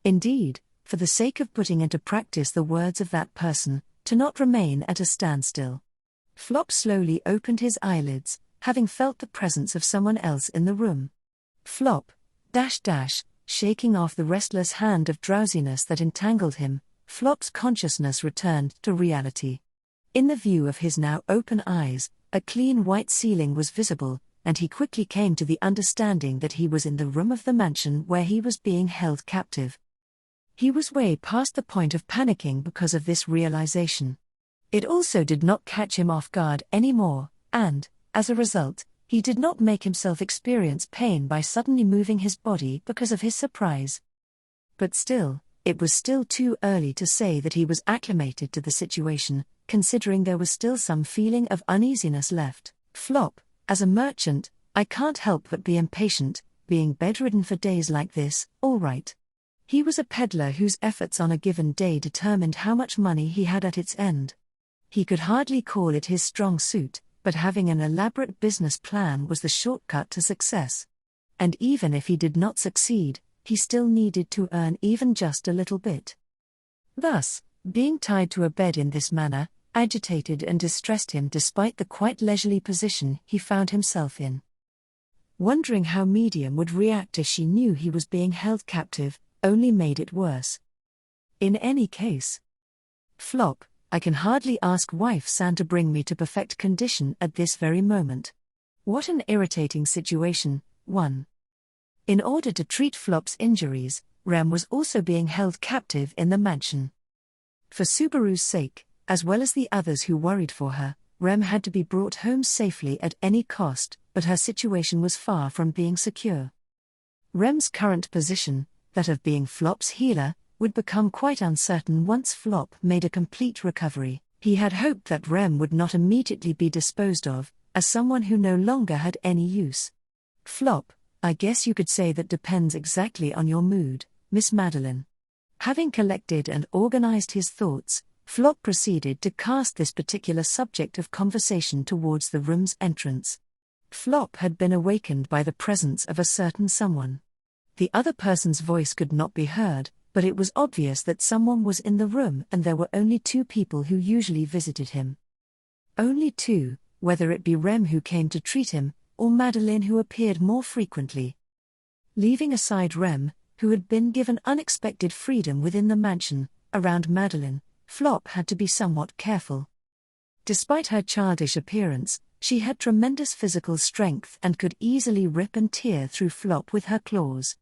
Indeed, for the sake of putting into practice the words of that person, to not remain at a standstill. Flop slowly opened his eyelids, having felt the presence of someone else in the room. Flop, shaking off the restless hand of drowsiness that entangled him, Flop's consciousness returned to reality. In the view of his now open eyes, a clean white ceiling was visible, and he quickly came to the understanding that he was in the room of the mansion where he was being held captive. He was way past the point of panicking because of this realization. It also did not catch him off guard anymore, and, as a result, he did not make himself experience pain by suddenly moving his body because of his surprise. But still, it was still too early to say that he was acclimated to the situation, considering there was still some feeling of uneasiness left. Flop, as a merchant, I can't help but be impatient, being bedridden for days like this, all right. He was a peddler whose efforts on a given day determined how much money he had at its end. He could hardly call it his strong suit, but having an elaborate business plan was the shortcut to success. And even if he did not succeed, he still needed to earn even just a little bit. Thus, being tied to a bed in this manner, agitated and distressed him despite the quite leisurely position he found himself in. Wondering how Medium would react as she knew he was being held captive, only made it worse. In any case, Flop, I can hardly ask wife-san to bring me to perfect condition at this very moment. What an irritating situation. 1. In order to treat Flop's injuries, Rem was also being held captive in the mansion. For Subaru's sake, as well as the others who worried for her, Rem had to be brought home safely at any cost, but her situation was far from being secure. Rem's current position, that of being Flop's healer, would become quite uncertain once Flop made a complete recovery. He had hoped that Rem would not immediately be disposed of, as someone who no longer had any use. Flop, I guess you could say that depends exactly on your mood, Miss Madeline. Having collected and organized his thoughts, Flop proceeded to cast this particular subject of conversation towards the room's entrance. Flop had been awakened by the presence of a certain someone. The other person's voice could not be heard, but it was obvious that someone was in the room and there were only 2 people who usually visited him. Only 2, whether it be Rem who came to treat him, or Madeline who appeared more frequently. Leaving aside Rem, who had been given unexpected freedom within the mansion, around Madeline, Flop had to be somewhat careful. Despite her childish appearance, she had tremendous physical strength and could easily rip and tear through Flop with her claws.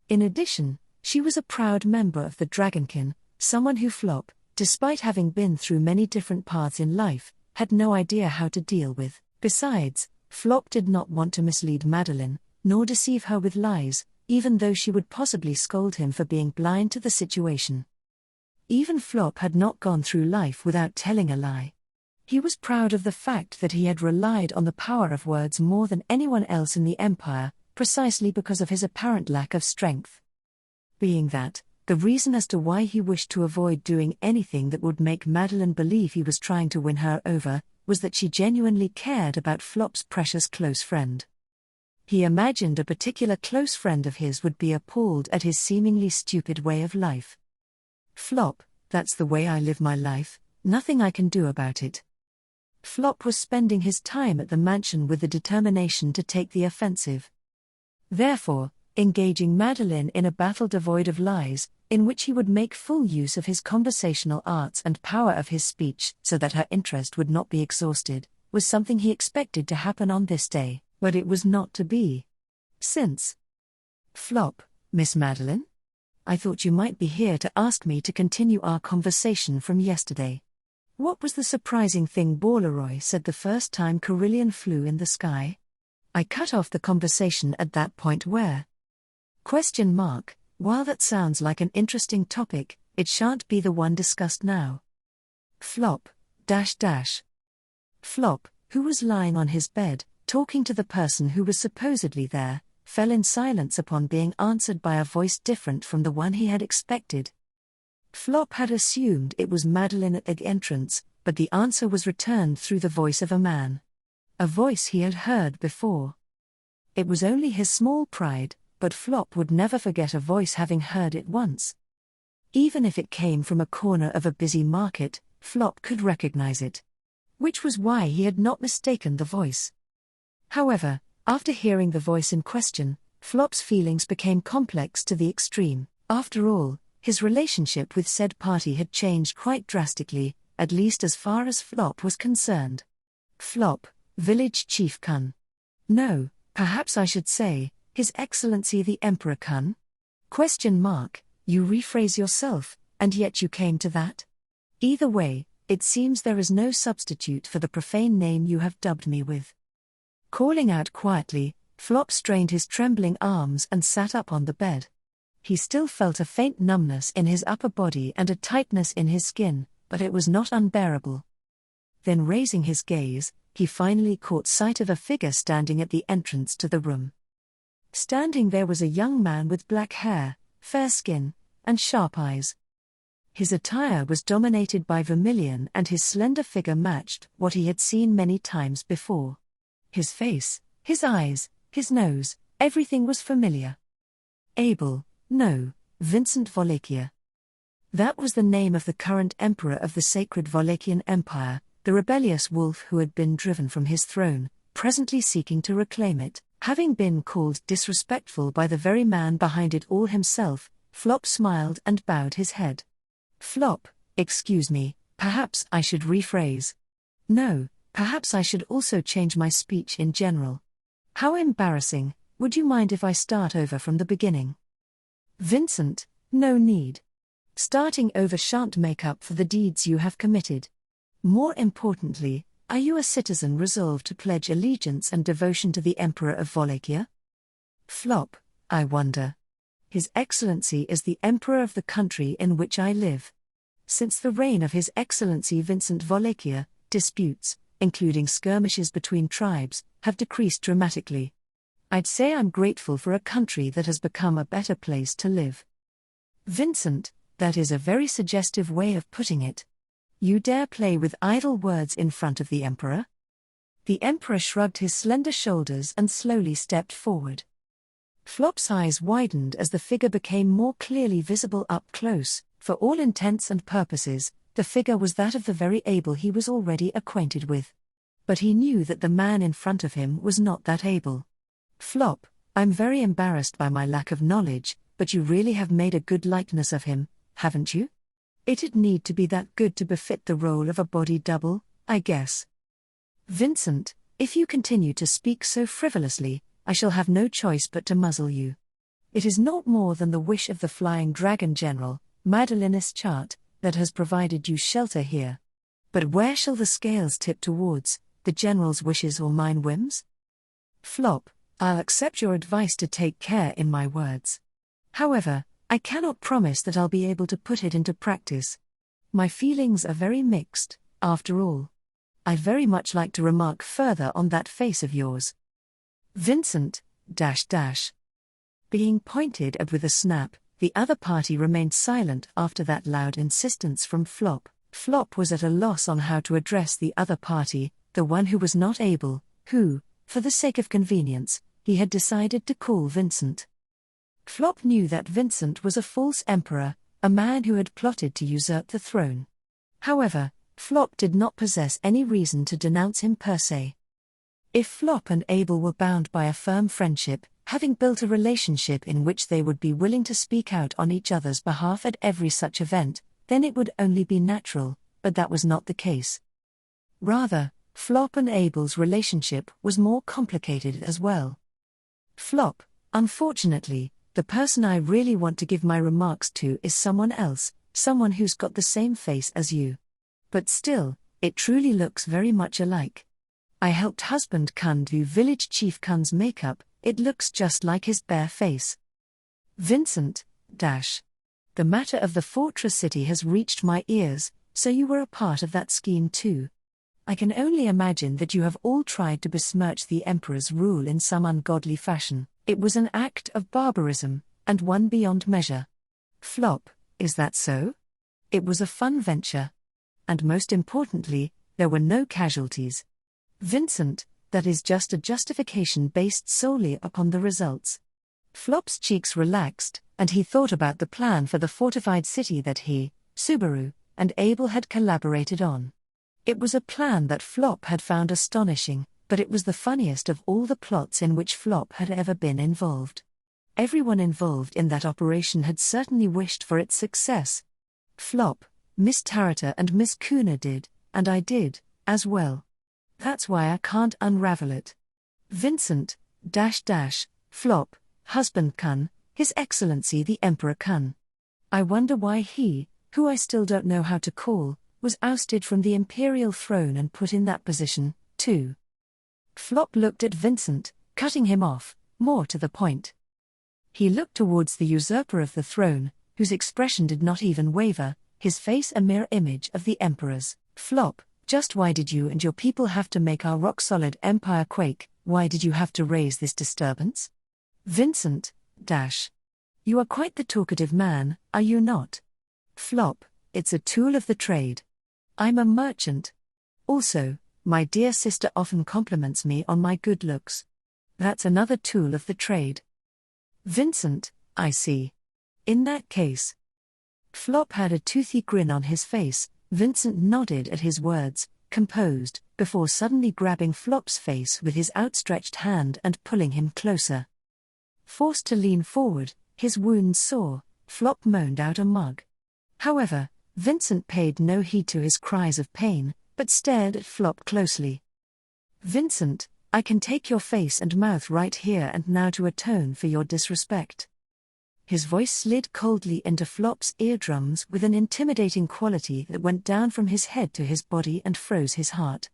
In addition, she was a proud member of the Dragonkin, someone who Flop, despite having been through many different paths in life, had no idea how to deal with. Besides, Flop did not want to mislead Madeline, nor deceive her with lies, even though she would possibly scold him for being blind to the situation. Even Flop had not gone through life without telling a lie. He was proud of the fact that he had relied on the power of words more than anyone else in the Empire, precisely because of his apparent lack of strength. Being that, the reason as to why he wished to avoid doing anything that would make Madeline believe he was trying to win her over, was that she genuinely cared about Flop's precious close friend. He imagined a particular close friend of his would be appalled at his seemingly stupid way of life. Flop, that's the way I live my life, nothing I can do about it. Flop was spending his time at the mansion with the determination to take the offensive. Therefore, engaging Madeline in a battle devoid of lies, in which he would make full use of his conversational arts and power of his speech so that her interest would not be exhausted, was something he expected to happen on this day, but it was not to be. Since Flop, Miss Madeline? I thought you might be here to ask me to continue our conversation from yesterday. What was the surprising thing Borleroy said the first time Carillion flew in the sky? I cut off the conversation at that point where? While that sounds like an interesting topic, it shan't be the one discussed now. Flop, Flop, who was lying on his bed, talking to the person who was supposedly there, fell in silence upon being answered by a voice different from the one he had expected. Flop had assumed it was Madeline at the entrance, but the answer was returned through the voice of a man. A voice he had heard before. It was only his small pride, but Flop would never forget a voice having heard it once. Even if it came from a corner of a busy market, Flop could recognize it. Which was why he had not mistaken the voice. However, after hearing the voice in question, Flop's feelings became complex to the extreme. After all, his relationship with said party had changed quite drastically, at least as far as Flop was concerned. Flop, village chief Kun. No, perhaps I should say, His Excellency the Emperor Kun? You rephrase yourself, and yet you came to that? Either way, it seems there is no substitute for the profane name you have dubbed me with. Calling out quietly, Flop strained his trembling arms and sat up on the bed. He still felt a faint numbness in his upper body and a tightness in his skin, but it was not unbearable. Then raising his gaze, he finally caught sight of a figure standing at the entrance to the room. Standing there was a young man with black hair, fair skin, and sharp eyes. His attire was dominated by vermilion, and his slender figure matched what he had seen many times before. His face, his eyes, his nose, everything was familiar. Abel, no, Vincent Wallachia. That was the name of the current emperor of the sacred Wallachian Empire, the rebellious wolf who had been driven from his throne, presently seeking to reclaim it. Having been called disrespectful by the very man behind it all himself, Flop smiled and bowed his head. Flop, excuse me, perhaps I should rephrase. No, perhaps I should also change my speech in general. How embarrassing, would you mind if I start over from the beginning? Vincent, no need. Starting over shan't make up for the deeds you have committed. More importantly, are you a citizen resolved to pledge allegiance and devotion to the Emperor of Wallachia? Flop, I wonder. His Excellency is the Emperor of the country in which I live. Since the reign of His Excellency Vincent Wallachia, disputes, including skirmishes between tribes, have decreased dramatically. I'd say I'm grateful for a country that has become a better place to live. Vincent, that is a very suggestive way of putting it. You dare play with idle words in front of the Emperor? The Emperor shrugged his slender shoulders and slowly stepped forward. Flop's eyes widened as the figure became more clearly visible up close. For all intents and purposes, the figure was that of the very Abel he was already acquainted with. But he knew that the man in front of him was not that Abel. Flop, I'm very embarrassed by my lack of knowledge, but you really have made a good likeness of him, haven't you? It'd need to be that good to befit the role of a body double, I guess. Vincent, if you continue to speak so frivolously, I shall have no choice but to muzzle you. It is not more than the wish of the Flying Dragon General, Madelinis Chart, that has provided you shelter here. But where shall the scales tip towards, the General's wishes or mine whims? Flop, I'll accept your advice to take care in my words. However, I cannot promise that I'll be able to put it into practice. My feelings are very mixed, after all. I'd very much like to remark further on that face of yours. Vincent, Being pointed at with a snap, the other party remained silent after that loud insistence from Flop. Flop was at a loss on how to address the other party, the one who was not able, who, for the sake of convenience, he had decided to call Vincent. Flop knew that Vincent was a false emperor, a man who had plotted to usurp the throne. However, Flop did not possess any reason to denounce him per se. If Flop and Abel were bound by a firm friendship, having built a relationship in which they would be willing to speak out on each other's behalf at every such event, then it would only be natural, but that was not the case. Rather, Flop and Abel's relationship was more complicated as well. Flop, unfortunately, the person I really want to give my remarks to is someone else, someone who's got the same face as you. But still, it truly looks very much alike. I helped husband Kun do village chief Kun's makeup, it looks just like his bare face. Vincent, The matter of the fortress city has reached my ears, so you were a part of that scheme too. I can only imagine that you have all tried to besmirch the emperor's rule in some ungodly fashion. It was an act of barbarism, and one beyond measure. Flop, is that so? It was a fun venture. And most importantly, there were no casualties. Vincent, that is just a justification based solely upon the results. Flop's cheeks relaxed, and he thought about the plan for the fortified city that he, Subaru, and Abel had collaborated on. It was a plan that Flop had found astonishing, but it was the funniest of all the plots in which Flop had ever been involved. Everyone involved in that operation had certainly wished for its success. Flop, Miss Tarata and Miss Kuna did, and I did, as well. That's why I can't unravel it. Vincent, Flop, husband Kun, His Excellency the Emperor Kun. I wonder why he, who I still don't know how to call, was ousted from the imperial throne and put in that position, too. Flop looked at Vincent, cutting him off, more to the point. He looked towards the usurper of the throne, whose expression did not even waver, his face a mirror image of the emperor's. Flop, Just why did you and your people have to make our rock-solid empire quake? Why did you have to raise this disturbance? Vincent, you are quite the talkative man, are you not? Flop, it's a tool of the trade. I'm a merchant. Also, my dear sister often compliments me on my good looks. That's another tool of the trade. Vincent, I see. In that case. Flop had a toothy grin on his face. Vincent nodded at his words, composed, before suddenly grabbing Flop's face with his outstretched hand and pulling him closer. Forced to lean forward, his wounds sore, Flop moaned out a mug. However, Vincent paid no heed to his cries of pain, but stared at Flop closely. Vincent, I can take your face and mouth right here and now to atone for your disrespect. His voice slid coldly into Flop's eardrums with an intimidating quality that went down from his head to his body and froze his heart.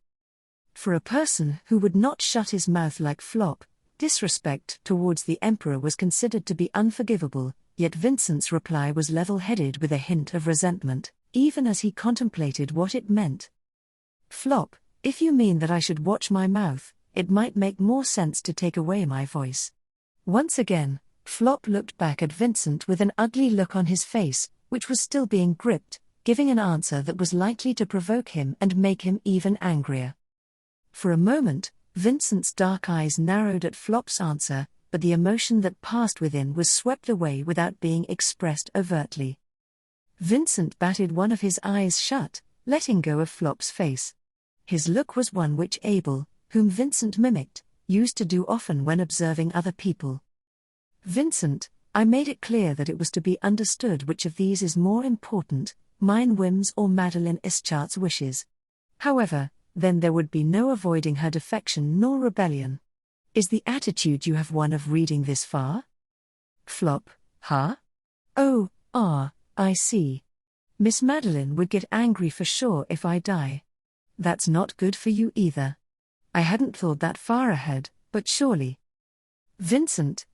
For a person who would not shut his mouth like Flop, disrespect towards the Emperor was considered to be unforgivable, yet Vincent's reply was level-headed with a hint of resentment, even as he contemplated what it meant. Flop, if you mean that I should watch my mouth, it might make more sense to take away my voice. Once again, Flop looked back at Vincent with an ugly look on his face, which was still being gripped, giving an answer that was likely to provoke him and make him even angrier. For a moment, Vincent's dark eyes narrowed at Flop's answer, but the emotion that passed within was swept away without being expressed overtly. Vincent batted one of his eyes shut, letting go of Flop's face. His look was one which Abel, whom Vincent mimicked, used to do often when observing other people. Vincent, I made it clear that it was to be understood which of these is more important, mine whims or Madeline Ischart's wishes. However, then there would be no avoiding her defection nor rebellion. Is the attitude you have one of reading this far? Flop, huh? Oh, I see. Miss Madeline would get angry for sure if I die. That's not good for you either. I hadn't thought that far ahead, but surely. Vincent,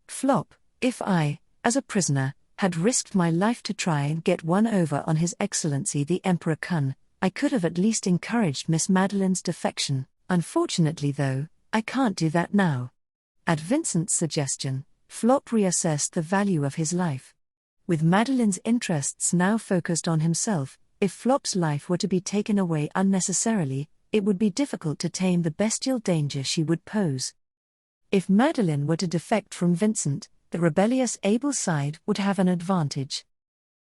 Flop, if I, as a prisoner, had risked my life to try and get one over on His Excellency the Emperor Kun, I could have at least encouraged Miss Madeline's defection. Unfortunately though, I can't do that now. At Vincent's suggestion, Flop reassessed the value of his life. With Madeline's interests now focused on himself, if Flop's life were to be taken away unnecessarily, it would be difficult to tame the bestial danger she would pose. If Madeline were to defect from Vincent, the rebellious Abel's side would have an advantage.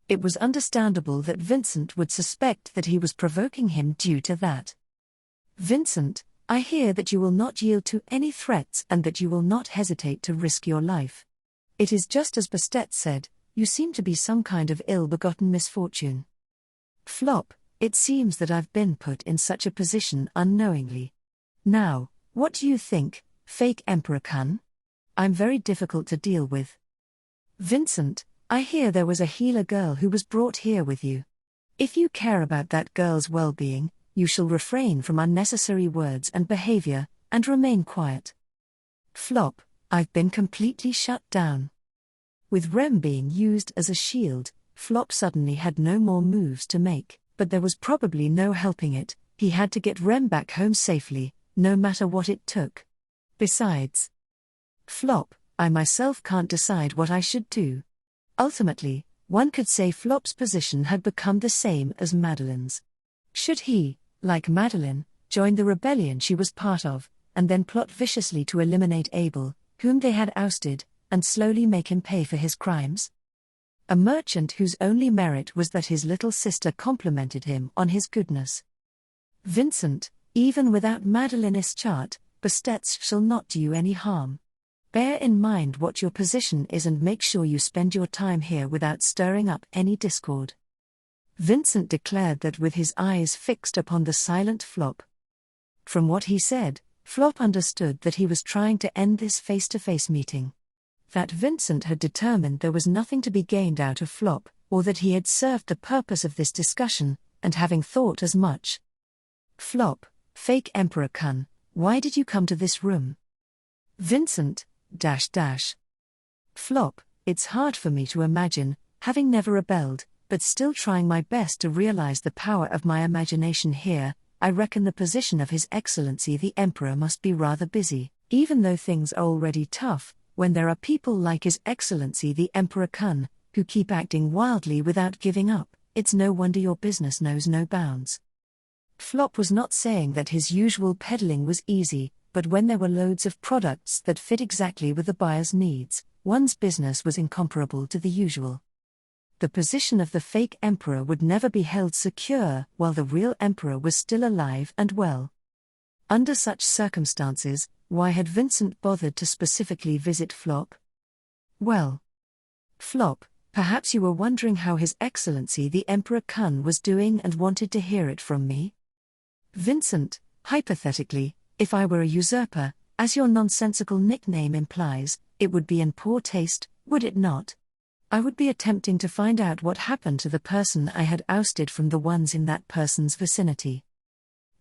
It was understandable that Vincent would suspect that he was provoking him due to that. Vincent, I hear that you will not yield to any threats and that you will not hesitate to risk your life. It is just as Bastet said, you seem to be some kind of ill-begotten misfortune. Flop, it seems that I've been put in such a position unknowingly. Now, what do you think, fake Emperor Kun? I'm very difficult to deal with. Vincent, I hear there was a healer girl who was brought here with you. If you care about that girl's well-being, you shall refrain from unnecessary words and behavior, and remain quiet. Flop, I've been completely shut down. With Rem being used as a shield, Flop suddenly had no more moves to make, but there was probably no helping it, he had to get Rem back home safely, no matter what it took. Besides, Flop, I myself can't decide what I should do. Ultimately, one could say Flop's position had become the same as Madeline's. Should he, like Madeline, join the rebellion she was part of, and then plot viciously to eliminate Abel, whom they had ousted, and slowly make him pay for his crimes? A merchant whose only merit was that his little sister complimented him on his goodness. Vincent, even without Madeline Ischart, Bastet's shall not do you any harm. Bear in mind what your position is and make sure you spend your time here without stirring up any discord. Vincent declared that with his eyes fixed upon the silent Flop. From what he said, Flop understood that he was trying to end this face-to-face meeting. That Vincent had determined there was nothing to be gained out of Flop, or that he had served the purpose of this discussion, and having thought as much. Flop, fake Emperor Kun, why did you come to this room? Vincent, Flop, it's hard for me to imagine, having never rebelled, but still trying my best to realize the power of my imagination here. I reckon the position of His Excellency the Emperor must be rather busy, even though things are already tough, when there are people like His Excellency the Emperor Kun, who keep acting wildly without giving up. It's no wonder your business knows no bounds. Flop was not saying that his usual peddling was easy, but when there were loads of products that fit exactly with the buyer's needs, one's business was incomparable to the usual. The position of the fake emperor would never be held secure while the real emperor was still alive and well. Under such circumstances, why had Vincent bothered to specifically visit Flop? Well, Flop, perhaps you were wondering how His Excellency the Emperor Kun was doing and wanted to hear it from me? Vincent, hypothetically, if I were a usurper, as your nonsensical nickname implies, it would be in poor taste, would it not? I would be attempting to find out what happened to the person I had ousted from the ones in that person's vicinity.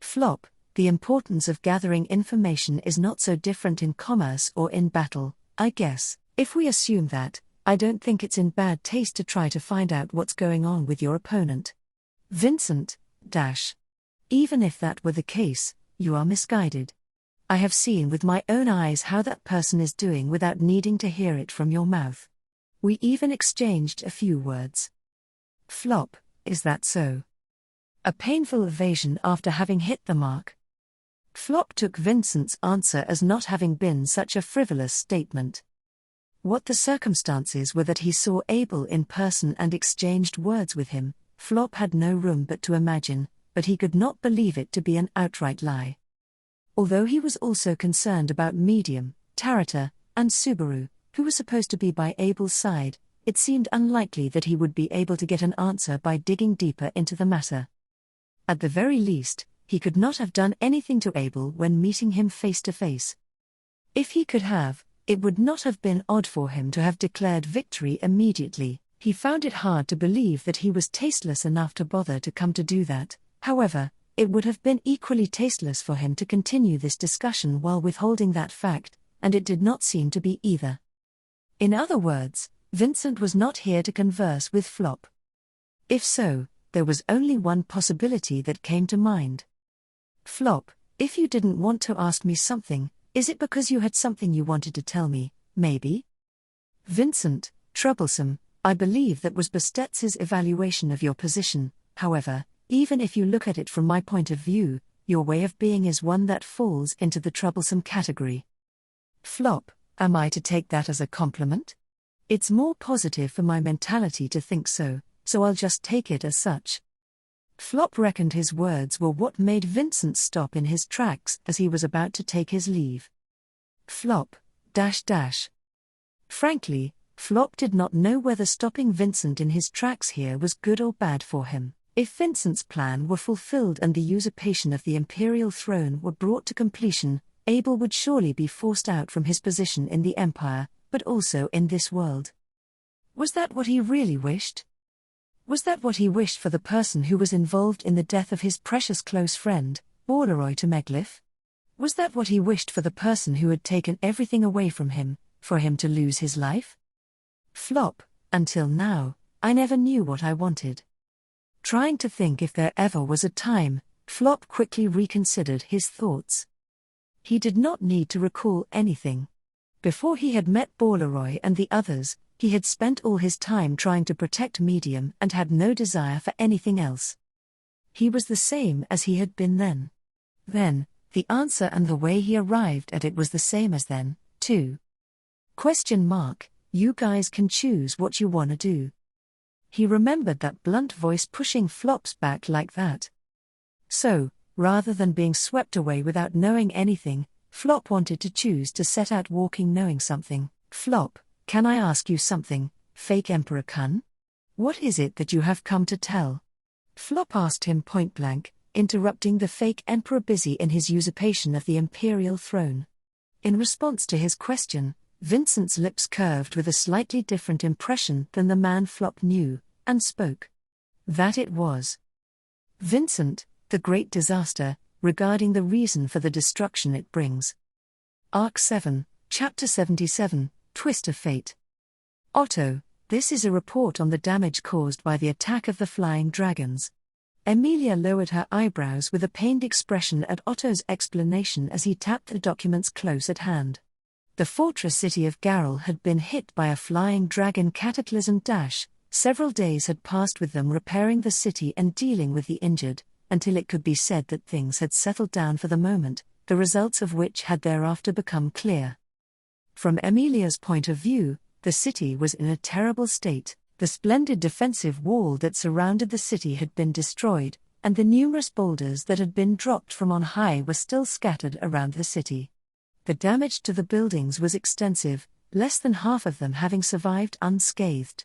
Flop, the importance of gathering information is not so different in commerce or in battle, I guess. If we assume that, I don't think it's in bad taste to try to find out what's going on with your opponent. Vincent, even if that were the case, you are misguided. I have seen with my own eyes how that person is doing without needing to hear it from your mouth. We even exchanged a few words. Flop, is that so? A painful evasion after having hit the mark. Flop took Vincent's answer as not having been such a frivolous statement. What the circumstances were that he saw Abel in person and exchanged words with him, Flop had no room but to imagine, but he could not believe it to be an outright lie. Although he was also concerned about Medium, Tarata, and Subaru, who were supposed to be by Abel's side, it seemed unlikely that he would be able to get an answer by digging deeper into the matter. At the very least, he could not have done anything to Abel when meeting him face to face. If he could have, it would not have been odd for him to have declared victory immediately. He found it hard to believe that he was tasteless enough to bother to come to do that. However, it would have been equally tasteless for him to continue this discussion while withholding that fact, and it did not seem to be either. In other words, Vincent was not here to converse with Flop. If so, there was only one possibility that came to mind. Flop, if you didn't want to ask me something, is it because you had something you wanted to tell me, maybe? Vincent, troublesome, I believe that was Bestetz's evaluation of your position. However, even if you look at it from my point of view, your way of being is one that falls into the troublesome category. Flop, am I to take that as a compliment? It's more positive for my mentality to think so I'll just take it as such. Flop reckoned his words were what made Vincent stop in his tracks as he was about to take his leave. Flop, Frankly, Flop did not know whether stopping Vincent in his tracks here was good or bad for him. If Vincent's plan were fulfilled and the usurpation of the imperial throne were brought to completion, Abel would surely be forced out from his position in the empire, but also in this world. Was that what he really wished? Was that what he wished for the person who was involved in the death of his precious close friend, Borleroy to Meglith? Was that what he wished for the person who had taken everything away from him, for him to lose his life? Flop, until now, I never knew what I wanted. Trying to think if there ever was a time, Flop quickly reconsidered his thoughts. He did not need to recall anything. Before he had met Borleroy and the others, he had spent all his time trying to protect Medium and had no desire for anything else. He was the same as he had been then. Then, the answer and the way he arrived at it was the same as then, too. You guys can choose what you wanna do. He remembered that blunt voice pushing Flop's back like that. So, rather than being swept away without knowing anything, Flop wanted to choose to set out walking knowing something. Flop, can I ask you something, fake Emperor Kun? What is it that you have come to tell? Flop asked him point blank, interrupting the fake emperor busy in his usurpation of the imperial throne. In response to his question, Vincent's lips curved with a slightly different impression than the man Flop knew, and spoke. That it was Vincent, the great disaster, regarding the reason for the destruction it brings. Arc 7, Chapter 77, Twist of Fate. Otto, This is a report on the damage caused by the attack of the flying dragons. Emilia lowered her eyebrows with a pained expression at Otto's explanation as he tapped the documents close at hand. The fortress city of Garrel had been hit by a flying dragon cataclysm. Several days had passed with them repairing the city and dealing with the injured, until it could be said that things had settled down for the moment, the results of which had thereafter become clear. From Emilia's point of view, the city was in a terrible state. The splendid defensive wall that surrounded the city had been destroyed, and the numerous boulders that had been dropped from on high were still scattered around the city. The damage to the buildings was extensive, less than half of them having survived unscathed.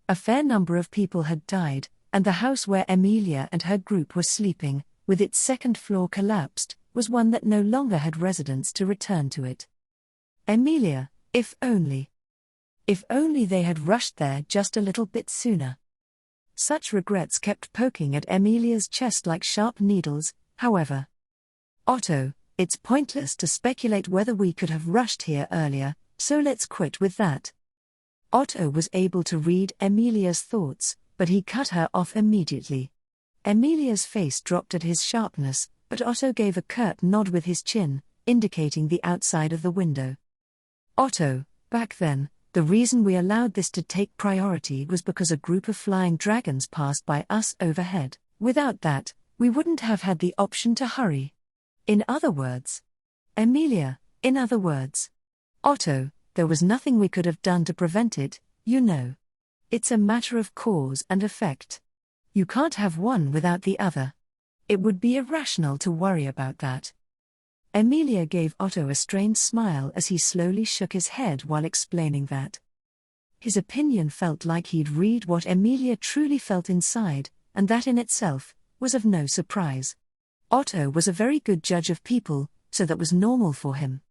A fair number of people had died, and the house where Emilia and her group were sleeping, with its second floor collapsed, was one that no longer had residents to return to it. Emilia, if only they had rushed there just a little bit sooner. Such regrets kept poking at Emilia's chest like sharp needles, however. Otto, it's pointless to speculate whether we could have rushed here earlier, so let's quit with that. Otto was able to read Emilia's thoughts, but he cut her off immediately. Emilia's face dropped at his sharpness, but Otto gave a curt nod with his chin, indicating the outside of the window. Otto, back then, the reason we allowed this to take priority was because a group of flying dragons passed by us overhead. Without that, we wouldn't have had the option to hurry. In other words, Emilia, in other words, Otto, there was nothing we could have done to prevent it, you know. It's a matter of cause and effect. You can't have one without the other. It would be irrational to worry about that. Emilia gave Otto a strained smile as he slowly shook his head while explaining that. His opinion felt like he'd read what Emilia truly felt inside, and that in itself was of no surprise. Otto was a very good judge of people, so that was normal for him.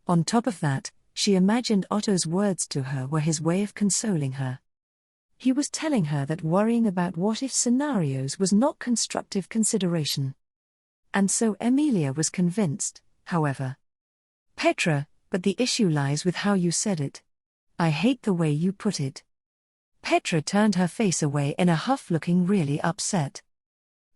On top of that, she imagined Otto's words to her were his way of consoling her. He was telling her that worrying about what-if scenarios was not constructive consideration. And so Emilia was convinced, however. Petra, but the issue lies with how you said it. I hate the way you put it. Petra turned her face away in a huff, looking really upset.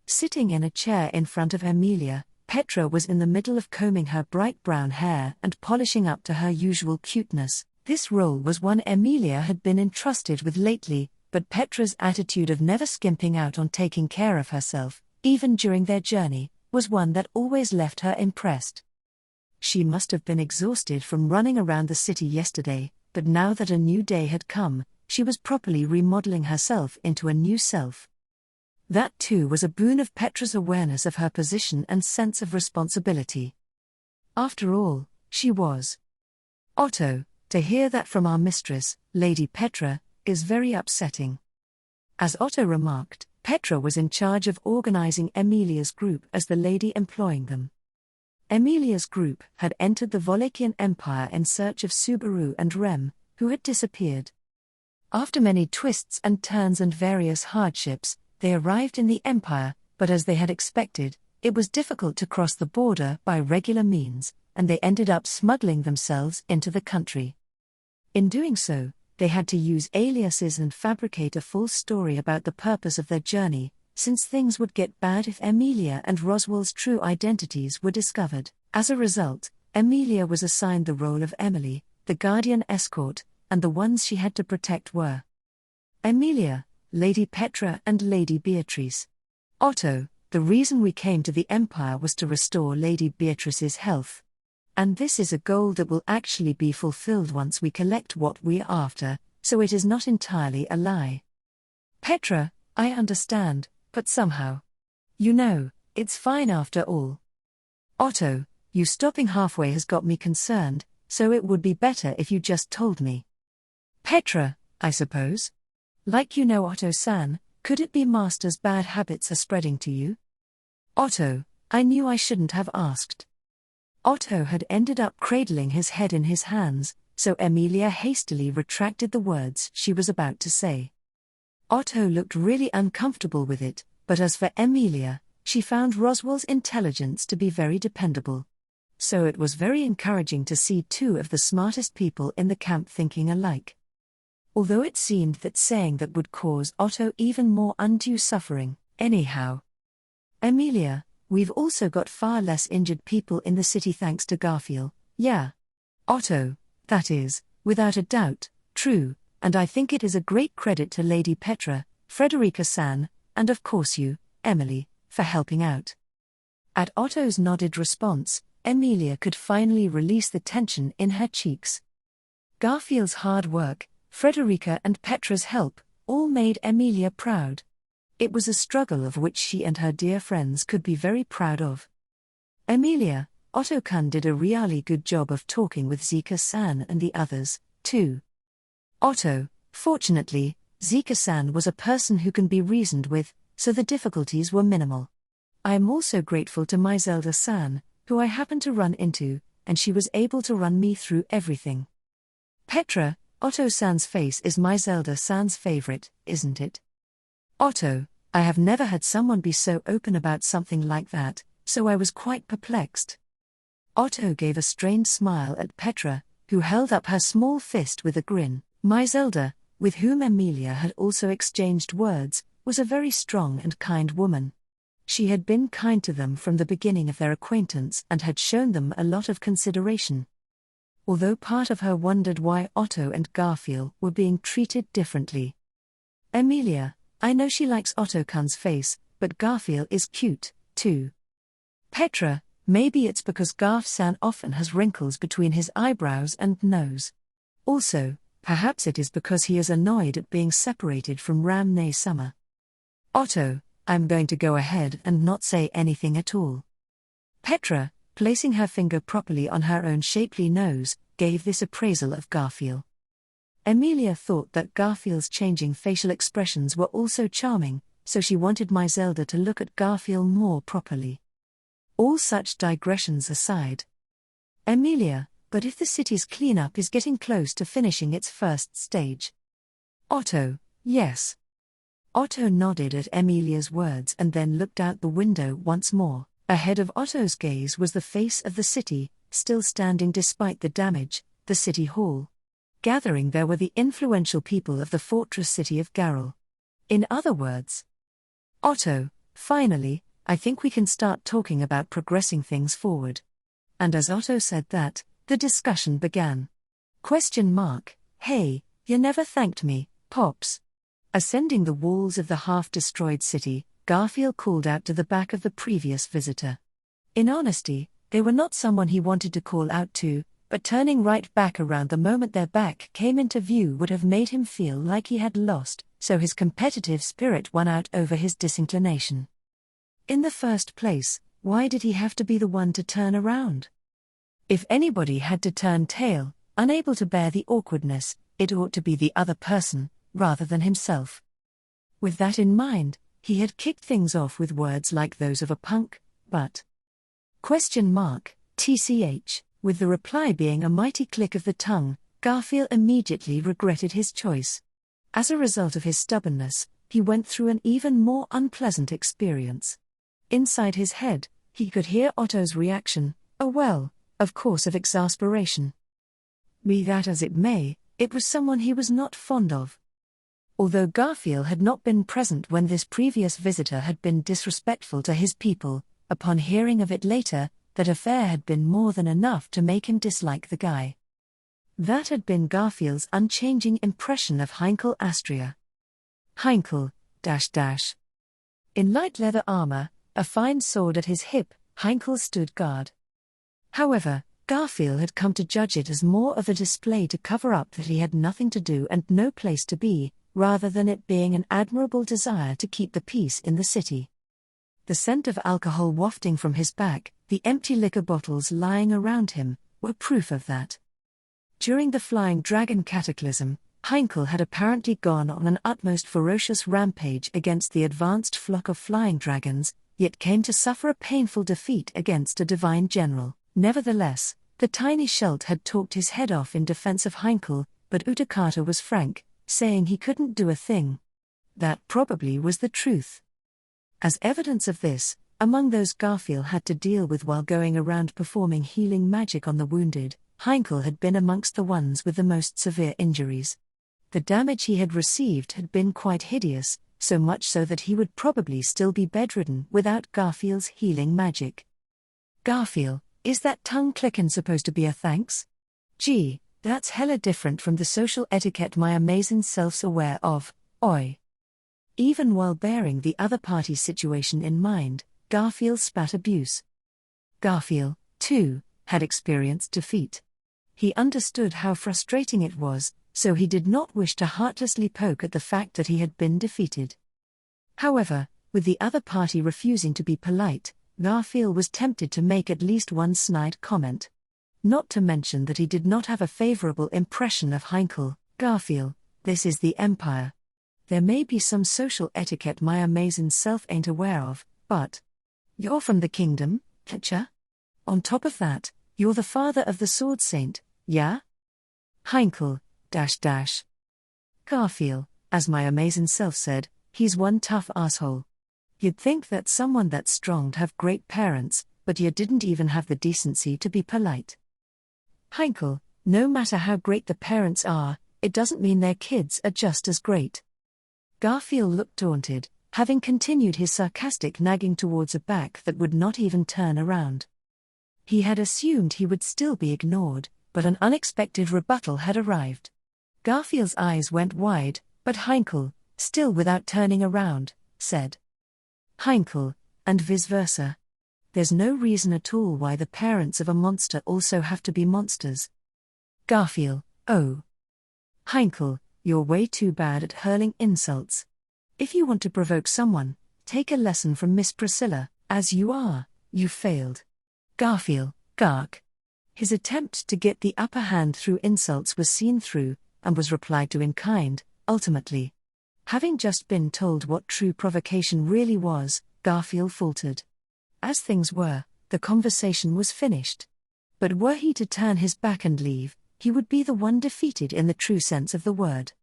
Sitting in a chair in front of Emilia, Petra was in the middle of combing her bright brown hair and polishing up to her usual cuteness. This role was one Emilia had been entrusted with lately, but Petra's attitude of never skimping out on taking care of herself, even during their journey, was one that always left her impressed. She must have been exhausted from running around the city yesterday, but now that a new day had come, she was properly remodeling herself into a new self. That too was a boon of Petra's awareness of her position and sense of responsibility. After all, she was. Otto, to hear that from our mistress, Lady Petra, is very upsetting. As Otto remarked, Petra was in charge of organizing Emilia's group as the lady employing them. Emilia's group had entered the Wallachian Empire in search of Subaru and Rem, who had disappeared. After many twists and turns and various hardships, they arrived in the Empire, but as they had expected, it was difficult to cross the border by regular means, and they ended up smuggling themselves into the country. In doing so, they had to use aliases and fabricate a false story about the purpose of their journey, since things would get bad if Emilia and Roswell's true identities were discovered. As a result, Emilia was assigned the role of Emily, the guardian escort, and the ones she had to protect were Emilia, Lady Petra and Lady Beatrice. Otto, the reason we came to the Empire was to restore Lady Beatrice's health. And this is a goal that will actually be fulfilled once we collect what we are after, so it is not entirely a lie. Petra, I understand, but somehow. You know, it's fine after all. Otto, you stopping halfway has got me concerned, so it would be better if you just told me. Petra, I suppose? Like you know Otto-san, could it be Master's bad habits are spreading to you? Otto, I knew I shouldn't have asked. Otto had ended up cradling his head in his hands, so Emilia hastily retracted the words she was about to say. Otto looked really uncomfortable with it, but as for Emilia, she found Roswell's intelligence to be very dependable. So it was very encouraging to see two of the smartest people in the camp thinking alike. although it seemed that saying that would cause Otto even more undue suffering. Anyhow, Emilia, we've also got far less injured people in the city thanks to Garfield. Yeah. Otto, that is, without a doubt, true, and I think it is a great credit to Lady Petra, Frederica-san, and of course you, Emily, for helping out. At Otto's nodded response, Emilia could finally release the tension in her cheeks. Garfield's hard work, Frederica and Petra's help, all made Emilia proud. It was a struggle of which she and her dear friends could be very proud of. Emilia, Otto-kun did a really good job of talking with Zika-san and the others, too. Otto, fortunately, Zika-san was a person who can be reasoned with, so the difficulties were minimal. I am also grateful to Zelda-san, who I happened to run into, and she was able to run me through everything. Petra, Otto-san's face is Zelda-san's favorite, isn't it? Otto, I have never had someone be so open about something like that, so I was quite perplexed. Otto gave a strained smile at Petra, who held up her small fist with a grin. Zelda, with whom Emilia had also exchanged words, was a very strong and kind woman. She had been kind to them from the beginning of their acquaintance and had shown them a lot of consideration. Although part of her wondered why Otto and Garfield were being treated differently. Emilia, I know she likes Otto-kun's face, but Garfield is cute, too. Petra, maybe it's because Garf-san often has wrinkles between his eyebrows and nose. Also, perhaps it is because he is annoyed at being separated from Ramne-sama. Otto, I'm going to go ahead and not say anything at all. Petra, placing her finger properly on her own shapely nose, gave this appraisal of Garfield. Emilia thought that Garfield's changing facial expressions were also charming, so she wanted Zelda to look at Garfield more properly. All such digressions aside. Emilia, but if the city's cleanup is getting close to finishing its first stage. Otto, yes. Otto nodded at Emilia's words and then looked out the window once more. Ahead of Otto's gaze was the face of the city, still standing despite the damage, the city hall. Gathering there were the influential people of the fortress city of Garrel. In other words, Otto, finally, I think we can start talking about progressing things forward. And as Otto said that, the discussion began. Hey, you never thanked me, Pops. Ascending the walls of the half-destroyed city, Garfield called out to the back of the previous visitor. In honesty, they were not someone he wanted to call out to, but turning right back around the moment their back came into view would have made him feel like he had lost, so his competitive spirit won out over his disinclination. In the first place, why did he have to be the one to turn around? If anybody had to turn tail, unable to bear the awkwardness, it ought to be the other person, rather than himself. With that in mind, he had kicked things off with words like those of a punk, but... TCH. With the reply being a mighty click of the tongue, Garfield immediately regretted his choice. As a result of his stubbornness, he went through an even more unpleasant experience. Inside his head, he could hear Otto's reaction, of course of exasperation. Be that as it may, it was someone he was not fond of. Although Garfield had not been present when this previous visitor had been disrespectful to his people, upon hearing of it later, that affair had been more than enough to make him dislike the guy. That had been Garfield's unchanging impression of Heinkel Astria. Heinkel, -- In light leather armor, a fine sword at his hip, Heinkel stood guard. However, Garfield had come to judge it as more of a display to cover up that he had nothing to do and no place to be, rather than it being an admirable desire to keep the peace in the city. The scent of alcohol wafting from his back, the empty liquor bottles lying around him, were proof of that. During the Flying Dragon cataclysm, Heinkel had apparently gone on an utmost ferocious rampage against the advanced flock of flying dragons, yet came to suffer a painful defeat against a divine general. Nevertheless, the tiny Schult had talked his head off in defense of Heinkel, but Utakata was frank, saying he couldn't do a thing. That probably was the truth. As evidence of this, among those Garfield had to deal with while going around performing healing magic on the wounded, Heinkel had been amongst the ones with the most severe injuries. The damage he had received had been quite hideous, so much so that he would probably still be bedridden without Garfiel's healing magic. Garfield, is that tongue clickin' supposed to be a thanks? Gee, that's hella different from the social etiquette my amazing self's aware of, oi. Even while bearing the other party's situation in mind, Garfield spat abuse. Garfield, too, had experienced defeat. He understood how frustrating it was, so he did not wish to heartlessly poke at the fact that he had been defeated. However, with the other party refusing to be polite, Garfield was tempted to make at least one snide comment. Not to mention that he did not have a favorable impression of Heinkel. Garfield, this is the Empire. There may be some social etiquette my amazing self ain't aware of, but you're from the kingdom, Hitcher? On top of that, you're the father of the Sword Saint, yeah? Heinkel, .. Garfield, as my amazing self said, he's one tough asshole. You'd think that someone that strong'd have great parents, but you didn't even have the decency to be polite. Heinkel, no matter how great the parents are, it doesn't mean their kids are just as great. Garfield looked daunted, having continued his sarcastic nagging towards a back that would not even turn around. He had assumed he would still be ignored, but an unexpected rebuttal had arrived. Garfield's eyes went wide, but Heinkel, still without turning around, said, Heinkel, and vice versa. There's no reason at all why the parents of a monster also have to be monsters. Garfield, oh. Heinkel, you're way too bad at hurling insults. If you want to provoke someone, take a lesson from Miss Priscilla, as you failed. Garfield, Gark. His attempt to get the upper hand through insults was seen through, and was replied to in kind, ultimately. Having just been told what true provocation really was, Garfield faltered. As things were, the conversation was finished. But were he to turn his back and leave, he would be the one defeated in the true sense of the word.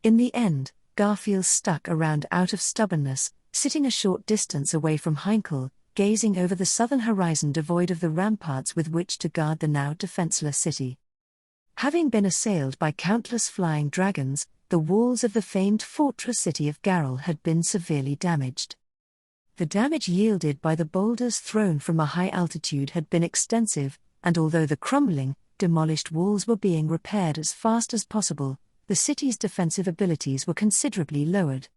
In the end, Garfield stuck around out of stubbornness, sitting a short distance away from Heinkel, gazing over the southern horizon devoid of the ramparts with which to guard the now defenseless city. Having been assailed by countless flying dragons, the walls of the famed fortress city of Garrel had been severely damaged. The damage yielded by the boulders thrown from a high altitude had been extensive, and although the crumbling, demolished walls were being repaired as fast as possible, the city's defensive abilities were considerably lowered.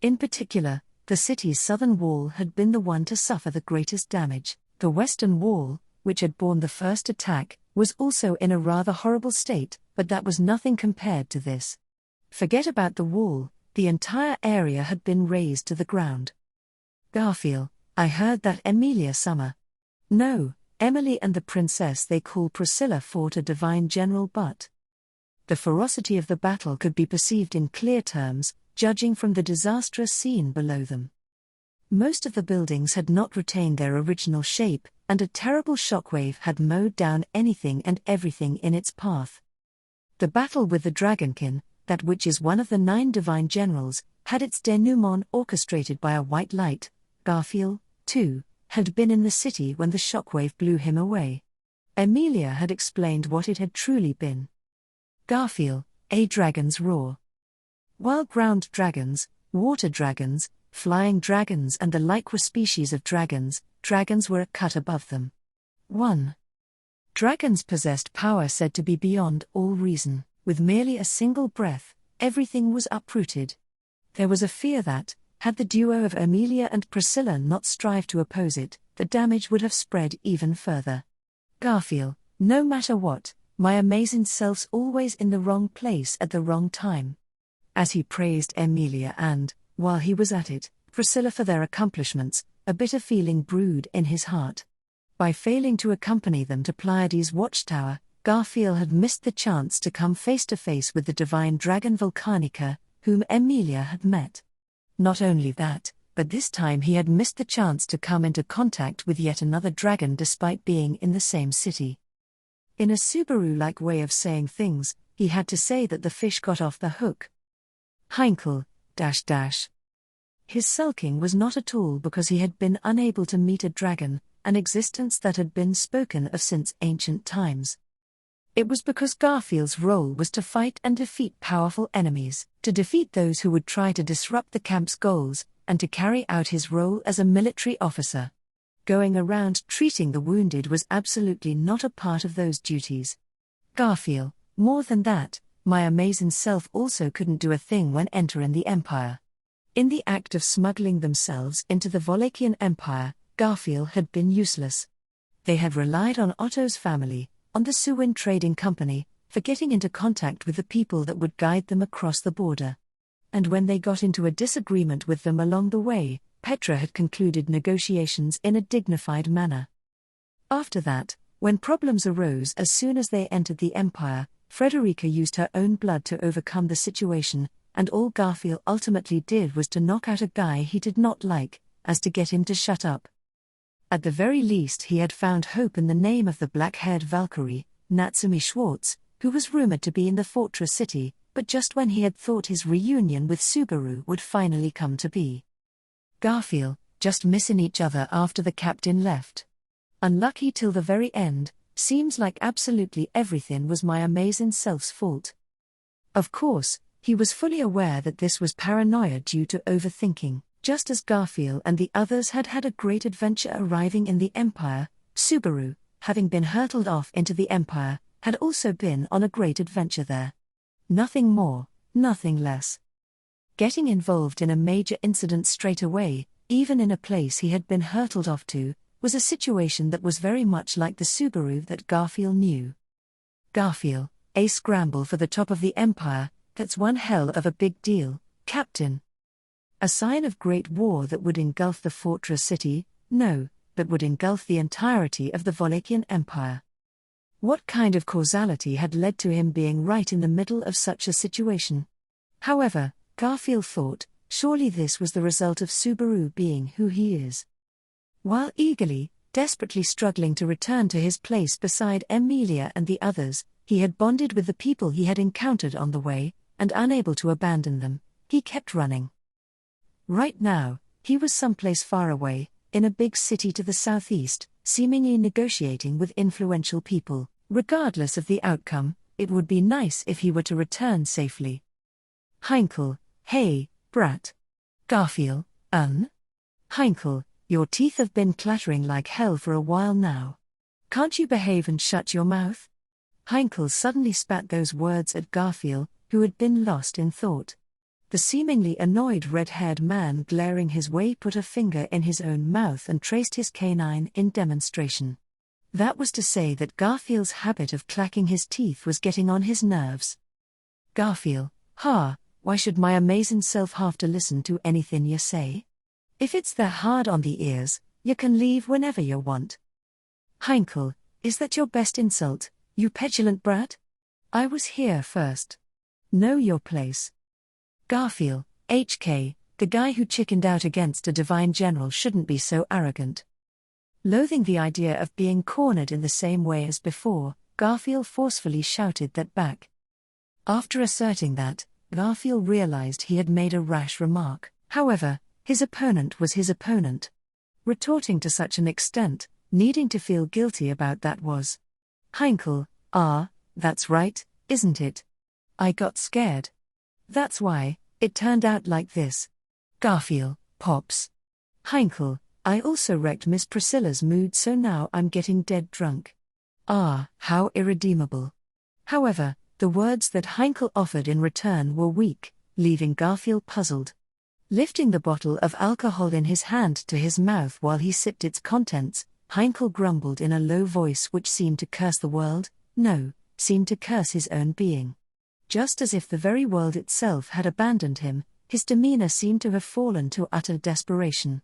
In particular, the city's southern wall had been the one to suffer the greatest damage. The western wall, which had borne the first attack, was also in a rather horrible state, but that was nothing compared to this. Forget about the wall, the entire area had been razed to the ground. Garfield, I heard that Emilia Summer. No, Emily and the princess they call Priscilla fought a divine general, but the ferocity of the battle could be perceived in clear terms, judging from the disastrous scene below them. Most of the buildings had not retained their original shape, and a terrible shockwave had mowed down anything and everything in its path. The battle with the Dragonkin, that which is one of the 9 divine generals, had its denouement orchestrated by a white light. Garfield, too, had been in the city when the shockwave blew him away. Emilia had explained what it had truly been. Garfield, a dragon's roar. While ground dragons, water dragons, flying dragons and the like were species of dragons, dragons were a cut above them. 1. Dragons possessed power said to be beyond all reason. With merely a single breath, everything was uprooted. There was a fear that, had the duo of Emilia and Priscilla not strived to oppose it, the damage would have spread even further. Garfield, no matter what, my amazing self's always in the wrong place at the wrong time. As he praised Emilia and, while he was at it, Priscilla for their accomplishments, a bitter feeling brewed in his heart. By failing to accompany them to Pleiades' watchtower, Garfield had missed the chance to come face to face with the divine dragon Volcanica, whom Emilia had met. Not only that, but this time he had missed the chance to come into contact with yet another dragon despite being in the same city. In a Subaru-like way of saying things, he had to say that the fish got off the hook. Heinkel, .. His sulking was not at all because he had been unable to meet a dragon, an existence that had been spoken of since ancient times. It was because Garfield's role was to fight and defeat powerful enemies, to defeat those who would try to disrupt the camp's goals, and to carry out his role as a military officer. Going around treating the wounded was absolutely not a part of those duties. Garfield, more than that, my amazing self also couldn't do a thing when entering the Empire. In the act of smuggling themselves into the Wallachian Empire, Garfield had been useless. They had relied on Otto's family, on the Suwin Trading Company, for getting into contact with the people that would guide them across the border. And when they got into a disagreement with them along the way, Petra had concluded negotiations in a dignified manner. After that, when problems arose as soon as they entered the Empire, Frederica used her own blood to overcome the situation, and all Garfield ultimately did was to knock out a guy he did not like, as to get him to shut up. At the very least he had found hope in the name of the black-haired Valkyrie, Natsumi Schwartz, who was rumored to be in the fortress city, but just when he had thought his reunion with Subaru would finally come to be. Garfield, just missing each other after the captain left. Unlucky till the very end, seems like absolutely everything was my amazing self's fault. Of course, he was fully aware that this was paranoia due to overthinking. Just as Garfield and the others had had a great adventure arriving in the Empire, Subaru, having been hurtled off into the Empire, had also been on a great adventure there. Nothing more, nothing less. Getting involved in a major incident straight away, even in a place he had been hurtled off to, was a situation that was very much like the Subaru that Garfield knew. Garfield, a scramble for the top of the Empire, that's one hell of a big deal, Captain. A sign of great war that would engulf the fortress city, no, that would engulf the entirety of the Wallachian Empire. What kind of causality had led to him being right in the middle of such a situation? However, Garfield thought, surely this was the result of Subaru being who he is. While eagerly, desperately struggling to return to his place beside Emilia and the others, he had bonded with the people he had encountered on the way, and unable to abandon them, he kept running. Right now, he was someplace far away, in a big city to the southeast, seemingly negotiating with influential people. Regardless of the outcome, it would be nice if he were to return safely. Heinkel, hey, brat. Garfield, Heinkel, your teeth have been clattering like hell for a while now. Can't you behave and shut your mouth? Heinkel suddenly spat those words at Garfield, who had been lost in thought. The seemingly annoyed red-haired man glaring his way put a finger in his own mouth and traced his canine in demonstration. That was to say that Garfield's habit of clacking his teeth was getting on his nerves. Garfield, why should my amazing self have to listen to anything you say? If it's that hard on the ears, you can leave whenever you want. Heinkel, is that your best insult, you petulant brat? I was here first. Know your place. Garfield, HK, the guy who chickened out against a divine general shouldn't be so arrogant. Loathing the idea of being cornered in the same way as before, Garfield forcefully shouted that back. After asserting that, Garfield realized he had made a rash remark. However, his opponent was his opponent. Retorting to such an extent, needing to feel guilty about that was. Heinkel, that's right, isn't it? I got scared. That's why, it turned out like this. Garfield, pops. Heinkel, I also wrecked Miss Priscilla's mood, so now I'm getting dead drunk. How irredeemable. However, the words that Heinkel offered in return were weak, leaving Garfield puzzled. Lifting the bottle of alcohol in his hand to his mouth while he sipped its contents, Heinkel grumbled in a low voice which seemed to curse the world, seemed to curse his own being. Just as if the very world itself had abandoned him, his demeanor seemed to have fallen to utter desperation.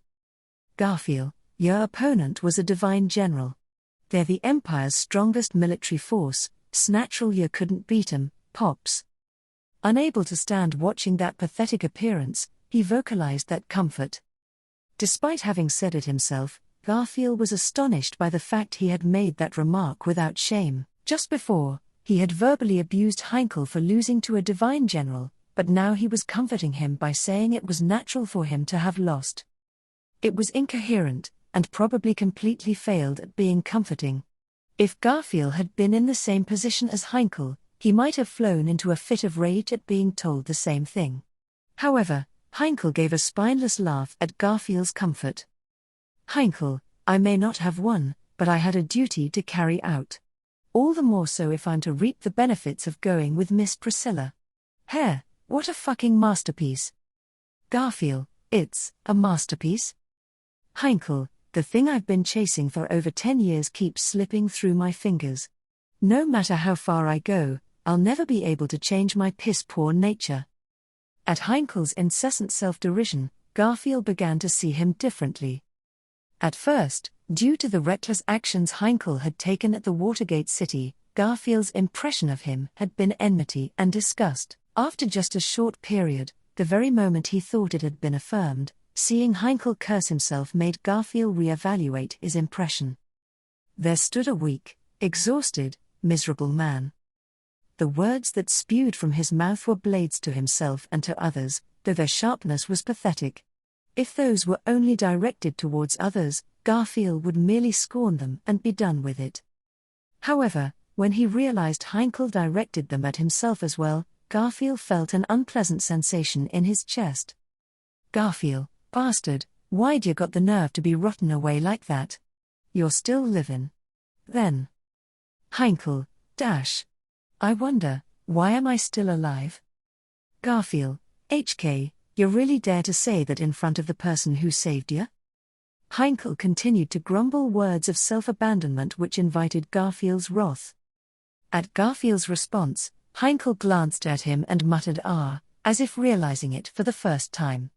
Garfield, your opponent was a divine general. They're the Empire's strongest military force, snatchel you couldn't beat 'em, pops. Unable to stand watching that pathetic appearance, he vocalized that comfort. Despite having said it himself, Garfield was astonished by the fact he had made that remark without shame. Just before, he had verbally abused Heinkel for losing to a divine general, but now he was comforting him by saying it was natural for him to have lost. It was incoherent, and probably completely failed at being comforting. If Garfield had been in the same position as Heinkel, he might have flown into a fit of rage at being told the same thing. However, Heinkel gave a spineless laugh at Garfield's comfort. Heinkel, I may not have won, but I had a duty to carry out. All the more so if I'm to reap the benefits of going with Miss Priscilla. Heh, what a fucking masterpiece. Garfield, it's a masterpiece? Heinkel, the thing I've been chasing for over 10 years keeps slipping through my fingers. No matter how far I go, I'll never be able to change my piss-poor nature. At Heinkel's incessant self-derision, Garfield began to see him differently. At first, due to the reckless actions Heinkel had taken at the Watergate City, Garfield's impression of him had been enmity and disgust. After just a short period, the very moment he thought it had been affirmed, seeing Heinkel curse himself made Garfield re-evaluate his impression. There stood a weak, exhausted, miserable man. The words that spewed from his mouth were blades to himself and to others, though their sharpness was pathetic. If those were only directed towards others, Garfield would merely scorn them and be done with it. However, when he realized Heinkel directed them at himself as well, Garfield felt an unpleasant sensation in his chest. Garfield, bastard, why'd you got the nerve to be rotten away like that? You're still livin'. Then. Heinkel, I wonder, why am I still alive? Garfield, HK, you really dare to say that in front of the person who saved you? Heinkel continued to grumble words of self-abandonment which invited Garfield's wrath. At Garfield's response, Heinkel glanced at him and muttered as if realizing it for the first time.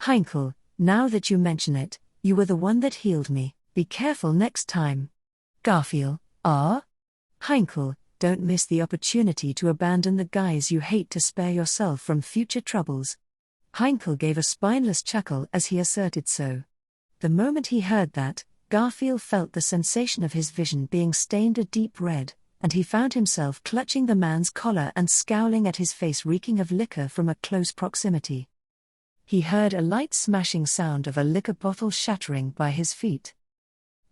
Heinkel, now that you mention it, you were the one that healed me, be careful next time. Garfield, Heinkel, don't miss the opportunity to abandon the guys you hate to spare yourself from future troubles. Heinkel gave a spineless chuckle as he asserted so. The moment he heard that, Garfield felt the sensation of his vision being stained a deep red, and he found himself clutching the man's collar and scowling at his face reeking of liquor from a close proximity. He heard a light smashing sound of a liquor bottle shattering by his feet.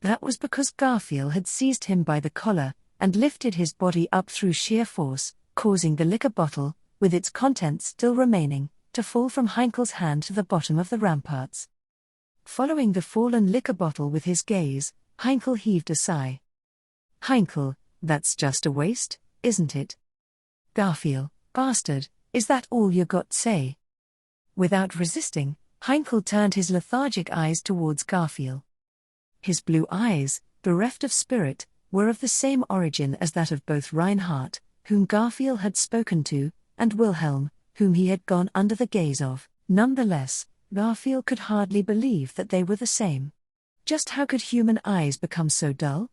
That was because Garfield had seized him by the collar and lifted his body up through sheer force, causing the liquor bottle, with its contents still remaining, to fall from Heinkel's hand to the bottom of the ramparts. Following the fallen liquor bottle with his gaze, Heinkel heaved a sigh. Heinkel, that's just a waste, isn't it? Garfield, bastard, is that all you got to say? Without resisting, Heinkel turned his lethargic eyes towards Garfield. His blue eyes, bereft of spirit, were of the same origin as that of both Reinhardt, whom Garfield had spoken to, and Wilhelm, whom he had gone under the gaze of. Nonetheless, Garfield could hardly believe that they were the same. Just how could human eyes become so dull?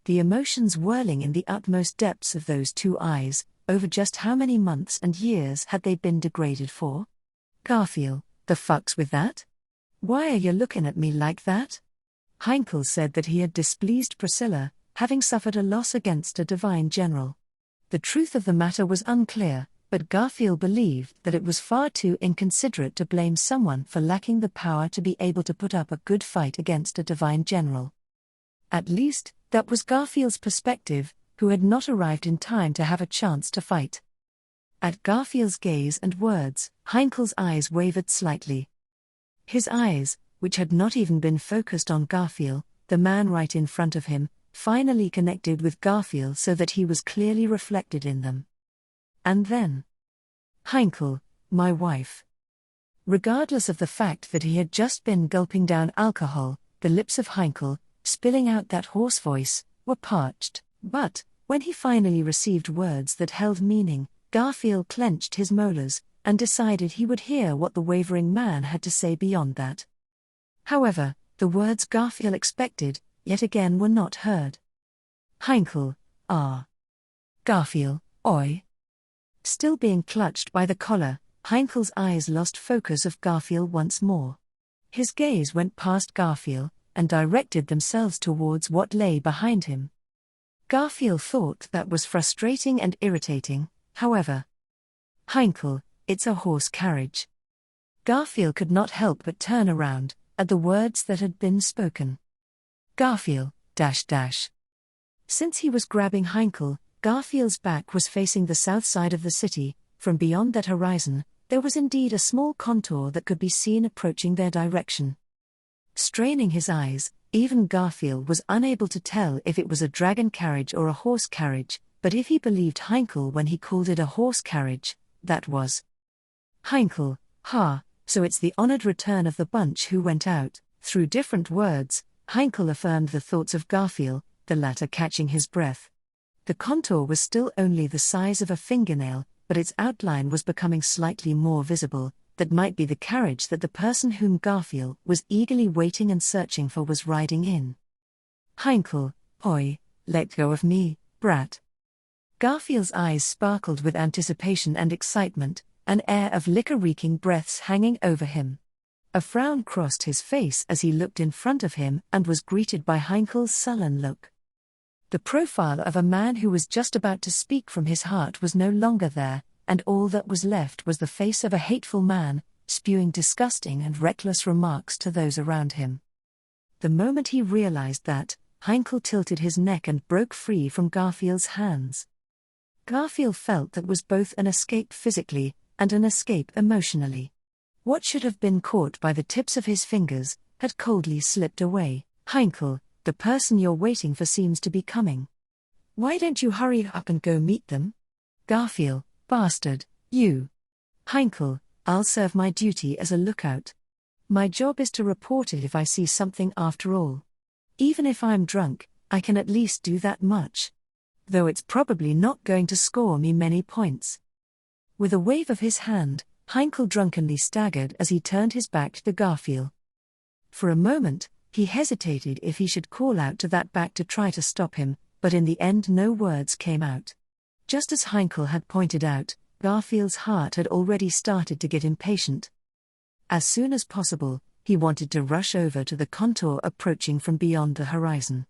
The emotions whirling in the utmost depths of those two eyes, over just how many months and years had they been degraded for? Garfield, the fuck's with that? Why are you looking at me like that? Heinkel said that he had displeased Priscilla, having suffered a loss against a divine general. The truth of the matter was unclear, but Garfield believed that it was far too inconsiderate to blame someone for lacking the power to be able to put up a good fight against a divine general. At least, that was Garfield's perspective, who had not arrived in time to have a chance to fight. At Garfield's gaze and words, Heinkel's eyes wavered slightly. His eyes, which had not even been focused on Garfield, the man right in front of him, finally connected with Garfield so that he was clearly reflected in them. And then, Heinkel, my wife. Regardless of the fact that he had just been gulping down alcohol, the lips of Heinkel, spilling out that hoarse voice, were parched, but, when he finally received words that held meaning, Garfield clenched his molars, and decided he would hear what the wavering man had to say beyond that. However, the words Garfield expected, yet again were not heard. Heinkel, Garfield, oi. Still being clutched by the collar, Heinkel's eyes lost focus of Garfield once more. His gaze went past Garfield, and directed themselves towards what lay behind him. Garfield thought that was frustrating and irritating, however. Heinkel, it's a horse carriage. Garfield could not help but turn around, at the words that had been spoken. Garfield, Since he was grabbing Heinkel, Garfield's back was facing the south side of the city. From beyond that horizon, there was indeed a small contour that could be seen approaching their direction. Straining his eyes, even Garfield was unable to tell if it was a dragon carriage or a horse carriage, but if he believed Heinkel when he called it a horse carriage, that was Heinkel. So it's the honored return of the bunch who went out. Through different words, Heinkel affirmed the thoughts of Garfield, the latter catching his breath. The contour was still only the size of a fingernail, but its outline was becoming slightly more visible. That might be the carriage that the person whom Garfield was eagerly waiting and searching for was riding in. Heinkel, oi, let go of me, brat. Garfield's eyes sparkled with anticipation and excitement, an air of liquor-reeking breaths hanging over him. A frown crossed his face as he looked in front of him and was greeted by Heinkel's sullen look. The profile of a man who was just about to speak from his heart was no longer there, and all that was left was the face of a hateful man, spewing disgusting and reckless remarks to those around him. The moment he realized that, Heinkel tilted his neck and broke free from Garfield's hands. Garfield felt that was both an escape physically, and an escape emotionally. What should have been caught by the tips of his fingers, had coldly slipped away. Heinkel, the person you're waiting for seems to be coming. Why don't you hurry up and go meet them? Garfield, bastard, you. Heinkel, I'll serve my duty as a lookout. My job is to report it if I see something after all. Even if I'm drunk, I can at least do that much. Though it's probably not going to score me many points. With a wave of his hand, Heinkel drunkenly staggered as he turned his back to Garfield. For a moment, he hesitated if he should call out to that back to try to stop him, but in the end no words came out. Just as Heinkel had pointed out, Garfield's heart had already started to get impatient. As soon as possible, he wanted to rush over to the contour approaching from beyond the horizon.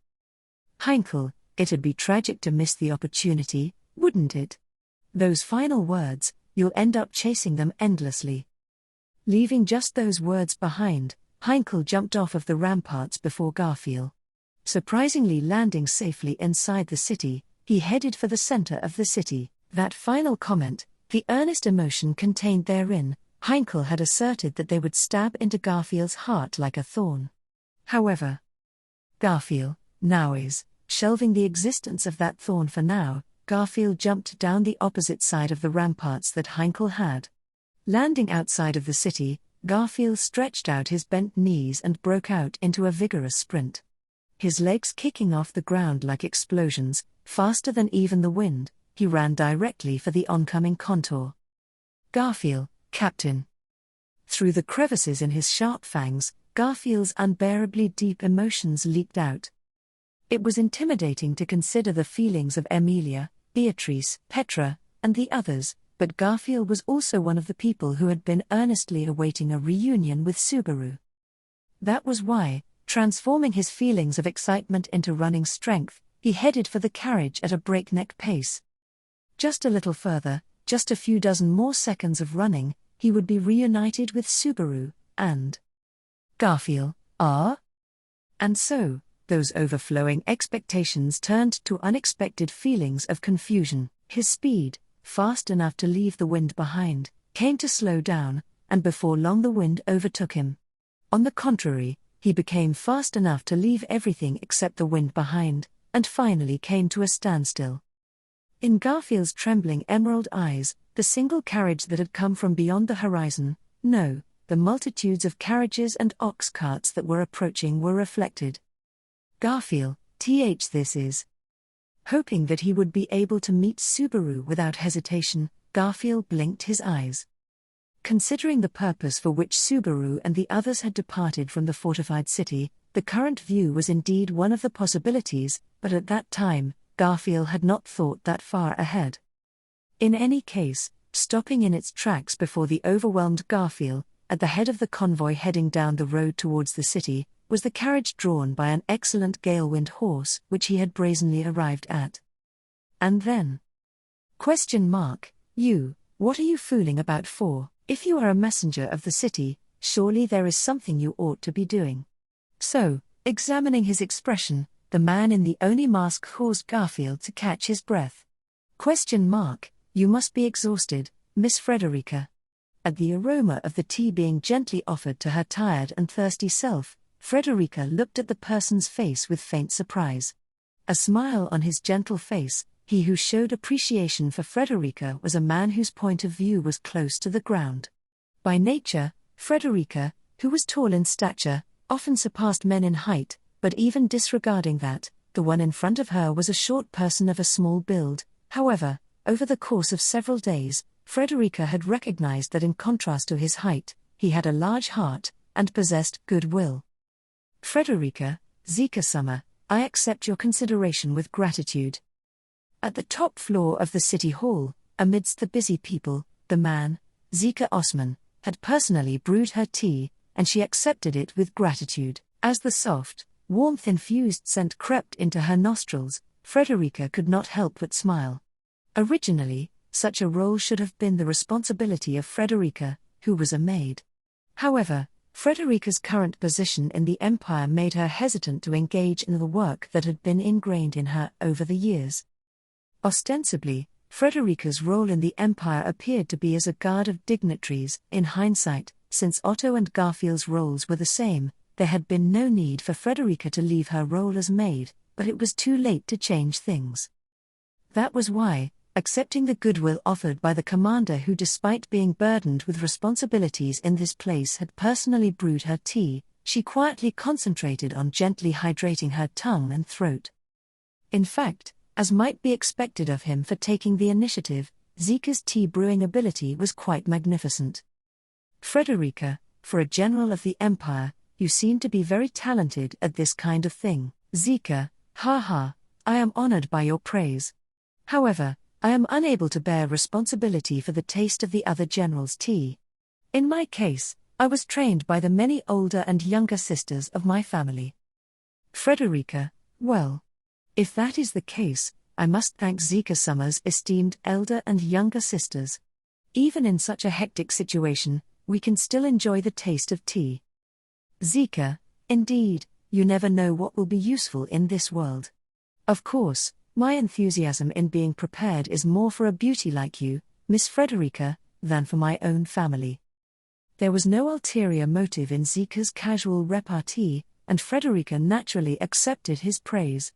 Heinkel, it'd be tragic to miss the opportunity, wouldn't it? Those final words, you'll end up chasing them endlessly. Leaving just those words behind, Heinkel jumped off of the ramparts before Garfield. Surprisingly landing safely inside the city, he headed for the center of the city. That final comment, the earnest emotion contained therein, Heinkel had asserted that they would stab into Garfield's heart like a thorn. However, Garfield, now is, shelving the existence of that thorn for now, Garfield jumped down the opposite side of the ramparts that Heinkel had. Landing outside of the city, Garfield stretched out his bent knees and broke out into a vigorous sprint. His legs kicking off the ground like explosions, faster than even the wind, he ran directly for the oncoming contour. Garfield, Captain. Through the crevices in his sharp fangs, Garfield's unbearably deep emotions leaked out. It was intimidating to consider the feelings of Emilia, Beatrice, Petra, and the others, but Garfield was also one of the people who had been earnestly awaiting a reunion with Subaru. That was why, transforming his feelings of excitement into running strength, he headed for the carriage at a breakneck pace. Just a little further, just a few dozen more seconds of running, he would be reunited with Subaru, and Garfield, And so, those overflowing expectations turned to unexpected feelings of confusion. His speed, fast enough to leave the wind behind, came to slow down, and before long the wind overtook him. On the contrary, he became fast enough to leave everything except the wind behind, and finally came to a standstill. In Garfield's trembling emerald eyes, the single carriage that had come from beyond the horizon, no, the multitudes of carriages and ox carts that were approaching were reflected. Garfield, this is. Hoping that he would be able to meet Subaru without hesitation, Garfield blinked his eyes. Considering the purpose for which Subaru and the others had departed from the fortified city, the current view was indeed one of the possibilities, but at that time, Garfield had not thought that far ahead. In any case, stopping in its tracks before the overwhelmed Garfield, at the head of the convoy heading down the road towards the city, was the carriage drawn by an excellent gale-wind horse which he had brazenly arrived at. And then? You, what are you fooling about for? If you are a messenger of the city, surely there is something you ought to be doing. So, examining his expression, the man in the Oni mask caused Garfield to catch his breath. You must be exhausted, Miss Frederica. At the aroma of the tea being gently offered to her tired and thirsty self, Frederica looked at the person's face with faint surprise. A smile on his gentle face, he who showed appreciation for Frederica was a man whose point of view was close to the ground. By nature, Frederica, who was tall in stature, often surpassed men in height, but even disregarding that, the one in front of her was a short person of a small build. However, over the course of several days, Frederica had recognized that in contrast to his height, he had a large heart, and possessed goodwill. Frederica, Zika-sama, I accept your consideration with gratitude. At the top floor of the city hall, amidst the busy people, the man, Zika Osman, had personally brewed her tea, and she accepted it with gratitude. As the soft, warmth-infused scent crept into her nostrils, Frederica could not help but smile. Originally, such a role should have been the responsibility of Frederica, who was a maid. However, Frederica's current position in the empire made her hesitant to engage in the work that had been ingrained in her over the years. Ostensibly, Frederica's role in the empire appeared to be as a guard of dignitaries. In hindsight, since Otto and Garfield's roles were the same, there had been no need for Frederica to leave her role as maid, but it was too late to change things. That was why, accepting the goodwill offered by the commander who, despite being burdened with responsibilities in this place, had personally brewed her tea, she quietly concentrated on gently hydrating her tongue and throat. In fact, as might be expected of him for taking the initiative, Zika's tea brewing ability was quite magnificent. Frederica, for a general of the empire, you seem to be very talented at this kind of thing. Zika, I am honored by your praise. However, I am unable to bear responsibility for the taste of the other general's tea. In my case, I was trained by the many older and younger sisters of my family. Frederica, well, if that is the case, I must thank Zika-sama's esteemed elder and younger sisters. Even in such a hectic situation, we can still enjoy the taste of tea. Zika, indeed, you never know what will be useful in this world. Of course, my enthusiasm in being prepared is more for a beauty like you, Miss Frederica, than for my own family. There was no ulterior motive in Zika's casual repartee, and Frederica naturally accepted his praise.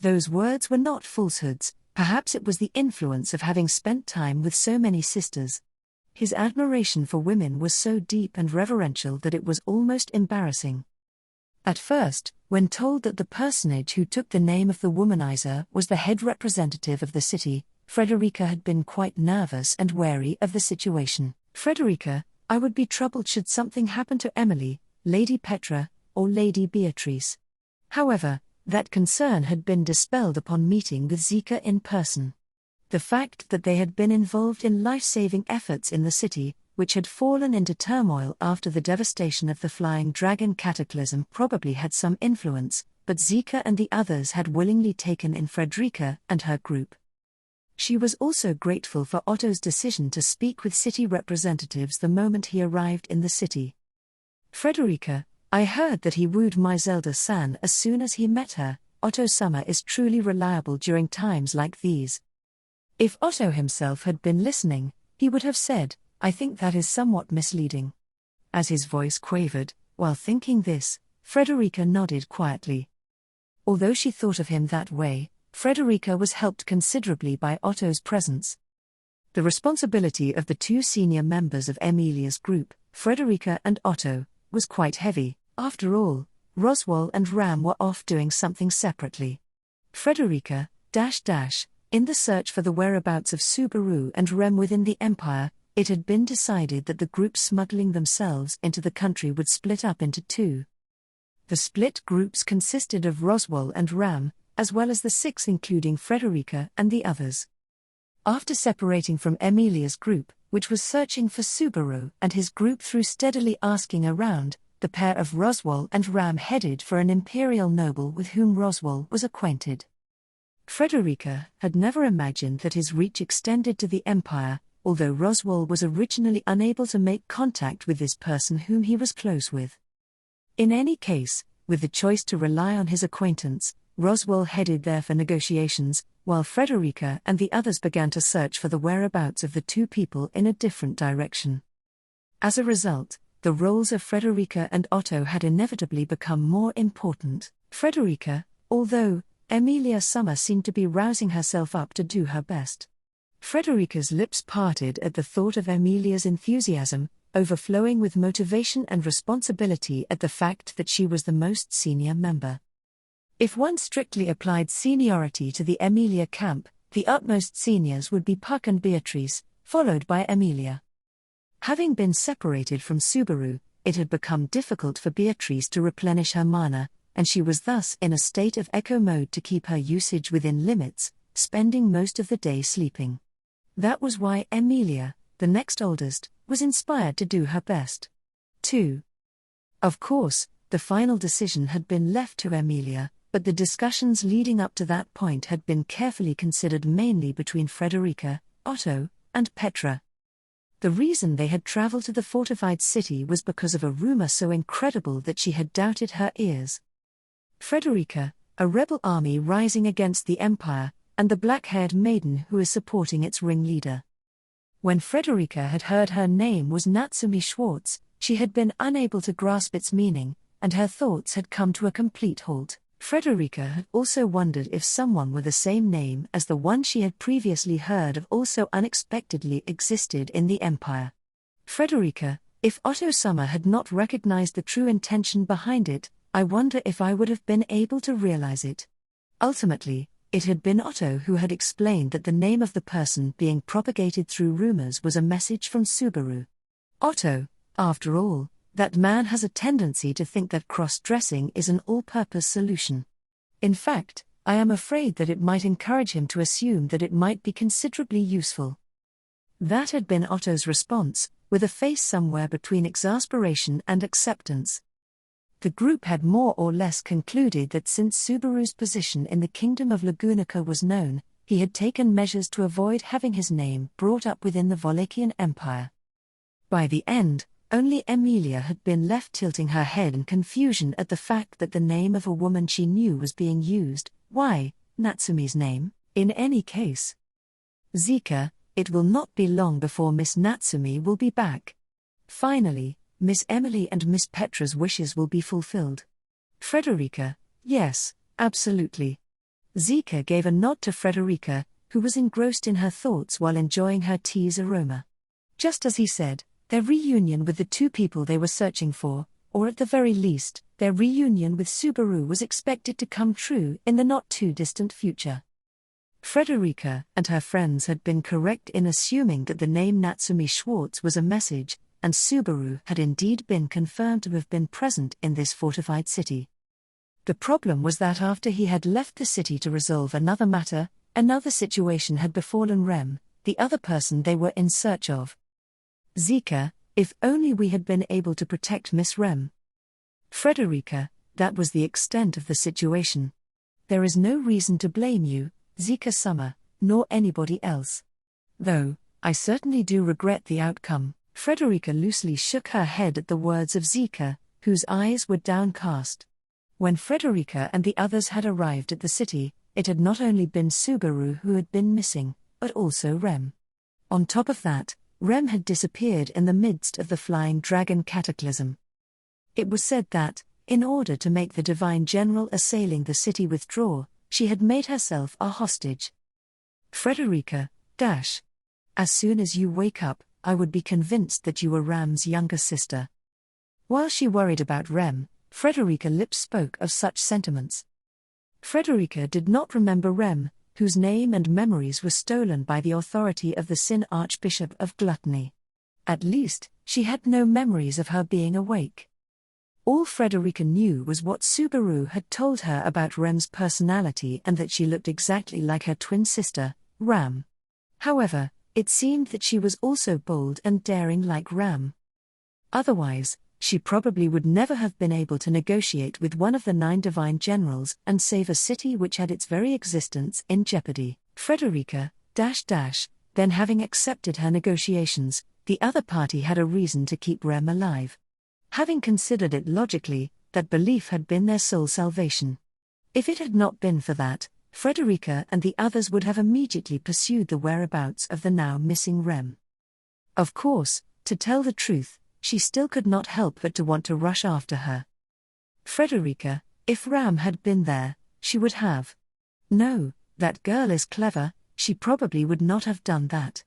Those words were not falsehoods, perhaps it was the influence of having spent time with so many sisters. His admiration for women was so deep and reverential that it was almost embarrassing. At first, when told that the personage who took the name of the womanizer was the head representative of the city, Frederica had been quite nervous and wary of the situation. Frederica, I would be troubled should something happen to Emily, Lady Petra, or Lady Beatrice. However, that concern had been dispelled upon meeting with Zika in person. The fact that they had been involved in life-saving efforts in the city, which had fallen into turmoil after the devastation of the Flying Dragon cataclysm, probably had some influence, but Zika and the others had willingly taken in Frederica and her group. She was also grateful for Otto's decision to speak with city representatives the moment he arrived in the city. Frederica, I heard that he wooed my Zelda-san as soon as he met her. Otto-sama is truly reliable during times like these. If Otto himself had been listening, he would have said, I think that is somewhat misleading. As his voice quavered, while thinking this, Frederica nodded quietly. Although she thought of him that way, Frederica was helped considerably by Otto's presence. The responsibility of the two senior members of Emilia's group, Frederica and Otto, was quite heavy. After all, Roswell and Ram were off doing something separately. Frederica, in the search for the whereabouts of Subaru and Rem within the Empire, it had been decided that the groups smuggling themselves into the country would split up into two. The split groups consisted of Roswell and Ram, as well as the six including Frederica and the others. After separating from Emilia's group, which was searching for Subaru and his group through steadily asking around, the pair of Roswell and Ram headed for an imperial noble with whom Roswell was acquainted. Frederica had never imagined that his reach extended to the Empire, although Roswell was originally unable to make contact with this person whom he was close with. In any case, with the choice to rely on his acquaintance, Roswell headed there for negotiations, while Frederica and the others began to search for the whereabouts of the two people in a different direction. As a result, the roles of Frederica and Otto had inevitably become more important. Frederica, although Emilia Summer seemed to be rousing herself up to do her best. Frederica's lips parted at the thought of Emilia's enthusiasm, overflowing with motivation and responsibility at the fact that she was the most senior member. If one strictly applied seniority to the Emilia camp, the utmost seniors would be Puck and Beatrice, followed by Emilia. Having been separated from Subaru, it had become difficult for Beatrice to replenish her mana, and she was thus in a state of echo mode to keep her usage within limits, spending most of the day sleeping. That was why Emilia, the next oldest, was inspired to do her best. 2. Of course, the final decision had been left to Emilia, but the discussions leading up to that point had been carefully considered mainly between Frederica, Otto, and Petra. The reason they had traveled to the fortified city was because of a rumor so incredible that she had doubted her ears. Frederica, a rebel army rising against the Empire, and the black-haired maiden who is supporting its ringleader. When Frederica had heard her name was Natsumi Schwartz, she had been unable to grasp its meaning, and her thoughts had come to a complete halt. Frederica had also wondered if someone with the same name as the one she had previously heard of also unexpectedly existed in the Empire. Frederica, if Otto Summer had not recognized the true intention behind it, I wonder if I would have been able to realize it. Ultimately, it had been Otto who had explained that the name of the person being propagated through rumors was a message from Subaru. Otto, after all, that man has a tendency to think that cross-dressing is an all-purpose solution. In fact, I am afraid that it might encourage him to assume that it might be considerably useful. That had been Otto's response, with a face somewhere between exasperation and acceptance. The group had more or less concluded that since Subaru's position in the kingdom of Lagunica was known, he had taken measures to avoid having his name brought up within the Walachian Empire. By the end, only Emilia had been left tilting her head in confusion at the fact that the name of a woman she knew was being used. Why, Natsumi's name, in any case? Zika, it will not be long before Miss Natsumi will be back. Finally, Miss Emily and Miss Petra's wishes will be fulfilled. Frederica, yes, absolutely. Zika gave a nod to Frederica, who was engrossed in her thoughts while enjoying her tea's aroma. Just as he said, their reunion with the two people they were searching for, or at the very least, their reunion with Subaru was expected to come true in the not-too-distant future. Frederica and her friends had been correct in assuming that the name Natsumi Schwartz was a message, and Subaru had indeed been confirmed to have been present in this fortified city. The problem was that after he had left the city to resolve another matter, another situation had befallen Rem, the other person they were in search of. Zika, if only we had been able to protect Miss Rem. Frederica, that was the extent of the situation. There is no reason to blame you, Zika Summer, nor anybody else. Though, I certainly do regret the outcome. Frederica loosely shook her head at the words of Zika, whose eyes were downcast. When Frederica and the others had arrived at the city, it had not only been Subaru who had been missing, but also Rem. On top of that, Rem had disappeared in the midst of the Flying Dragon cataclysm. It was said that, in order to make the Divine General assailing the city withdraw, she had made herself a hostage. Frederica, as soon as you wake up, I would be convinced that you were Ram's younger sister. While she worried about Rem, Frederica lips spoke of such sentiments. Frederica did not remember Rem, whose name and memories were stolen by the authority of the Sin Archbishop of Gluttony. At least, she had no memories of her being awake. All Frederica knew was what Subaru had told her about Rem's personality and that she looked exactly like her twin sister, Ram. However, it seemed that she was also bold and daring like Ram. Otherwise, she probably would never have been able to negotiate with one of the 9 divine generals and save a city which had its very existence in jeopardy. Frederica, then having accepted her negotiations, the other party had a reason to keep Rem alive. Having considered it logically, that belief had been their sole salvation. If it had not been for that, Frederica and the others would have immediately pursued the whereabouts of the now missing Rem. Of course, to tell the truth, she still could not help but to want to rush after her. Frederica, if Ram had been there, she would have. No, that girl is clever, she probably would not have done that.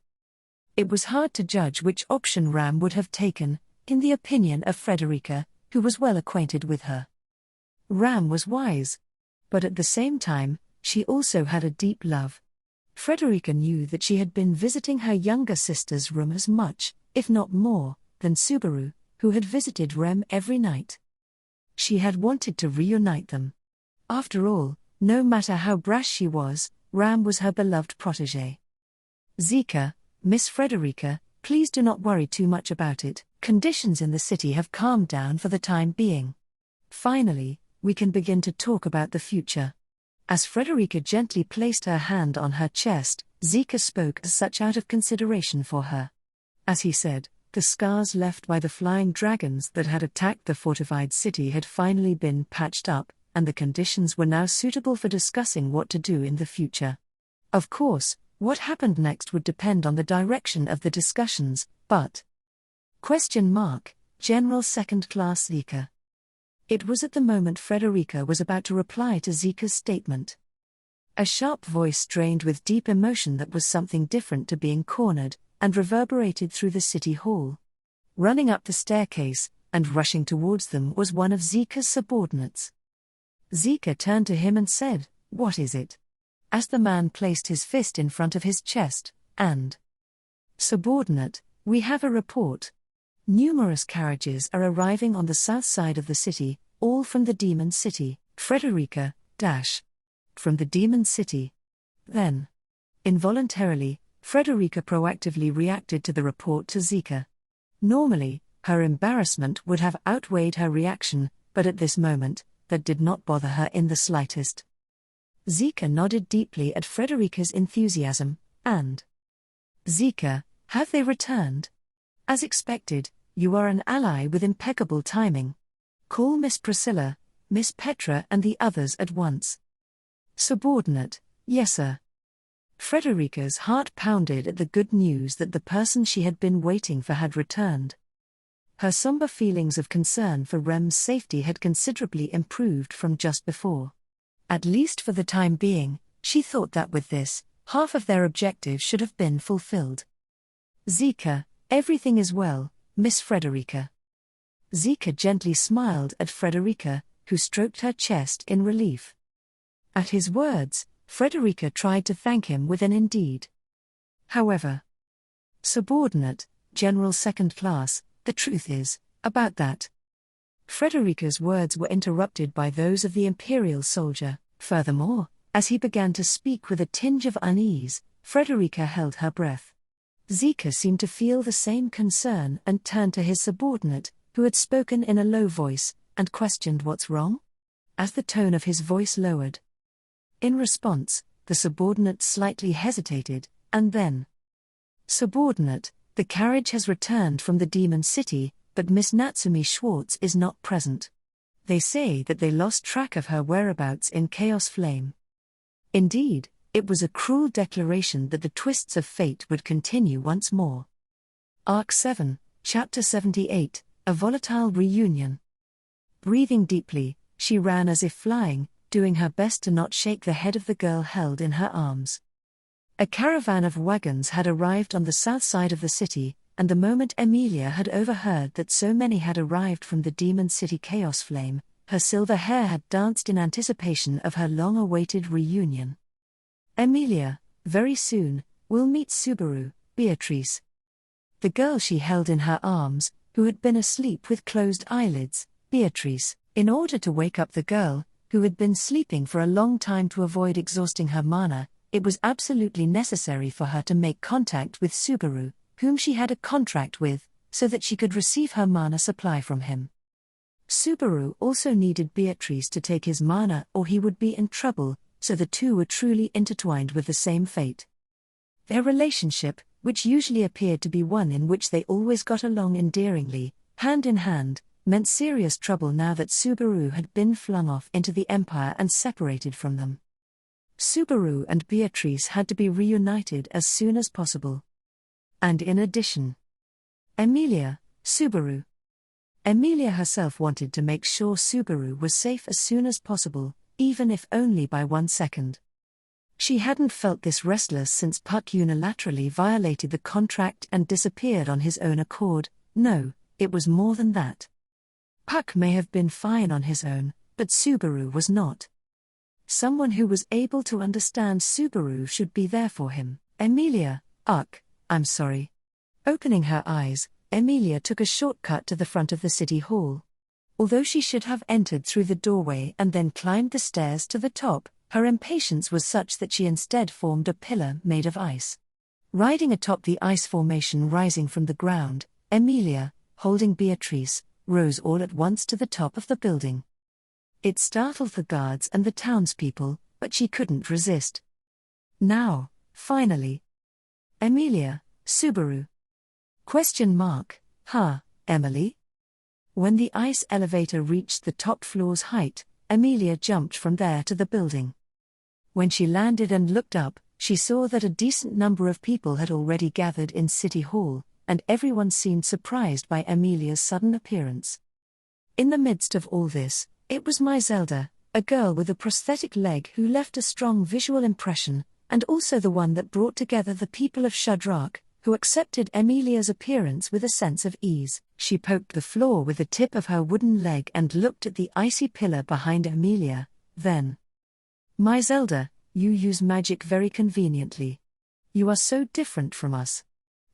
It was hard to judge which option Ram would have taken, in the opinion of Frederica, who was well acquainted with her. Ram was wise. But at the same time, she also had a deep love. Frederica knew that she had been visiting her younger sister's room as much, if not more, than Subaru, who had visited Rem every night. She had wanted to reunite them. After all, no matter how brash she was, Ram was her beloved protégé. Zika, Miss Frederica, please do not worry too much about it. Conditions in the city have calmed down for the time being. Finally, we can begin to talk about the future. As Frederica gently placed her hand on her chest, Zika spoke as such out of consideration for her. As he said, the scars left by the flying dragons that had attacked the fortified city had finally been patched up, and the conditions were now suitable for discussing what to do in the future. Of course, what happened next would depend on the direction of the discussions, but... General Second Class Zika. It was at the moment Frederica was about to reply to Zika's statement. A sharp voice strained with deep emotion that was something different to being cornered, and reverberated through the city hall. Running up the staircase, and rushing towards them was one of Zika's subordinates. Zika turned to him and said, "What is it?" As the man placed his fist in front of his chest, and... "Subordinate, we have a report. Numerous carriages are arriving on the south side of the city, all from the Demon City." Frederica, from the Demon City. Then, involuntarily, Frederica proactively reacted to the report to Zika. Normally, her embarrassment would have outweighed her reaction, but at this moment, that did not bother her in the slightest. Zika nodded deeply at Frederica's enthusiasm, and... "Zika, have they returned? As expected, you are an ally with impeccable timing. Call Miss Priscilla, Miss Petra and the others at once." Subordinate, "Yes, sir." Frederica's heart pounded at the good news that the person she had been waiting for had returned. Her somber feelings of concern for Rem's safety had considerably improved from just before. At least for the time being, she thought that with this, half of their objective should have been fulfilled. "Zika, everything is well, Miss Frederica." Zika gently smiled at Frederica, who stroked her chest in relief. At his words, Frederica tried to thank him with an indeed. However, "Subordinate, General Second Class, the truth is, about that." Frederica's words were interrupted by those of the Imperial soldier. Furthermore, as he began to speak with a tinge of unease, Frederica held her breath. Zika seemed to feel the same concern and turned to his subordinate, who had spoken in a low voice, and questioned what's wrong? As the tone of his voice lowered. In response, the subordinate slightly hesitated, and then, "Subordinate, the carriage has returned from the Demon City, but Miss Natsumi Schwartz is not present. They say that they lost track of her whereabouts in Chaos Flame." Indeed, it was a cruel declaration that the twists of fate would continue once more. Arc 7, Chapter 78, A Volatile Reunion. Breathing deeply, she ran as if flying, doing her best to not shake the head of the girl held in her arms. A caravan of wagons had arrived on the south side of the city, and the moment Emilia had overheard that so many had arrived from the Demon City Chaos Flame, her silver hair had danced in anticipation of her long-awaited reunion. "Emilia, very soon, will meet Subaru, Beatrice." The girl she held in her arms, who had been asleep with closed eyelids, Beatrice, in order to wake up the girl, who had been sleeping for a long time to avoid exhausting her mana, it was absolutely necessary for her to make contact with Subaru, whom she had a contract with, so that she could receive her mana supply from him. Subaru also needed Beatrice to take his mana or he would be in trouble, so the two were truly intertwined with the same fate. Their relationship, which usually appeared to be one in which they always got along endearingly, hand in hand, meant serious trouble now that Subaru had been flung off into the Empire and separated from them. Subaru and Beatrice had to be reunited as soon as possible. And in addition, Subaru. Emilia herself wanted to make sure Subaru was safe as soon as possible, even if only by 1 second. She hadn't felt this restless since Puck unilaterally violated the contract and disappeared on his own accord. No, it was more than that. Puck may have been fine on his own, but Subaru was not. Someone who was able to understand Subaru should be there for him. Emilia, I'm sorry. Opening her eyes, Emilia took a shortcut to the front of the city hall. Although she should have entered through the doorway and then climbed the stairs to the top, her impatience was such that she instead formed a pillar made of ice. Riding atop the ice formation rising from the ground, Emilia, holding Beatrice, rose all at once to the top of the building. It startled the guards and the townspeople, but she couldn't resist. Now, finally. Emilia, Subaru. ? Emily? When the ice elevator reached the top floor's height, Emilia jumped from there to the building. When she landed and looked up, she saw that a decent number of people had already gathered in City Hall, and everyone seemed surprised by Emilia's sudden appearance. In the midst of all this, it was Myzelda, a girl with a prosthetic leg who left a strong visual impression, and also the one that brought together the people of Shudrak, who accepted Emilia's appearance with a sense of ease. She poked the floor with the tip of her wooden leg and looked at the icy pillar behind Emilia, then. Myzelda, you use magic very conveniently. You are so different from us.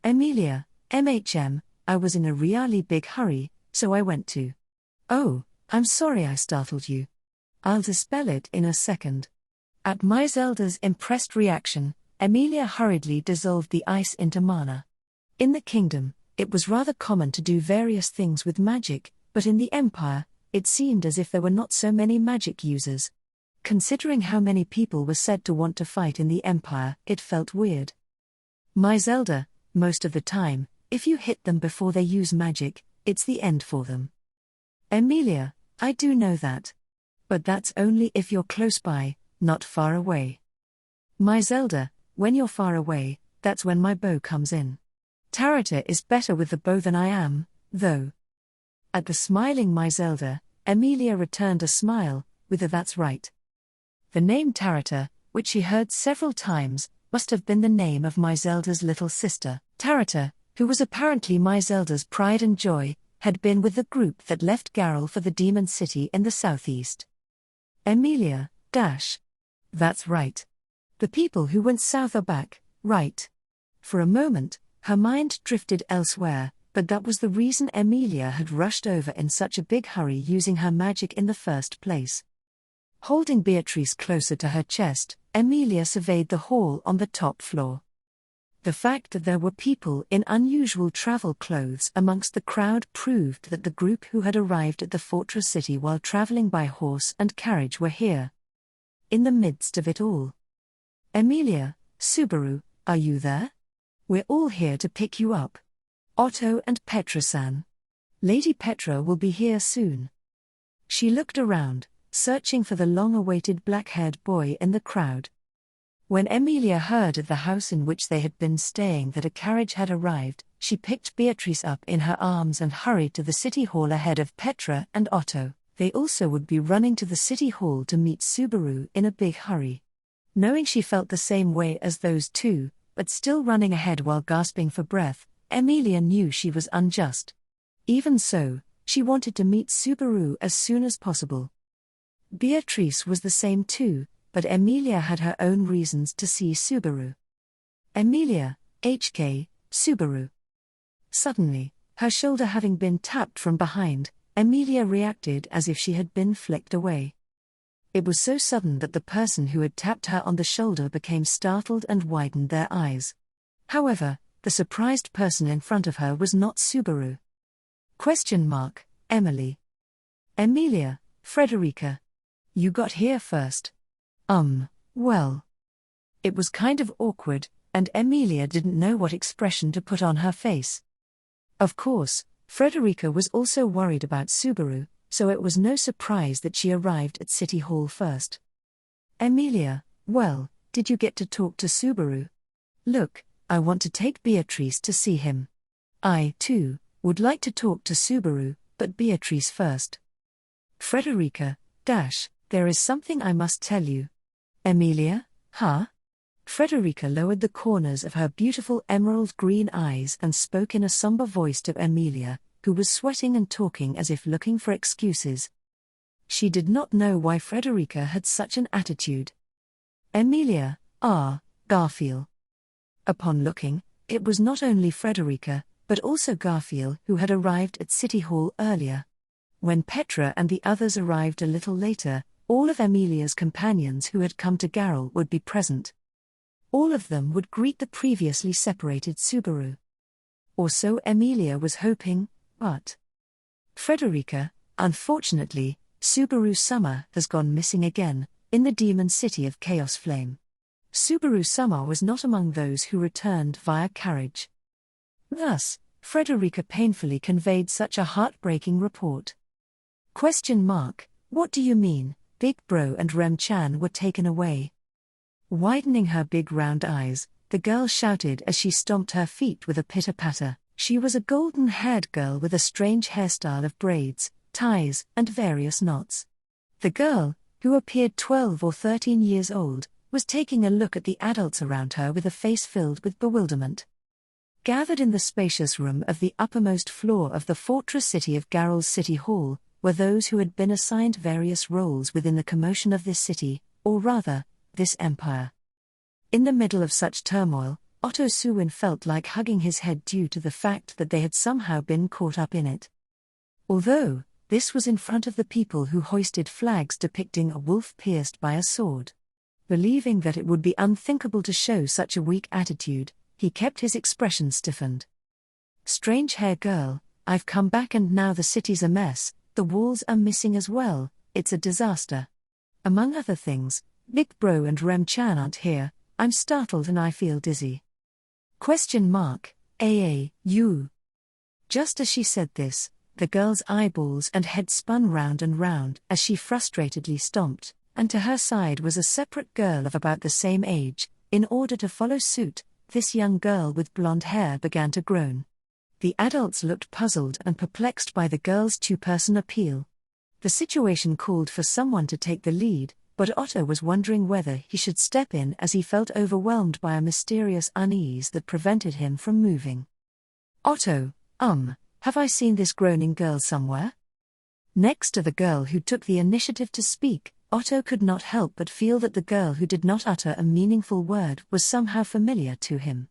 Emilia, I was in a really big hurry, so I went to. Oh, I'm sorry I startled you. I'll dispel it in a second. At Myzelda's impressed reaction, Emilia hurriedly dissolved the ice into mana. In the kingdom, it was rather common to do various things with magic, but in the Empire, it seemed as if there were not so many magic users. Considering how many people were said to want to fight in the Empire, it felt weird. Myzelda, most of the time, if you hit them before they use magic, it's the end for them. Emilia, I do know that. But that's only if you're close by, not far away. Myzelda, when you're far away, that's when my bow comes in. Tarata is better with the bow than I am, though. At the smiling Myzelda, Emilia returned a smile, with a that's right. The name Tarata, which she heard several times, must have been the name of Myzelda's little sister. Tarata, who was apparently Myzelda's pride and joy, had been with the group that left Garrel for the Demon City in the southeast. Emilia, that's right. The people who went south are back, right? For a moment, her mind drifted elsewhere, but that was the reason Emilia had rushed over in such a big hurry using her magic in the first place. Holding Beatrice closer to her chest, Emilia surveyed the hall on the top floor. The fact that there were people in unusual travel clothes amongst the crowd proved that the group who had arrived at the fortress city while traveling by horse and carriage were here. In the midst of it all. Emilia, Subaru, are you there? We're all here to pick you up. Otto and Petra-san. Lady Petra will be here soon. She looked around, searching for the long-awaited black-haired boy in the crowd. When Emilia heard at the house in which they had been staying that a carriage had arrived, she picked Beatrice up in her arms and hurried to the city hall ahead of Petra and Otto. They also would be running to the city hall to meet Subaru in a big hurry. Knowing she felt the same way as those two, but still running ahead while gasping for breath, Emilia knew she was unjust. Even so, she wanted to meet Subaru as soon as possible. Beatrice was the same too, but Emilia had her own reasons to see Subaru. Emilia, Subaru. Suddenly, her shoulder having been tapped from behind, Emilia reacted as if she had been flicked away. It was so sudden that the person who had tapped her on the shoulder became startled and widened their eyes. However, the surprised person in front of her was not Subaru. Emily. Emilia, Frederica. You got here first. Well. It was kind of awkward, and Emilia didn't know what expression to put on her face. Of course, Frederica was also worried about Subaru, so it was no surprise that she arrived at City Hall first. Emilia, well, did you get to talk to Subaru? Look, I want to take Beatrice to see him. I, too, would like to talk to Subaru, but Beatrice first. Frederica, there is something I must tell you. Emilia, huh? Frederica lowered the corners of her beautiful emerald green eyes and spoke in a somber voice to Emilia, who was sweating and talking as if looking for excuses. She did not know why Frederica had such an attitude. Emilia, Garfield. Upon looking, it was not only Frederica, but also Garfield who had arrived at City Hall earlier. When Petra and the others arrived a little later, all of Emilia's companions who had come to Garrel would be present. All of them would greet the previously separated Subaru. Or so Emilia was hoping, but Frederica, unfortunately, Subaru Summer has gone missing again, in the demon city of Chaos Flame. Subaru Summer was not among those who returned via carriage. Thus, Frederica painfully conveyed such a heartbreaking report. What do you mean, Big Bro and Rem-chan were taken away? Widening her big round eyes, the girl shouted as she stomped her feet with a pitter-patter. She was a golden-haired girl with a strange hairstyle of braids, ties, and various knots. The girl, who appeared 12 or 13 years old, was taking a look at the adults around her with a face filled with bewilderment. Gathered in the spacious room of the uppermost floor of the fortress city of Garrel's City Hall, were those who had been assigned various roles within the commotion of this city, or rather, this empire. In the middle of such turmoil, Otto Suwin felt like hugging his head due to the fact that they had somehow been caught up in it. Although, this was in front of the people who hoisted flags depicting a wolf pierced by a sword. Believing that it would be unthinkable to show such a weak attitude, he kept his expression stiffened. Strange hair girl, I've come back and now the city's a mess, the walls are missing as well, it's a disaster. Among other things, Big Bro and Rem-chan aren't here, I'm startled and I feel dizzy. You. Just as she said this, the girl's eyeballs and head spun round and round as she frustratedly stomped, and to her side was a separate girl of about the same age. In order to follow suit, this young girl with blonde hair began to groan. The adults looked puzzled and perplexed by the girl's two-person appeal. The situation called for someone to take the lead, but Otto was wondering whether he should step in as he felt overwhelmed by a mysterious unease that prevented him from moving. Otto, have I seen this groaning girl somewhere? Next to the girl who took the initiative to speak, Otto could not help but feel that the girl who did not utter a meaningful word was somehow familiar to him.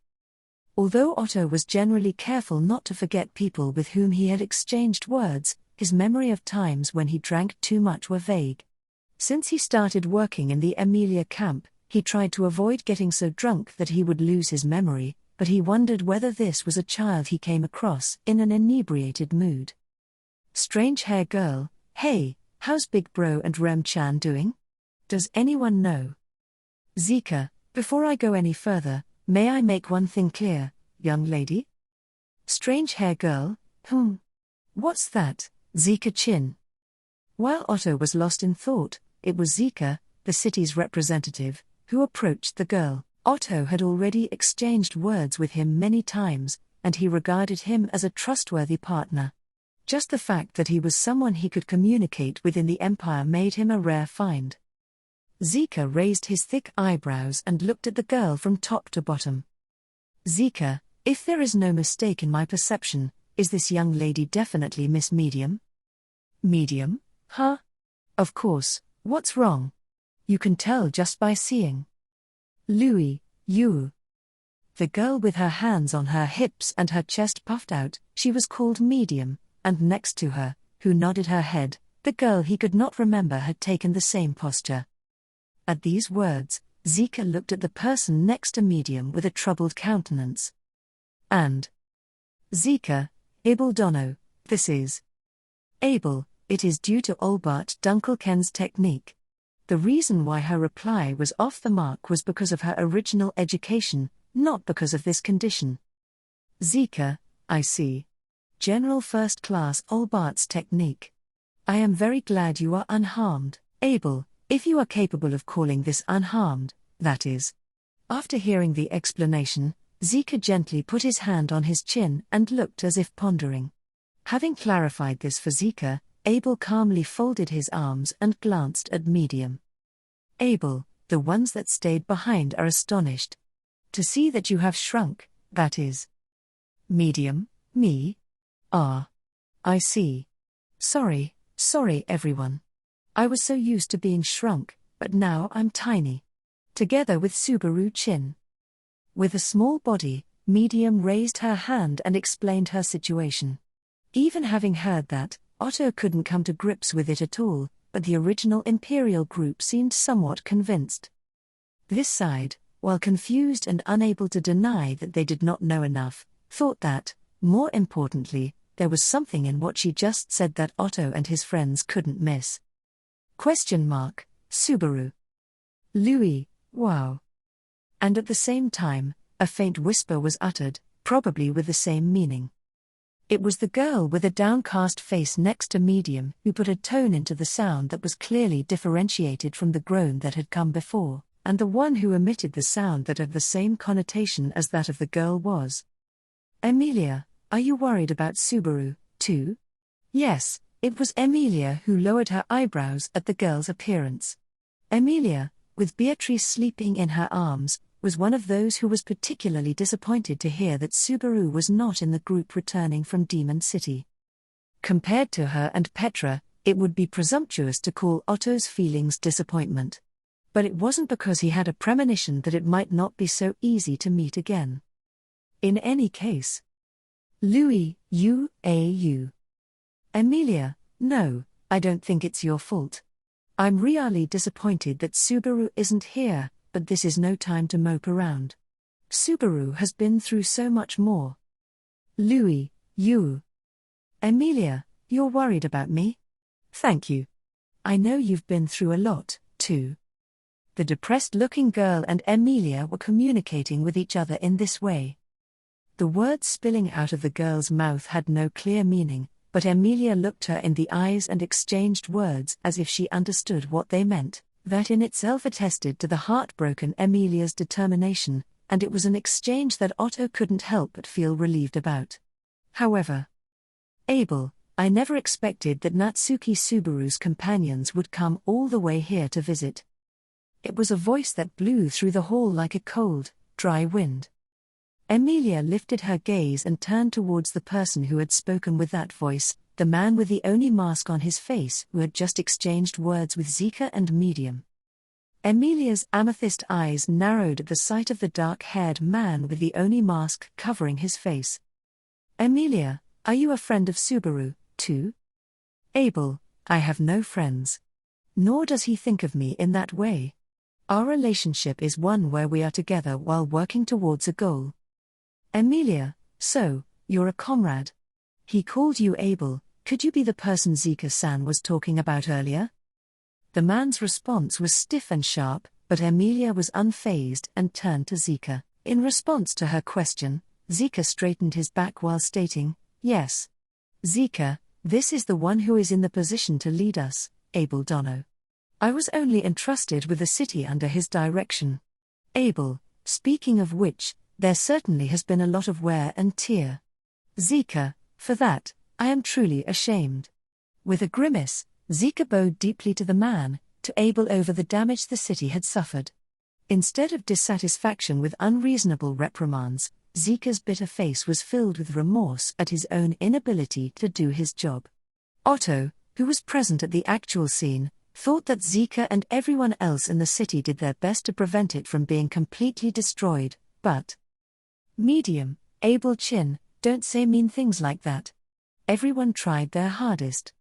Although Otto was generally careful not to forget people with whom he had exchanged words, his memory of times when he drank too much were vague. Since he started working in the Emilia camp, he tried to avoid getting so drunk that he would lose his memory, but he wondered whether this was a child he came across in an inebriated mood. Strange hair girl, hey, how's Big Bro and Rem-chan doing? Does anyone know? Zika, before I go any further, may I make one thing clear, young lady? Strange hair girl, What's that, Zika-chin? While Otto was lost in thought, it was Zika, the city's representative, who approached the girl. Otto had already exchanged words with him many times, and he regarded him as a trustworthy partner. Just the fact that he was someone he could communicate with in the Empire made him a rare find. Zika raised his thick eyebrows and looked at the girl from top to bottom. Zika, if there is no mistake in my perception, is this young lady definitely Miss Medium? Medium? Huh? Of course, what's wrong? You can tell just by seeing. Louis, you. The girl with her hands on her hips and her chest puffed out, she was called Medium, and next to her, who nodded her head, the girl he could not remember had taken the same posture. At these words, Zika looked at the person next to Medium with a troubled countenance. And Zika, Abel Dono, this is Abel, it is due to Olbart Dunkelken's technique. The reason why her reply was off the mark was because of her original education, not because of this condition. Zika, I see. General First Class Olbart's technique. I am very glad you are unharmed, Abel, if you are capable of calling this unharmed, that is. After hearing the explanation, Zika gently put his hand on his chin and looked as if pondering. Having clarified this for Zika, Abel calmly folded his arms and glanced at Medium. Abel, the ones that stayed behind are astonished. To see that you have shrunk, that is. Medium, me? Ah. I see. Sorry everyone. I was so used to being shrunk, but now I'm tiny. Together with Subaru Chin. With a small body, Medium raised her hand and explained her situation. Even having heard that, Otto couldn't come to grips with it at all, but the original Imperial group seemed somewhat convinced. This side, while confused and unable to deny that they did not know enough, thought that, more importantly, there was something in what she just said that Otto and his friends couldn't miss. Subaru. Louis, wow. And at the same time, a faint whisper was uttered, probably with the same meaning. It was the girl with a downcast face next to Medium who put a tone into the sound that was clearly differentiated from the groan that had come before, and the one who emitted the sound that had the same connotation as that of the girl was. Emilia, are you worried about Subaru, too? Yes, it was Emilia who lowered her eyebrows at the girl's appearance. Emilia, with Beatrice sleeping in her arms, was one of those who was particularly disappointed to hear that Subaru was not in the group returning from Demon City. Compared to her and Petra, it would be presumptuous to call Otto's feelings disappointment. But it wasn't because he had a premonition that it might not be so easy to meet again. In any case. Louis, you. Emilia, no, I don't think it's your fault. I'm really disappointed that Subaru isn't here, but this is no time to mope around. Subaru has been through so much more. Louis, you. Emilia, you're worried about me? Thank you. I know you've been through a lot, too. The depressed-looking girl and Emilia were communicating with each other in this way. The words spilling out of the girl's mouth had no clear meaning, but Emilia looked her in the eyes and exchanged words as if she understood what they meant. That in itself attested to the heartbroken Emilia's determination, and it was an exchange that Otto couldn't help but feel relieved about. However, Abel, I never expected that Natsuki Subaru's companions would come all the way here to visit. It was a voice that blew through the hall like a cold, dry wind. Emilia lifted her gaze and turned towards the person who had spoken with that voice, the man with the only mask on his face who had just exchanged words with Zika and Medium. Emilia's amethyst eyes narrowed at the sight of the dark-haired man with the only mask covering his face. Emilia, are you a friend of Subaru, too? Abel, I have no friends. Nor does he think of me in that way. Our relationship is one where we are together while working towards a goal. Emilia, so, you're a comrade. He called you Abel, could you be the person Zika-san was talking about earlier? The man's response was stiff and sharp, but Emilia was unfazed and turned to Zika. In response to her question, Zika straightened his back while stating, yes. Zika, this is the one who is in the position to lead us, Abel Dono. I was only entrusted with the city under his direction. Abel, speaking of which, there certainly has been a lot of wear and tear. Zika, for that, I am truly ashamed. With a grimace, Zika bowed deeply to the man, to Abel over the damage the city had suffered. Instead of dissatisfaction with unreasonable reprimands, Zika's bitter face was filled with remorse at his own inability to do his job. Otto, who was present at the actual scene, thought that Zika and everyone else in the city did their best to prevent it from being completely destroyed, but Medium, Abel Chin, don't say mean things like that. Everyone tried their hardest.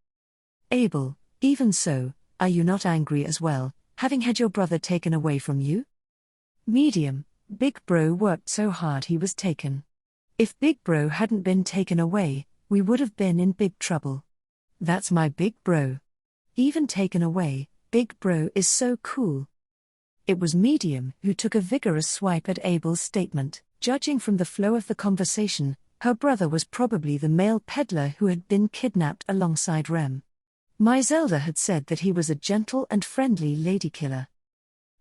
Abel, even so, are you not angry as well, having had your brother taken away from you? Medium, Big Bro worked so hard he was taken. If Big Bro hadn't been taken away, we would have been in big trouble. That's my Big Bro. Even taken away, Big Bro is so cool. It was Medium who took a vigorous swipe at Abel's statement. Judging from the flow of the conversation, Her brother was probably the male peddler who had been kidnapped alongside Rem. Zelda had said that he was a gentle and friendly ladykiller.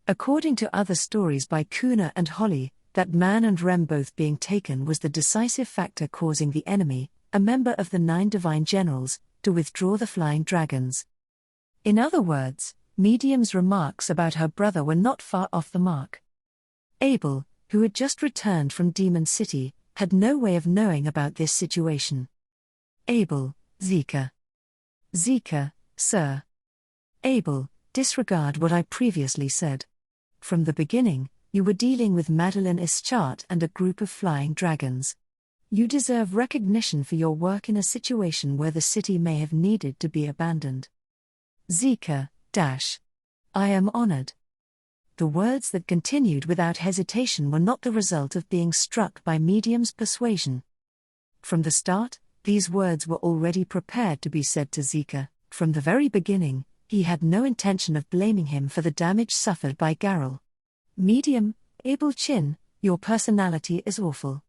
According to other stories by Kuna and Holly, that Man and Rem both being taken was the decisive factor causing the enemy, a member of the 9 divine generals, to withdraw the flying dragons. In other words, Medium's remarks about her brother were not far off the mark. Abel, who had just returned from Demon City, had no way of knowing about this situation. Abel, Zika. Zika, sir. Abel, disregard what I previously said. From the beginning, you were dealing with Madeline Ischart and a group of flying dragons. You deserve recognition for your work in a situation where the city may have needed to be abandoned. Zika, I am honored. The words that continued without hesitation were not the result of being struck by Medium's persuasion. From the start, these words were already prepared to be said to Zika. From the very beginning, he had no intention of blaming him for the damage suffered by Garrel. Medium, Abel Chin, your personality is awful.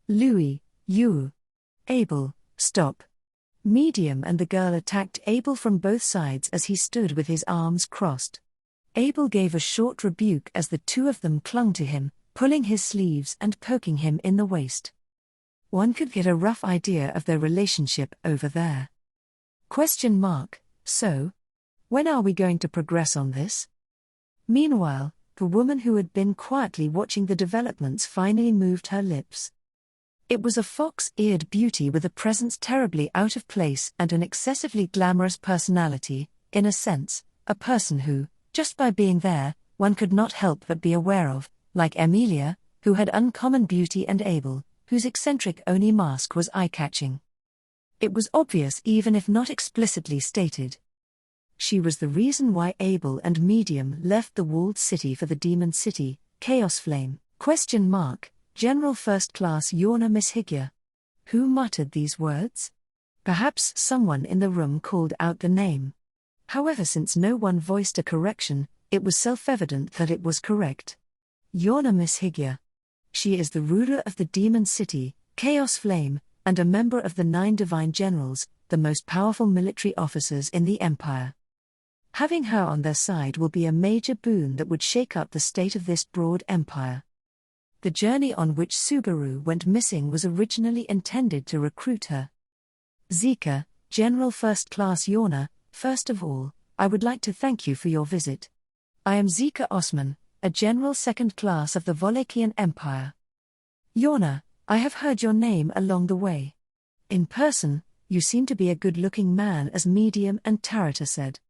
Louis, you. Abel, stop. Medium and the girl attacked Abel from both sides as he stood with his arms crossed. Abel gave a short rebuke as the two of them clung to him, pulling his sleeves and poking him in the waist. One could get a rough idea of their relationship over there. So? When are we going to progress on this? Meanwhile, the woman who had been quietly watching the developments finally moved her lips. It was a fox-eared beauty with a presence terribly out of place and an excessively glamorous personality, in a sense, a person who, just by being there, one could not help but be aware of, like Emilia, who had uncommon beauty, and Abel, whose eccentric Oni mask was eye-catching. It was obvious even if not explicitly stated. She was the reason why Abel and Medium left the walled city for the Demon City, Chaos Flame, General First Class Yorna Mishigya. Who muttered these words? Perhaps someone in the room called out the name. However, since no one voiced a correction, it was self-evident that it was correct. Yorna Mishigya. She is the ruler of the Demon City, Chaos Flame, and a member of the 9 divine generals, the most powerful military officers in the Empire. Having her on their side will be a major boon that would shake up the state of this broad empire. The journey on which Subaru went missing was originally intended to recruit her. Zika, General First Class Yorna, first of all, I would like to thank you for your visit. I am Zika Osman, a General Second Class of the Walachian Empire. Yorna, I have heard your name along the way. In person, you seem to be a good-looking man, as Medium and Tarata said.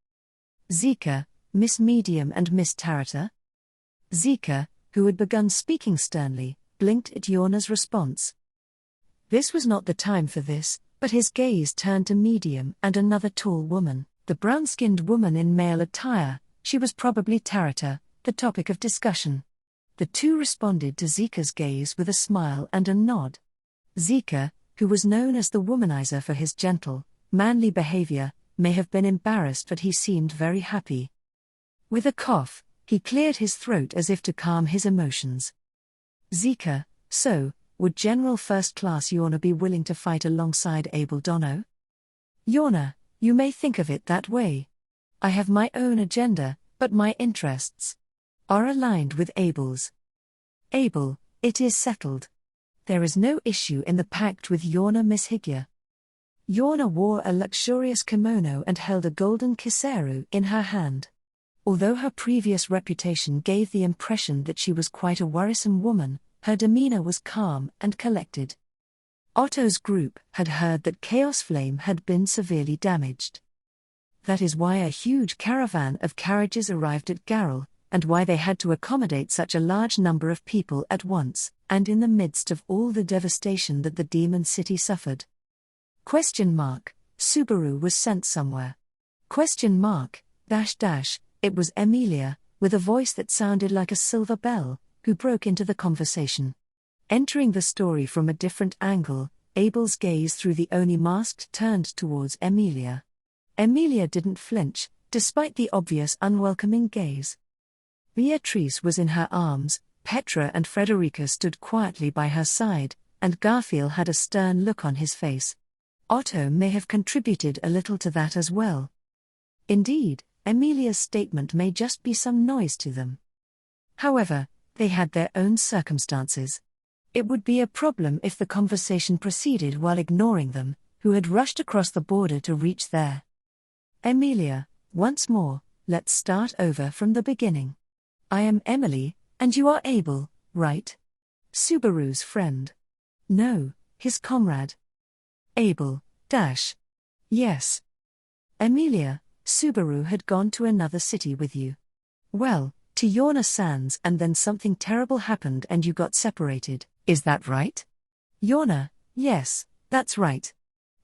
Zika, Miss Medium and Miss Tarata? Zika, who had begun speaking sternly, blinked at Yorna's response. This was not the time for this, but his gaze turned to Medium and another tall woman, the brown-skinned woman in male attire. She was probably Tarata, the topic of discussion. The two responded to Zika's gaze with a smile and a nod. Zika, who was known as the womanizer for his gentle, manly behavior, may have been embarrassed, but he seemed very happy. With a cough, he cleared his throat as if to calm his emotions. Zika, so, would General First Class Yorna be willing to fight alongside Abel Dono? Yorna, you may think of it that way. I have my own agenda, but my interests are aligned with Abel's. Abel, it is settled. There is no issue in the pact with Yorna Mishigya. Yorna wore a luxurious kimono and held a golden kiseru in her hand. Although her previous reputation gave the impression that she was quite a worrisome woman, her demeanor was calm and collected. Otto's group had heard that Chaos Flame had been severely damaged. That is why a huge caravan of carriages arrived at Garrel, and why they had to accommodate such a large number of people at once, and in the midst of all the devastation that the Demon City suffered. Subaru was sent somewhere. It was Emilia, with a voice that sounded like a silver bell, who broke into the conversation. Entering the story from a different angle, Abel's gaze through the Oni mask turned towards Emilia. Emilia didn't flinch, despite the obvious unwelcoming gaze. Beatrice was in her arms, Petra and Frederica stood quietly by her side, and Garfield had a stern look on his face. Otto may have contributed a little to that as well. Indeed, Emilia's statement may just be some noise to them. However, they had their own circumstances. It would be a problem if the conversation proceeded while ignoring them, who had rushed across the border to reach there. Emilia, once more, let's start over from the beginning. I am Emily, and you are Abel, right? Subaru's friend. No, his comrade. Abel, dash. Yes. Emilia, Subaru had gone to another city with you. Well, to Yorna Sands, and then something terrible happened and you got separated, is that right? Yorna, yes, that's right.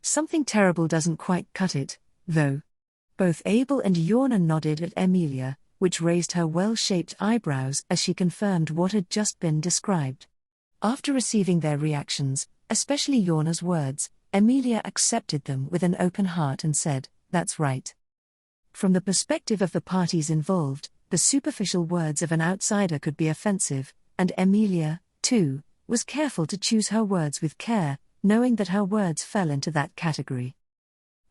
Something terrible doesn't quite cut it, though. Both Abel and Yorna nodded at Emilia, which raised her well-shaped eyebrows as she confirmed what had just been described. After receiving their reactions, especially Yorna's words, Emilia accepted them with an open heart and said, "That's right." From the perspective of the parties involved, the superficial words of an outsider could be offensive, and Emilia, too, was careful to choose her words with care, knowing that her words fell into that category.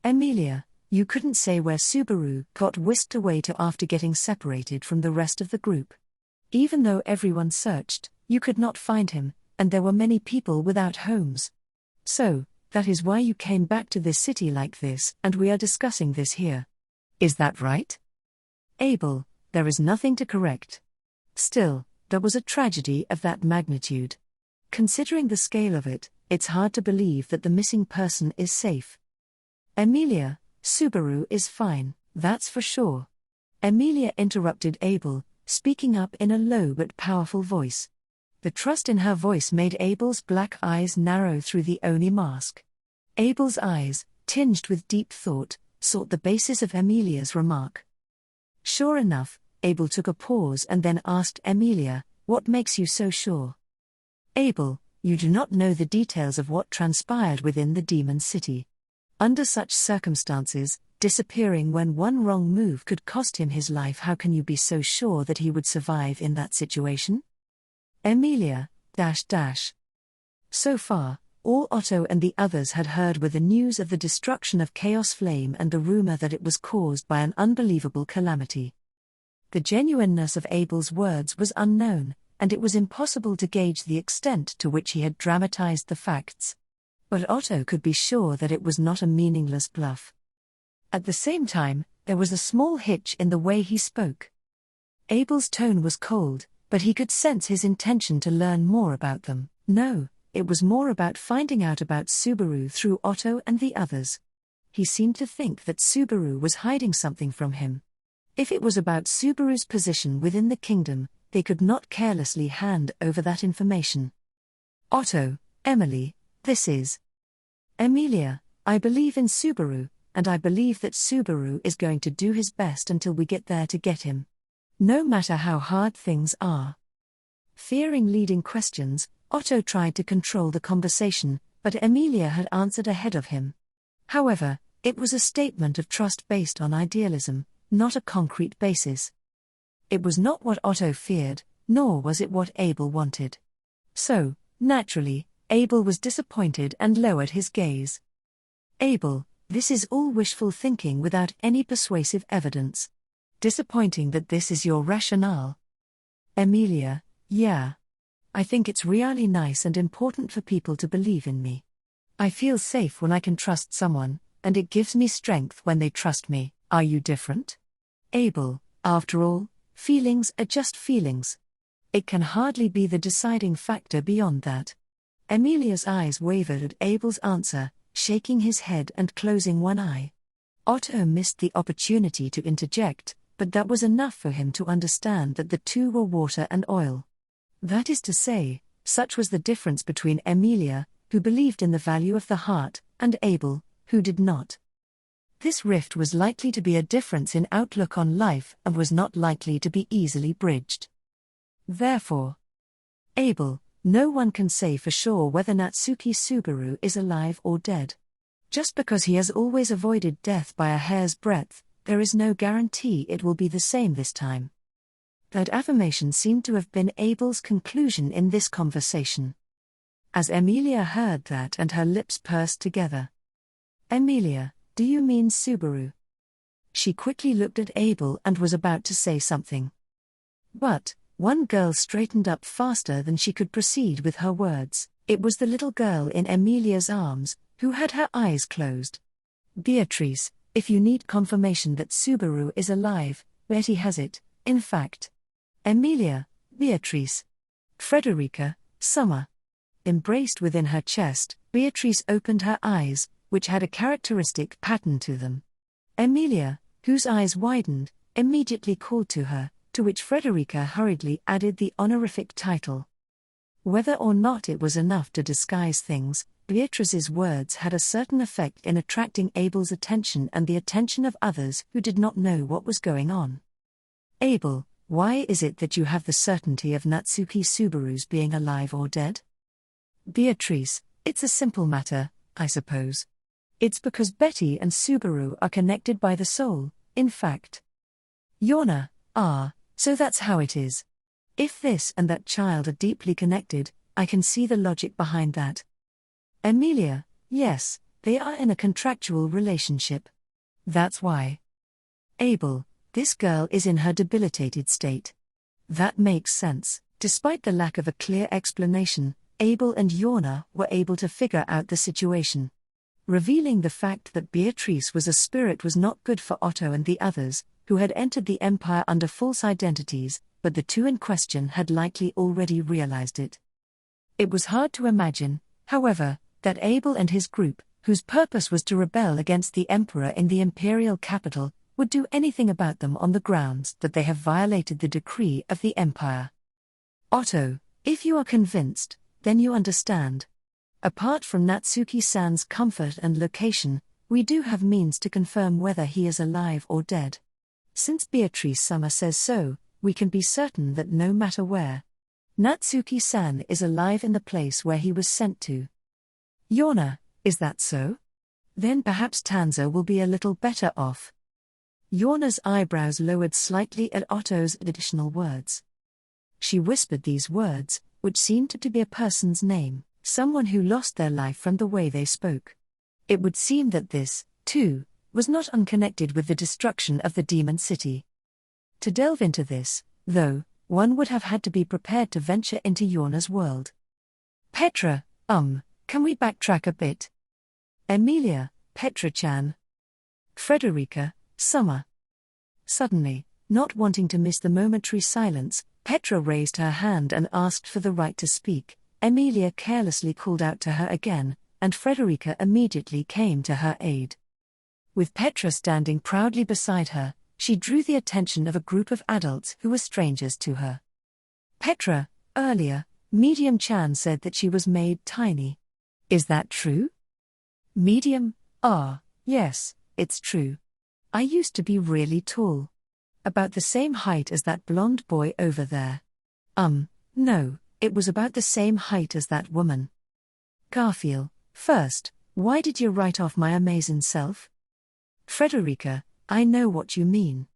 Emilia, you couldn't say where Subaru got whisked away to after getting separated from the rest of the group. Even though everyone searched, you could not find him, and there were many people without homes. So, that is why you came back to this city like this, and we are discussing this here. Is that right? Abel, there is nothing to correct. Still, there was a tragedy of that magnitude. Considering the scale of it, it's hard to believe that the missing person is safe. Emilia, Subaru is fine, that's for sure. Emilia interrupted Abel, speaking up in a low but powerful voice. The trust in her voice made Abel's black eyes narrow through the Oni mask. Abel's eyes, tinged with deep thought, sought the basis of Emilia's remark. Sure enough, Abel took a pause and then asked Emilia, "What makes you so sure?" Abel, you do not know the details of what transpired within the demon city. Under such circumstances, disappearing when one wrong move could cost him his life, how can you be so sure that he would survive in that situation? Emilia, So far, all Otto and the others had heard were the news of the destruction of Chaos Flame and the rumor that it was caused by an unbelievable calamity. The genuineness of Abel's words was unknown, and it was impossible to gauge the extent to which he had dramatized the facts. But Otto could be sure that it was not a meaningless bluff. At the same time, there was a small hitch in the way he spoke. Abel's tone was cold, but he could sense his intention to learn more about them. No, it was more about finding out about Subaru through Otto and the others. He seemed to think that Subaru was hiding something from him. If it was about Subaru's position within the kingdom, they could not carelessly hand over that information. Otto, Emily, this is Emilia, I believe in Subaru, and I believe that Subaru is going to do his best until we get there to get him. No matter how hard things are. Fearing leading questions, Otto tried to control the conversation, but Emilia had answered ahead of him. However, it was a statement of trust based on idealism, not a concrete basis. It was not what Otto feared, nor was it what Abel wanted. So, naturally, Abel was disappointed and lowered his gaze. Abel, this is all wishful thinking without any persuasive evidence. Disappointing that this is your rationale. Emilia, yeah. I think it's really nice and important for people to believe in me. I feel safe when I can trust someone, and it gives me strength when they trust me. Are you different? Abel, after all, feelings are just feelings. It can hardly be the deciding factor beyond that. Emilia's eyes wavered at Abel's answer, shaking his head and closing one eye. Otto missed the opportunity to interject, but that was enough for him to understand that the two were water and oil. That is to say, such was the difference between Emilia, who believed in the value of the heart, and Abel, who did not. This rift was likely to be a difference in outlook on life and was not likely to be easily bridged. Therefore, Abel, no one can say for sure whether Natsuki Subaru is alive or dead. Just because he has always avoided death by a hair's breadth, there is no guarantee it will be the same this time. That affirmation seemed to have been Abel's conclusion in this conversation. As Emilia heard that, and her lips pursed together. Emilia, do you mean Subaru? She quickly looked at Abel and was about to say something. But one girl straightened up faster than she could proceed with her words. It was the little girl in Emilia's arms, who had her eyes closed. Beatrice, if you need confirmation that Subaru is alive, Betty has it, in fact. Emilia, Beatrice. Frederica, Summer. Embraced within her chest, Beatrice opened her eyes, which had a characteristic pattern to them. Emilia, whose eyes widened, immediately called to her, to which Frederica hurriedly added the honorific title. Whether or not it was enough to disguise things, Beatrice's words had a certain effect in attracting Abel's attention and the attention of others who did not know what was going on. Abel, why is it that you have the certainty of Natsuki Subaru's being alive or dead? Beatrice, it's a simple matter, I suppose. It's because Betty and Subaru are connected by the soul, in fact. Yorna, so that's how it is. If this and that child are deeply connected, I can see the logic behind that. Emilia, yes, they are in a contractual relationship. That's why. Abel, this girl is in her debilitated state. That makes sense. Despite the lack of a clear explanation, Abel and Yorna were able to figure out the situation. Revealing the fact that Beatrice was a spirit was not good for Otto and the others, who had entered the Empire under false identities, but the two in question had likely already realized it. It was hard to imagine, however, that Abel and his group, whose purpose was to rebel against the Emperor in the imperial capital, would do anything about them on the grounds that they have violated the decree of the Empire. Otto, if you are convinced, then you understand. Apart from Natsuki-san's comfort and location, we do have means to confirm whether he is alive or dead. Since Beatrice Summer says so, we can be certain that no matter where, Natsuki-san is alive in the place where he was sent to. Yorna, is that so? Then perhaps Tanza will be a little better off. Yorna's eyebrows lowered slightly at Otto's additional words. She whispered these words, which seemed to be a person's name, someone who lost their life from the way they spoke. It would seem that this, too, was not unconnected with the destruction of the demon city. To delve into this, though, one would have had to be prepared to venture into Yorna's world. Petra, can we backtrack a bit? Emilia, Petra-chan. Frederica, Summer. Suddenly, not wanting to miss the momentary silence, Petra raised her hand and asked for the right to speak. Emilia carelessly called out to her again, and Frederica immediately came to her aid. With Petra standing proudly beside her, she drew the attention of a group of adults who were strangers to her. Petra, earlier, Medium Chan said that she was made tiny. Is that true? Medium, yes, it's true. I used to be really tall. About the same height as that blonde boy over there. No, it was about the same height as that woman. Garfield, first, why did you write off my amazing self? Frederica, I know what you mean.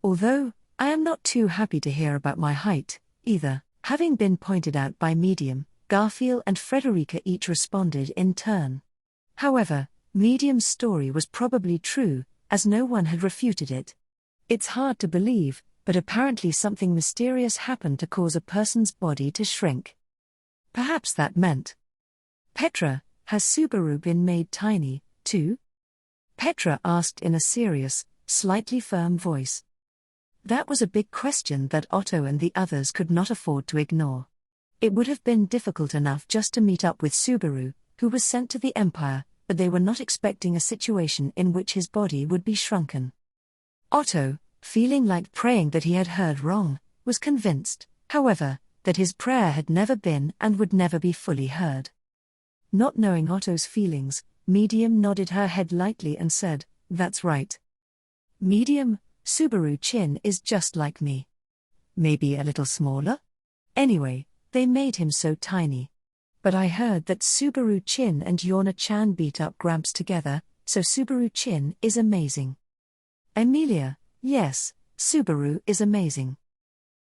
Although, I am not too happy to hear about my height, either. Having been pointed out by Medium, Garfield and Frederica each responded in turn. However, Medium's story was probably true, as no one had refuted it. It's hard to believe, but apparently something mysterious happened to cause a person's body to shrink. Perhaps that meant. Petra, has Subaru been made tiny, too? Petra asked in a serious, slightly firm voice. That was a big question that Otto and the others could not afford to ignore. It would have been difficult enough just to meet up with Subaru, who was sent to the Empire, but they were not expecting a situation in which his body would be shrunken. Otto, feeling like praying that he had heard wrong, was convinced, however, that his prayer had never been and would never be fully heard. Not knowing Otto's feelings, Medium nodded her head lightly and said, "That's right. Medium, Subaru-chin is just like me. Maybe a little smaller? Anyway, they made him so tiny. But I heard that Subaru-chin and Yorna-chan beat up Gramps together, so Subaru-chin is amazing." Emilia, yes, Subaru is amazing.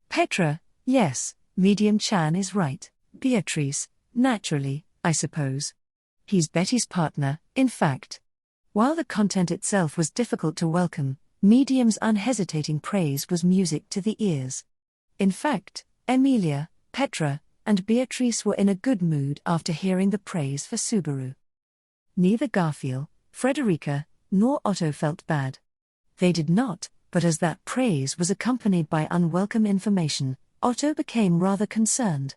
Petra, yes, Medium-chan is right. Beatrice, naturally, I suppose. He's Betty's partner, in fact. While the content itself was difficult to welcome, Medium's unhesitating praise was music to the ears. In fact, Emilia, Petra, and Beatrice were in a good mood after hearing the praise for Subaru. Neither Garfield, Frederica, nor Otto felt bad. They did not, but as that praise was accompanied by unwelcome information, Otto became rather concerned.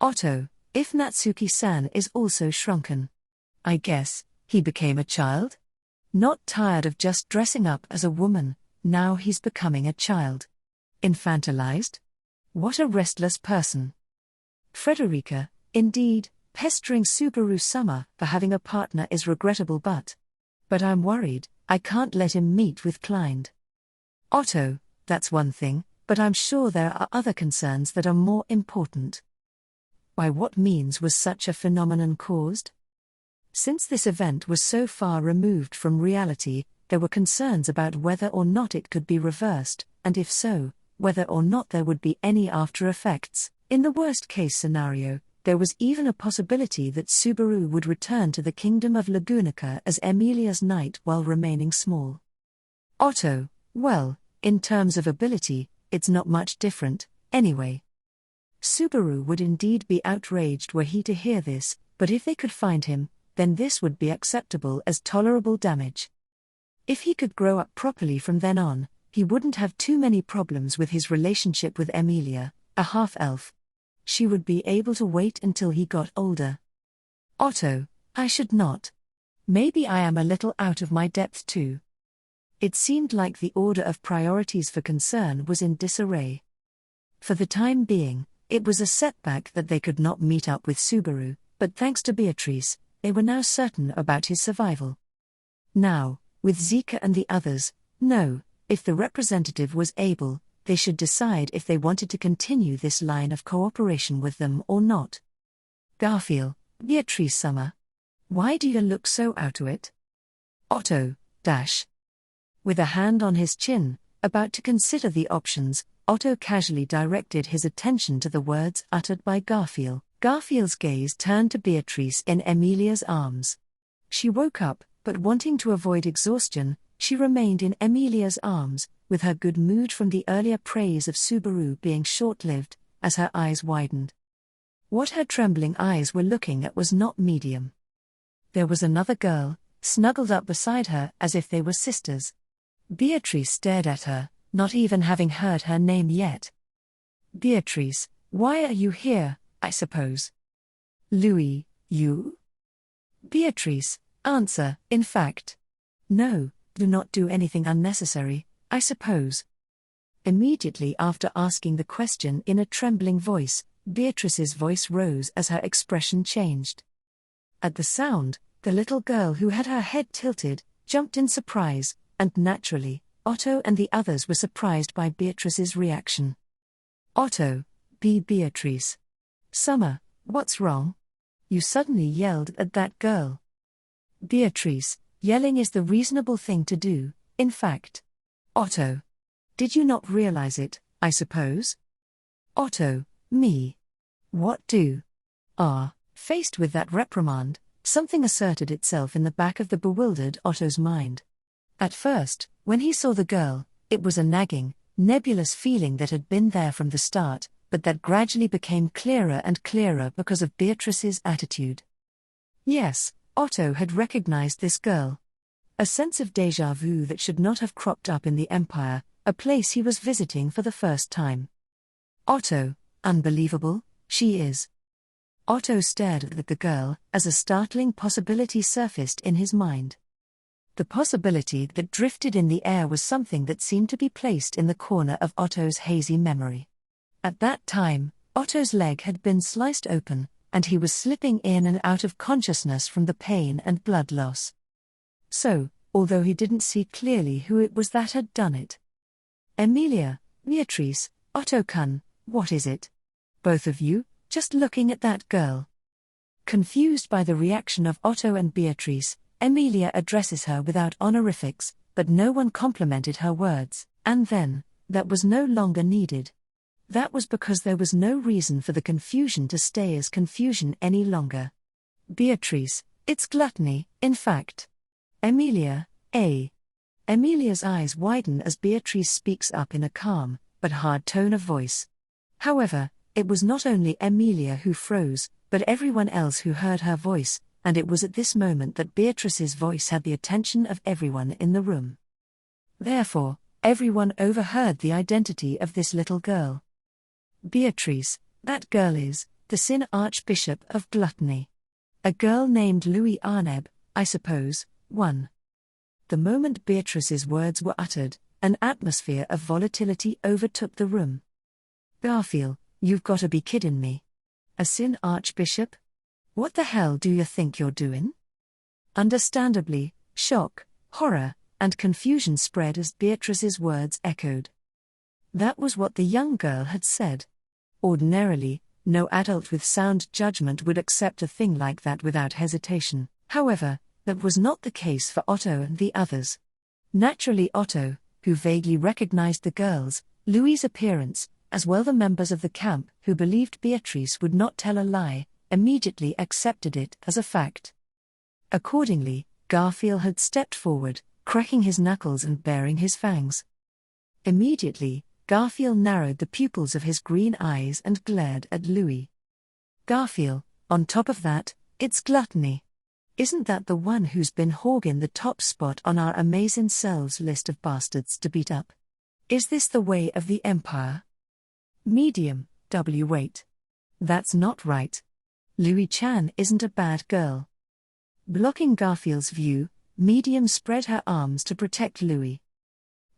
Otto, if Natsuki-san is also shrunken. I guess, he became a child? Not tired of just dressing up as a woman, now he's becoming a child. Infantilized? What a restless person. Frederica, indeed, pestering Subaru-sama for having a partner is regrettable but I'm worried, I can't let him meet with Klein. Otto, that's one thing, but I'm sure there are other concerns that are more important. By what means was such a phenomenon caused? Since this event was so far removed from reality, there were concerns about whether or not it could be reversed, and if so, whether or not there would be any after effects. In the worst-case scenario, there was even a possibility that Subaru would return to the kingdom of Lagunica as Emilia's knight while remaining small. Otto, well, in terms of ability, it's not much different, anyway. Subaru would indeed be outraged were he to hear this, but if they could find him, then this would be acceptable as tolerable damage. If he could grow up properly from then on, he wouldn't have too many problems with his relationship with Emilia, a half-elf. She would be able to wait until he got older. Otto, I should not. Maybe I am a little out of my depth too. It seemed like the order of priorities for concern was in disarray. For the time being, it was a setback that they could not meet up with Subaru, but thanks to Beatrice, they were now certain about his survival. Now, with Zika and the others, no, if the representative was able, they should decide if they wanted to continue this line of cooperation with them or not. Garfield, Beatrice-sama. Why do you look so out of it? Otto, dash. With a hand on his chin, about to consider the options, Otto casually directed his attention to the words uttered by Garfield. Garfield's gaze turned to Beatrice in Emilia's arms. She woke up, but wanting to avoid exhaustion, she remained in Emilia's arms, with her good mood from the earlier praise of Subaru being short-lived, as her eyes widened. What her trembling eyes were looking at was not Medium. There was another girl, snuggled up beside her as if they were sisters. Beatrice stared at her, not even having heard her name yet. Beatrice, why are you here, I suppose? Louis, you? Beatrice, answer, in fact. No, do not do anything unnecessary, I suppose. Immediately after asking the question in a trembling voice, Beatrice's voice rose as her expression changed. At the sound, the little girl who had her head tilted, jumped in surprise, and naturally, Otto and the others were surprised by Beatrice's reaction. Otto, Beatrice. Summer, what's wrong? You suddenly yelled at that girl. Beatrice, yelling is the reasonable thing to do, in fact. Otto. Did you not realize it, I suppose? Otto, me. What do? Faced with that reprimand, something asserted itself in the back of the bewildered Otto's mind. At first, when he saw the girl, it was a nagging, nebulous feeling that had been there from the start, but that gradually became clearer and clearer because of Beatrice's attitude. Yes, Otto had recognized this girl. A sense of déjà vu that should not have cropped up in the Empire, a place he was visiting for the first time. Otto, unbelievable, she is. Otto stared at the girl as a startling possibility surfaced in his mind. The possibility that drifted in the air was something that seemed to be placed in the corner of Otto's hazy memory. At that time, Otto's leg had been sliced open, and he was slipping in and out of consciousness from the pain and blood loss. So, although he didn't see clearly who it was that had done it. Emilia, Beatrice, Otto-kun, what is it? Both of you, just looking at that girl. Confused by the reaction of Otto and Beatrice, Emilia addresses her without honorifics, but no one complimented her words, and then, that was no longer needed. That was because there was no reason for the confusion to stay as confusion any longer. Beatrice, it's gluttony, in fact. Emilia, A. Emilia's eyes widen as Beatrice speaks up in a calm, but hard tone of voice. However, it was not only Emilia who froze, but everyone else who heard her voice, and it was at this moment that Beatrice's voice had the attention of everyone in the room. Therefore, everyone overheard the identity of this little girl. Beatrice, that girl is the Sin Archbishop of Gluttony. A girl named Louis Arneb, I suppose. 1. The moment Beatrice's words were uttered, an atmosphere of volatility overtook the room. Garfield, you've gotta be kidding me. A Sin Archbishop? What the hell do you think you're doing? Understandably, shock, horror, and confusion spread as Beatrice's words echoed. That was what the young girl had said. Ordinarily, no adult with sound judgment would accept a thing like that without hesitation. However, that was not the case for Otto and the others. Naturally, Otto, who vaguely recognized the girl's, Louis' appearance, as well the members of the camp who believed Beatrice would not tell a lie, immediately accepted it as a fact. Accordingly, Garfield had stepped forward, cracking his knuckles and baring his fangs. Immediately, Garfield narrowed the pupils of his green eyes and glared at Louis. Garfield, on top of that, it's gluttony. Isn't that the one who's been hogging the top spot on our amazing selves list of bastards to beat up? Is this the way of the Empire? Medium, W. Wait. That's not right. Louis Chan isn't a bad girl. Blocking Garfield's view, Medium spread her arms to protect Louis.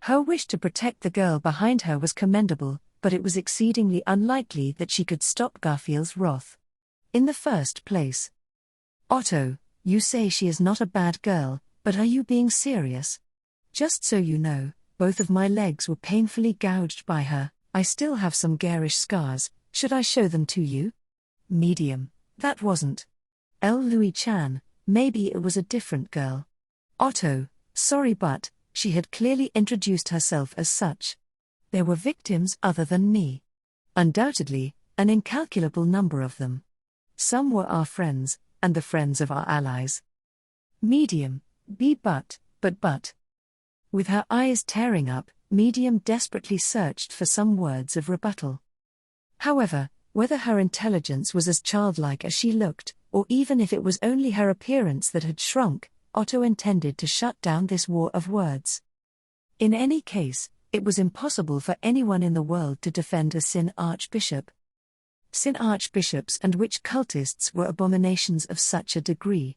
Her wish to protect the girl behind her was commendable, but it was exceedingly unlikely that she could stop Garfield's wrath. In the first place, Otto, you say she is not a bad girl, but are you being serious? Just so you know, both of my legs were painfully gouged by her. I still have some garish scars. Should I show them to you? Medium, that wasn't Louis Chan, maybe it was a different girl. Otto, sorry, but she had clearly introduced herself as such. There were victims other than me. Undoubtedly, an incalculable number of them. Some were our friends, and the friends of our allies. Medium, B. But. With her eyes tearing up, Medium desperately searched for some words of rebuttal. However, whether her intelligence was as childlike as she looked, or even if it was only her appearance that had shrunk, Otto intended to shut down this war of words. In any case, it was impossible for anyone in the world to defend a Sin Archbishop. Sin Archbishops and witch cultists were abominations of such a degree.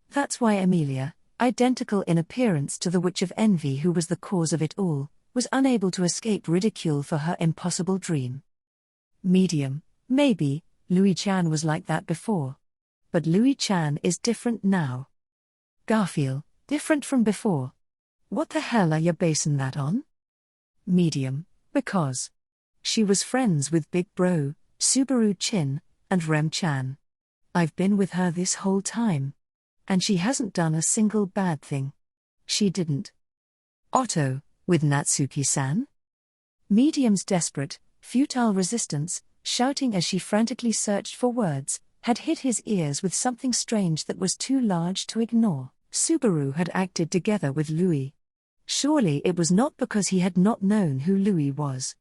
That's why Emilia, identical in appearance to the Witch of Envy who was the cause of it all, was unable to escape ridicule for her impossible dream. Medium, maybe, Louis Chan was like that before. But Louis Chan is different now. Garfield, different from before. What the hell are you basing that on? Medium, because she was friends with Big Bro, Subaru Chin, and Rem Chan. I've been with her this whole time. And she hasn't done a single bad thing. She didn't. Otto, with Natsuki-san? Medium's desperate, futile resistance, shouting as she frantically searched for words, had hit his ears with something strange that was too large to ignore. Subaru had acted together with Louis. Surely it was not because he had not known who Louis was.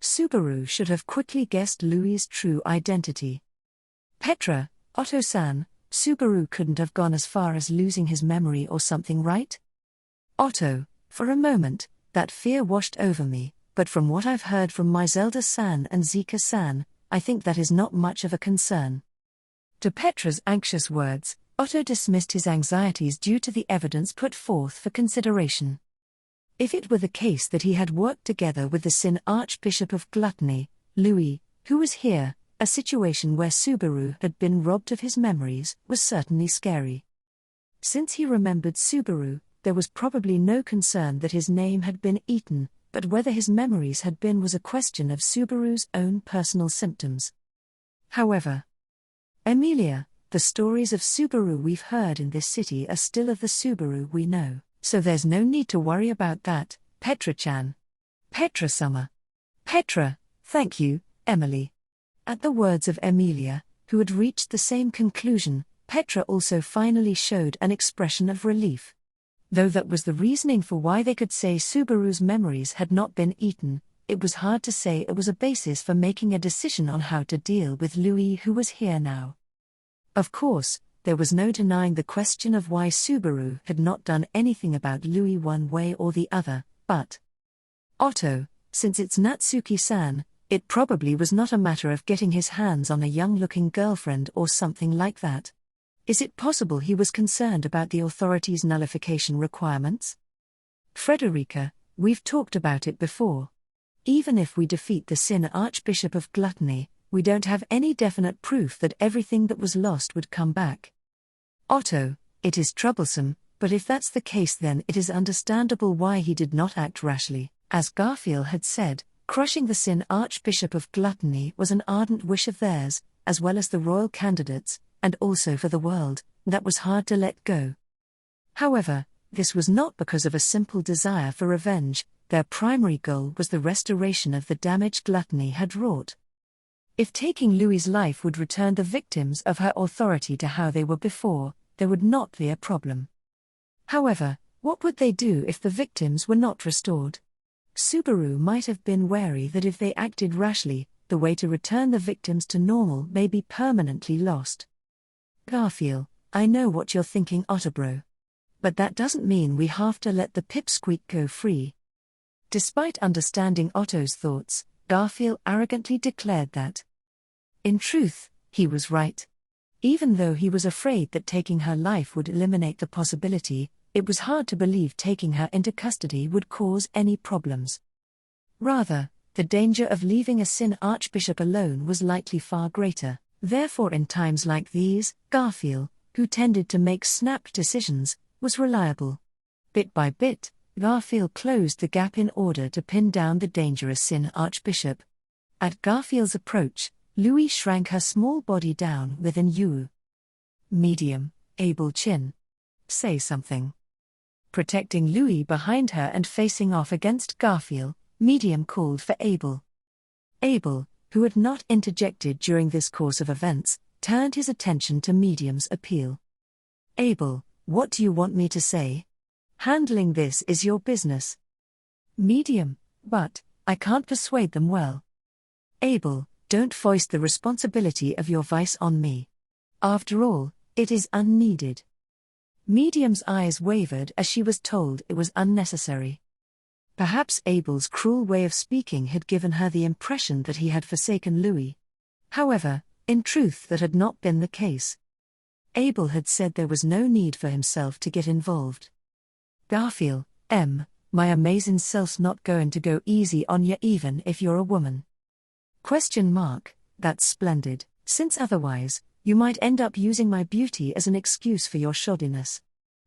Subaru should have quickly guessed Louis's true identity. Petra, Otto-san, Subaru couldn't have gone as far as losing his memory or something, right? Otto, for a moment, that fear washed over me, but from what I've heard from my Zelda-san and Zika-san, I think that is not much of a concern. To Petra's anxious words, Otto dismissed his anxieties due to the evidence put forth for consideration. If it were the case that he had worked together with the Sin Archbishop of Gluttony, Louis, who was here, a situation where Subaru had been robbed of his memories was certainly scary. Since he remembered Subaru, there was probably no concern that his name had been eaten, but whether his memories had been was a question of Subaru's own personal symptoms. However, Emilia, the stories of Subaru we've heard in this city are still of the Subaru we know, so there's no need to worry about that, Petra-chan. Petra-sama. Petra, thank you, Emily. At the words of Emilia, who had reached the same conclusion, Petra also finally showed an expression of relief. Though that was the reasoning for why they could say Subaru's memories had not been eaten, it was hard to say it was a basis for making a decision on how to deal with Louis, who was here now. Of course, there was no denying the question of why Subaru had not done anything about Louis one way or the other, but Otto, since it's Natsuki-san, it probably was not a matter of getting his hands on a young-looking girlfriend or something like that. Is it possible he was concerned about the authorities' nullification requirements? Frederica, we've talked about it before. Even if we defeat the Sin Archbishop of Gluttony, we don't have any definite proof that everything that was lost would come back. Otto, it is troublesome, but if that's the case, then it is understandable why he did not act rashly. As Garfield had said, crushing the Sin Archbishop of Gluttony was an ardent wish of theirs, as well as the royal candidates, and also for the world, that was hard to let go. However, this was not because of a simple desire for revenge. Their primary goal was the restoration of the damage Gluttony had wrought. If taking Louis's life would return the victims of her authority to how they were before, there would not be a problem. However, what would they do if the victims were not restored? Subaru might have been wary that if they acted rashly, the way to return the victims to normal may be permanently lost. Garfield, I know what you're thinking, Otterbro. But that doesn't mean we have to let the pipsqueak go free. Despite understanding Otto's thoughts, Garfield arrogantly declared that, in truth, he was right. Even though he was afraid that taking her life would eliminate the possibility, it was hard to believe taking her into custody would cause any problems. Rather, the danger of leaving a Sin Archbishop alone was likely far greater. Therefore, in times like these, Garfield, who tended to make snap decisions, was reliable. Bit by bit, Garfield closed the gap in order to pin down the dangerous Sin Archbishop. At Garfield's approach, Louis shrank her small body down within Yu. Medium, able chin. Say something. Protecting Louis behind her and facing off against Garfield, Medium called for Abel. Abel, who had not interjected during this course of events, turned his attention to Medium's appeal. Abel, what do you want me to say? Handling this is your business. Medium, but I can't persuade them well. Abel, don't foist the responsibility of your vice on me. After all, it is unneeded. Medium's eyes wavered as she was told it was unnecessary. Perhaps Abel's cruel way of speaking had given her the impression that he had forsaken Louis. However, in truth that had not been the case. Abel had said there was no need for himself to get involved. Garfield, my amazing self's not going to go easy on ya even if you're a woman. ? That's splendid, since otherwise, you might end up using my beauty as an excuse for your shoddiness.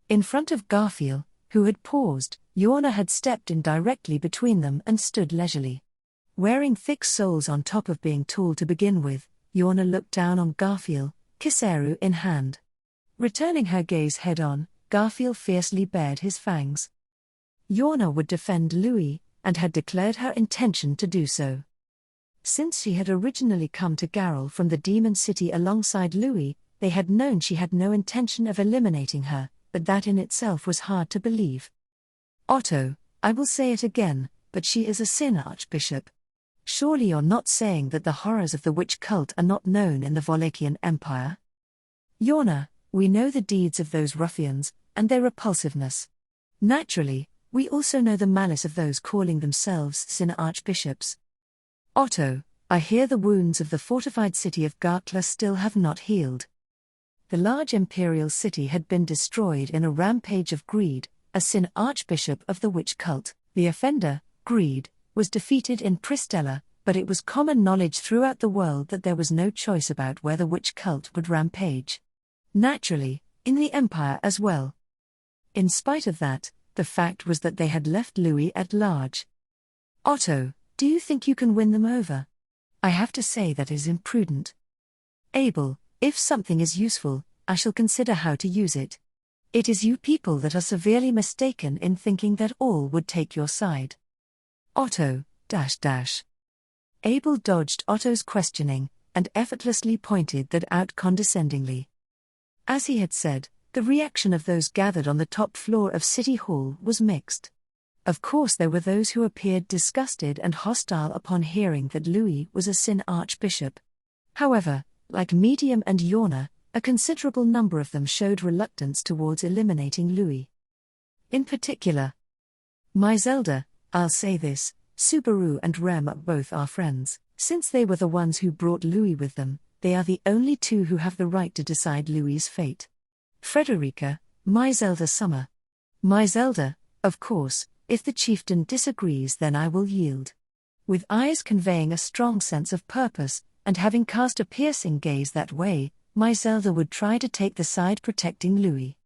In front of Garfield, who had paused, Yorna had stepped in directly between them and stood leisurely. Wearing thick soles on top of being tall to begin with, Yorna looked down on Garfield, Kiseru in hand. Returning her gaze head-on, Garfield fiercely bared his fangs. Yorna would defend Louis, and had declared her intention to do so. Since she had originally come to Garrel from the Demon City alongside Louis, they had known she had no intention of eliminating her, but that in itself was hard to believe. Otto, I will say it again, but she is a Sin Archbishop. Surely you're not saying that the horrors of the witch cult are not known in the Wallachian Empire? Yorna, we know the deeds of those ruffians, and their repulsiveness. Naturally, we also know the malice of those calling themselves Sin Archbishops. Otto, I hear the wounds of the fortified city of Garkla still have not healed. The large imperial city had been destroyed in a rampage of greed. A Sin Archbishop of the witch cult, the offender, Greed, was defeated in Pristella, but it was common knowledge throughout the world that there was no choice about where the witch cult would rampage. Naturally, in the Empire as well. In spite of that, the fact was that they had left Louis at large. Otto, do you think you can win them over? I have to say that is imprudent. Abel, if something is useful, I shall consider how to use it. It is you people that are severely mistaken in thinking that all would take your side. Otto, . Abel dodged Otto's questioning, and effortlessly pointed that out condescendingly. As he had said, the reaction of those gathered on the top floor of City Hall was mixed. Of course, there were those who appeared disgusted and hostile upon hearing that Louis was a Sin Archbishop. However, like Medium and Yorna, a considerable number of them showed reluctance towards eliminating Louis. In particular, my Zelda, I'll say this, Subaru and Rem are both our friends. Since they were the ones who brought Louis with them, they are the only two who have the right to decide Louis's fate. Frederica, my Zelda Summer. My Zelda, of course, if the chieftain disagrees then I will yield. With eyes conveying a strong sense of purpose, and having cast a piercing gaze that way, my Zelda would try to take the side protecting Louis.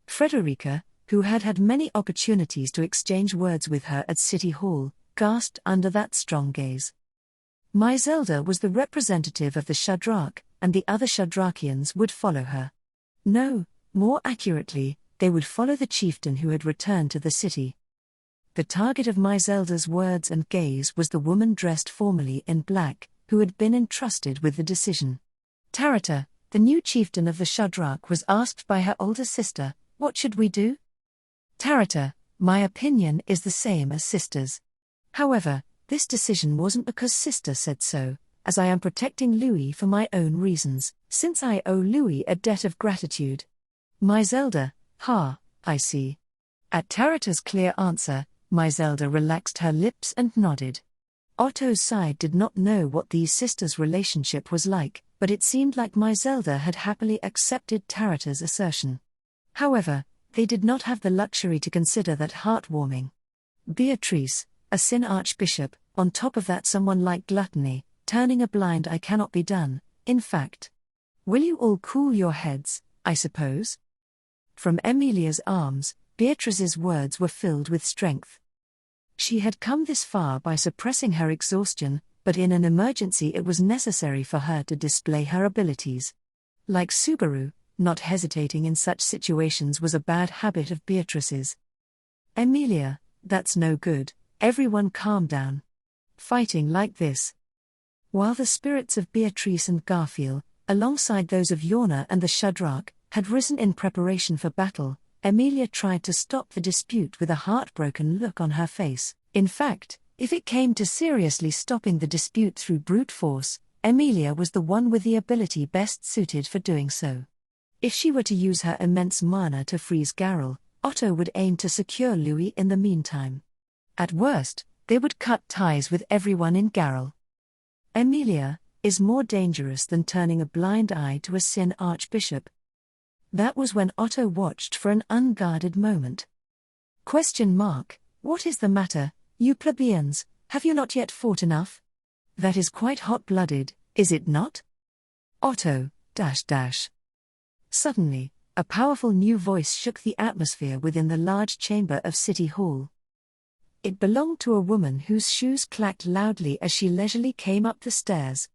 Frederica, who had had many opportunities to exchange words with her at City Hall, gasped under that strong gaze. My Zelda was the representative of the Shadrach, and the other Shadrachians would follow her. No, more accurately, they would follow the chieftain who had returned to the city. The target of my Zelda's words and gaze was the woman dressed formally in black, who had been entrusted with the decision. Tarata, the new chieftain of the Shadrach, was asked by her older sister, "What should we do?" Tarata, my opinion is the same as sister's. However, this decision wasn't because sister said so, as I am protecting Louis for my own reasons, since I owe Louis a debt of gratitude. My Zelda, I see. At Tarata's clear answer, my Zelda relaxed her lips and nodded. Otto's side did not know what these sisters' relationship was like, but it seemed like my Zelda had happily accepted Tarata's assertion. However, they did not have the luxury to consider that heartwarming. Beatrice, a Sin Archbishop, on top of that someone like Gluttony, turning a blind eye cannot be done, in fact. Will you all cool your heads, I suppose? From Emilia's arms, Beatrice's words were filled with strength. She had come this far by suppressing her exhaustion, but in an emergency it was necessary for her to display her abilities. Like Subaru, not hesitating in such situations was a bad habit of Beatrice's. Emilia, that's no good, everyone calm down. Fighting like this. While the spirits of Beatrice and Garfield, alongside those of Yorna and the Shadrach, had risen in preparation for battle, Emilia tried to stop the dispute with a heartbroken look on her face. In fact, if it came to seriously stopping the dispute through brute force, Emilia was the one with the ability best suited for doing so. If she were to use her immense mana to freeze Garrel, Otto would aim to secure Louis in the meantime. At worst, they would cut ties with everyone in Garrel. Emilia is more dangerous than turning a blind eye to a Sin Archbishop. That was when Otto watched for an unguarded moment. What is the matter, you plebeians, have you not yet fought enough? That is quite hot-blooded, is it not? Otto, .. Suddenly, a powerful new voice shook the atmosphere within the large chamber of City Hall. It belonged to a woman whose shoes clacked loudly as she leisurely came up the stairs.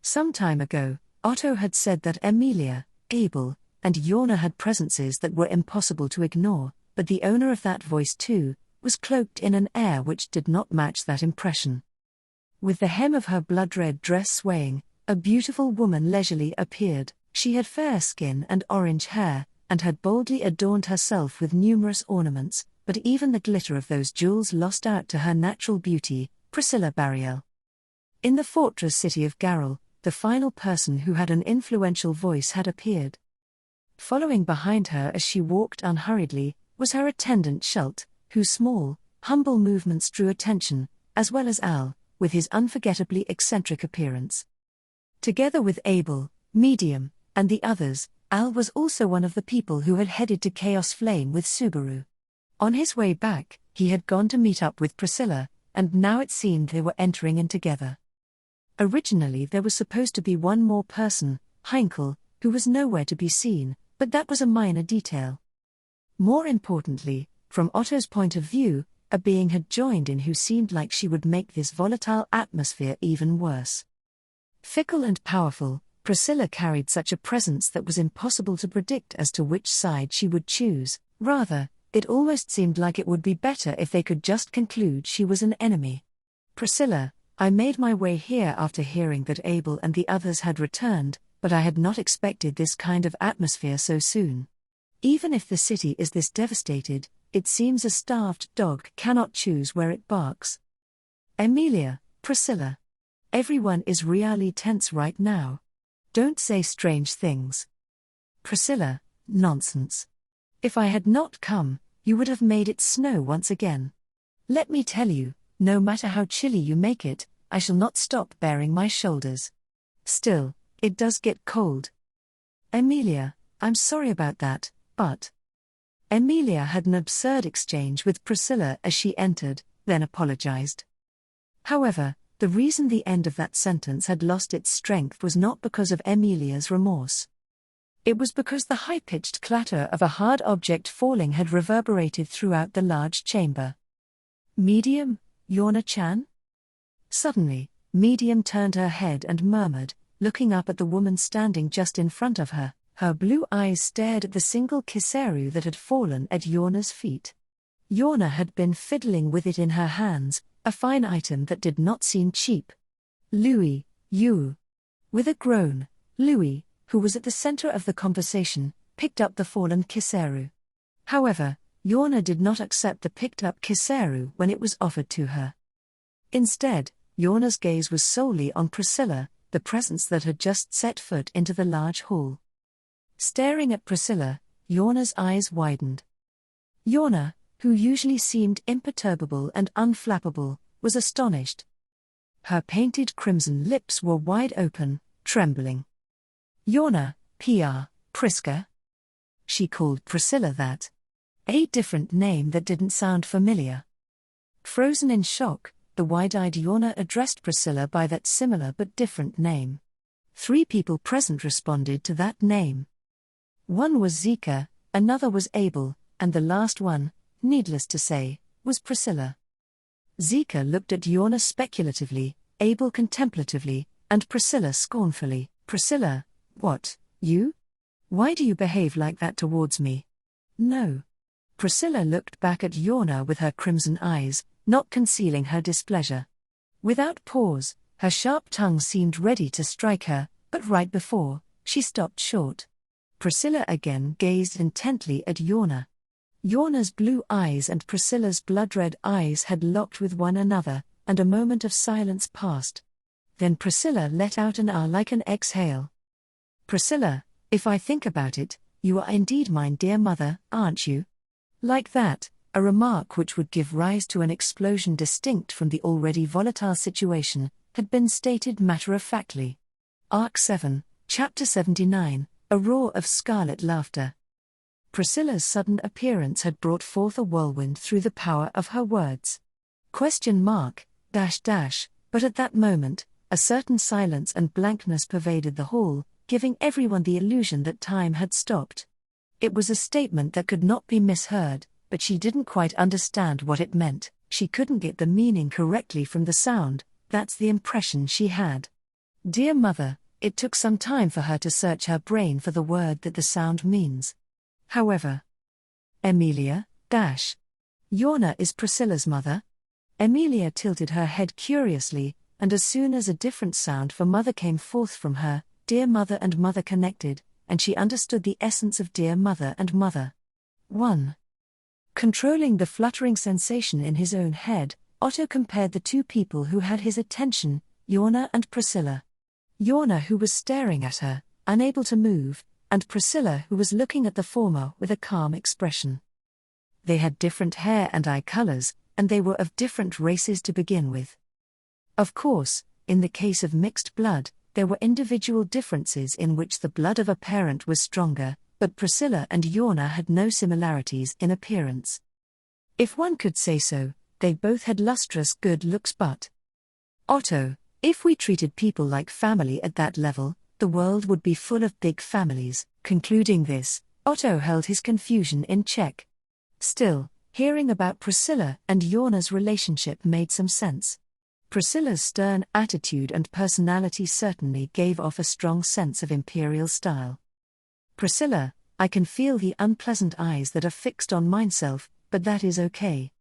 Some time ago, Otto had said that Emilia, Abel, and Yorna had presences that were impossible to ignore, but the owner of that voice too, was cloaked in an air which did not match that impression. With the hem of her blood-red dress swaying, a beautiful woman leisurely appeared. She had fair skin and orange hair, and had boldly adorned herself with numerous ornaments, but even the glitter of those jewels lost out to her natural beauty, Priscilla Bariel. In the fortress city of Garrel, the final person who had an influential voice had appeared. Following behind her as she walked unhurriedly, was her attendant Schult, whose small, humble movements drew attention, as well as Al, with his unforgettably eccentric appearance. Together with Abel, Medium, and the others, Al was also one of the people who had headed to Chaos Flame with Subaru. On his way back, he had gone to meet up with Priscilla, and now it seemed they were entering in together. Originally there was supposed to be one more person, Heinkel, who was nowhere to be seen, but that was a minor detail. More importantly, from Otto's point of view, a being had joined in who seemed like she would make this volatile atmosphere even worse. Fickle and powerful, Priscilla carried such a presence that was impossible to predict as to which side she would choose. Rather, it almost seemed like it would be better if they could just conclude she was an enemy. Priscilla, I made my way here after hearing that Abel and the others had returned, but I had not expected this kind of atmosphere so soon. Even if the city is this devastated, it seems a starved dog cannot choose where it barks. Emilia, Priscilla. Everyone is really tense right now. Don't say strange things. Priscilla, nonsense. If I had not come, you would have made it snow once again. Let me tell you, no matter how chilly you make it, I shall not stop baring my shoulders. Still, it does get cold. Emilia, I'm sorry about that, but... Emilia had an absurd exchange with Priscilla as she entered, then apologized. However, the reason the end of that sentence had lost its strength was not because of Emilia's remorse. It was because the high-pitched clatter of a hard object falling had reverberated throughout the large chamber. Medium, Yorna-chan? Suddenly, Medium turned her head and murmured, looking up at the woman standing just in front of her. Her blue eyes stared at the single kiseru that had fallen at Yorna's feet. Yorna had been fiddling with it in her hands, a fine item that did not seem cheap. Louis, you. With a groan, Louis, who was at the center of the conversation, picked up the fallen kiseru. However, Yorna did not accept the picked-up kiseru when it was offered to her. Instead, Yorna's gaze was solely on Priscilla, the presence that had just set foot into the large hall. Staring at Priscilla, Yorna's eyes widened. Yorna, who usually seemed imperturbable and unflappable, was astonished. Her painted crimson lips were wide open, trembling. Yorna, Priska? She called Priscilla that. A different name that didn't sound familiar. Frozen in shock, the wide-eyed Yorna addressed Priscilla by that similar but different name. 3 people present responded to that name. One was Zika, another was Abel, and the last one, needless to say, was Priscilla. Zika looked at Yorna speculatively, Abel contemplatively, and Priscilla scornfully. Priscilla, what, you? Why do you behave like that towards me? No. Priscilla looked back at Yorna with her crimson eyes, not concealing her displeasure. Without pause, her sharp tongue seemed ready to strike her, but right before, she stopped short. Priscilla again gazed intently at Yorna. Yorna's blue eyes and Priscilla's blood-red eyes had locked with one another, and a moment of silence passed. Then Priscilla let out an ah like an exhale. Priscilla, if I think about it, you are indeed mine dear mother, aren't you? Like that, a remark which would give rise to an explosion distinct from the already volatile situation, had been stated matter-of-factly. Arc 7, Chapter 79, A Roar of Scarlet Laughter. Priscilla's sudden appearance had brought forth a whirlwind through the power of her words. But at that moment, a certain silence and blankness pervaded the hall, giving everyone the illusion that time had stopped. It was a statement that could not be misheard, but she didn't quite understand what it meant. She couldn't get the meaning correctly from the sound, that's the impression she had. Dear mother, it took some time for her to search her brain for the word that the sound means. However, Emilia, Yorna is Priscilla's mother? Emilia tilted her head curiously, and as soon as a different sound for mother came forth from her, dear mother and mother connected, and she understood the essence of dear mother and mother. 1. Controlling the fluttering sensation in his own head, Otto compared the 2 people who had his attention, Yorna and Priscilla. Yorna, who was staring at her, unable to move, and Priscilla, who was looking at the former with a calm expression. They had different hair and eye colors, and they were of different races to begin with. Of course, in the case of mixed blood, there were individual differences in which the blood of a parent was stronger, but Priscilla and Yorna had no similarities in appearance. If one could say so, they both had lustrous good looks, but Otto, if we treated people like family at that level, the world would be full of big families. Concluding this, Otto held his confusion in check. Still, hearing about Priscilla and Yorna's relationship made some sense. Priscilla's stern attitude and personality certainly gave off a strong sense of imperial style. Priscilla, I can feel the unpleasant eyes that are fixed on myself, but that is okay.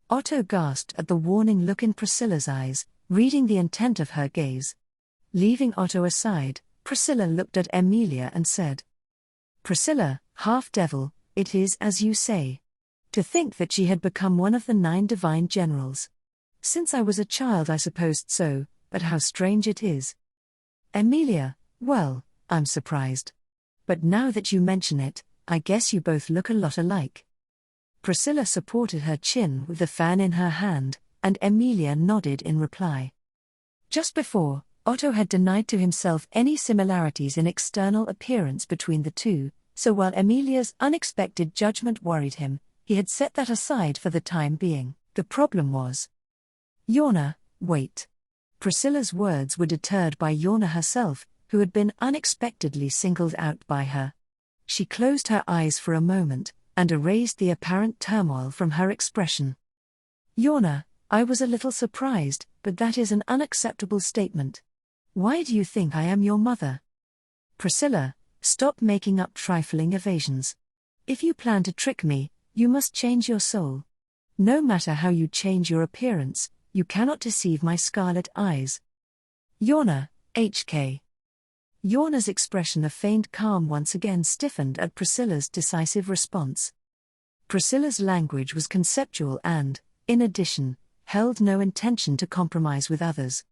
Otto gasped at the warning look in Priscilla's eyes, reading the intent of her gaze. Leaving Otto aside, Priscilla looked at Emilia and said, "Priscilla, half-devil, it is as you say. To think that she had become one of the 9 divine generals. Since I was a child I supposed so, but how strange it is." Emilia, "Well, I'm surprised. But now that you mention it, I guess you both look a lot alike." Priscilla supported her chin with the fan in her hand, and Emilia nodded in reply. Just before, Otto had denied to himself any similarities in external appearance between the two, so while Emilia's unexpected judgment worried him, he had set that aside for the time being. The problem was Yorna, wait. Priscilla's words were deterred by Yorna herself, who had been unexpectedly singled out by her. She closed her eyes for a moment, and erased the apparent turmoil from her expression. "Yorna, I was a little surprised, but that is an unacceptable statement. Why do you think I am your mother?" "Priscilla, stop making up trifling evasions. If you plan to trick me, you must change your soul. No matter how you change your appearance, you cannot deceive my scarlet eyes." "Yorna, HK." Yorna's expression of feigned calm once again stiffened at Priscilla's decisive response. Priscilla's language was conceptual and, in addition, held no intention to compromise with others.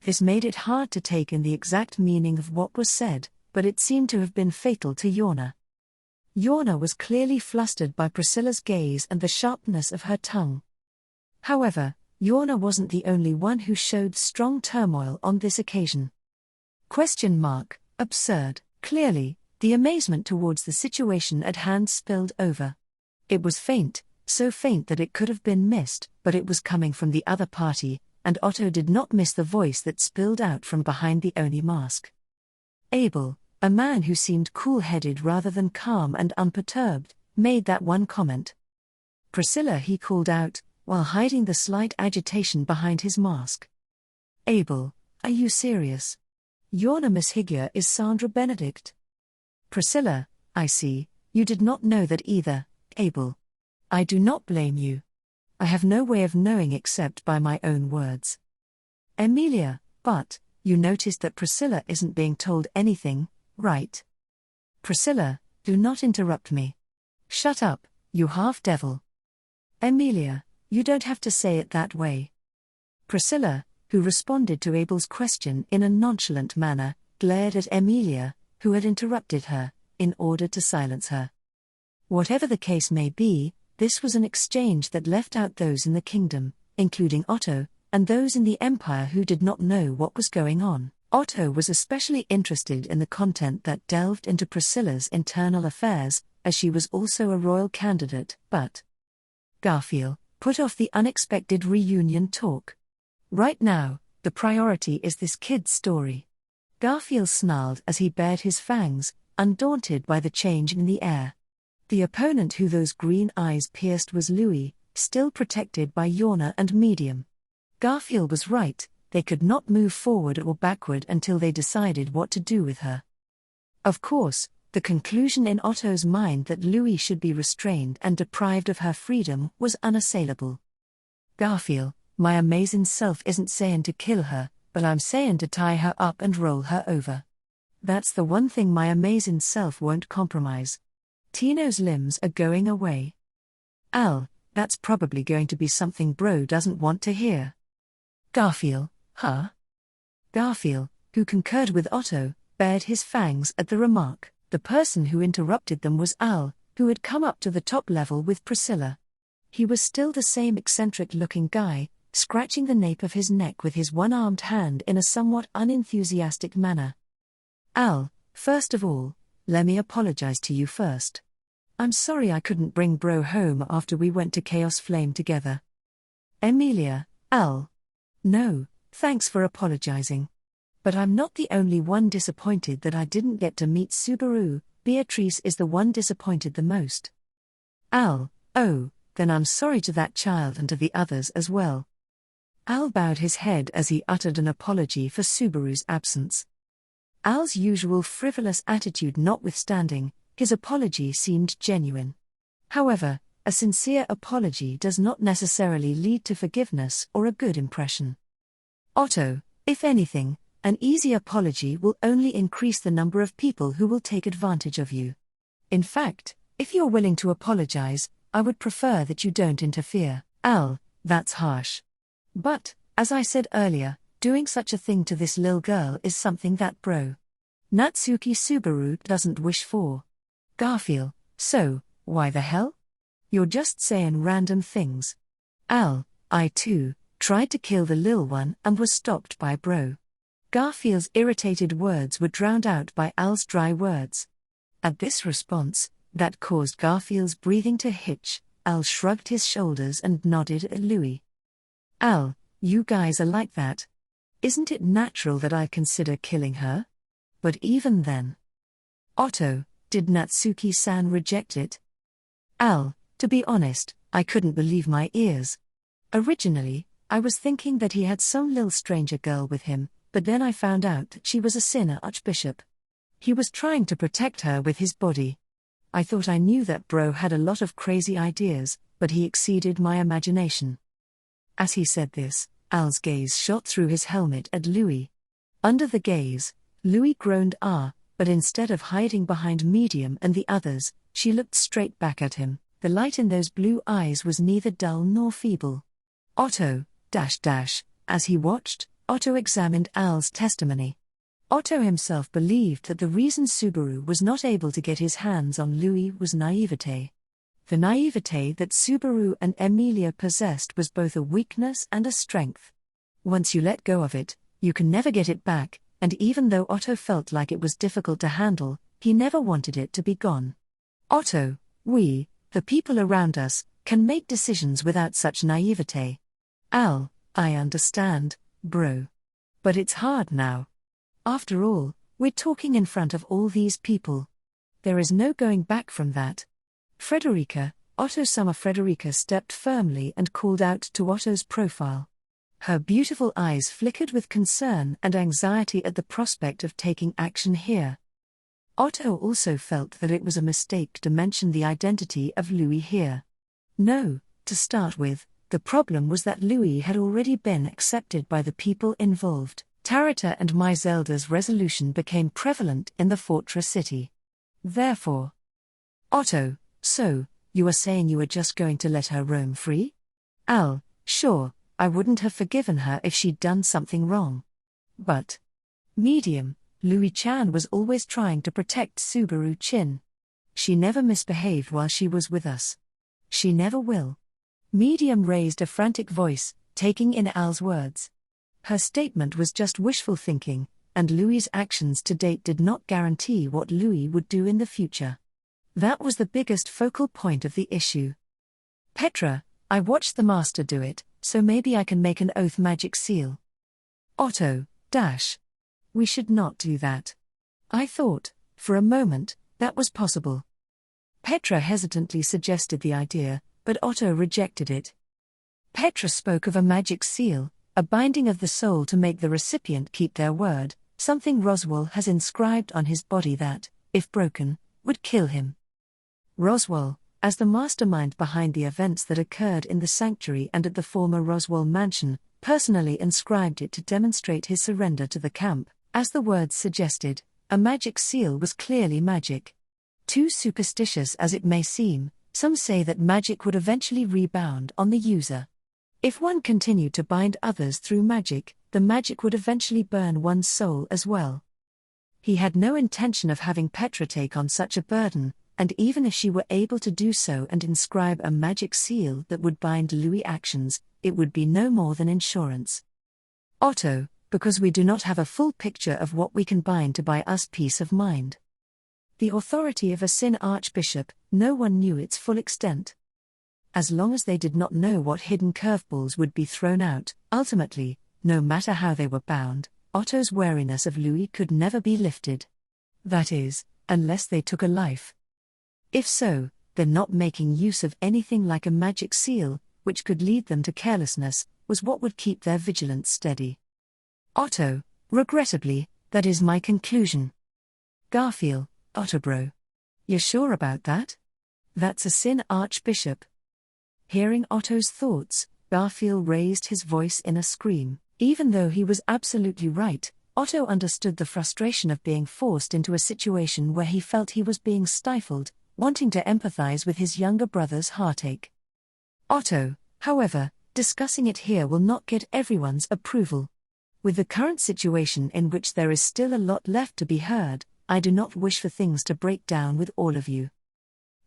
This made it hard to take in the exact meaning of what was said, but it seemed to have been fatal to Yorna. Yorna was clearly flustered by Priscilla's gaze and the sharpness of her tongue. However, Yorna wasn't the only one who showed strong turmoil on this occasion. Absurd. Clearly, the amazement towards the situation at hand spilled over. It was faint, so faint that it could have been missed, but it was coming from the other party, and Otto did not miss the voice that spilled out from behind the Oni mask. Abel, a man who seemed cool-headed rather than calm and unperturbed, made that one comment. "Priscilla," he called out, while hiding the slight agitation behind his mask. "Abel, are you serious? Yorna Mishigya is Sandra Benedict." "Priscilla, I see, you did not know that either, Abel. I do not blame you. I have no way of knowing except by my own words." "Emilia, but, you noticed that Priscilla isn't being told anything, right?" "Priscilla, do not interrupt me. Shut up, you half-devil." "Emilia, you don't have to say it that way." Priscilla, who responded to Abel's question in a nonchalant manner, glared at Emilia, who had interrupted her, in order to silence her. Whatever the case may be, this was an exchange that left out those in the kingdom, including Otto, and those in the empire who did not know what was going on. Otto was especially interested in the content that delved into Priscilla's internal affairs, as she was also a royal candidate, but Garfield, put off the unexpected reunion talk. Right now, the priority is this kid's story. Garfield snarled as he bared his fangs, undaunted by the change in the air. The opponent who those green eyes pierced was Louis, still protected by Yorna and Medium. Garfield was right, they could not move forward or backward until they decided what to do with her. Of course, the conclusion in Otto's mind that Louis should be restrained and deprived of her freedom was unassailable. "Garfield, my amazing self isn't saying to kill her, but I'm saying to tie her up and roll her over. That's the one thing my amazing self won't compromise. Tino's limbs are going away." "Al, that's probably going to be something Bro doesn't want to hear." "Garfield, huh?" Garfield, who concurred with Otto, bared his fangs at the remark. The person who interrupted them was Al, who had come up to the top level with Priscilla. He was still the same eccentric-looking guy, scratching the nape of his neck with his one-armed hand in a somewhat unenthusiastic manner. "Al, first of all, let me apologize to you first. I'm sorry I couldn't bring Bro home after we went to Chaos Flame together." "Emilia, Al. No, thanks for apologizing. But I'm not the only one disappointed that I didn't get to meet Subaru. Beatrice is the one disappointed the most." "Al, oh, then I'm sorry to that child and to the others as well." Al bowed his head as he uttered an apology for Subaru's absence. Al's usual frivolous attitude notwithstanding, his apology seemed genuine. However, a sincere apology does not necessarily lead to forgiveness or a good impression. Otto, if anything, An easy apology will only increase the number of people who will take advantage of you. In fact, if you're willing to apologize, I would prefer that you don't interfere. Al, that's harsh. But, as I said earlier, doing such a thing to this lil girl is something that bro Natsuki Subaru doesn't wish for. Garfield, so, why the hell? You're just saying random things. Al, I too, tried to kill the lil one and was stopped by bro. Garfield's irritated words were drowned out by Al's dry words. At this response, that caused Garfield's breathing to hitch, Al shrugged his shoulders and nodded at Louis. Al, you guys are like that. Isn't it natural that I consider killing her? But even then. Otto, did Natsuki-san reject it? Al, to be honest, I couldn't believe my ears. Originally, I was thinking that he had some lil stranger girl with him, but then I found out that she was a sinner archbishop. He was trying to protect her with his body. I thought I knew that bro had a lot of crazy ideas, but he exceeded my imagination. As he said this, Al's gaze shot through his helmet at Louis. Under the gaze, Louis groaned but instead of hiding behind Medium and the others, she looked straight back at him. The light in those blue eyes was neither dull nor feeble. Otto, as he watched, Otto examined Al's testimony. Otto himself believed that the reason Subaru was not able to get his hands on Louis was naivete. The naivete that Subaru and Emilia possessed was both a weakness and a strength. Once you let go of it, you can never get it back, and even though Otto felt like it was difficult to handle, he never wanted it to be gone. Otto, we, the people around us, can make decisions without such naivete. Al, I understand, bro. But it's hard now. After all, we're talking in front of all these people. There is no going back from that. Frederica, Otto's summer Frederica stepped firmly and called out to Otto's profile. Her beautiful eyes flickered with concern and anxiety at the prospect of taking action here. Otto also felt that it was a mistake to mention the identity of Louis here. No, to start with, the problem was that Louis had already been accepted by the people involved. Tarita and Myzelda's resolution became prevalent in the fortress city. Therefore, Otto, so, you are saying you are just going to let her roam free? Al, sure, I wouldn't have forgiven her if she'd done something wrong. But, Medium, Louis-chan was always trying to protect Subaru-chin. She never misbehaved while she was with us. She never will. Medium raised a frantic voice, taking in Al's words. Her statement was just wishful thinking, and Louis's actions to date did not guarantee what Louis would do in the future. That was the biggest focal point of the issue. Petra, I watched the master do it, so maybe I can make an oath magic seal. Otto, we should not do that. I thought, for a moment, that was possible. Petra hesitantly suggested the idea, but Otto rejected it. Petra spoke of a magic seal, a binding of the soul to make the recipient keep their word, something Roswell has inscribed on his body that, if broken, would kill him. Roswell, as the mastermind behind the events that occurred in the sanctuary and at the former Roswell mansion, personally inscribed it to demonstrate his surrender to the camp. As the words suggested, a magic seal was clearly magic. Too superstitious as it may seem, some say that magic would eventually rebound on the user. If one continued to bind others through magic, the magic would eventually burn one's soul as well. He had no intention of having Petra take on such a burden, and even if she were able to do so and inscribe a magic seal that would bind Louis' actions, it would be no more than insurance. Otto, because we do not have a full picture of what we can bind to buy us peace of mind. The authority of a Sin Archbishop, no one knew its full extent. As long as they did not know what hidden curveballs would be thrown out, ultimately, no matter how they were bound, Otto's wariness of Louis could never be lifted. That is, unless they took a life. If so, then not making use of anything like a magic seal, which could lead them to carelessness, was what would keep their vigilance steady. Otto, regrettably, that is my conclusion. Garfield, Otto bro. You're sure about that? That's a Sin Archbishop. Hearing Otto's thoughts, Garfield raised his voice in a scream. Even though he was absolutely right, Otto understood the frustration of being forced into a situation where he felt he was being stifled, wanting to empathize with his younger brother's heartache. Otto, however, discussing it here will not get everyone's approval. With the current situation in which there is still a lot left to be heard, I do not wish for things to break down with all of you.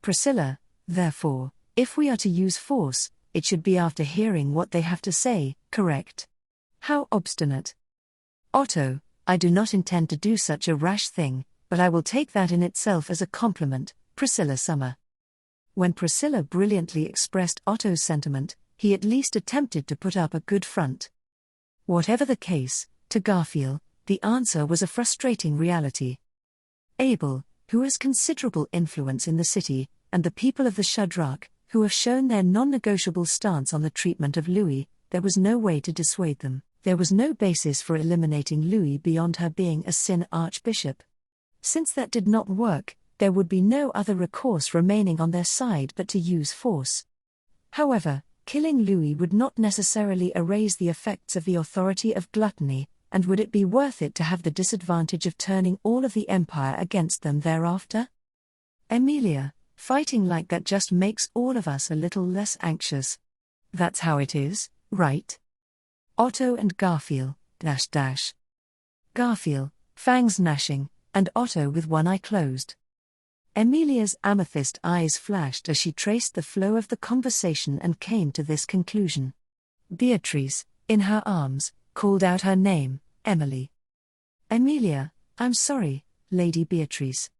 Priscilla, therefore, if we are to use force, it should be after hearing what they have to say, correct? How obstinate. Otto, I do not intend to do such a rash thing, but I will take that in itself as a compliment, Priscilla Summer. When Priscilla brilliantly expressed Otto's sentiment, he at least attempted to put up a good front. Whatever the case, to Garfield, the answer was a frustrating reality. Abel, who has considerable influence in the city, and the people of the Shadrach, who have shown their non-negotiable stance on the treatment of Louis, there was no way to dissuade them. There was no basis for eliminating Louis beyond her being a Sin Archbishop. Since that did not work, there would be no other recourse remaining on their side but to use force. However, killing Louis would not necessarily erase the effects of the authority of gluttony, and would it be worth it to have the disadvantage of turning all of the empire against them thereafter? Emilia, fighting like that just makes all of us a little less anxious. That's how it is, right? Otto and Garfield, Garfield, fangs gnashing, and Otto with one eye closed. Emilia's amethyst eyes flashed as she traced the flow of the conversation and came to this conclusion. Beatrice, in her arms, called out her name, Emily. Emilia, I'm sorry, Lady Beatrice.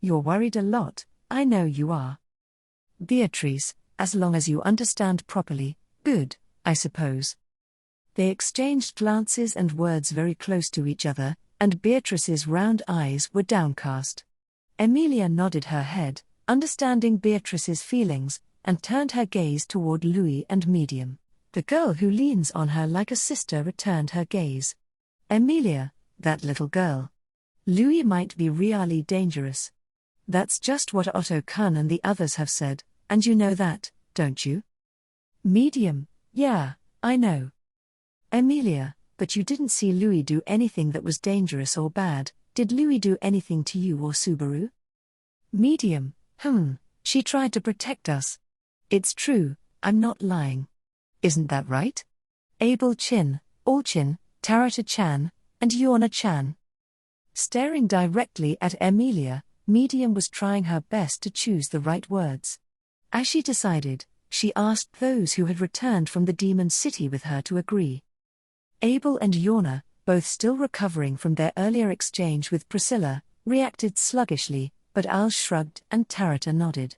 You're worried a lot, I know you are. Beatrice, as long as you understand properly, good, I suppose. They exchanged glances and words very close to each other, and Beatrice's round eyes were downcast. Emilia nodded her head, understanding Beatrice's feelings, and turned her gaze toward Louis and Medium. The girl who leans on her like a sister returned her gaze. Emilia, that little girl. Louis might be really dangerous. That's just what Otto Kuhn and the others have said, and you know that, don't you? Medium, yeah, I know. Emilia, but you didn't see Louis do anything that was dangerous or bad, did Louis do anything to you or Subaru? Medium, she tried to protect us. It's true, I'm not lying. Isn't that right? Abel Chin, All-Chin, Tarata-chan, and Yorna-chan. Staring directly at Emilia, Medium was trying her best to choose the right words. As she decided, she asked those who had returned from the Demon City with her to agree. Abel and Yorna, both still recovering from their earlier exchange with Priscilla, reacted sluggishly, but Al shrugged and Tarata nodded.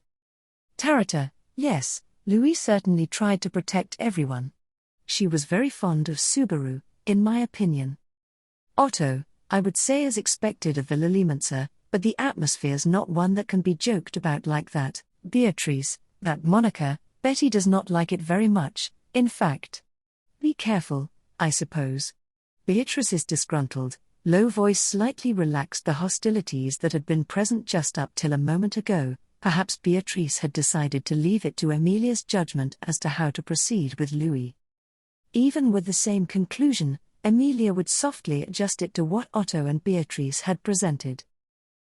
Tarata, yes, Louis certainly tried to protect everyone. She was very fond of Subaru, in my opinion. Otto, I would say as expected of the Lilimancer, but the atmosphere's not one that can be joked about like that. Beatrice, that moniker, Betty does not like it very much, in fact. Be careful, I suppose. Beatrice's disgruntled, low voice slightly relaxed the hostilities that had been present just up till a moment ago. Perhaps Beatrice had decided to leave it to Emilia's judgment as to how to proceed with Louis. Even with the same conclusion, Emilia would softly adjust it to what Otto and Beatrice had presented.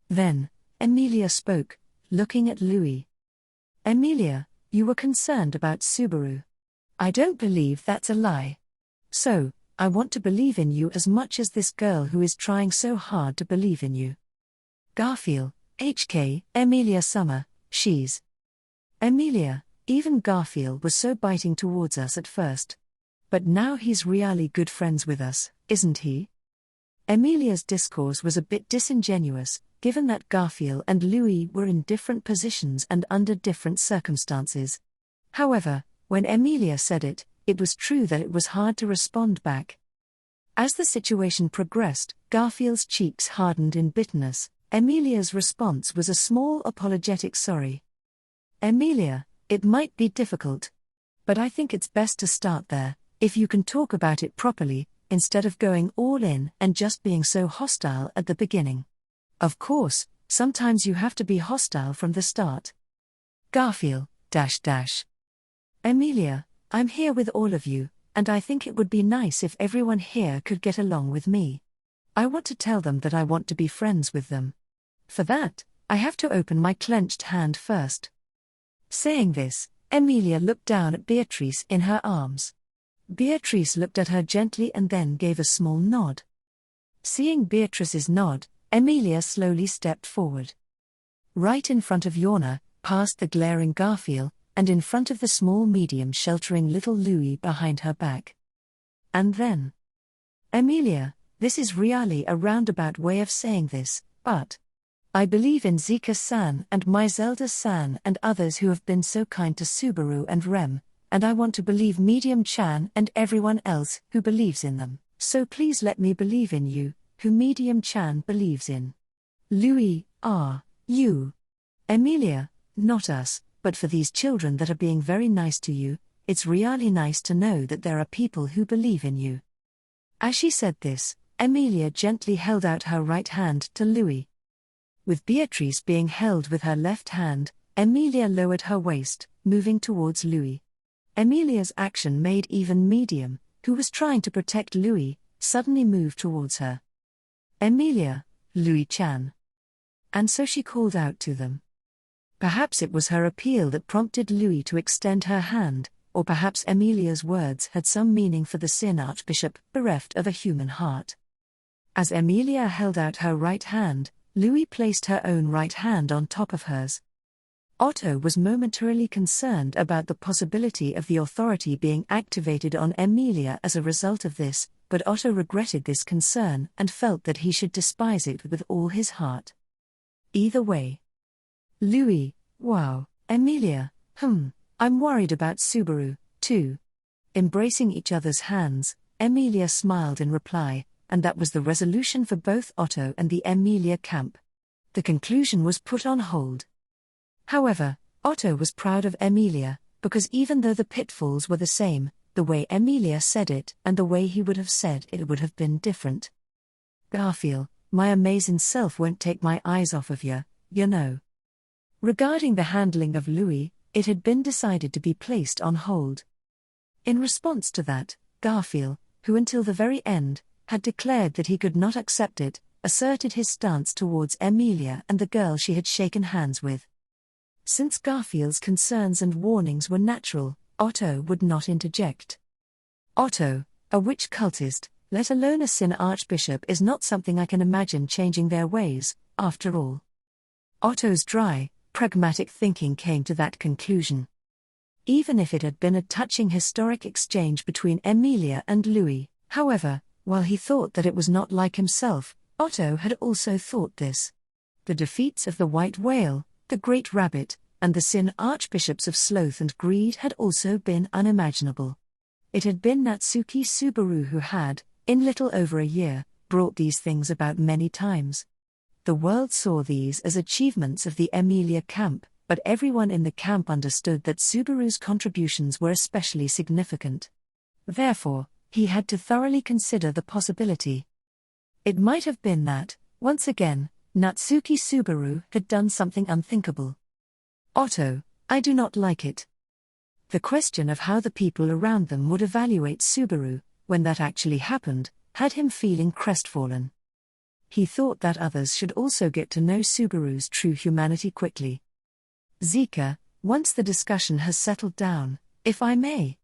Then, Emilia spoke, looking at Louis. Emilia, you were concerned about Subaru. I don't believe that's a lie. So, I want to believe in you as much as this girl who is trying so hard to believe in you. Garfield, HK, Emilia Summer, she's. Emilia, even Garfield was so biting towards us at first. But now he's really good friends with us, isn't he? Emilia's discourse was a bit disingenuous, given that Garfield and Louis were in different positions and under different circumstances. However, when Emilia said it, it was true that it was hard to respond back. As the situation progressed, Garfield's cheeks hardened in bitterness. Emilia's response was a small apologetic sorry. Emilia, it might be difficult. But I think it's best to start there, if you can talk about it properly, instead of going all in and just being so hostile at the beginning. Of course, sometimes you have to be hostile from the start. Garfield, Emilia, I'm here with all of you, and I think it would be nice if everyone here could get along with me. I want to tell them that I want to be friends with them. For that, I have to open my clenched hand first." Saying this, Emilia looked down at Beatrice in her arms. Beatrice looked at her gently and then gave a small nod. Seeing Beatrice's nod, Emilia slowly stepped forward. Right in front of Yorna, past the glaring Garfield, and in front of the small medium sheltering little Louis behind her back. And then, "Emilia, this is really a roundabout way of saying this, but I believe in Zika-san and my Zelda-san and others who have been so kind to Subaru and Rem, and I want to believe Medium-chan and everyone else who believes in them, so please let me believe in you, who Medium-chan believes in. Louis, you. Emilia, not us, but for these children that are being very nice to you, it's really nice to know that there are people who believe in you." As she said this, Emilia gently held out her right hand to Louis. With Beatrice being held with her left hand, Emilia lowered her waist, moving towards Louis. Emilia's action made even Medium, who was trying to protect Louis, suddenly move towards her. "Emilia, Louis-chan." And so she called out to them. Perhaps it was her appeal that prompted Louis to extend her hand, or perhaps Emilia's words had some meaning for the Sin Archbishop, bereft of a human heart. As Emilia held out her right hand, Louis placed her own right hand on top of hers. Otto was momentarily concerned about the possibility of the authority being activated on Emilia as a result of this, but Otto regretted this concern and felt that he should despise it with all his heart. Either way. Louis, wow, Emilia, I'm worried about Subaru, too. Embracing each other's hands, Emilia smiled in reply, and that was the resolution for both Otto and the Emilia camp. The conclusion was put on hold. However, Otto was proud of Emilia, because even though the pitfalls were the same, the way Emilia said it and the way he would have said it would have been different. "Garfield, my amazing self won't take my eyes off of you know." Regarding the handling of Louis, it had been decided to be placed on hold. In response to that, Garfield, who until the very end, had declared that he could not accept it, asserted his stance towards Emilia and the girl she had shaken hands with. Since Garfield's concerns and warnings were natural, Otto would not interject. Otto, a witch cultist, let alone a Sin Archbishop, is not something I can imagine changing their ways, after all. Otto's dry, pragmatic thinking came to that conclusion. Even if it had been a touching historic exchange between Emilia and Louis, however, while he thought that it was not like himself, Otto had also thought this. The defeats of the White Whale, the Great Rabbit, and the Sin Archbishops of Sloth and Greed had also been unimaginable. It had been Natsuki Subaru who had, in little over a year, brought these things about many times. The world saw these as achievements of the Emilia camp, but everyone in the camp understood that Subaru's contributions were especially significant. Therefore, he had to thoroughly consider the possibility. It might have been that, once again, Natsuki Subaru had done something unthinkable. Otto, I do not like it. The question of how the people around them would evaluate Subaru, when that actually happened, had him feeling crestfallen. He thought that others should also get to know Subaru's true humanity quickly. Zika, once the discussion has settled down, if I may.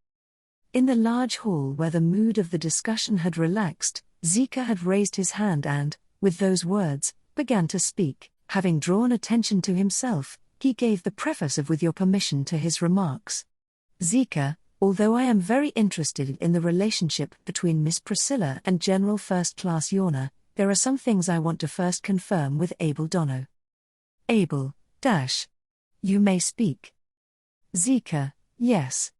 In the large hall where the mood of the discussion had relaxed, Zika had raised his hand and, with those words, began to speak. Having drawn attention to himself, he gave the preface of "with your permission" to his remarks. Zika, although I am very interested in the relationship between Miss Priscilla and General First Class Yorna, there are some things I want to first confirm with Abel Dono. Abel, you may speak. Zika, yes.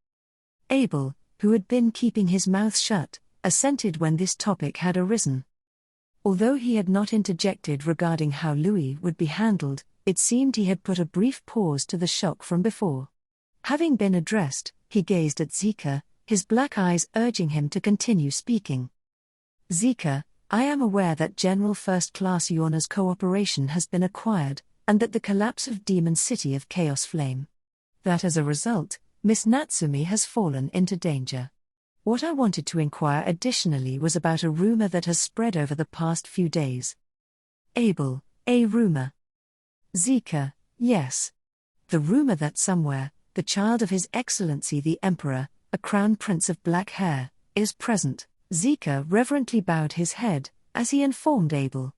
Abel, who had been keeping his mouth shut, assented when this topic had arisen. Although he had not interjected regarding how Louis would be handled, it seemed he had put a brief pause to the shock from before. Having been addressed, he gazed at Zika, his black eyes urging him to continue speaking. Zika, I am aware that General First Class Yorna's cooperation has been acquired, and that the collapse of Demon City of Chaos Flame. That as a result, Miss Natsumi has fallen into danger. What I wanted to inquire additionally was about a rumor that has spread over the past few days. Abel, a rumor. Zika, yes. The rumor that somewhere, the child of His Excellency the Emperor, a crown prince of black hair, is present. Zika reverently bowed his head, as he informed Abel.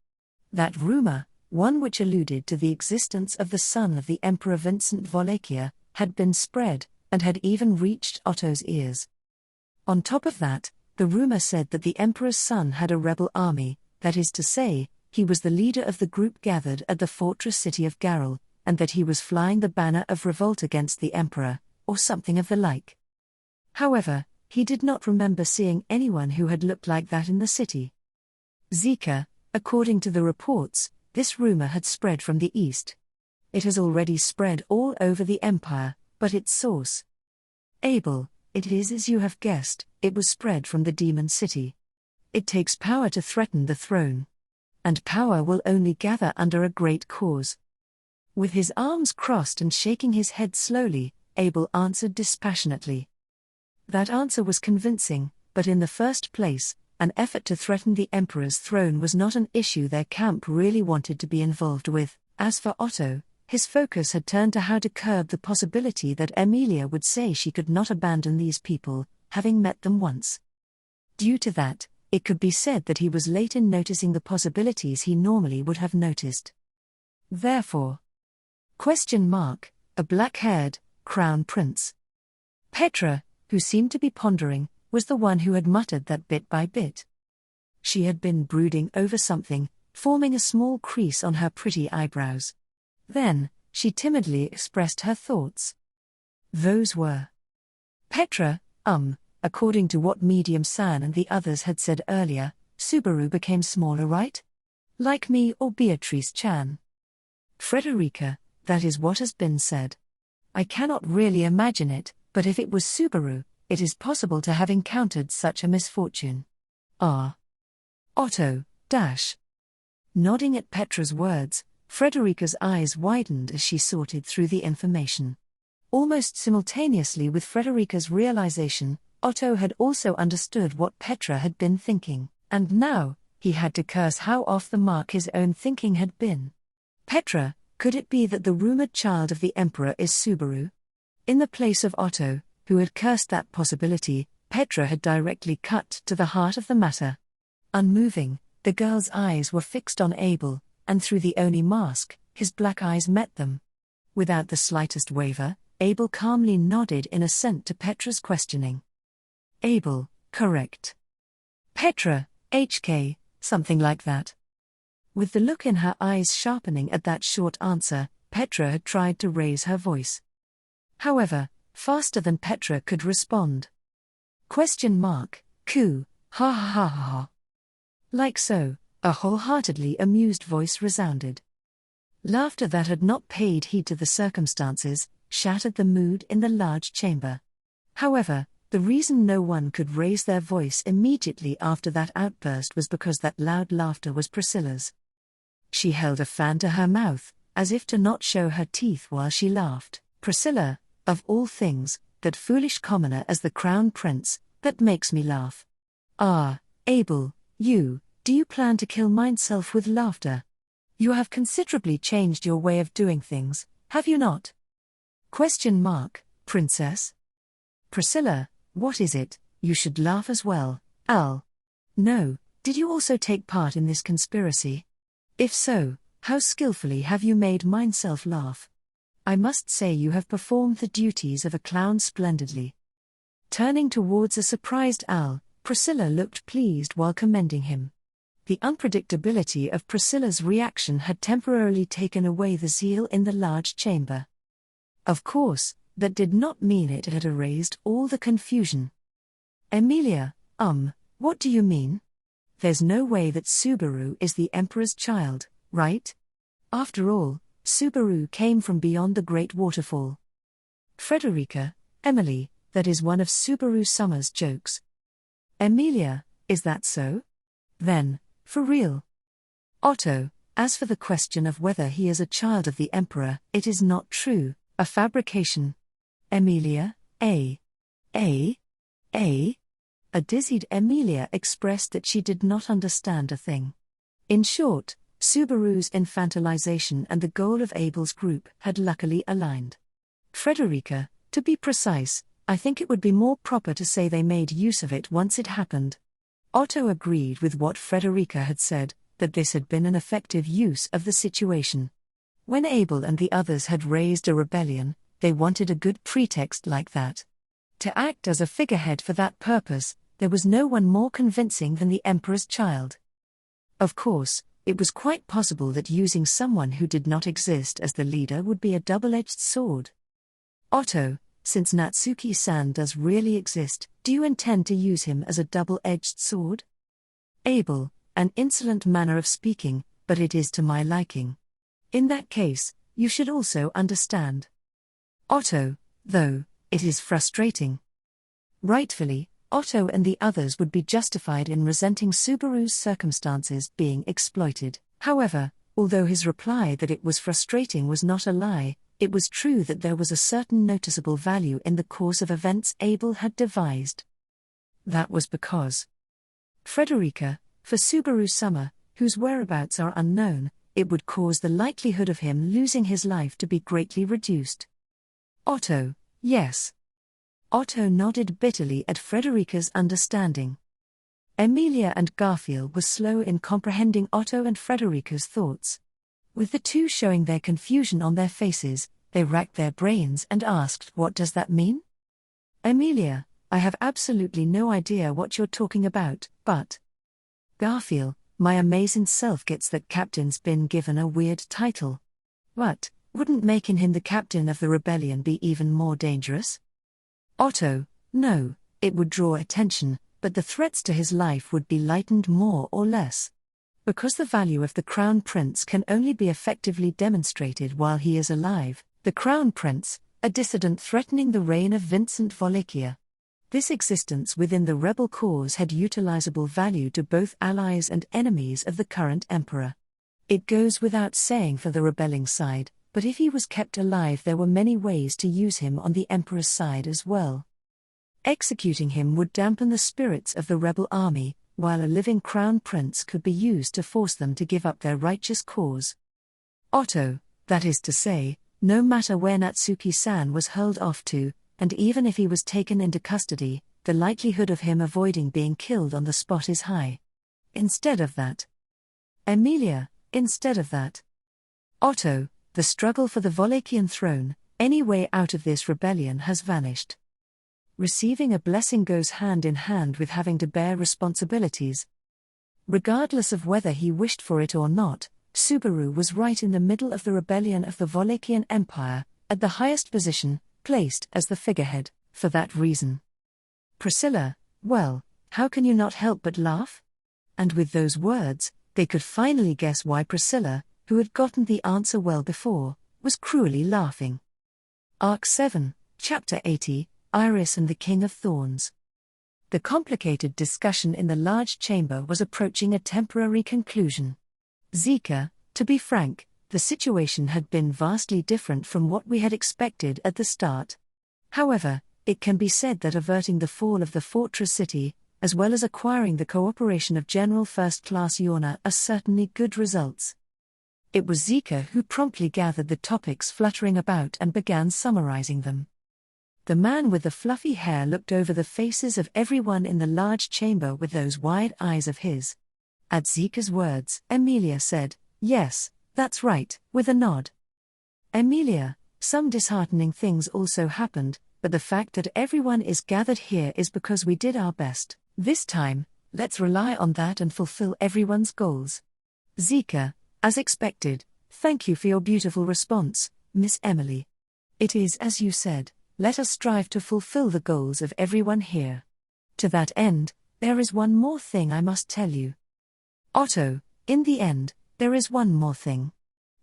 That rumor, one which alluded to the existence of the son of the Emperor Vincent Wallachia, had been spread, and had even reached Otto's ears. On top of that, the rumor said that the Emperor's son had a rebel army, that is to say, he was the leader of the group gathered at the fortress city of Garel, and that he was flying the banner of revolt against the Emperor, or something of the like. However, he did not remember seeing anyone who had looked like that in the city. Zika, according to the reports, this rumor had spread from the east. It has already spread all over the empire, but its source. Abel, it is as you have guessed, it was spread from the demon city. It takes power to threaten the throne. And power will only gather under a great cause. With his arms crossed and shaking his head slowly, Abel answered dispassionately. That answer was convincing, but in the first place, an effort to threaten the emperor's throne was not an issue their camp really wanted to be involved with. As for Otto, his focus had turned to how to curb the possibility that Emilia would say she could not abandon these people, having met them once. Due to that, it could be said that he was late in noticing the possibilities he normally would have noticed. Therefore, a black-haired, crown prince. Petra, who seemed to be pondering, was the one who had muttered that bit by bit. She had been brooding over something, forming a small crease on her pretty eyebrows. Then, she timidly expressed her thoughts. Those were. Petra, according to what Medium San and the others had said earlier, Subaru became smaller, right? Like me or Beatrice Chan. Frederica, that is what has been said. I cannot really imagine it, but if it was Subaru, it is possible to have encountered such a misfortune. Otto, Nodding at Petra's words, Frederica's eyes widened as she sorted through the information. Almost simultaneously with Frederica's realization, Otto had also understood what Petra had been thinking, and now, he had to curse how off the mark his own thinking had been. Petra, could it be that the rumored child of the Emperor is Subaru? In the place of Otto, who had cursed that possibility, Petra had directly cut to the heart of the matter. Unmoving, the girl's eyes were fixed on Abel, and through the Oni mask, his black eyes met them. Without the slightest waver, Abel calmly nodded in assent to Petra's questioning. Abel, correct. Petra, HK, something like that. With the look in her eyes sharpening at that short answer, Petra had tried to raise her voice. However, faster than Petra could respond. Ku, ha ha ha ha. Like so, a wholeheartedly amused voice resounded. Laughter that had not paid heed to the circumstances, shattered the mood in the large chamber. However, the reason no one could raise their voice immediately after that outburst was because that loud laughter was Priscilla's. She held a fan to her mouth, as if to not show her teeth while she laughed. Priscilla, of all things, that foolish commoner as the crown prince, that makes me laugh. Abel, do you plan to kill myself with laughter? You have considerably changed your way of doing things, have you not? Princess? Priscilla, what is it, you should laugh as well, Al. No, did you also take part in this conspiracy? If so, how skillfully have you made myself laugh? I must say you have performed the duties of a clown splendidly. Turning towards a surprised Al, Priscilla looked pleased while commending him. The unpredictability of Priscilla's reaction had temporarily taken away the zeal in the large chamber. Of course, that did not mean it had erased all the confusion. Emilia, what do you mean? There's no way that Subaru is the Emperor's child, right? After all, Subaru came from beyond the Great Waterfall. Frederica, Emily, that is one of Subaru Summer's jokes. Emilia, is that so? Then, for real. Otto, as for the question of whether he is a child of the Emperor, it is not true, a fabrication. Emilia, A dizzied Emilia expressed that she did not understand a thing. In short, Subaru's infantilization and the goal of Abel's group had luckily aligned. Frederica, to be precise, I think it would be more proper to say they made use of it once it happened. Otto agreed with what Frederica had said, that this had been an effective use of the situation. When Abel and the others had raised a rebellion, they wanted a good pretext like that. To act as a figurehead for that purpose, there was no one more convincing than the Emperor's child. Of course, it was quite possible that using someone who did not exist as the leader would be a double-edged sword. Otto, since Natsuki-san does really exist, do you intend to use him as a double-edged sword? Abel, an insolent manner of speaking, but it is to my liking. In that case, you should also understand. Otto, though, it is frustrating. Rightfully, Otto and the others would be justified in resenting Subaru's circumstances being exploited. However, although his reply that it was frustrating was not a lie, it was true that there was a certain noticeable value in the course of events Abel had devised. That was because Frederica, for Subaru-sama, whose whereabouts are unknown, it would cause the likelihood of him losing his life to be greatly reduced. Otto, yes. Otto nodded bitterly at Frederica's understanding. Emilia and Garfield were slow in comprehending Otto and Frederica's thoughts. With the two showing their confusion on their faces, they racked their brains and asked, "What does that mean?" Emilia, I have absolutely no idea what you're talking about, but Garfield, my amazing self gets that Captain's been given a weird title. But, wouldn't making him the captain of the rebellion be even more dangerous? Otto, no, it would draw attention, but the threats to his life would be lightened more or less. Because the value of the Crown Prince can only be effectively demonstrated while he is alive, the Crown Prince, a dissident threatening the reign of Vincent Wallachia. This existence within the rebel cause had utilizable value to both allies and enemies of the current emperor. It goes without saying for the rebelling side, but if he was kept alive there were many ways to use him on the emperor's side as well. Executing him would dampen the spirits of the rebel army, while a living crown prince could be used to force them to give up their righteous cause. Otto, that is to say, no matter where Natsuki-san was hurled off to, and even if he was taken into custody, the likelihood of him avoiding being killed on the spot is high. Instead of that. Emilia, instead of that. Otto, the struggle for the Wallachian throne, any way out of this rebellion has vanished. Receiving a blessing goes hand in hand with having to bear responsibilities. Regardless of whether he wished for it or not, Subaru was right in the middle of the rebellion of the Wallachian Empire, at the highest position, placed as the figurehead, for that reason. Priscilla, well, how can you not help but laugh? And with those words, they could finally guess why Priscilla, who had gotten the answer well before, was cruelly laughing. Arc 7, Chapter 80, Iris and the King of Thorns. The complicated discussion in the large chamber was approaching a temporary conclusion. Zika, to be frank, the situation had been vastly different from what we had expected at the start. However, it can be said that averting the fall of the fortress city, as well as acquiring the cooperation of General First Class Yorna, are certainly good results. It was Zika who promptly gathered the topics fluttering about and began summarizing them. The man with the fluffy hair looked over the faces of everyone in the large chamber with those wide eyes of his. At Zika's words, Emilia said, "Yes, that's right," with a nod. Emilia, some disheartening things also happened, but the fact that everyone is gathered here is because we did our best. This time, let's rely on that and fulfill everyone's goals. Zika, as expected, thank you for your beautiful response, Miss Emily. It is as you said. Let us strive to fulfill the goals of everyone here. To that end, there is one more thing I must tell you. Otto, in the end, there is one more thing.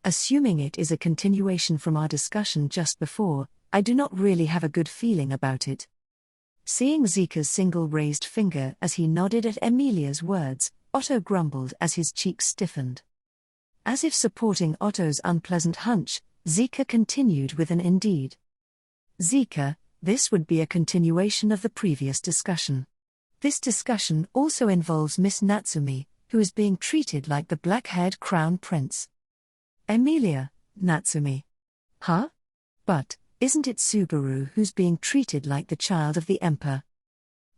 Assuming it is a continuation from our discussion just before, I do not really have a good feeling about it. Seeing Zika's single raised finger as he nodded at Emilia's words, Otto grumbled as his cheeks stiffened. As if supporting Otto's unpleasant hunch, Zika continued with an indeed. Zika, this would be a continuation of the previous discussion. This discussion also involves Miss Natsumi, who is being treated like the black-haired crown prince. Emilia, Natsumi. Huh? But, isn't it Subaru who's being treated like the child of the emperor?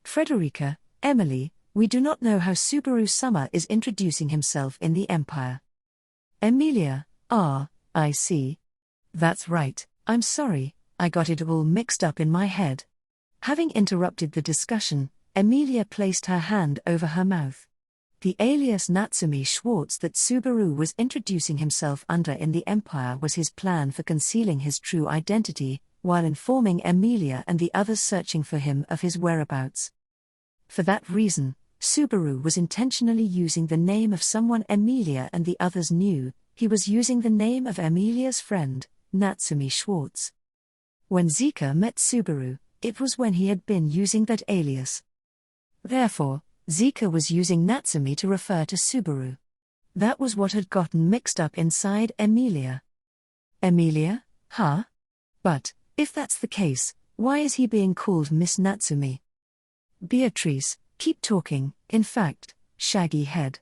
Frederica, Emily, we do not know how Subaru Summer is introducing himself in the empire. Emilia, I see. That's right, I'm sorry, I got it all mixed up in my head. Having interrupted the discussion, Emilia placed her hand over her mouth. The alias Natsumi Schwartz that Subaru was introducing himself under in the empire was his plan for concealing his true identity, while informing Emilia and the others searching for him of his whereabouts. For that reason, Subaru was intentionally using the name of someone Emilia and the others knew. He was using the name of Emilia's friend, Natsumi Schwartz. When Zika met Subaru, it was when he had been using that alias. Therefore, Zika was using Natsumi to refer to Subaru. That was what had gotten mixed up inside Emilia. Emilia? Huh? But, if that's the case, why is he being called Miss Natsumi? Beatrice, keep talking, in fact, shaggy head.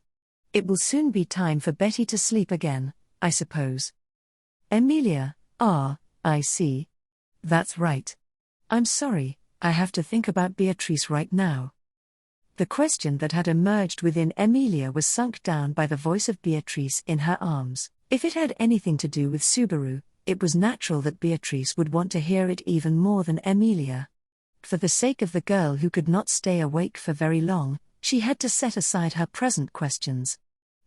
It will soon be time for Betty to sleep again, I suppose. Emilia, I see. That's right. I'm sorry, I have to think about Beatrice right now. The question that had emerged within Emilia was sunk down by the voice of Beatrice in her arms. If it had anything to do with Subaru, it was natural that Beatrice would want to hear it even more than Emilia. For the sake of the girl who could not stay awake for very long, she had to set aside her present questions.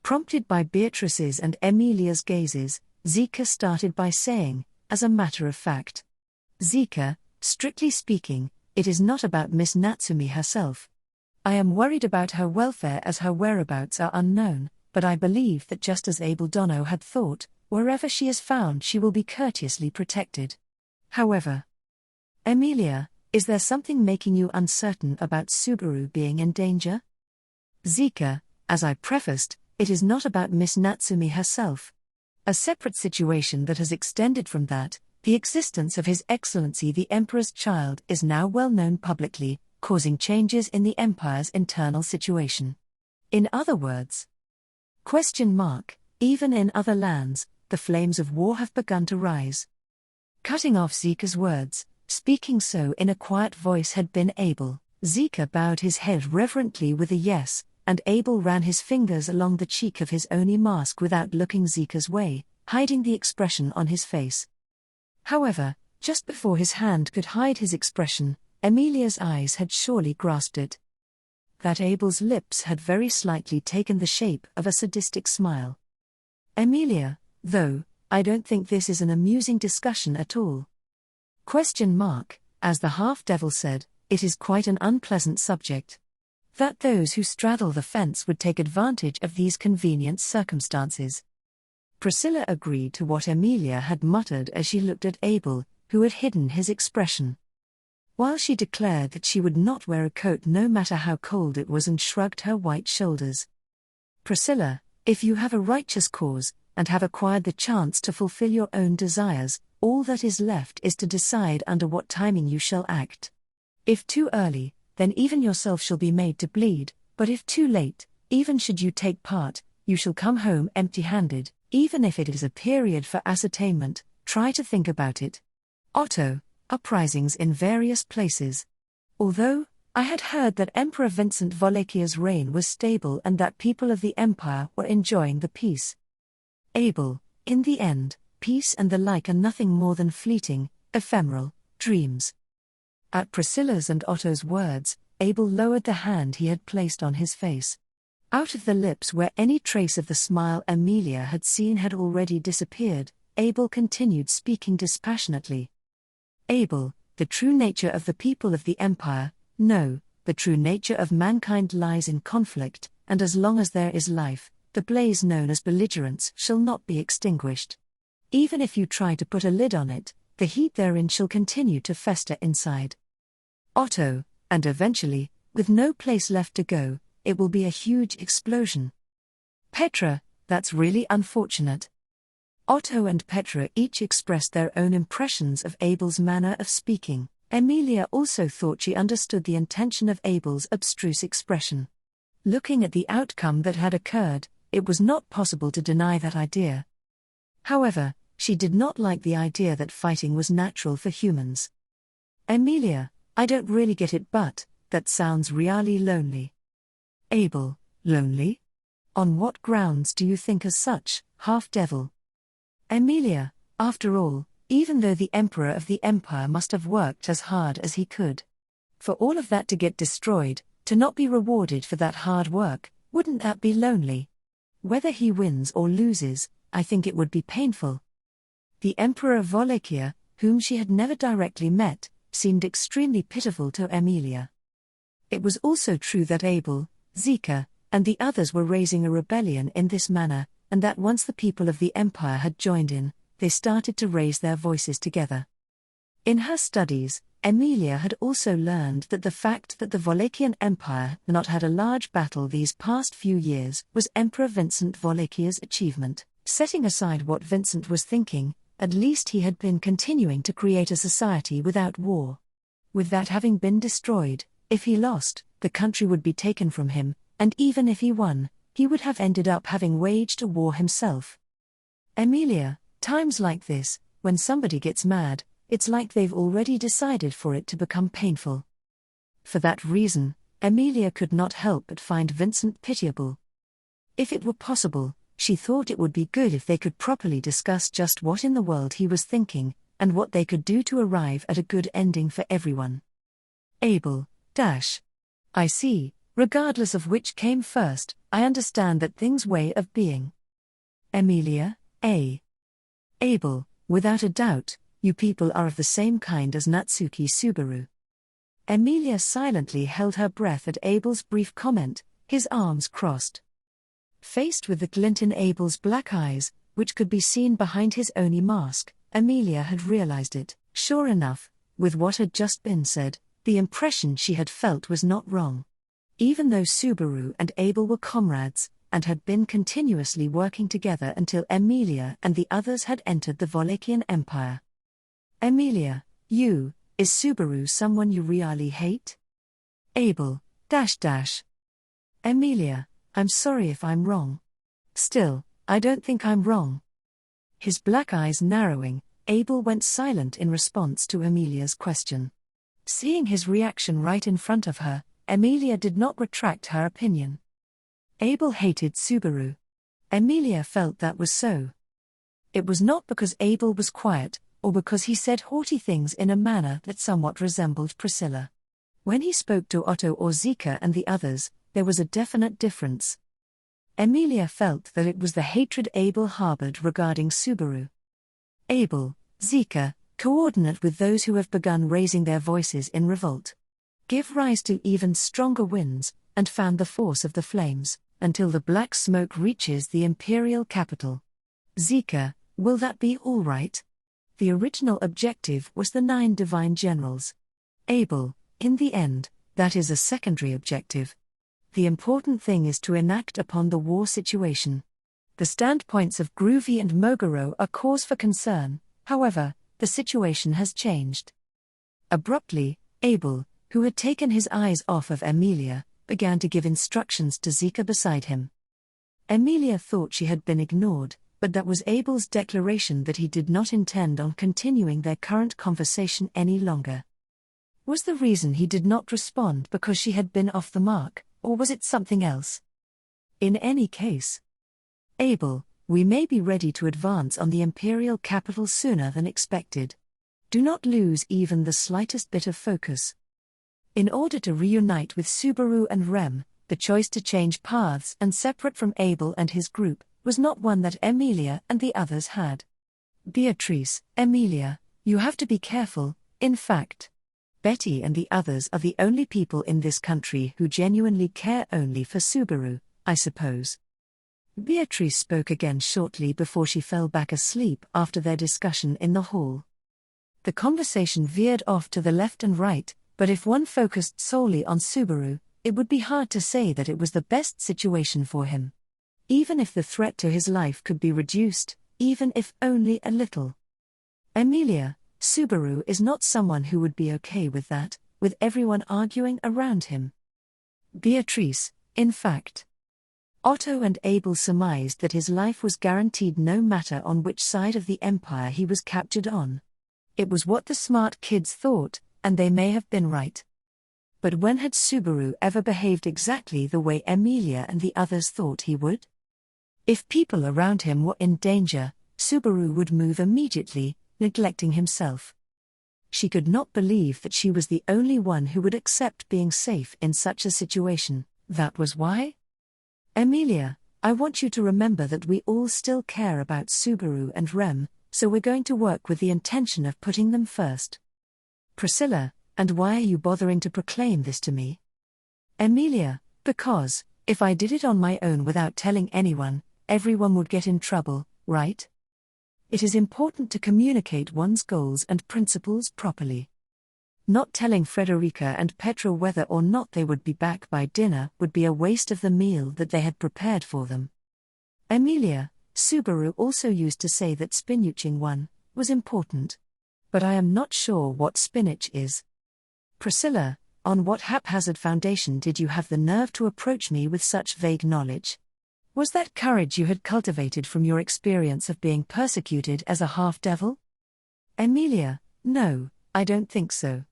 Prompted by Beatrice's and Emilia's gazes, Zika started by saying, as a matter of fact, Zika, strictly speaking, it is not about Miss Natsumi herself. I am worried about her welfare as her whereabouts are unknown, but I believe that just as Abel Dono had thought, wherever she is found she will be courteously protected. However, Emilia, is there something making you uncertain about Subaru being in danger? Zika, as I prefaced, it is not about Miss Natsumi herself. A separate situation that has extended from that, the existence of His Excellency the Emperor's child is now well known publicly, causing changes in the Empire's internal situation. In other words, even in other lands, the flames of war have begun to rise. Cutting off Zika's words, speaking so in a quiet voice had been Abel. Zika bowed his head reverently with a yes, and Abel ran his fingers along the cheek of his Oni mask without looking Zika's way, hiding the expression on his face. However, just before his hand could hide his expression, Emilia's eyes had surely grasped it. That Abel's lips had very slightly taken the shape of a sadistic smile. Emilia, though, I don't think this is an amusing discussion at all. As the half-devil said, it is quite an unpleasant subject. That those who straddle the fence would take advantage of these convenient circumstances. Priscilla agreed to what Emilia had muttered as she looked at Abel, who had hidden his expression. While she declared that she would not wear a coat no matter how cold it was and shrugged her white shoulders. Priscilla, if you have a righteous cause, and have acquired the chance to fulfill your own desires, all that is left is to decide under what timing you shall act. If too early, then even yourself shall be made to bleed, but if too late, even should you take part, you shall come home empty-handed, even if it is a period for ascertainment. Try to think about it. Otto, uprisings in various places. Although, I had heard that Emperor Vincent Wallachier's reign was stable and that people of the empire were enjoying the peace. Abel, in the end, peace and the like are nothing more than fleeting, ephemeral dreams. At Priscilla's and Otto's words, Abel lowered the hand he had placed on his face. Out of the lips where any trace of the smile Emilia had seen had already disappeared, Abel continued speaking dispassionately. Abel, the true nature of the people of the empire, no, the true nature of mankind lies in conflict, and as long as there is life, the blaze known as belligerence shall not be extinguished. Even if you try to put a lid on it, the heat therein shall continue to fester inside. Otto, and eventually, with no place left to go, it will be a huge explosion. Petra, that's really unfortunate. Otto and Petra each expressed their own impressions of Abel's manner of speaking. Emilia also thought she understood the intention of Abel's abstruse expression. Looking at the outcome that had occurred, it was not possible to deny that idea. However, she did not like the idea that fighting was natural for humans. Emilia, I don't really get it, but that sounds really lonely. Abel, lonely? On what grounds do you think as such, half-devil? Emilia, after all, even though the Emperor of the Empire must have worked as hard as he could. For all of that to get destroyed, to not be rewarded for that hard work, wouldn't that be lonely? Whether he wins or loses, I think it would be painful. The Emperor of Wallachia, whom she had never directly met, seemed extremely pitiful to Emilia. It was also true that Abel, Zika, and the others were raising a rebellion in this manner, and that once the people of the Empire had joined in, they started to raise their voices together. In her studies, Emilia had also learned that the fact that the Wallachian Empire had not had a large battle these past few years was Emperor Vincent Wallachia's achievement. Setting aside what Vincent was thinking, at least he had been continuing to create a society without war. With that having been destroyed, if he lost, the country would be taken from him, and even if he won, he would have ended up having waged a war himself. Emilia, times like this, when somebody gets mad, it's like they've already decided for it to become painful. For that reason, Emilia could not help but find Vincent pitiable. If it were possible, she thought it would be good if they could properly discuss just what in the world he was thinking, and what they could do to arrive at a good ending for everyone. Abel, I see, regardless of which came first, I understand that thing's way of being. Emilia, Abel, without a doubt, you people are of the same kind as Natsuki Subaru. Emilia silently held her breath at Abel's brief comment, his arms crossed. Faced with the glint in Abel's black eyes, which could be seen behind his Oni mask, Emilia had realized it. Sure enough, with what had just been said, the impression she had felt was not wrong. Even though Subaru and Abel were comrades, and had been continuously working together until Emilia and the others had entered the Wallachian Empire. Emilia, is Subaru someone you really hate? Abel, Emilia, I'm sorry if I'm wrong. Still, I don't think I'm wrong. His black eyes narrowing, Abel went silent in response to Emilia's question. Seeing his reaction right in front of her, Emilia did not retract her opinion. Abel hated Subaru. Emilia felt that was so. It was not because Abel was quiet, or because he said haughty things in a manner that somewhat resembled Priscilla. When he spoke to Otto or Zika and the others, there was a definite difference. Emilia felt that it was the hatred Abel harbored regarding Subaru. Abel, Zika, coordinate with those who have begun raising their voices in revolt. Give rise to even stronger winds, and fan the force of the flames, until the black smoke reaches the imperial capital. Zika, will that be all right? The original objective was the 9 divine generals. Abel, in the end, that is a secondary objective. The important thing is to enact upon the war situation. The standpoints of Groovy and Moguro are cause for concern, however, the situation has changed. Abruptly, Abel, who had taken his eyes off of Emilia, began to give instructions to Zika beside him. Emilia thought she had been ignored, but that was Abel's declaration that he did not intend on continuing their current conversation any longer. Was the reason he did not respond because she had been off the mark, or was it something else? In any case, Abel, we may be ready to advance on the imperial capital sooner than expected. Do not lose even the slightest bit of focus. In order to reunite with Subaru and Rem, the choice to change paths and separate from Abel and his group was not one that Emilia and the others had. Beatrice, Emilia, you have to be careful. In fact, Betty and the others are the only people in this country who genuinely care only for Subaru, I suppose. Beatrice spoke again shortly before she fell back asleep after their discussion in the hall. The conversation veered off to the left and right, but if one focused solely on Subaru, it would be hard to say that it was the best situation for him. Even if the threat to his life could be reduced, even if only a little. Emilia, Subaru is not someone who would be okay with that, with everyone arguing around him. Beatrice, in fact. Otto and Abel surmised that his life was guaranteed no matter on which side of the empire he was captured on. It was what the smart kids thought, and they may have been right. But when had Subaru ever behaved exactly the way Emilia and the others thought he would? If people around him were in danger, Subaru would move immediately, neglecting himself. She could not believe that she was the only one who would accept being safe in such a situation. That was why? Emilia, I want you to remember that we all still care about Subaru and Rem, so we're going to work with the intention of putting them first. Priscilla, and why are you bothering to proclaim this to me? Emilia, because, if I did it on my own without telling anyone, everyone would get in trouble, right? It is important to communicate one's goals and principles properly. Not telling Frederica and Petra whether or not they would be back by dinner would be a waste of the meal that they had prepared for them. Emilia, Subaru also used to say that spinaching one was important. But I am not sure what spinach is. Priscilla, on what haphazard foundation did you have the nerve to approach me with such vague knowledge? Was that courage you had cultivated from your experience of being persecuted as a half-devil? Emilia, no, I don't think so.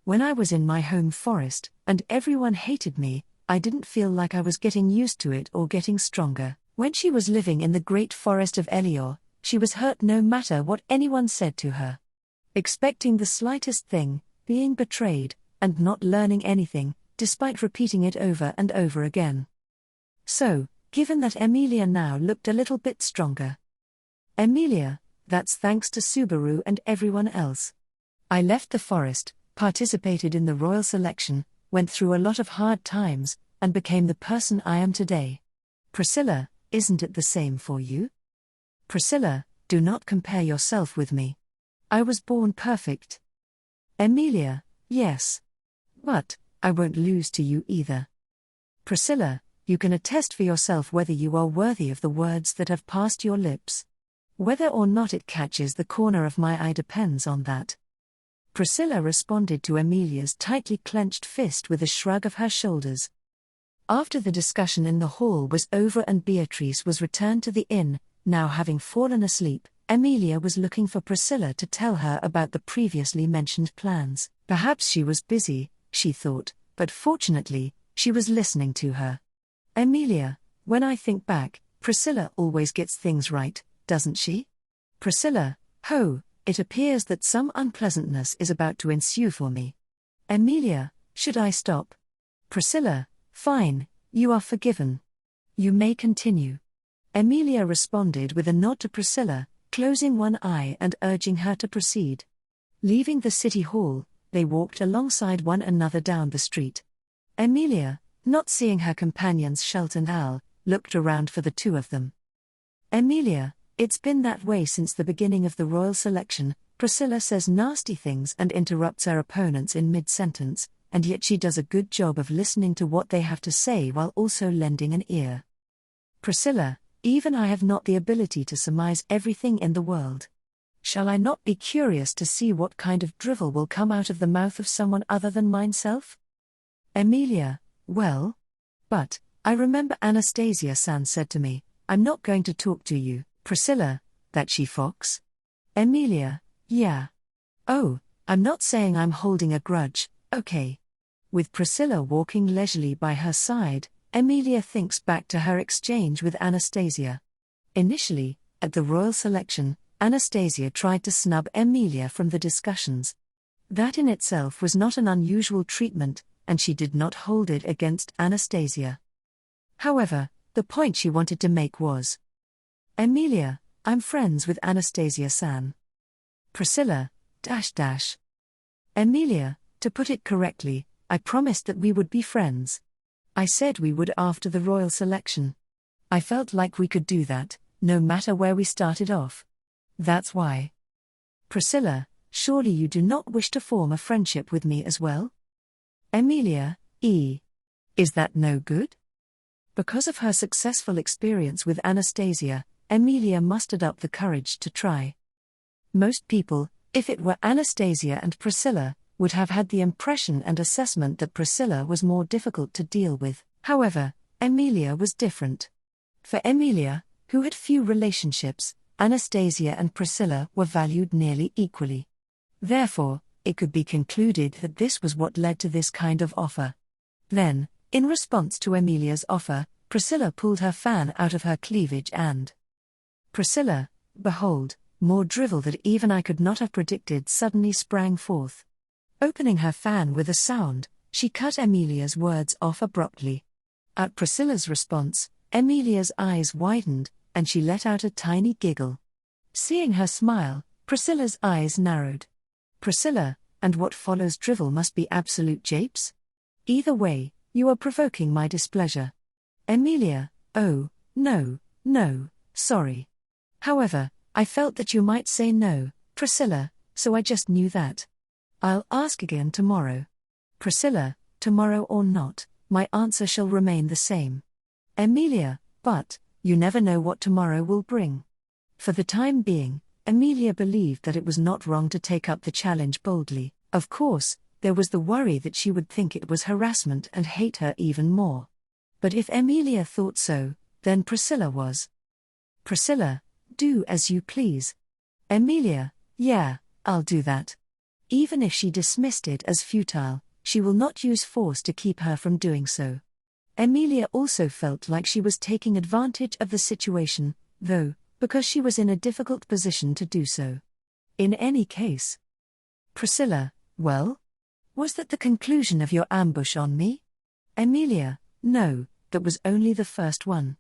When I was in my home forest, and everyone hated me, I didn't feel like I was getting used to it or getting stronger. When she was living in the great forest of Elior, she was hurt no matter what anyone said to her. Expecting the slightest thing, being betrayed, and not learning anything, despite repeating it over and over again. So, given that Emilia now looked a little bit stronger. Emilia, that's thanks to Subaru and everyone else. I left the forest, participated in the royal selection, went through a lot of hard times, and became the person I am today. Priscilla, isn't it the same for you? Priscilla, do not compare yourself with me. I was born perfect. Emilia, yes. But, I won't lose to you either. Priscilla, you can attest for yourself whether you are worthy of the words that have passed your lips. Whether or not it catches the corner of my eye depends on that. Priscilla responded to Emilia's tightly clenched fist with a shrug of her shoulders. After the discussion in the hall was over and Beatrice was returned to the inn, now having fallen asleep, Emilia was looking for Priscilla to tell her about the previously mentioned plans. Perhaps she was busy, she thought, but fortunately, she was listening to her. Emilia, when I think back, Priscilla always gets things right, doesn't she? Priscilla, it appears that some unpleasantness is about to ensue for me. Emilia, should I stop? Priscilla, fine, you are forgiven. You may continue. Emilia responded with a nod to Priscilla, closing one eye and urging her to proceed. Leaving the city hall, they walked alongside one another down the street. Emilia, not seeing her companions Shelt and Al, looked around for the two of them. Emilia, it's been that way since the beginning of the royal selection. Priscilla says nasty things and interrupts her opponents in mid-sentence, and yet she does a good job of listening to what they have to say while also lending an ear. Priscilla, even I have not the ability to surmise everything in the world. Shall I not be curious to see what kind of drivel will come out of the mouth of someone other than myself? Emilia, well. But, I remember Anastasia-san said to me, I'm not going to talk to you, Priscilla, that she fox? Emilia, yeah. Oh, I'm not saying I'm holding a grudge, okay. With Priscilla walking leisurely by her side, Emilia thinks back to her exchange with Anastasia. Initially, at the royal selection, Anastasia tried to snub Emilia from the discussions. That in itself was not an unusual treatment, and she did not hold it against Anastasia. However, the point she wanted to make was, Emilia, I'm friends with Anastasia-san. Priscilla, .. Emilia, to put it correctly, I promised that we would be friends. I said we would after the royal selection. I felt like we could do that, no matter where we started off. That's why. Priscilla, surely you do not wish to form a friendship with me as well? Emilia, is that no good? Because of her successful experience with Anastasia, Emilia mustered up the courage to try. Most people, if it were Anastasia and Priscilla, would have had the impression and assessment that Priscilla was more difficult to deal with. However, Emilia was different. For Emilia, who had few relationships, Anastasia and Priscilla were valued nearly equally. Therefore, it could be concluded that this was what led to this kind of offer. Then, in response to Emilia's offer, Priscilla pulled her fan out of her cleavage and Priscilla, behold, more drivel that even I could not have predicted suddenly sprang forth. Opening her fan with a sound, she cut Emilia's words off abruptly. At Priscilla's response, Emilia's eyes widened, and she let out a tiny giggle. Seeing her smile, Priscilla's eyes narrowed. Priscilla, and what follows drivel must be absolute japes? Either way, you are provoking my displeasure. Emilia, oh, no, sorry. However, I felt that you might say no, Priscilla, so I just knew that. I'll ask again tomorrow. Priscilla, tomorrow or not, my answer shall remain the same. Emilia, but, you never know what tomorrow will bring. For the time being, Emilia believed that it was not wrong to take up the challenge boldly. Of course, there was the worry that she would think it was harassment and hate her even more. But if Emilia thought so, then Priscilla was. Priscilla, do as you please. Emilia, yeah, I'll do that. Even if she dismissed it as futile, she will not use force to keep her from doing so. Emilia also felt like she was taking advantage of the situation, though, because she was in a difficult position to do so. In any case. Priscilla, well? Was that the conclusion of your ambush on me? Emilia, no, that was only the first one.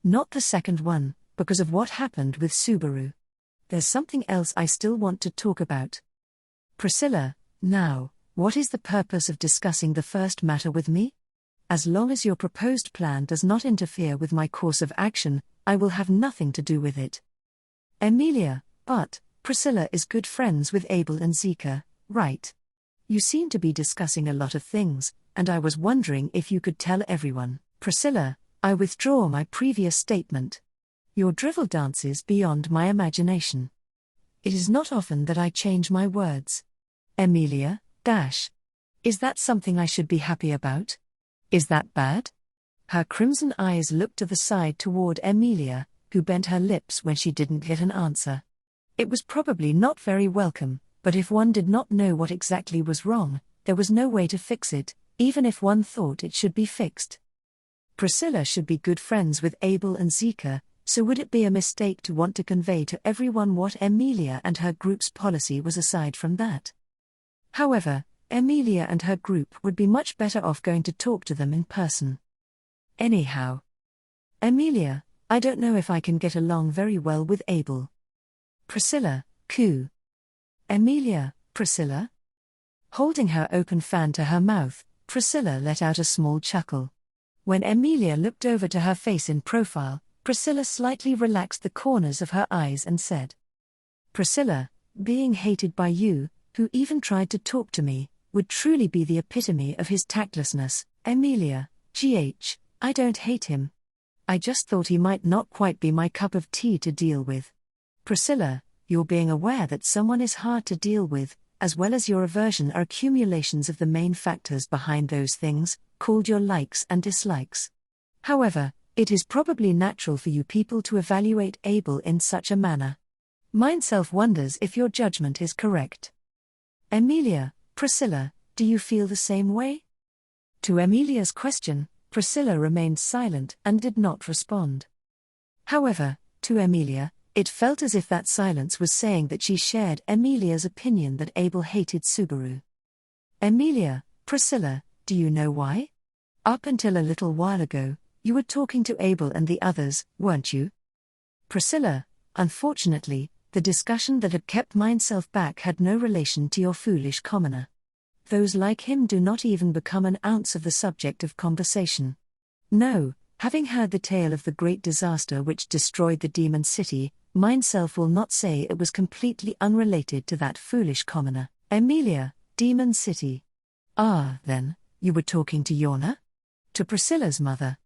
Not the second one, because of what happened with Subaru. There's something else I still want to talk about. Priscilla, now, what is the purpose of discussing the first matter with me? As long as your proposed plan does not interfere with my course of action, I will have nothing to do with it. Emilia, but, Priscilla is good friends with Abel and Zika, right? You seem to be discussing a lot of things, and I was wondering if you could tell everyone. Priscilla, I withdraw my previous statement. Your drivel dances beyond my imagination. It is not often that I change my words. Emilia, is that something I should be happy about? Is that bad? Her crimson eyes looked to the side toward Emilia, who bent her lips when she didn't get an answer. It was probably not very welcome, but if one did not know what exactly was wrong, there was no way to fix it, even if one thought it should be fixed. Priscilla should be good friends with Abel and Zika, so would it be a mistake to want to convey to everyone what Emilia and her group's policy was aside from that? However, Emilia and her group would be much better off going to talk to them in person. Anyhow. Emilia, I don't know if I can get along very well with Abel. Priscilla, coo. Emilia, Priscilla? Holding her open fan to her mouth, Priscilla let out a small chuckle. When Emilia looked over to her face in profile, Priscilla slightly relaxed the corners of her eyes and said, Priscilla, being hated by you, who even tried to talk to me, would truly be the epitome of his tactlessness. Emilia, I don't hate him. I just thought he might not quite be my cup of tea to deal with. Priscilla, your being aware that someone is hard to deal with, as well as your aversion are accumulations of the main factors behind those things, called your likes and dislikes. However, it is probably natural for you people to evaluate Abel in such a manner. Mine self wonders if your judgment is correct. Emilia, Priscilla, do you feel the same way? To Emilia's question, Priscilla remained silent and did not respond. However, to Emilia, it felt as if that silence was saying that she shared Emilia's opinion that Abel hated Subaru. Emilia, Priscilla, do you know why? Up until a little while ago, you were talking to Abel and the others, weren't you? Priscilla, unfortunately, the discussion that had kept myself back had no relation to your foolish commoner. Those like him do not even become an ounce of the subject of conversation. No, having heard the tale of the great disaster which destroyed the demon city, myself will not say it was completely unrelated to that foolish commoner. Emilia, demon city. Ah, then, you were talking to Yorna? To Priscilla's mother.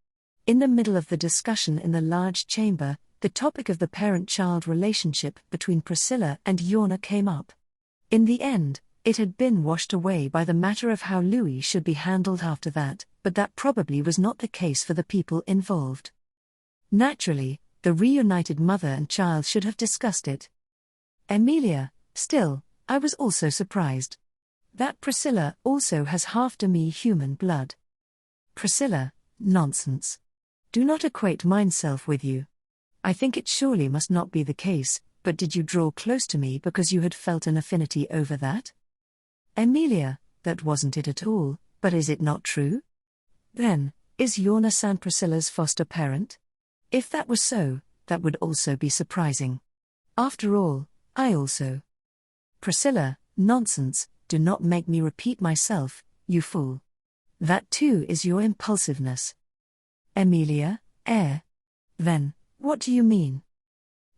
In the middle of the discussion in the large chamber, the topic of the parent-child relationship between Priscilla and Yorna came up. In the end, it had been washed away by the matter of how Louis should be handled after that, but that probably was not the case for the people involved. Naturally, the reunited mother and child should have discussed it. Emilia, still, I was also surprised. That Priscilla also has half demi-human blood. Priscilla, nonsense. Do not equate myself with you. I think it surely must not be the case, but did you draw close to me because you had felt an affinity over that? Emilia, that wasn't it at all, but is it not true? Then, is Yorna-san Priscilla's foster parent? If that was so, that would also be surprising. After all, I also. Priscilla, nonsense, do not make me repeat myself, you fool. That too is your impulsiveness. Emilia, Then, what do you mean?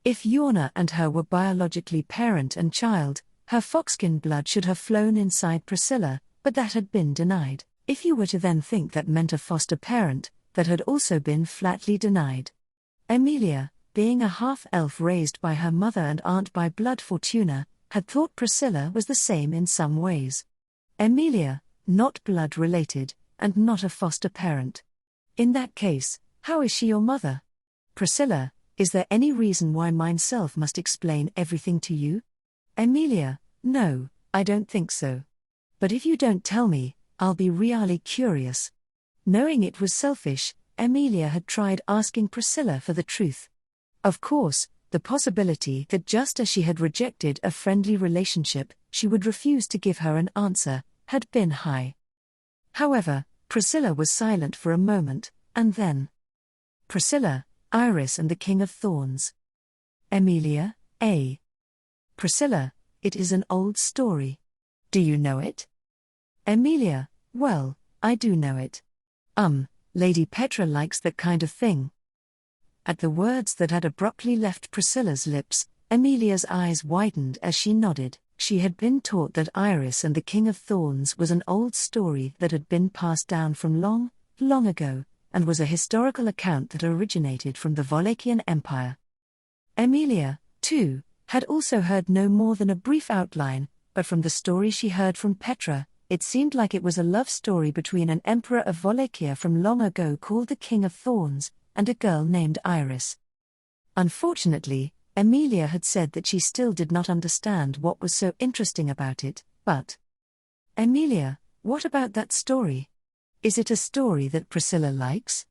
If Yorna and her were biologically parent and child, her foxkin blood should have flown inside Priscilla, but that had been denied. If you were to then think that meant a foster parent, that had also been flatly denied. Emilia, being a half-elf raised by her mother and aunt by blood Fortuna, had thought Priscilla was the same in some ways. Emilia, not blood-related, and not a foster parent. In that case, how is she your mother? Priscilla, is there any reason why myself must explain everything to you? Emilia, no, I don't think so. But if you don't tell me, I'll be really curious. Knowing it was selfish, Emilia had tried asking Priscilla for the truth. Of course, the possibility that just as she had rejected a friendly relationship, she would refuse to give her an answer, had been high. However, Priscilla was silent for a moment, and then. Priscilla, Iris and the King of Thorns. Emilia, Priscilla, it is an old story. Do you know it? Emilia, well, I do know it. Lady Petra likes that kind of thing. At the words that had abruptly left Priscilla's lips, Emilia's eyes widened as she nodded. She had been taught that Iris and the King of Thorns was an old story that had been passed down from long, long ago, and was a historical account that originated from the Wallachian Empire. Emilia, too, had also heard no more than a brief outline, but from the story she heard from Petra, it seemed like it was a love story between an emperor of Wallachia from long ago called the King of Thorns, and a girl named Iris. Unfortunately, Emilia had said that she still did not understand what was so interesting about it, but... Emilia, what about that story? Is it a story that Priscilla likes?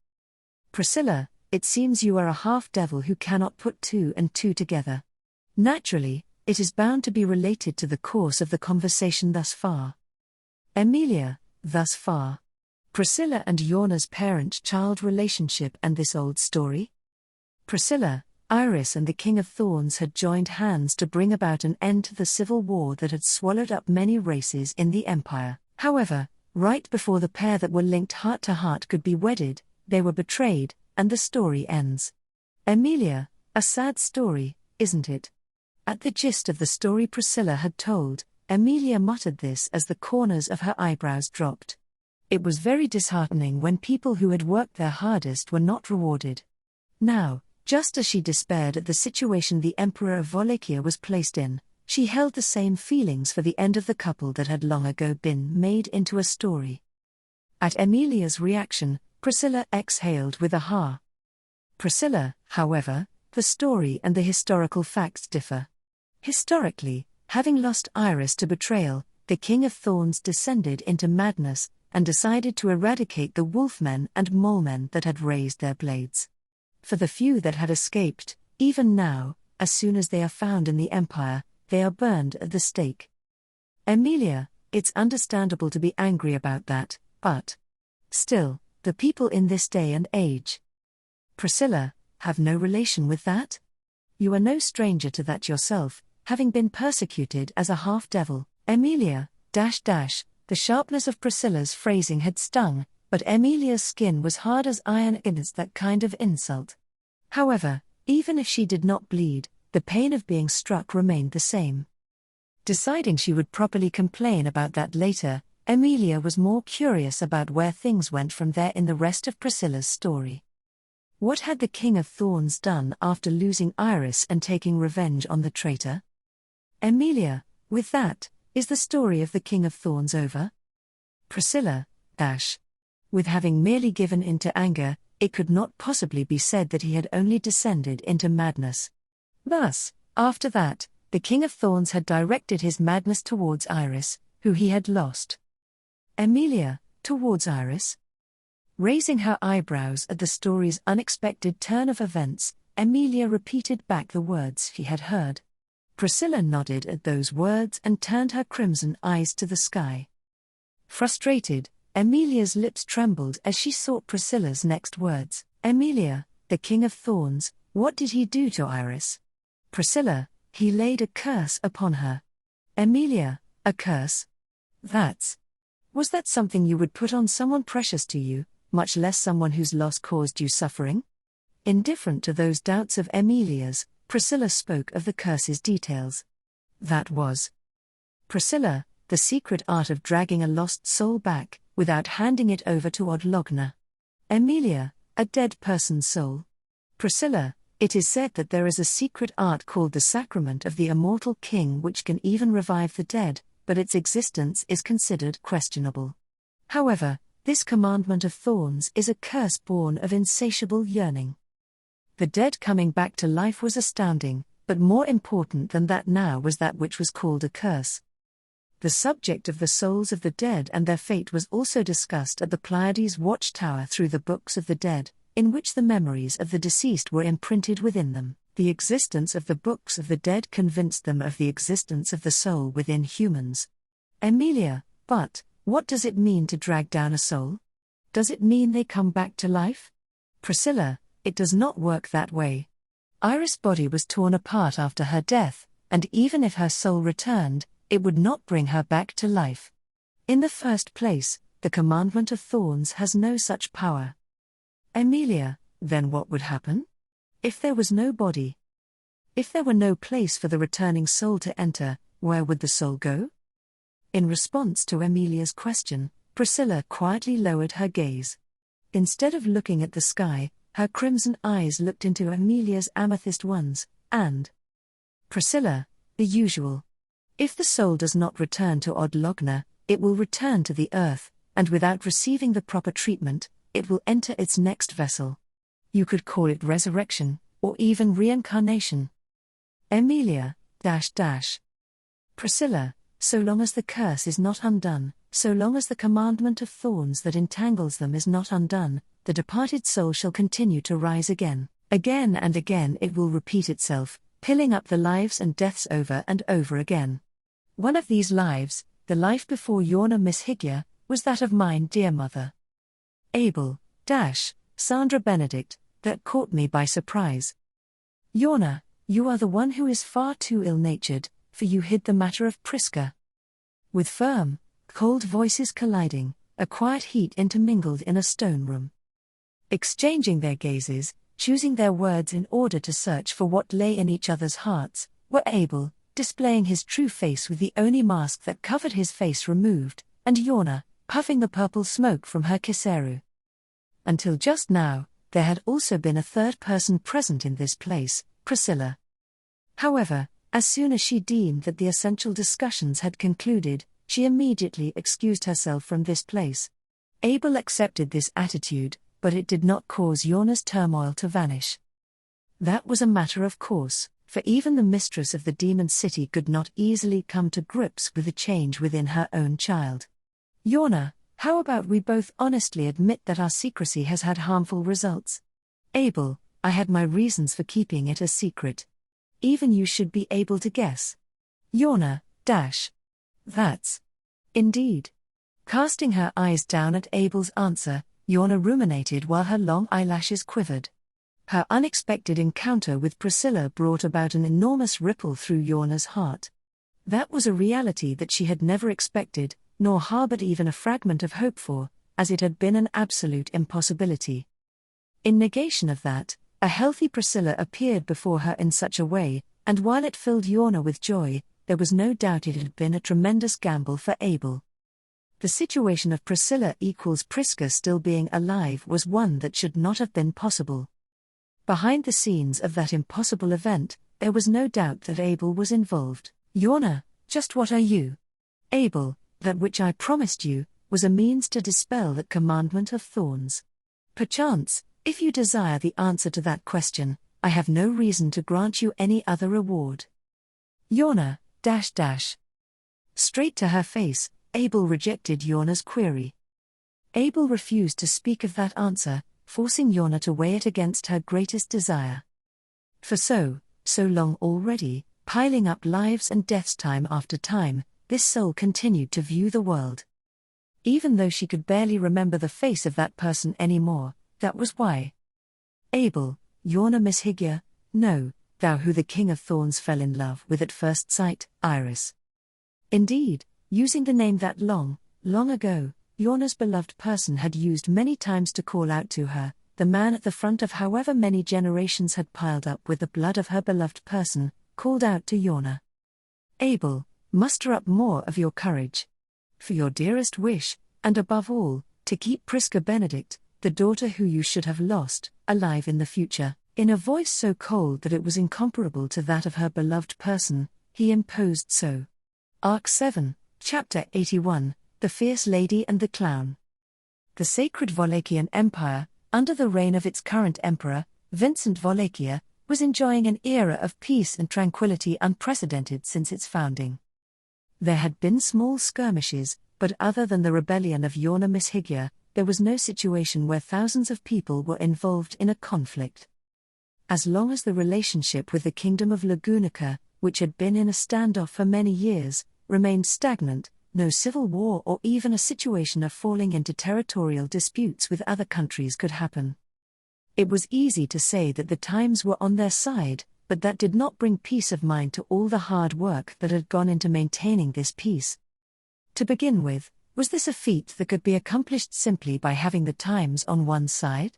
Priscilla, it seems you are a half-devil who cannot put two and two together. Naturally, it is bound to be related to the course of the conversation thus far. Emilia, thus far. Priscilla and Yorna's parent-child relationship and this old story? Priscilla, Iris and the King of Thorns had joined hands to bring about an end to the civil war that had swallowed up many races in the Empire. However, right before the pair that were linked heart to heart could be wedded, they were betrayed, and the story ends. Emilia, a sad story, isn't it? At the gist of the story Priscilla had told, Emilia muttered this as the corners of her eyebrows dropped. It was very disheartening when people who had worked their hardest were not rewarded. Now, just as she despaired at the situation the Emperor of Wallachia was placed in, she held the same feelings for the end of the couple that had long ago been made into a story. At Emilia's reaction, Priscilla exhaled with a ha. Priscilla, however, the story and the historical facts differ. Historically, having lost Iris to betrayal, the King of Thorns descended into madness, and decided to eradicate the wolfmen and molemen that had raised their blades. For the few that had escaped, even now, as soon as they are found in the Empire, they are burned at the stake. Emilia, it's understandable to be angry about that, but still, the people in this day and age. Priscilla, have no relation with that? You are no stranger to that yourself, having been persecuted as a half-devil. Emilia, the sharpness of Priscilla's phrasing had stung, but Emilia's skin was hard as iron against that kind of insult. However, even if she did not bleed, the pain of being struck remained the same. Deciding she would properly complain about that later, Emilia was more curious about where things went from there in the rest of Priscilla's story. What had the King of Thorns done after losing Iris and taking revenge on the traitor? Emilia, With that, is the story of the King of Thorns over? Priscilla, with having merely given in to anger, it could not possibly be said that he had only descended into madness. Thus, after that, the King of Thorns had directed his madness towards Iris, who he had lost. Emilia, towards Iris? Raising her eyebrows at the story's unexpected turn of events, Emilia repeated back the words she had heard. Priscilla nodded at those words and turned her crimson eyes to the sky. Frustrated, Emilia's lips trembled as she sought Priscilla's next words. Emilia, the King of Thorns, what did he do to Iris? Priscilla, he laid a curse upon her. Emilia, a curse? Was that something you would put on someone precious to you, much less someone whose loss caused you suffering? Indifferent to those doubts of Emilia's, Priscilla spoke of the curse's details. That was Priscilla, the secret art of dragging a lost soul back, without handing it over to Odlogna. Emilia, a dead person's soul. Priscilla, it is said that there is a secret art called the Sacrament of the Immortal King which can even revive the dead, but its existence is considered questionable. However, this commandment of thorns is a curse born of insatiable yearning. The dead coming back to life was astounding, but more important than that now was that which was called a curse. The subject of the souls of the dead and their fate was also discussed at the Pleiades watchtower through the books of the dead, in which the memories of the deceased were imprinted within them. The existence of the books of the dead convinced them of the existence of the soul within humans. Emilia, but what does it mean to drag down a soul? Does it mean they come back to life? Priscilla, it does not work that way. Iris' body was torn apart after her death, and even if her soul returned, it would not bring her back to life. In the first place, the commandment of thorns has no such power. Emilia, then what would happen? If there was no body? If there were no place for the returning soul to enter, where would the soul go? In response to Emilia's question, Priscilla quietly lowered her gaze. Instead of looking at the sky, her crimson eyes looked into Emilia's amethyst ones, and Priscilla, the usual. If the soul does not return to Odlogna, it will return to the earth, and without receiving the proper treatment, it will enter its next vessel. You could call it resurrection, or even reincarnation. Emilia, Priscilla, so long as the curse is not undone, so long as the commandment of thorns that entangles them is not undone, the departed soul shall continue to rise again. Again and again it will repeat itself, pilling up the lives and deaths over and over again. One of these lives, the life before Yorna Miss Hygge, was that of mine dear mother. Abel, Sandra Benedict, that caught me by surprise. Yorna, you are the one who is far too ill-natured, for you hid the matter of Prisca. With firm, cold voices colliding, a quiet heat intermingled in a stone room. Exchanging their gazes, choosing their words in order to search for what lay in each other's hearts, were Abel, displaying his true face with the only mask that covered his face removed, and Yorna, puffing the purple smoke from her kiseru. Until just now, there had also been a third person present in this place, Priscilla. However, as soon as she deemed that the essential discussions had concluded, she immediately excused herself from this place. Abel accepted this attitude, but it did not cause Yorna's turmoil to vanish. That was a matter of course, for even the mistress of the demon city could not easily come to grips with the change within her own child. Yorna, how about we both honestly admit that our secrecy has had harmful results? Abel, I had my reasons for keeping it a secret. Even you should be able to guess. Yorna, that's indeed. Casting her eyes down at Abel's answer, Yorna ruminated while her long eyelashes quivered. Her unexpected encounter with Priscilla brought about an enormous ripple through Yorna's heart. That was a reality that she had never expected, nor harbored even a fragment of hope for, as it had been an absolute impossibility. In negation of that, a healthy Priscilla appeared before her in such a way, and while it filled Yorna with joy, there was no doubt it had been a tremendous gamble for Abel. The situation of Priscilla equals Prisca still being alive was one that should not have been possible. Behind the scenes of that impossible event, there was no doubt that Abel was involved. Yorna, Just what are you? Abel, that which I promised you, was a means to dispel that commandment of thorns. Perchance, if you desire the answer to that question, I have no reason to grant you any other reward. Yorna, Straight to her face, Abel rejected Yorna's query. Abel refused to speak of that answer, forcing Yorna to weigh it against her greatest desire. For so long already, piling up lives and deaths time after time, this soul continued to view the world. Even though she could barely remember the face of that person anymore, that was why. Abel, Yorna Mishigya, no, thou who the King of Thorns fell in love with at first sight, Iris. Indeed, using the name that long ago, Yorna's beloved person had used many times to call out to her, the man at the front of however many generations had piled up with the blood of her beloved person, called out to Yorna. Abel, muster up more of your courage. For your dearest wish, and above all, to keep Prisca Benedict, the daughter who you should have lost, alive in the future, in a voice so cold that it was incomparable to that of her beloved person, he imposed so. Arc 7, Chapter 81, The Fierce Lady and the Clown. The sacred Wallachian Empire, under the reign of its current emperor, Vincent Wallachia, was enjoying an era of peace and tranquility unprecedented since its founding. There had been small skirmishes, but other than the rebellion of Yorna Mishigya, there was no situation where thousands of people were involved in a conflict. As long as the relationship with the kingdom of Lagunica, which had been in a standoff for many years, remained stagnant, no civil war or even a situation of falling into territorial disputes with other countries could happen. It was easy to say that the times were on their side, but that did not bring peace of mind to all the hard work that had gone into maintaining this peace. To begin with, was this a feat that could be accomplished simply by having the times on one side?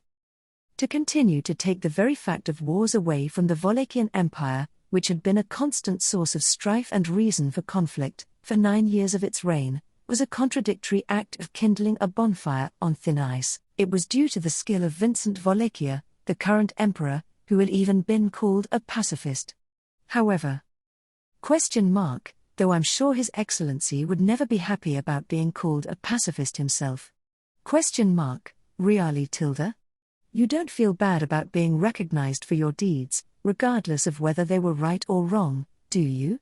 To continue to take the very fact of wars away from the Wallachian Empire, which had been a constant source of strife and reason for conflict, for 9 years of its reign, was a contradictory act of kindling a bonfire on thin ice. It was due to the skill of Vincent Wallachia, the current emperor, who had even been called a pacifist. However, though I'm sure His Excellency would never be happy about being called a pacifist himself. Really, Tilda? You don't feel bad about being recognized for your deeds, regardless of whether they were right or wrong, do you?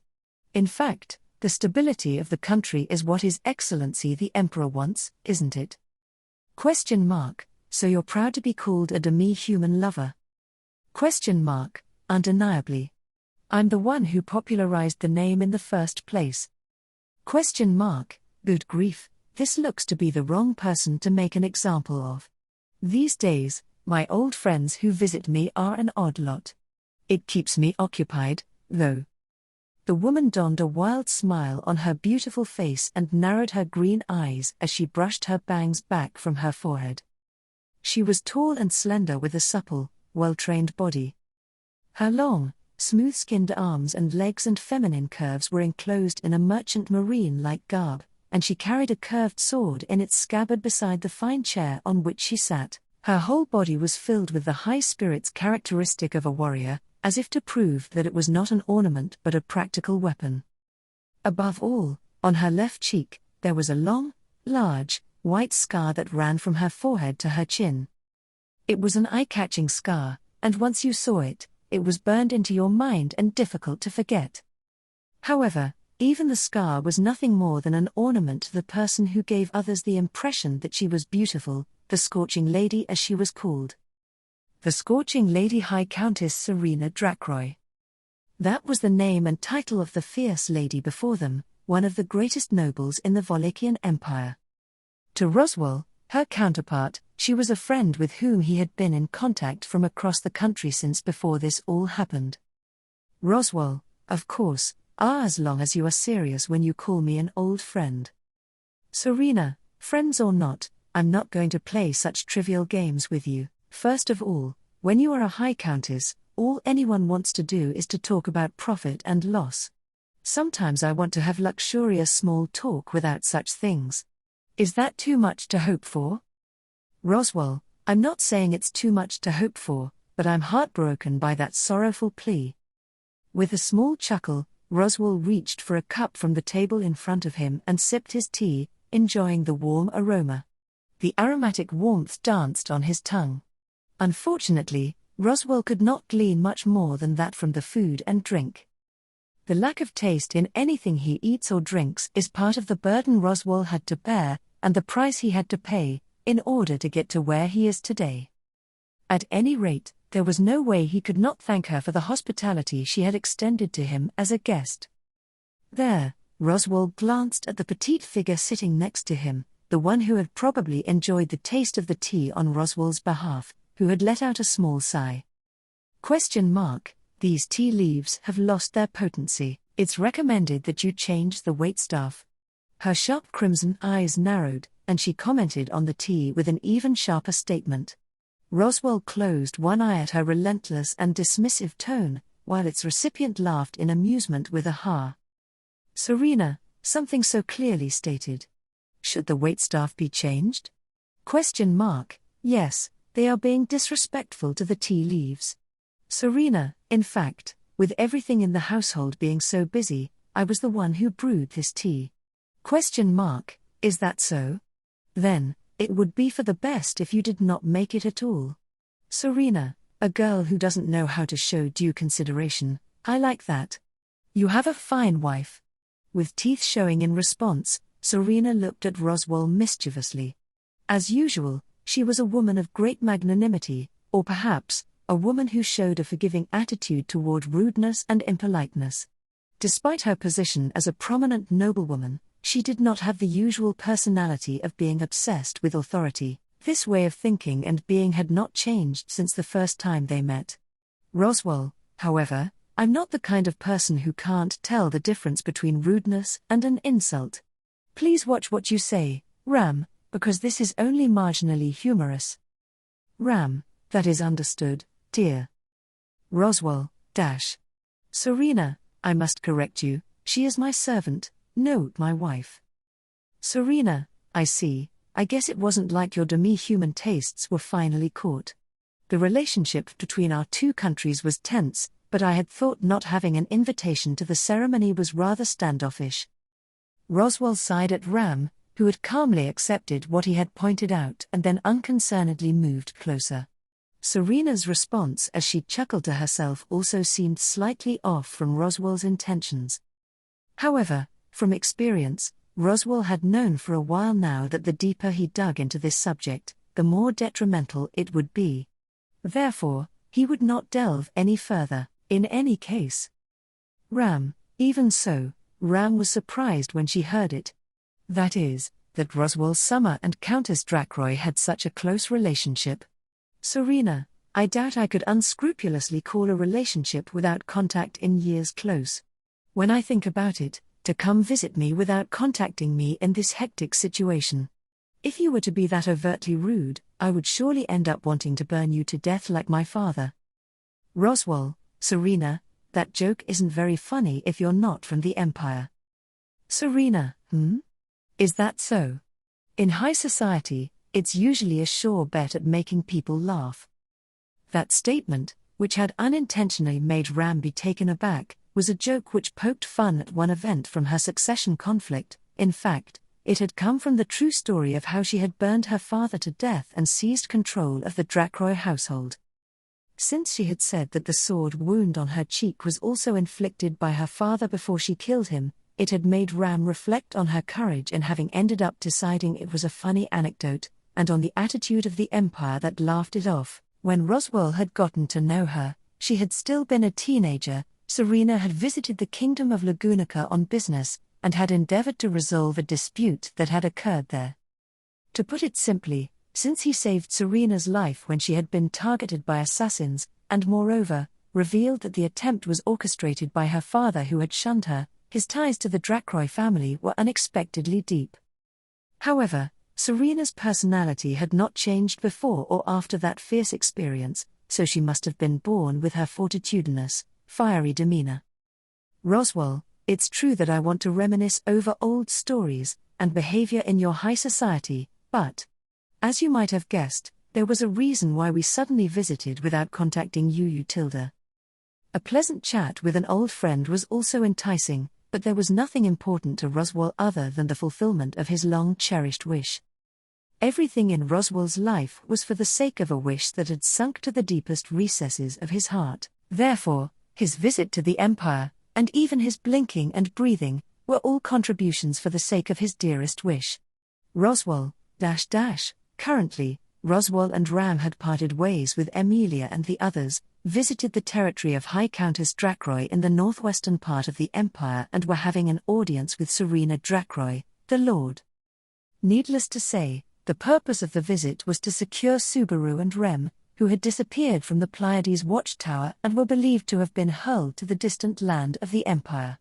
In fact, the stability of the country is what His Excellency the Emperor wants, isn't it? So you're proud to be called a demi-human lover? Undeniably. I'm the one who popularized the name in the first place. Good grief, this looks to be the wrong person to make an example of. These days, my old friends who visit me are an odd lot. It keeps me occupied, though. The woman donned a wild smile on her beautiful face and narrowed her green eyes as she brushed her bangs back from her forehead. She was tall and slender with a supple, well-trained body. Her long, smooth-skinned arms and legs and feminine curves were enclosed in a merchant marine-like garb, and she carried a curved sword in its scabbard beside the fine chair on which she sat. Her whole body was filled with the high spirits characteristic of a warrior, as if to prove that it was not an ornament but a practical weapon. Above all, on her left cheek, there was a long, large, white scar that ran from her forehead to her chin. It was an eye-catching scar, and once you saw it, it was burned into your mind and difficult to forget. However, even the scar was nothing more than an ornament to the person who gave others the impression that she was beautiful, the Scorching Lady as she was called. The Scorching Lady High Countess Serena Drakroy. That was the name and title of the fierce lady before them, one of the greatest nobles in the Wallachian Empire. To Roswell, her counterpart, she was a friend with whom he had been in contact from across the country since before this all happened. Roswell, of course, as long as you are serious when you call me an old friend. Serena, friends or not, I'm not going to play such trivial games with you. First of all, when you are a high countess, all anyone wants to do is to talk about profit and loss. Sometimes I want to have luxurious small talk without such things. Is that too much to hope for? Roswell, I'm not saying it's too much to hope for, but I'm heartbroken by that sorrowful plea. With a small chuckle, Roswell reached for a cup from the table in front of him and sipped his tea, enjoying the warm aroma. The aromatic warmth danced on his tongue. Unfortunately, Roswell could not glean much more than that from the food and drink. The lack of taste in anything he eats or drinks is part of the burden Roswell had to bear, and the price he had to pay, in order to get to where he is today. At any rate, there was no way he could not thank her for the hospitality she had extended to him as a guest. There, Roswell glanced at the petite figure sitting next to him, the one who had probably enjoyed the taste of the tea on Roswell's behalf, who had let out a small sigh. These tea leaves have lost their potency. It's recommended that you change the waitstaff. Her sharp crimson eyes narrowed, and she commented on the tea with an even sharper statement. Roswell closed one eye at her relentless and dismissive tone, while its recipient laughed in amusement with a ha. Serena, something so clearly stated. Should the waitstaff be changed? Yes, they are being disrespectful to the tea leaves. Serena, in fact, with everything in the household being so busy, I was the one who brewed this tea. Is that so? Then, it would be for the best if you did not make it at all. Serena, a girl who doesn't know how to show due consideration, I like that. You have a fine wife. With teeth showing in response, Serena looked at Roswell mischievously. As usual, she was a woman of great magnanimity, or perhaps, a woman who showed a forgiving attitude toward rudeness and impoliteness. Despite her position as a prominent noblewoman, she did not have the usual personality of being obsessed with authority. This way of thinking and being had not changed since the first time they met. Roswell, however, I'm not the kind of person who can't tell the difference between rudeness and an insult. Please watch what you say, Ram, because this is only marginally humorous. Ram, that is understood, dear. Roswell, Serena, I must correct you, she is my servant, no, my wife. Serena, I see, I guess it wasn't like your demi-human tastes were finally caught. The relationship between our two countries was tense, but I had thought not having an invitation to the ceremony was rather standoffish. Roswell sighed at Ram, who had calmly accepted what he had pointed out and then unconcernedly moved closer. Serena's response as she chuckled to herself also seemed slightly off from Roswell's intentions. However, from experience, Roswell had known for a while now that the deeper he dug into this subject, the more detrimental it would be. Therefore, he would not delve any further, in any case. Even so, Ram was surprised when she heard it. That is, that Roswell Summer and Countess Drackroy had such a close relationship. Serena, I doubt I could unscrupulously call a relationship without contact in years close. When I think about it, to come visit me without contacting me in this hectic situation. If you were to be that overtly rude, I would surely end up wanting to burn you to death like my father. Roswell, Serena, that joke isn't very funny if you're not from the Empire. Serena, Is that so? In high society, it's usually a sure bet at making people laugh. That statement, which had unintentionally made Ram be taken aback, was a joke which poked fun at one event from her succession conflict. In fact, it had come from the true story of how she had burned her father to death and seized control of the Drackroy household. Since she had said that the sword wound on her cheek was also inflicted by her father before she killed him, it had made Ram reflect on her courage in having ended up deciding it was a funny anecdote, and on the attitude of the Empire that laughed it off. When Roswell had gotten to know her, she had still been a teenager. Serena had visited the kingdom of Lagunica on business, and had endeavored to resolve a dispute that had occurred there. To put it simply, since he saved Serena's life when she had been targeted by assassins, and moreover, revealed that the attempt was orchestrated by her father who had shunned her, his ties to the Drackroy family were unexpectedly deep. However, Serena's personality had not changed before or after that fierce experience, so she must have been born with her fortitudinous, fiery demeanor. Roswell, it's true that I want to reminisce over old stories and behavior in your high society, but, as you might have guessed, there was a reason why we suddenly visited without contacting you, Utilda. A pleasant chat with an old friend was also enticing, but there was nothing important to Roswell other than the fulfillment of his long-cherished wish. Everything in Roswell's life was for the sake of a wish that had sunk to the deepest recesses of his heart. Therefore, his visit to the Empire, and even his blinking and breathing, were all contributions for the sake of his dearest wish. Roswell, currently, Roswell and Ram had parted ways with Emilia and the others, visited the territory of High Countess Drakroy in the northwestern part of the Empire and were having an audience with Serena Drakroy, the Lord. Needless to say, the purpose of the visit was to secure Subaru and Rem, who had disappeared from the Pleiades watchtower and were believed to have been hurled to the distant land of the Empire.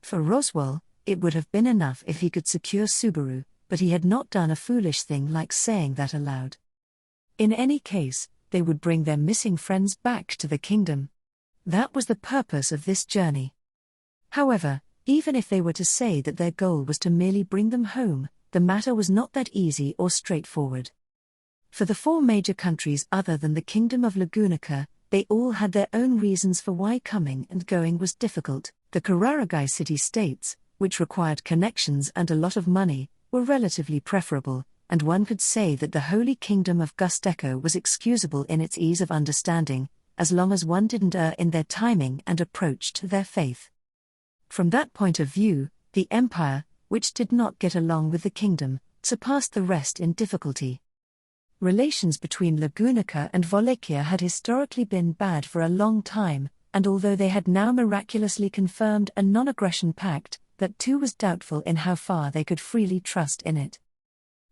For Roswell, it would have been enough if he could secure Subaru, but he had not done a foolish thing like saying that aloud. In any case, they would bring their missing friends back to the kingdom. That was the purpose of this journey. However, even if they were to say that their goal was to merely bring them home, the matter was not that easy or straightforward. For the 4 major countries other than the Kingdom of Lagunica, they all had their own reasons for why coming and going was difficult. The Kararagai city-states, which required connections and a lot of money, were relatively preferable, and one could say that the Holy Kingdom of Gusteko was excusable in its ease of understanding, as long as one didn't err in their timing and approach to their faith. From that point of view, the Empire, which did not get along with the kingdom, surpassed the rest in difficulty. Relations between Lagunica and Wallachia had historically been bad for a long time, and although they had now miraculously confirmed a non-aggression pact, that too was doubtful in how far they could freely trust in it.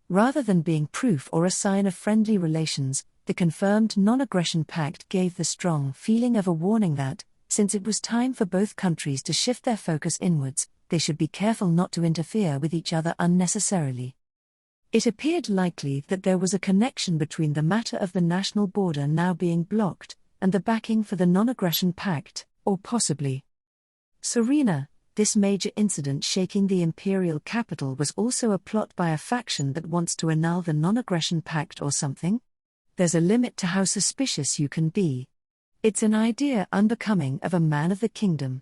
Rather than being proof or a sign of friendly relations, the confirmed non-aggression pact gave the strong feeling of a warning that, since it was time for both countries to shift their focus inwards, they should be careful not to interfere with each other unnecessarily. It appeared likely that there was a connection between the matter of the national border now being blocked, and the backing for the non-aggression pact, or possibly Serena. This major incident shaking the imperial capital was also a plot by a faction that wants to annul the non-aggression pact or something? There's a limit to how suspicious you can be. It's an idea unbecoming of a man of the kingdom.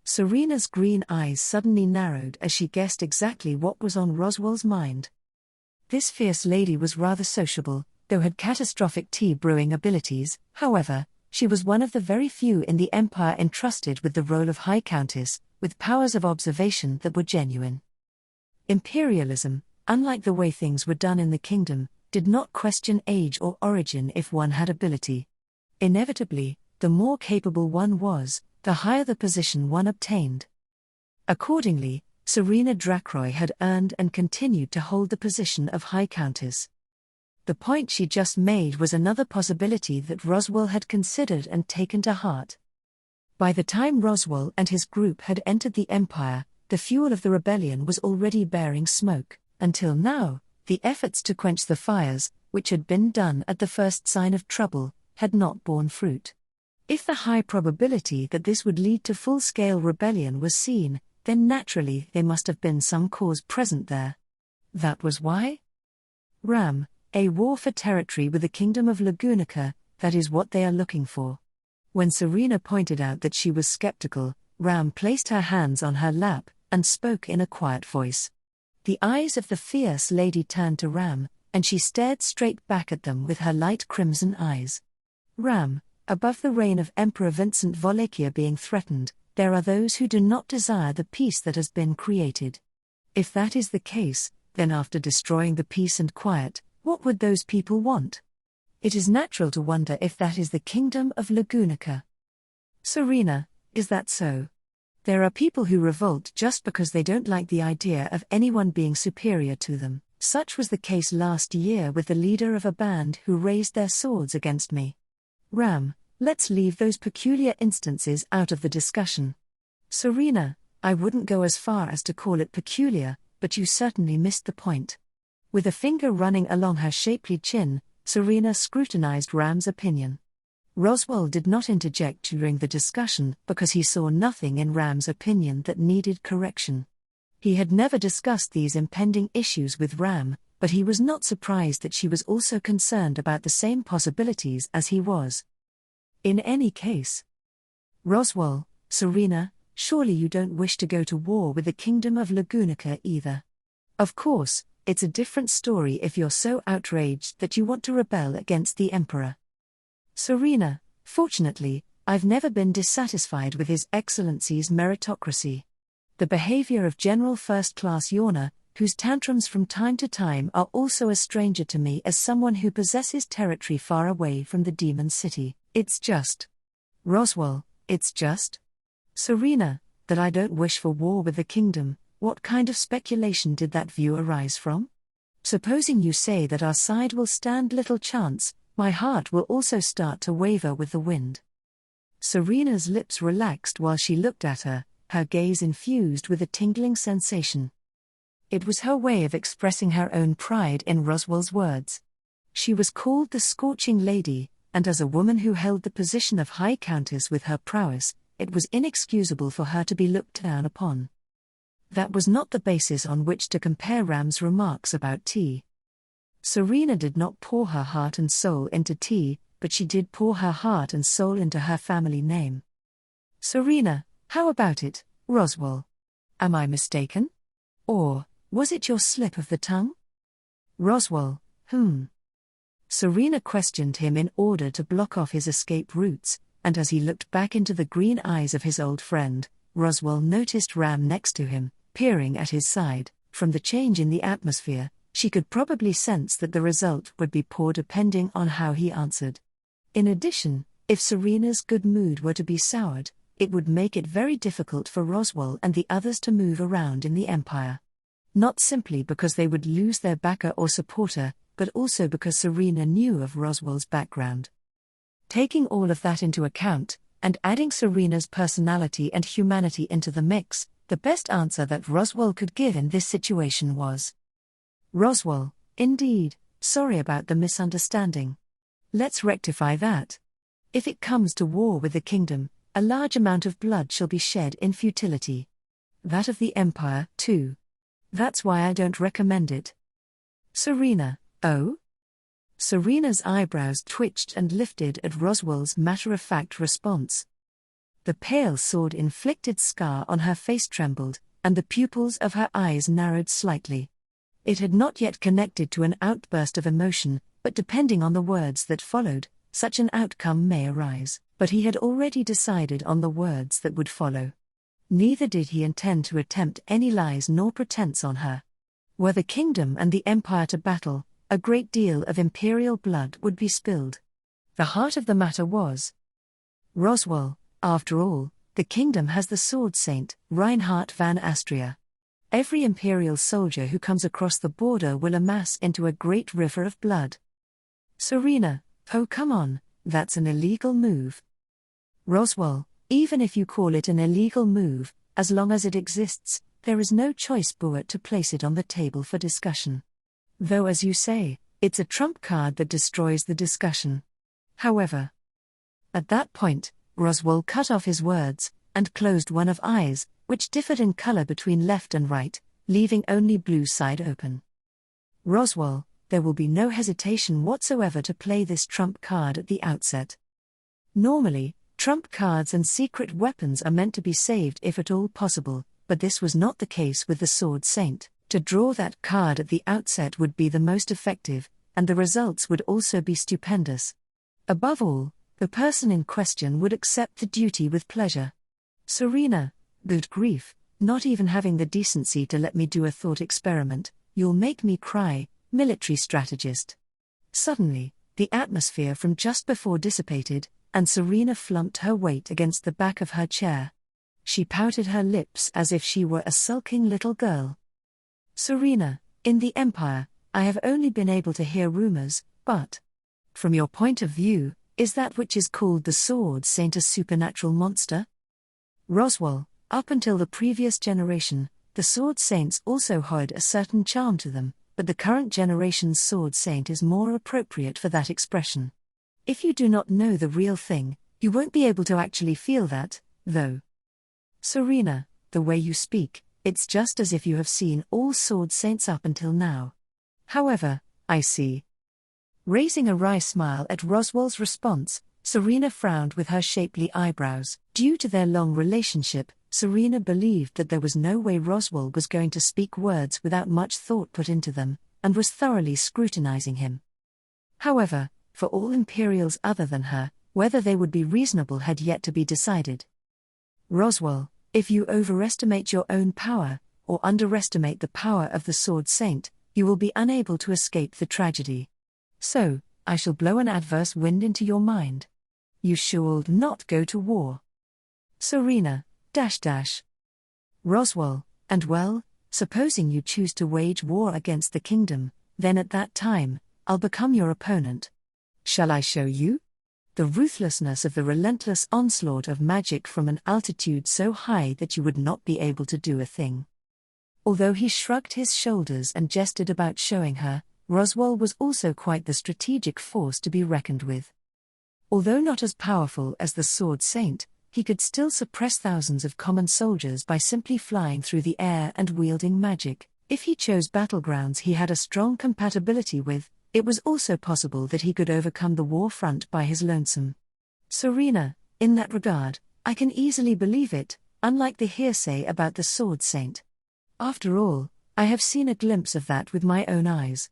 Serena's green eyes suddenly narrowed as she guessed exactly what was on Roswell's mind. This fierce lady was rather sociable, though had catastrophic tea-brewing abilities. However, she was one of the very few in the Empire entrusted with the role of High Countess, with powers of observation that were genuine. Imperialism, unlike the way things were done in the kingdom, did not question age or origin if one had ability. Inevitably, the more capable one was, the higher the position one obtained. Accordingly, Serena Drakroy had earned and continued to hold the position of High Countess. The point she just made was another possibility that Roswell had considered and taken to heart. By the time Roswell and his group had entered the Empire, the fuel of the rebellion was already bearing smoke. Until now, the efforts to quench the fires, which had been done at the first sign of trouble, had not borne fruit. If the high probability that this would lead to full-scale rebellion was seen, then naturally there must have been some cause present there. That was why? Ram, a war for territory with the Kingdom of Lagunica, that is what they are looking for. When Serena pointed out that she was skeptical, Ram placed her hands on her lap and spoke in a quiet voice. The eyes of the fierce lady turned to Ram, and she stared straight back at them with her light crimson eyes. Ram, above the reign of Emperor Vincent Wallachia being threatened, there are those who do not desire the peace that has been created. If that is the case, then after destroying the peace and quiet, what would those people want? It is natural to wonder if that is the Kingdom of Lagunica. Serena, is that so? There are people who revolt just because they don't like the idea of anyone being superior to them. Such was the case last year with the leader of a band who raised their swords against me. Ram, let's leave those peculiar instances out of the discussion. Serena, I wouldn't go as far as to call it peculiar, but you certainly missed the point. With a finger running along her shapely chin, Serena scrutinized Ram's opinion. Roswell did not interject during the discussion because he saw nothing in Ram's opinion that needed correction. He had never discussed these impending issues with Ram, but he was not surprised that she was also concerned about the same possibilities as he was. In any case, Roswell, Serena, surely you don't wish to go to war with the kingdom of Lagunica either. Of course, it's a different story if you're so outraged that you want to rebel against the Emperor. Serena, fortunately, I've never been dissatisfied with His Excellency's meritocracy. The behavior of General First-Class Yorna, whose tantrums from time to time are also a stranger to me as someone who possesses territory far away from the Demon City, it's just. Roswell, it's just. Serena, that I don't wish for war with the kingdom. What kind of speculation did that view arise from? Supposing you say that our side will stand little chance, my heart will also start to waver with the wind. Serena's lips relaxed while she looked at her gaze infused with a tingling sensation. It was her way of expressing her own pride in Roswell's words. She was called the Scorching Lady, and as a woman who held the position of High Countess with her prowess, it was inexcusable for her to be looked down upon. That was not the basis on which to compare Ram's remarks about tea. Serena did not pour her heart and soul into tea, but she did pour her heart and soul into her family name. Serena, how about it, Roswell? Am I mistaken? Or, was it your slip of the tongue? Roswell, Serena questioned him in order to block off his escape routes, and as he looked back into the green eyes of his old friend, Roswell noticed Ram next to him, peering at his side. From the change in the atmosphere, she could probably sense that the result would be poor depending on how he answered. In addition, if Serena's good mood were to be soured, it would make it very difficult for Roswell and the others to move around in the Empire. Not simply because they would lose their backer or supporter, but also because Serena knew of Roswell's background. Taking all of that into account, and adding Serena's personality and humanity into the mix, the best answer that Roswell could give in this situation was, Roswell, indeed, sorry about the misunderstanding. Let's rectify that. If it comes to war with the kingdom, a large amount of blood shall be shed in futility. That of the Empire, too. That's why I don't recommend it. Serena, oh? Serena's eyebrows twitched and lifted at Roswell's matter-of-fact response. The pale sword-inflicted scar on her face trembled, and the pupils of her eyes narrowed slightly. It had not yet connected to an outburst of emotion, but depending on the words that followed, such an outcome may arise, but he had already decided on the words that would follow. Neither did he intend to attempt any lies nor pretense on her. Were the kingdom and the empire to battle, a great deal of imperial blood would be spilled. The heart of the matter was, Roswell, after all, the kingdom has the sword saint, Reinhard van Astria. Every imperial soldier who comes across the border will amass into a great river of blood. Serena, oh come on, that's an illegal move. Roswell, even if you call it an illegal move, as long as it exists, there is no choice but to place it on the table for discussion. Though as you say, it's a trump card that destroys the discussion. However, at that point, Roswell cut off his words, and closed one of eyes, which differed in color between left and right, leaving only blue side open. Roswell, there will be no hesitation whatsoever to play this trump card at the outset. Normally, trump cards and secret weapons are meant to be saved if at all possible, but this was not the case with the Sword Saint. To draw that card at the outset would be the most effective, and the results would also be stupendous. Above all, the person in question would accept the duty with pleasure. Serena, good grief, not even having the decency to let me do a thought experiment, you'll make me cry, military strategist. Suddenly, the atmosphere from just before dissipated, and Serena flumped her weight against the back of her chair. She pouted her lips as if she were a sulking little girl. Serena, in the Empire, I have only been able to hear rumors, but, from your point of view, is that which is called the Sword Saint a supernatural monster? Roswell, up until the previous generation, the Sword Saints also had a certain charm to them, but the current generation's Sword Saint is more appropriate for that expression. If you do not know the real thing, you won't be able to actually feel that, though. Serena, the way you speak, it's just as if you have seen all Sword Saints up until now. However, I see. Raising a wry smile at Roswell's response, Serena frowned with her shapely eyebrows. Due to their long relationship, Serena believed that there was no way Roswell was going to speak words without much thought put into them, and was thoroughly scrutinizing him. However, for all Imperials other than her, whether they would be reasonable had yet to be decided. Roswell, if you overestimate your own power, or underestimate the power of the Sword Saint, you will be unable to escape the tragedy. So, I shall blow an adverse wind into your mind. You should not go to war. Serena, Roswell, and well, supposing you choose to wage war against the kingdom, then at that time, I'll become your opponent. Shall I show you? The ruthlessness of the relentless onslaught of magic from an altitude so high that you would not be able to do a thing. Although he shrugged his shoulders and gestured about showing her, Roswell was also quite the strategic force to be reckoned with. Although not as powerful as the Sword Saint, he could still suppress thousands of common soldiers by simply flying through the air and wielding magic. If he chose battlegrounds he had a strong compatibility with, it was also possible that he could overcome the war front by his lonesome. Serena, in that regard, I can easily believe it, unlike the hearsay about the Sword Saint. After all, I have seen a glimpse of that with my own eyes.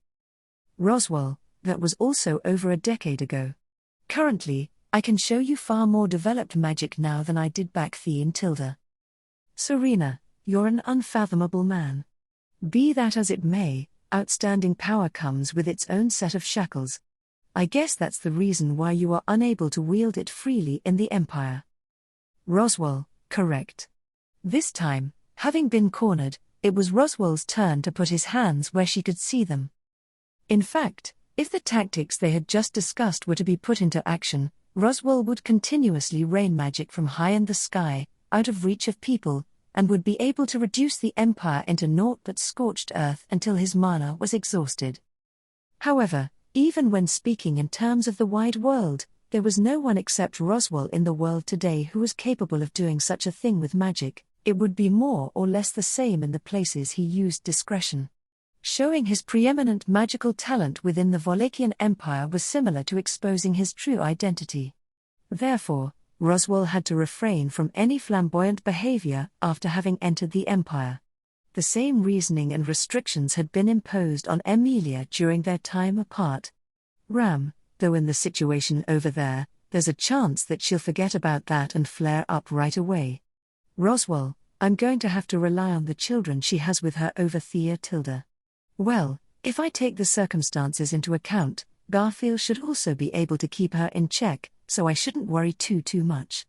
Roswell, that was also over a decade ago. Currently, I can show you far more developed magic now than I did back then, Tilda. Serena, you're an unfathomable man. Be that as it may, outstanding power comes with its own set of shackles. I guess that's the reason why you are unable to wield it freely in the Empire. Roswell, correct. This time, having been cornered, it was Roswell's turn to put his hands where she could see them. In fact, if the tactics they had just discussed were to be put into action, Roswell would continuously rain magic from high in the sky, out of reach of people, and would be able to reduce the Empire into naught but scorched earth until his mana was exhausted. However, even when speaking in terms of the wide world, there was no one except Roswell in the world today who was capable of doing such a thing with magic. It would be more or less the same in the places he used discretion. Showing his preeminent magical talent within the Wallachian Empire was similar to exposing his true identity. Therefore, Roswell had to refrain from any flamboyant behavior after having entered the Empire. The same reasoning and restrictions had been imposed on Emilia during their time apart. Ram, though in the situation over there, there's a chance that she'll forget about that and flare up right away. Roswell, I'm going to have to rely on the children she has with her over Thea Tilda. Well, if I take the circumstances into account, Garfield should also be able to keep her in check, so I shouldn't worry too much.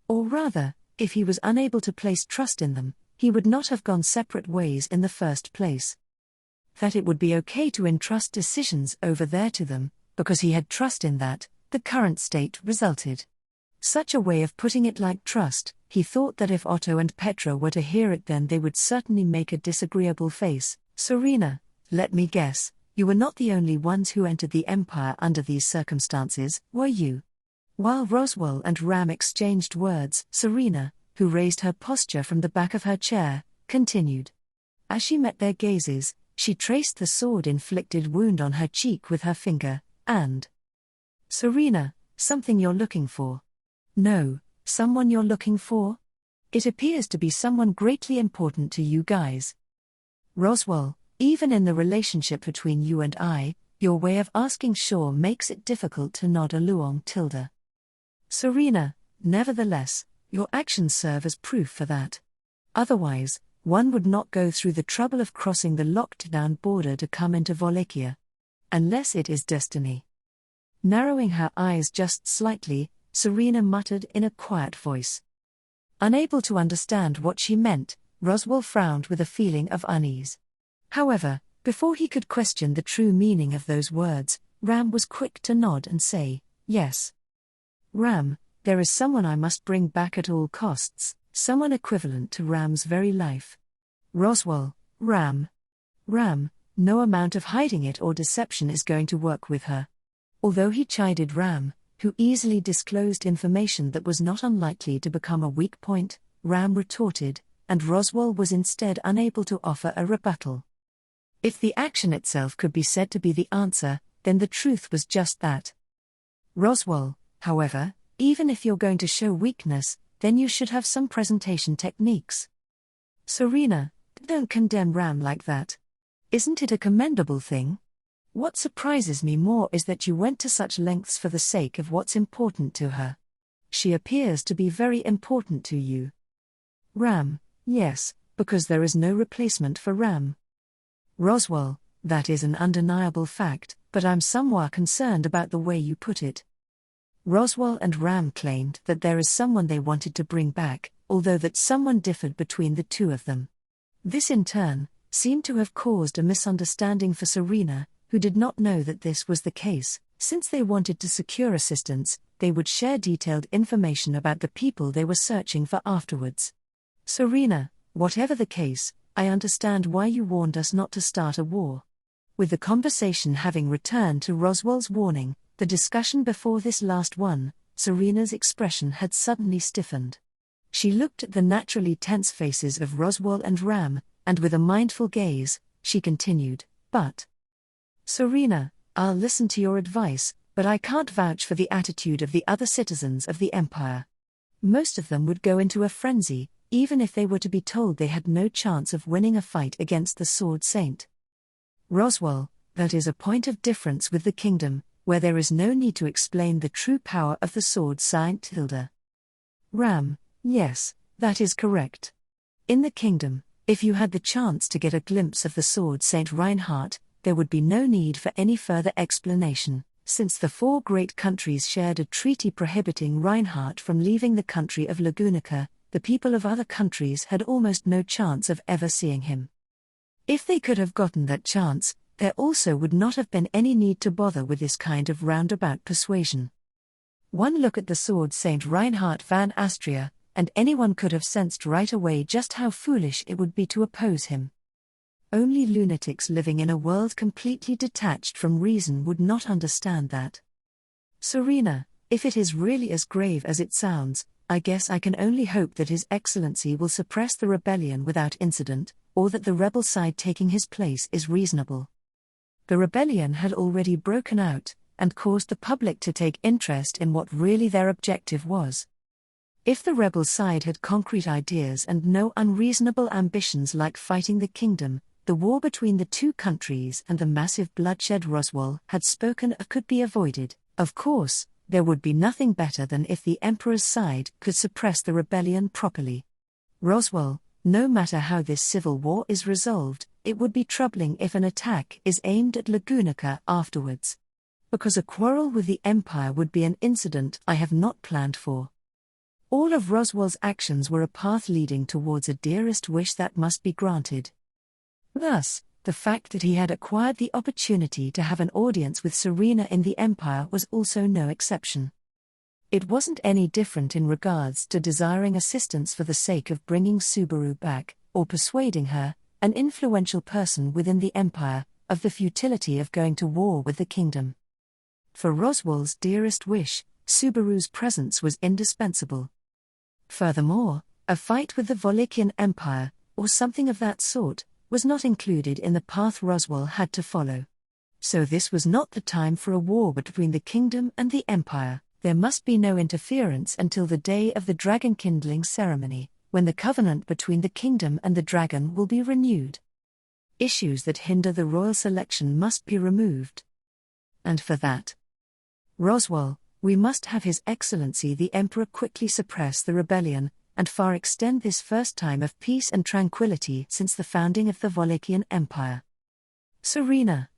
Or rather, if he was unable to place trust in them, he would not have gone separate ways in the first place. That it would be okay to entrust decisions over there to them, because he had trust in that, the current state resulted. Such a way of putting it like trust, he thought that if Otto and Petra were to hear it then they would certainly make a disagreeable face. Serena, let me guess, you were not the only ones who entered the Empire under these circumstances, were you? While Roswell and Ram exchanged words, Serena, who raised her posture from the back of her chair, continued. As she met their gazes, she traced the sword-inflicted wound on her cheek with her finger, and... Serena, something you're looking for. No, someone you're looking for? It appears to be someone greatly important to you guys. Roswell, even in the relationship between you and I, your way of asking sure makes it difficult to nod along, Tilda. Serena, nevertheless, your actions serve as proof for that. Otherwise, one would not go through the trouble of crossing the locked-down border to come into Wallachia. Unless it is destiny. Narrowing her eyes just slightly, Serena muttered in a quiet voice. Unable to understand what she meant, Roswell frowned with a feeling of unease. However, before he could question the true meaning of those words, Ram was quick to nod and say, yes. Ram, there is someone I must bring back at all costs, someone equivalent to Ram's very life. Roswell, Ram. Ram, no amount of hiding it or deception is going to work with her. Although he chided Ram, who easily disclosed information that was not unlikely to become a weak point, Ram retorted, and Roswell was instead unable to offer a rebuttal. If the action itself could be said to be the answer, then the truth was just that. Roswell, However, even if you're going to show weakness, then you should have some presentation techniques. Serena, don't condemn Ram like that. Isn't it a commendable thing? What surprises me more is that you went to such lengths for the sake of what's important to her. She appears to be very important to you. Ram, yes, because there is no replacement for Ram. Roswell, that is an undeniable fact, but I'm somewhat concerned about the way you put it. Roswell and Ram claimed that there is someone they wanted to bring back, although that someone differed between the two of them. This in turn seemed to have caused a misunderstanding for Serena, who did not know that this was the case. Since they wanted to secure assistance, they would share detailed information about the people they were searching for afterwards. Serena, whatever the case, I understand why you warned us not to start a war. With the conversation having returned to Roswell's warning, the discussion before this last one, Serena's expression had suddenly stiffened. She looked at the naturally tense faces of Roswell and Ram, and with a mindful gaze, she continued, "But, Serena, I'll listen to your advice, but I can't vouch for the attitude of the other citizens of the Empire. Most of them would go into a frenzy, even if they were to be told they had no chance of winning a fight against the Sword Saint. Roswell, that is a point of difference with the kingdom, where there is no need to explain the true power of the Sword Saint Hilda. Ram, yes, that is correct. In the kingdom, if you had the chance to get a glimpse of the Sword Saint Reinhardt, there would be no need for any further explanation, since the four great countries shared a treaty prohibiting Reinhardt from leaving the country of Lagunica. The people of other countries had almost no chance of ever seeing him. If they could have gotten that chance, there also would not have been any need to bother with this kind of roundabout persuasion. One look at the Sword Saint Reinhardt van Astria, and anyone could have sensed right away just how foolish it would be to oppose him. Only lunatics living in a world completely detached from reason would not understand that. Serena, if it is really as grave as it sounds, I guess I can only hope that His Excellency will suppress the rebellion without incident, or that the rebel side taking his place is reasonable. The rebellion had already broken out, and caused the public to take interest in what really their objective was. If the rebel side had concrete ideas and no unreasonable ambitions like fighting the kingdom, the war between the two countries and the massive bloodshed Roswell had spoken of could be avoided. Of course, there would be nothing better than if the Emperor's side could suppress the rebellion properly. Roswell, no matter how this civil war is resolved, it would be troubling if an attack is aimed at Lagunica afterwards. Because a quarrel with the Empire would be an incident I have not planned for. All of Roswell's actions were a path leading towards a dearest wish that must be granted. Thus, the fact that he had acquired the opportunity to have an audience with Serena in the Empire was also no exception. It wasn't any different in regards to desiring assistance for the sake of bringing Subaru back, or persuading her, an influential person within the Empire, of the futility of going to war with the kingdom. For Roswell's dearest wish, Subaru's presence was indispensable. Furthermore, a fight with the Volician Empire, or something of that sort, was not included in the path Roswell had to follow. So this was not the time for a war between the kingdom and the Empire. There must be no interference until the day of the dragon kindling ceremony, when the covenant between the kingdom and the dragon will be renewed. Issues that hinder the royal selection must be removed. And for that, Roswell, we must have His Excellency the Emperor quickly suppress the rebellion, and far extend this first time of peace and tranquility since the founding of the Volician Empire. Serena,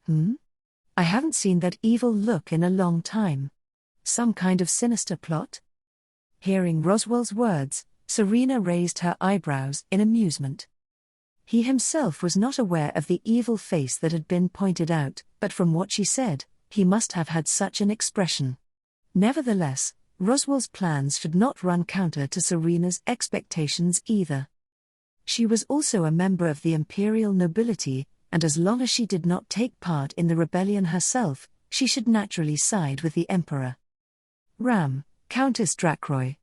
I haven't seen that evil look in a long time. Some kind of sinister plot? Hearing Roswell's words, Serena raised her eyebrows in amusement. He himself was not aware of the evil face that had been pointed out, but from what she said, he must have had such an expression. Nevertheless, Roswell's plans should not run counter to Serena's expectations either. She was also a member of the imperial nobility, and as long as she did not take part in the rebellion herself, she should naturally side with the Emperor. Ram, Countess Drakroy.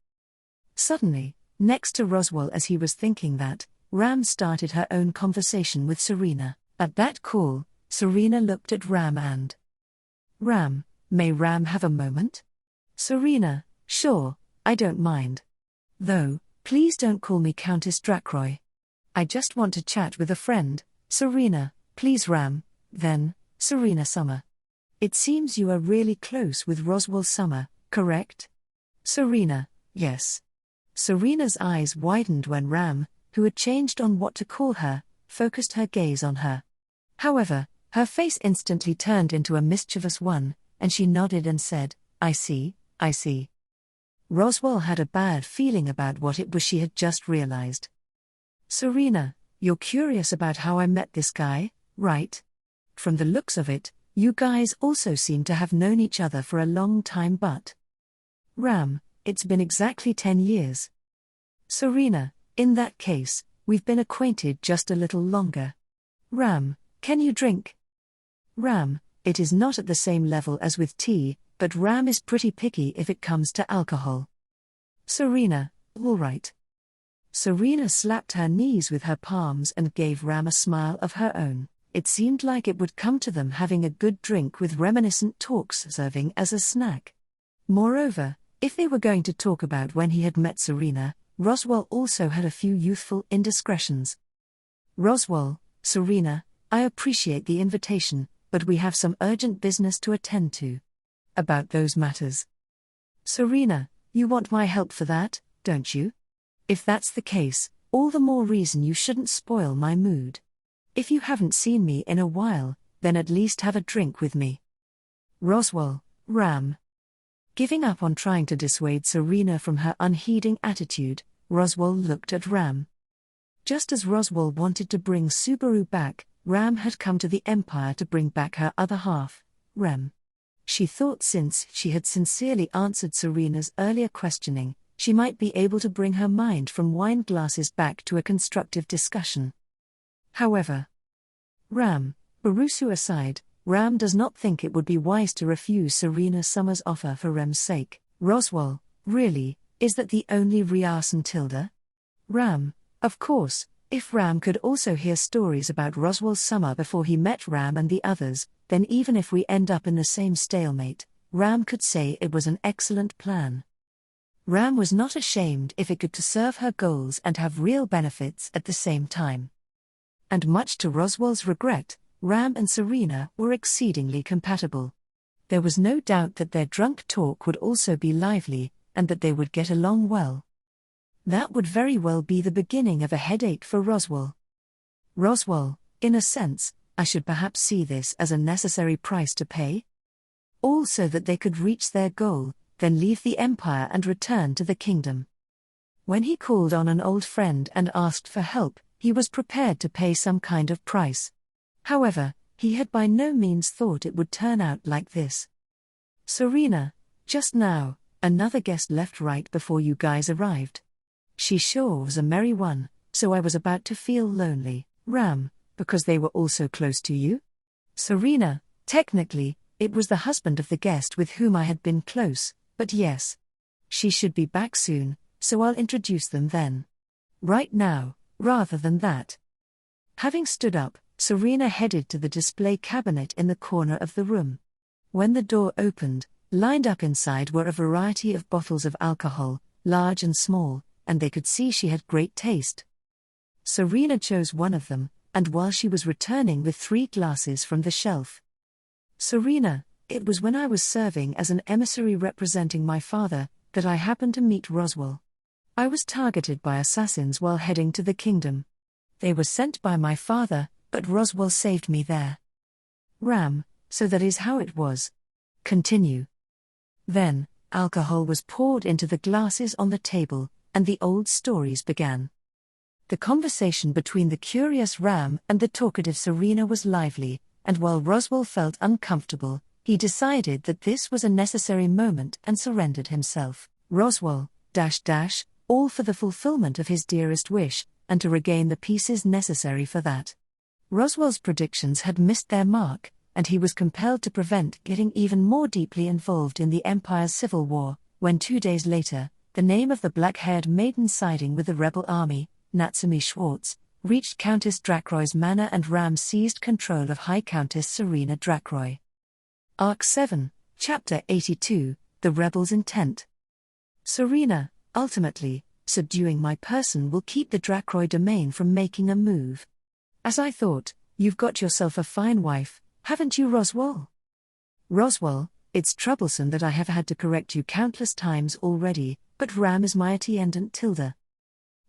Suddenly, next to Roswell as he was thinking that, Ram started her own conversation with Serena. At that call, Serena looked at Ram and Ram, may Ram have a moment? Serena, sure, I don't mind. Though, please don't call me Countess Drakroy. I just want to chat with a friend. Serena, please Ram, then, Serena Summer. It seems you are really close with Roswell Summer, correct? Serena, yes. Serena's eyes widened when Ram, who had changed on what to call her, focused her gaze on her. However, her face instantly turned into a mischievous one, and she nodded and said, I see, I see. Roswell had a bad feeling about what it was she had just realized. Serena, you're curious about how I met this guy, right? From the looks of it, you guys also seem to have known each other for a long time, but... Ram, it's been exactly 10 years. Serena, in that case, we've been acquainted just a little longer. Ram, can you drink? Ram, it is not at the same level as with tea, but Ram is pretty picky if it comes to alcohol. Serena, all right. Serena slapped her knees with her palms and gave Ram a smile of her own. It seemed like it would come to them having a good drink with reminiscent talks serving as a snack. Moreover, if they were going to talk about when he had met Serena, Roswell also had a few youthful indiscretions. Roswell, Serena, I appreciate the invitation, but we have some urgent business to attend to. About those matters. Serena, you want my help for that, don't you? If that's the case, all the more reason you shouldn't spoil my mood. If you haven't seen me in a while, then at least have a drink with me. Roswell, Ram. Giving up on trying to dissuade Serena from her unheeding attitude, Roswell looked at Ram. Just as Roswell wanted to bring Subaru back, Ram had come to the Empire to bring back her other half, Rem. She thought since she had sincerely answered Serena's earlier questioning, she might be able to bring her mind from wine glasses back to a constructive discussion. However, Barusu aside, Ram does not think it would be wise to refuse Serena Summer's offer for Rem's sake. Roswell, really, is that the only Rias and Tilda? Ram, of course, if Ram could also hear stories about Roswell Summer before he met Ram and the others, then even if we end up in the same stalemate, Ram could say it was an excellent plan. Ram was not ashamed if it could to serve her goals and have real benefits at the same time. And much to Roswell's regret, Ram and Serena were exceedingly compatible. There was no doubt that their drunk talk would also be lively, and that they would get along well. That would very well be the beginning of a headache for Roswell. Roswell, in a sense, I should perhaps see this as a necessary price to pay. All so that they could reach their goal, then leave the Empire and return to the kingdom. When he called on an old friend and asked for help, he was prepared to pay some kind of price. However, he had by no means thought it would turn out like this. Serena, just now, another guest left right before you guys arrived. She sure was a merry one, so I was about to feel lonely. Ram, because they were all so close to you? Serena, technically, it was the husband of the guest with whom I had been close, but yes. She should be back soon, so I'll introduce them then. Right now, rather than that. Having stood up, Serena headed to the display cabinet in the corner of the room. When the door opened, lined up inside were a variety of bottles of alcohol, large and small, and they could see she had great taste. Serena chose one of them, and while she was returning with 3 glasses from the shelf. Serena, it was when I was serving as an emissary representing my father, that I happened to meet Roswell. I was targeted by assassins while heading to the kingdom. They were sent by my father, but Roswell saved me there. Ram, so that is how it was. Continue. Then, alcohol was poured into the glasses on the table, and the old stories began. The conversation between the curious Ram and the talkative Serena was lively, and while Roswell felt uncomfortable, he decided that this was a necessary moment and surrendered himself. Roswell, all for the fulfillment of his dearest wish, and to regain the pieces necessary for that. Roswell's predictions had missed their mark, and he was compelled to prevent getting even more deeply involved in the Empire's civil war, when 2 days later, the name of the black-haired maiden siding with the rebel army, Natsumi Schwartz, reached Countess Drakroy's manor and Ram seized control of High Countess Serena Drakroy. Arc 7, Chapter 82, the rebel's intent. Serena, ultimately, subduing my person will keep the Dracroy domain from making a move. As I thought, you've got yourself a fine wife, haven't you, Roswell? Roswell, it's troublesome that I have had to correct you countless times already, but Ram is my attendant Tilda.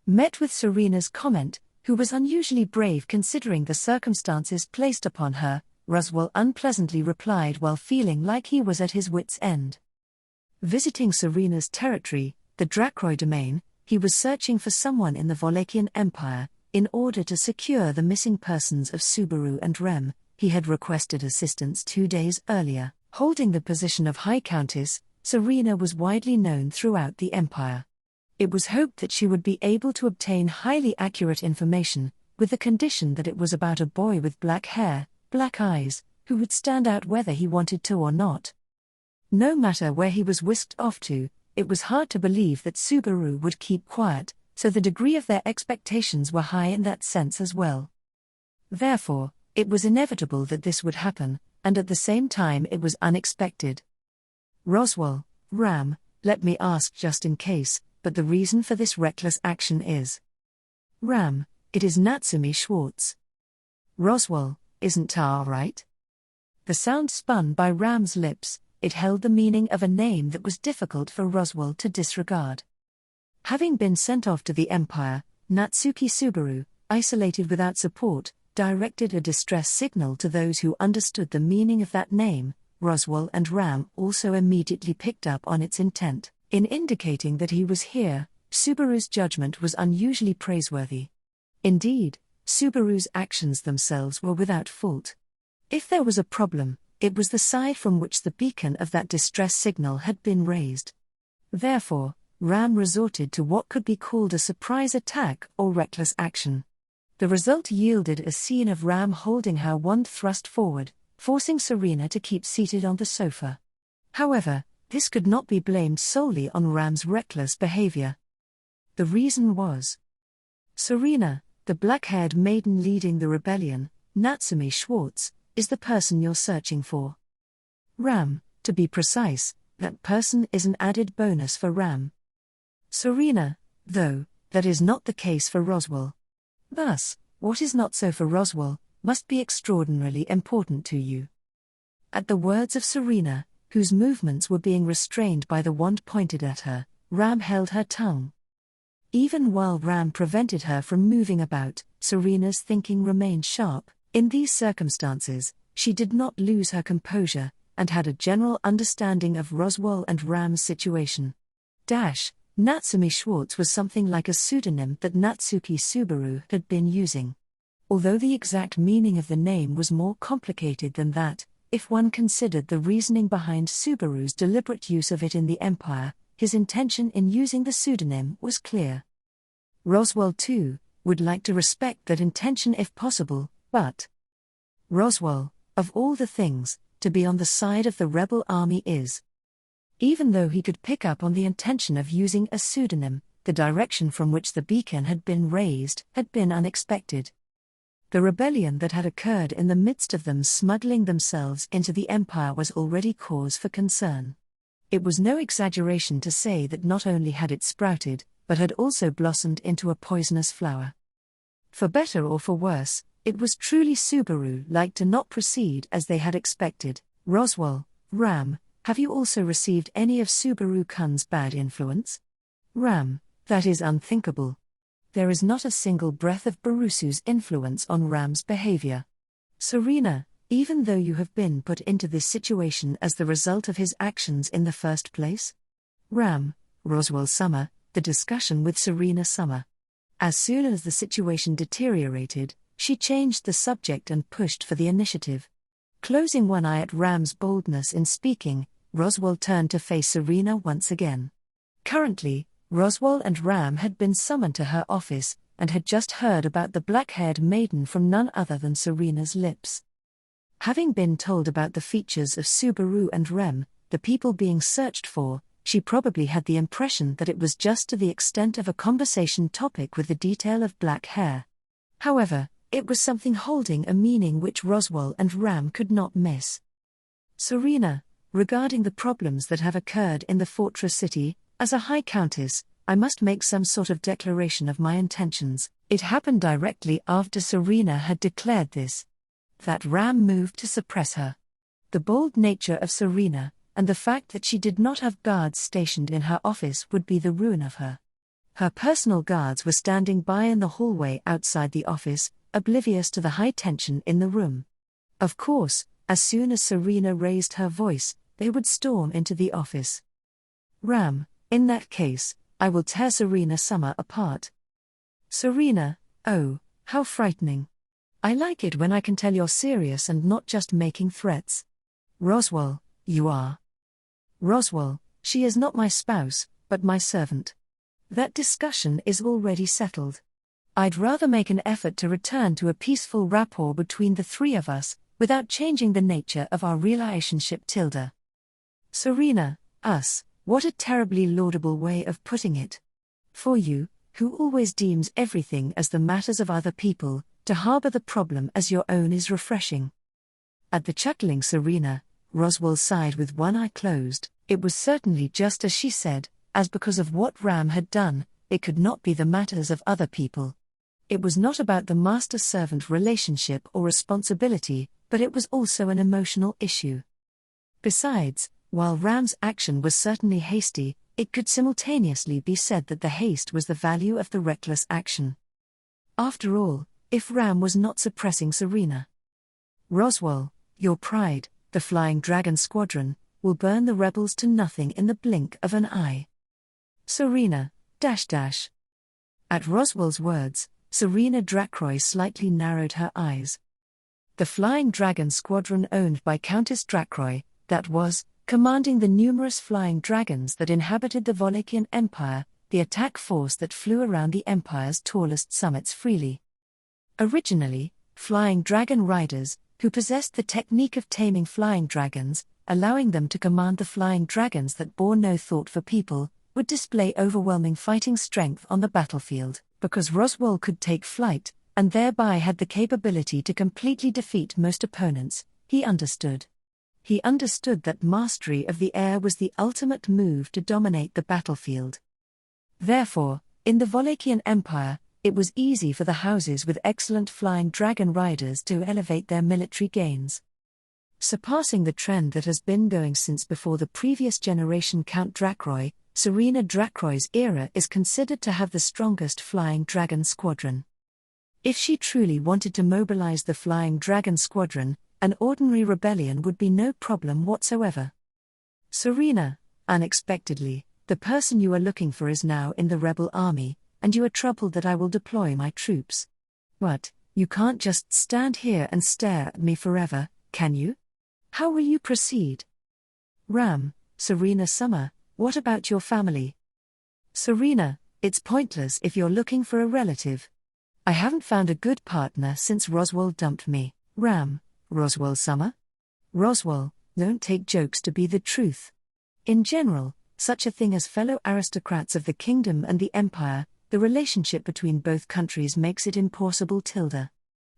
Met with Serena's comment, who was unusually brave considering the circumstances placed upon her, Roswell unpleasantly replied while feeling like he was at his wits' end. Visiting Serena's territory, the Dracroy domain, he was searching for someone in the Volakian Empire. In order to secure the missing persons of Subaru and Rem, he had requested assistance 2 days earlier. Holding the position of High Countess, Serena was widely known throughout the Empire. It was hoped that she would be able to obtain highly accurate information, with the condition that it was about a boy with black hair, black eyes, who would stand out whether he wanted to or not. No matter where he was whisked off to, it was hard to believe that Subaru would keep quiet, so the degree of their expectations were high in that sense as well. Therefore, it was inevitable that this would happen, and at the same time it was unexpected. Roswell, Ram, let me ask just in case, but the reason for this reckless action is. Ram, it is Natsumi Schwartz. Roswell, isn't Ta right? The sound spun by Ram's lips, it held the meaning of a name that was difficult for Roswell to disregard. Having been sent off to the Empire, Natsuki Subaru, isolated without support, directed a distress signal to those who understood the meaning of that name. Roswell and Ram also immediately picked up on its intent. In indicating that he was here, Subaru's judgment was unusually praiseworthy. Indeed, Subaru's actions themselves were without fault. If there was a problem, it was the side from which the beacon of that distress signal had been raised. Therefore, Ram resorted to what could be called a surprise attack or reckless action. The result yielded a scene of Ram holding her wand thrust forward, forcing Serena to keep seated on the sofa. However, this could not be blamed solely on Ram's reckless behavior. The reason was Serena, the black-haired maiden leading the rebellion, Natsumi Schwartz, is the person you're searching for. Ram, to be precise, that person is an added bonus for Ram. Serena, though, that is not the case for Roswell. Thus, what is not so for Roswell, must be extraordinarily important to you. At the words of Serena, whose movements were being restrained by the wand pointed at her, Ram held her tongue. Even while Ram prevented her from moving about, Serena's thinking remained sharp. In these circumstances, she did not lose her composure, and had a general understanding of Roswell and Ram's situation. Natsumi Schwartz was something like a pseudonym that Natsuki Subaru had been using. Although the exact meaning of the name was more complicated than that, if one considered the reasoning behind Subaru's deliberate use of it in the Empire, his intention in using the pseudonym was clear. Roswell, too, would like to respect that intention if possible, but Roswell, of all the things, to be on the side of the rebel army is. Even though he could pick up on the intention of using a pseudonym, the direction from which the beacon had been raised had been unexpected. The rebellion that had occurred in the midst of them smuggling themselves into the Empire was already cause for concern. It was no exaggeration to say that not only had it sprouted, but had also blossomed into a poisonous flower. For better or for worse, it was truly Subaru-like to not proceed as they had expected. Roswell, Ram, have you also received any of Subaru-kun's bad influence? Ram, that is unthinkable. There is not a single breath of Barusu's influence on Ram's behavior. Serena, even though you have been put into this situation as the result of his actions in the first place? Ram, Roswell Summer, the discussion with Serena Summer. As soon as the situation deteriorated, she changed the subject and pushed for the initiative. Closing one eye at Ram's boldness in speaking, Roswell turned to face Serena once again. Currently, Roswell and Ram had been summoned to her office, and had just heard about the black-haired maiden from none other than Serena's lips. Having been told about the features of Subaru and Rem, the people being searched for, she probably had the impression that it was just to the extent of a conversation topic with the detail of black hair. However, it was something holding a meaning which Roswell and Ram could not miss. Serena, regarding the problems that have occurred in the fortress city, as a High Countess, I must make some sort of declaration of my intentions. It happened directly after Serena had declared this, that Ram moved to suppress her. The bold nature of Serena, and the fact that she did not have guards stationed in her office, would be the ruin of her. Her personal guards were standing by in the hallway outside the office, oblivious to the high tension in the room. Of course, as soon as Serena raised her voice, they would storm into the office. Ram, in that case, I will tear Serena Summer apart. Serena, oh, how frightening. I like it when I can tell you're serious and not just making threats. Roswell, you are. Roswell, she is not my spouse, but my servant. That discussion is already settled. I'd rather make an effort to return to a peaceful rapport between the three of us, without changing the nature of our relationship. Serena, us, what a terribly laudable way of putting it. For you, who always deems everything as the matters of other people, to harbor the problem as your own is refreshing. At the chuckling Serena, Roswell sighed with one eye closed. It was certainly just as she said, as because of what Ram had done, it could not be the matters of other people. It was not about the master-servant relationship or responsibility, but it was also an emotional issue. Besides, while Ram's action was certainly hasty, it could simultaneously be said that the haste was the value of the reckless action. After all, if Ram was not suppressing Serena, Roswell, your pride, the Flying Dragon Squadron, will burn the rebels to nothing in the blink of an eye. Serena, .. At Roswell's words, Serena Drackroy slightly narrowed her eyes. The Flying Dragon Squadron owned by Countess Drackroy, that was, commanding the numerous flying dragons that inhabited the Volakian Empire, the attack force that flew around the Empire's tallest summits freely. Originally, flying dragon riders, who possessed the technique of taming flying dragons, allowing them to command the flying dragons that bore no thought for people, would display overwhelming fighting strength on the battlefield, because Roswell could take flight, and thereby had the capability to completely defeat most opponents. He understood. He understood that mastery of the air was the ultimate move to dominate the battlefield. Therefore, in the Volakian Empire, it was easy for the houses with excellent flying dragon riders to elevate their military gains. Surpassing the trend that has been going since before the previous generation Count Drackroy, Serena Drackroy's era is considered to have the strongest flying dragon squadron. If she truly wanted to mobilize the Flying Dragon Squadron, an ordinary rebellion would be no problem whatsoever. Serena, unexpectedly, the person you are looking for is now in the rebel army, and you are troubled that I will deploy my troops. What, you can't just stand here and stare at me forever, can you? How will you proceed? Ram, Serena Summer, what about your family? Serena, it's pointless if you're looking for a relative. I haven't found a good partner since Roswell dumped me. Ram, Roswell Summer? Roswell, don't take jokes to be the truth. In general, such a thing as fellow aristocrats of the kingdom and the empire, the relationship between both countries makes it impossible.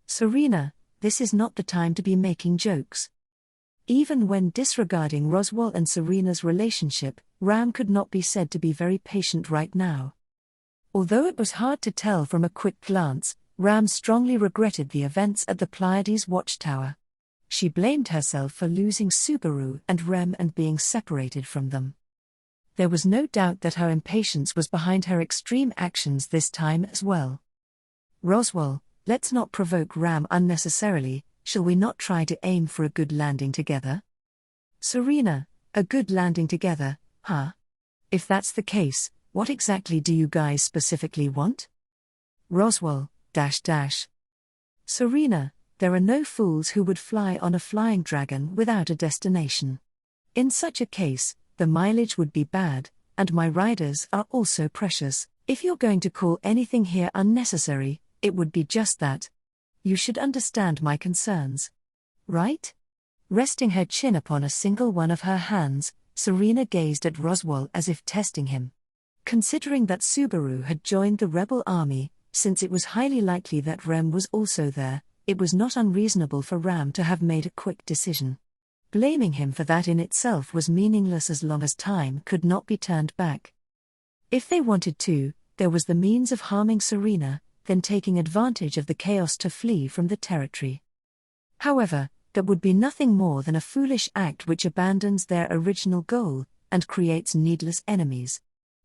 Serena, this is not the time to be making jokes. Even when disregarding Roswell and Serena's relationship, Ram could not be said to be very patient right now. Although it was hard to tell from a quick glance, Ram strongly regretted the events at the Pleiades watchtower. She blamed herself for losing Subaru and Rem and being separated from them. There was no doubt that her impatience was behind her extreme actions this time as well. Roswell, let's not provoke Ram unnecessarily, shall we not try to aim for a good landing together? Serena, a good landing together, huh? If that's the case, what exactly do you guys specifically want? Roswell, .. Serena, there are no fools who would fly on a flying dragon without a destination. In such a case, the mileage would be bad, and my riders are also precious. If you're going to call anything here unnecessary, it would be just that. You should understand my concerns. Right? Resting her chin upon a single one of her hands, Serena gazed at Roswell as if testing him. Considering that Subaru had joined the rebel army, since it was highly likely that Rem was also there, it was not unreasonable for Ram to have made a quick decision. Blaming him for that in itself was meaningless as long as time could not be turned back. If they wanted to, there was the means of harming Serena, then taking advantage of the chaos to flee from the territory. However, that would be nothing more than a foolish act which abandons their original goal, and creates needless enemies.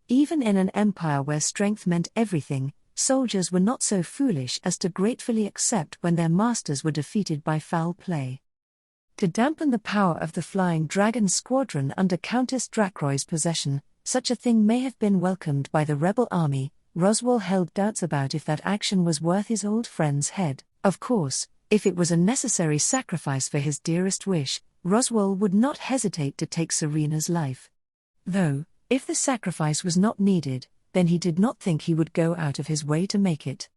Even in an empire where strength meant everything, soldiers were not so foolish as to gratefully accept when their masters were defeated by foul play. To dampen the power of the Flying Dragon Squadron under Countess Drakroy's possession, such a thing may have been welcomed by the rebel army. Roswell held doubts about if that action was worth his old friend's head. Of course, if it was a necessary sacrifice for his dearest wish, Roswell would not hesitate to take Serena's life. Though, if the sacrifice was not needed, then he did not think he would go out of his way to make it.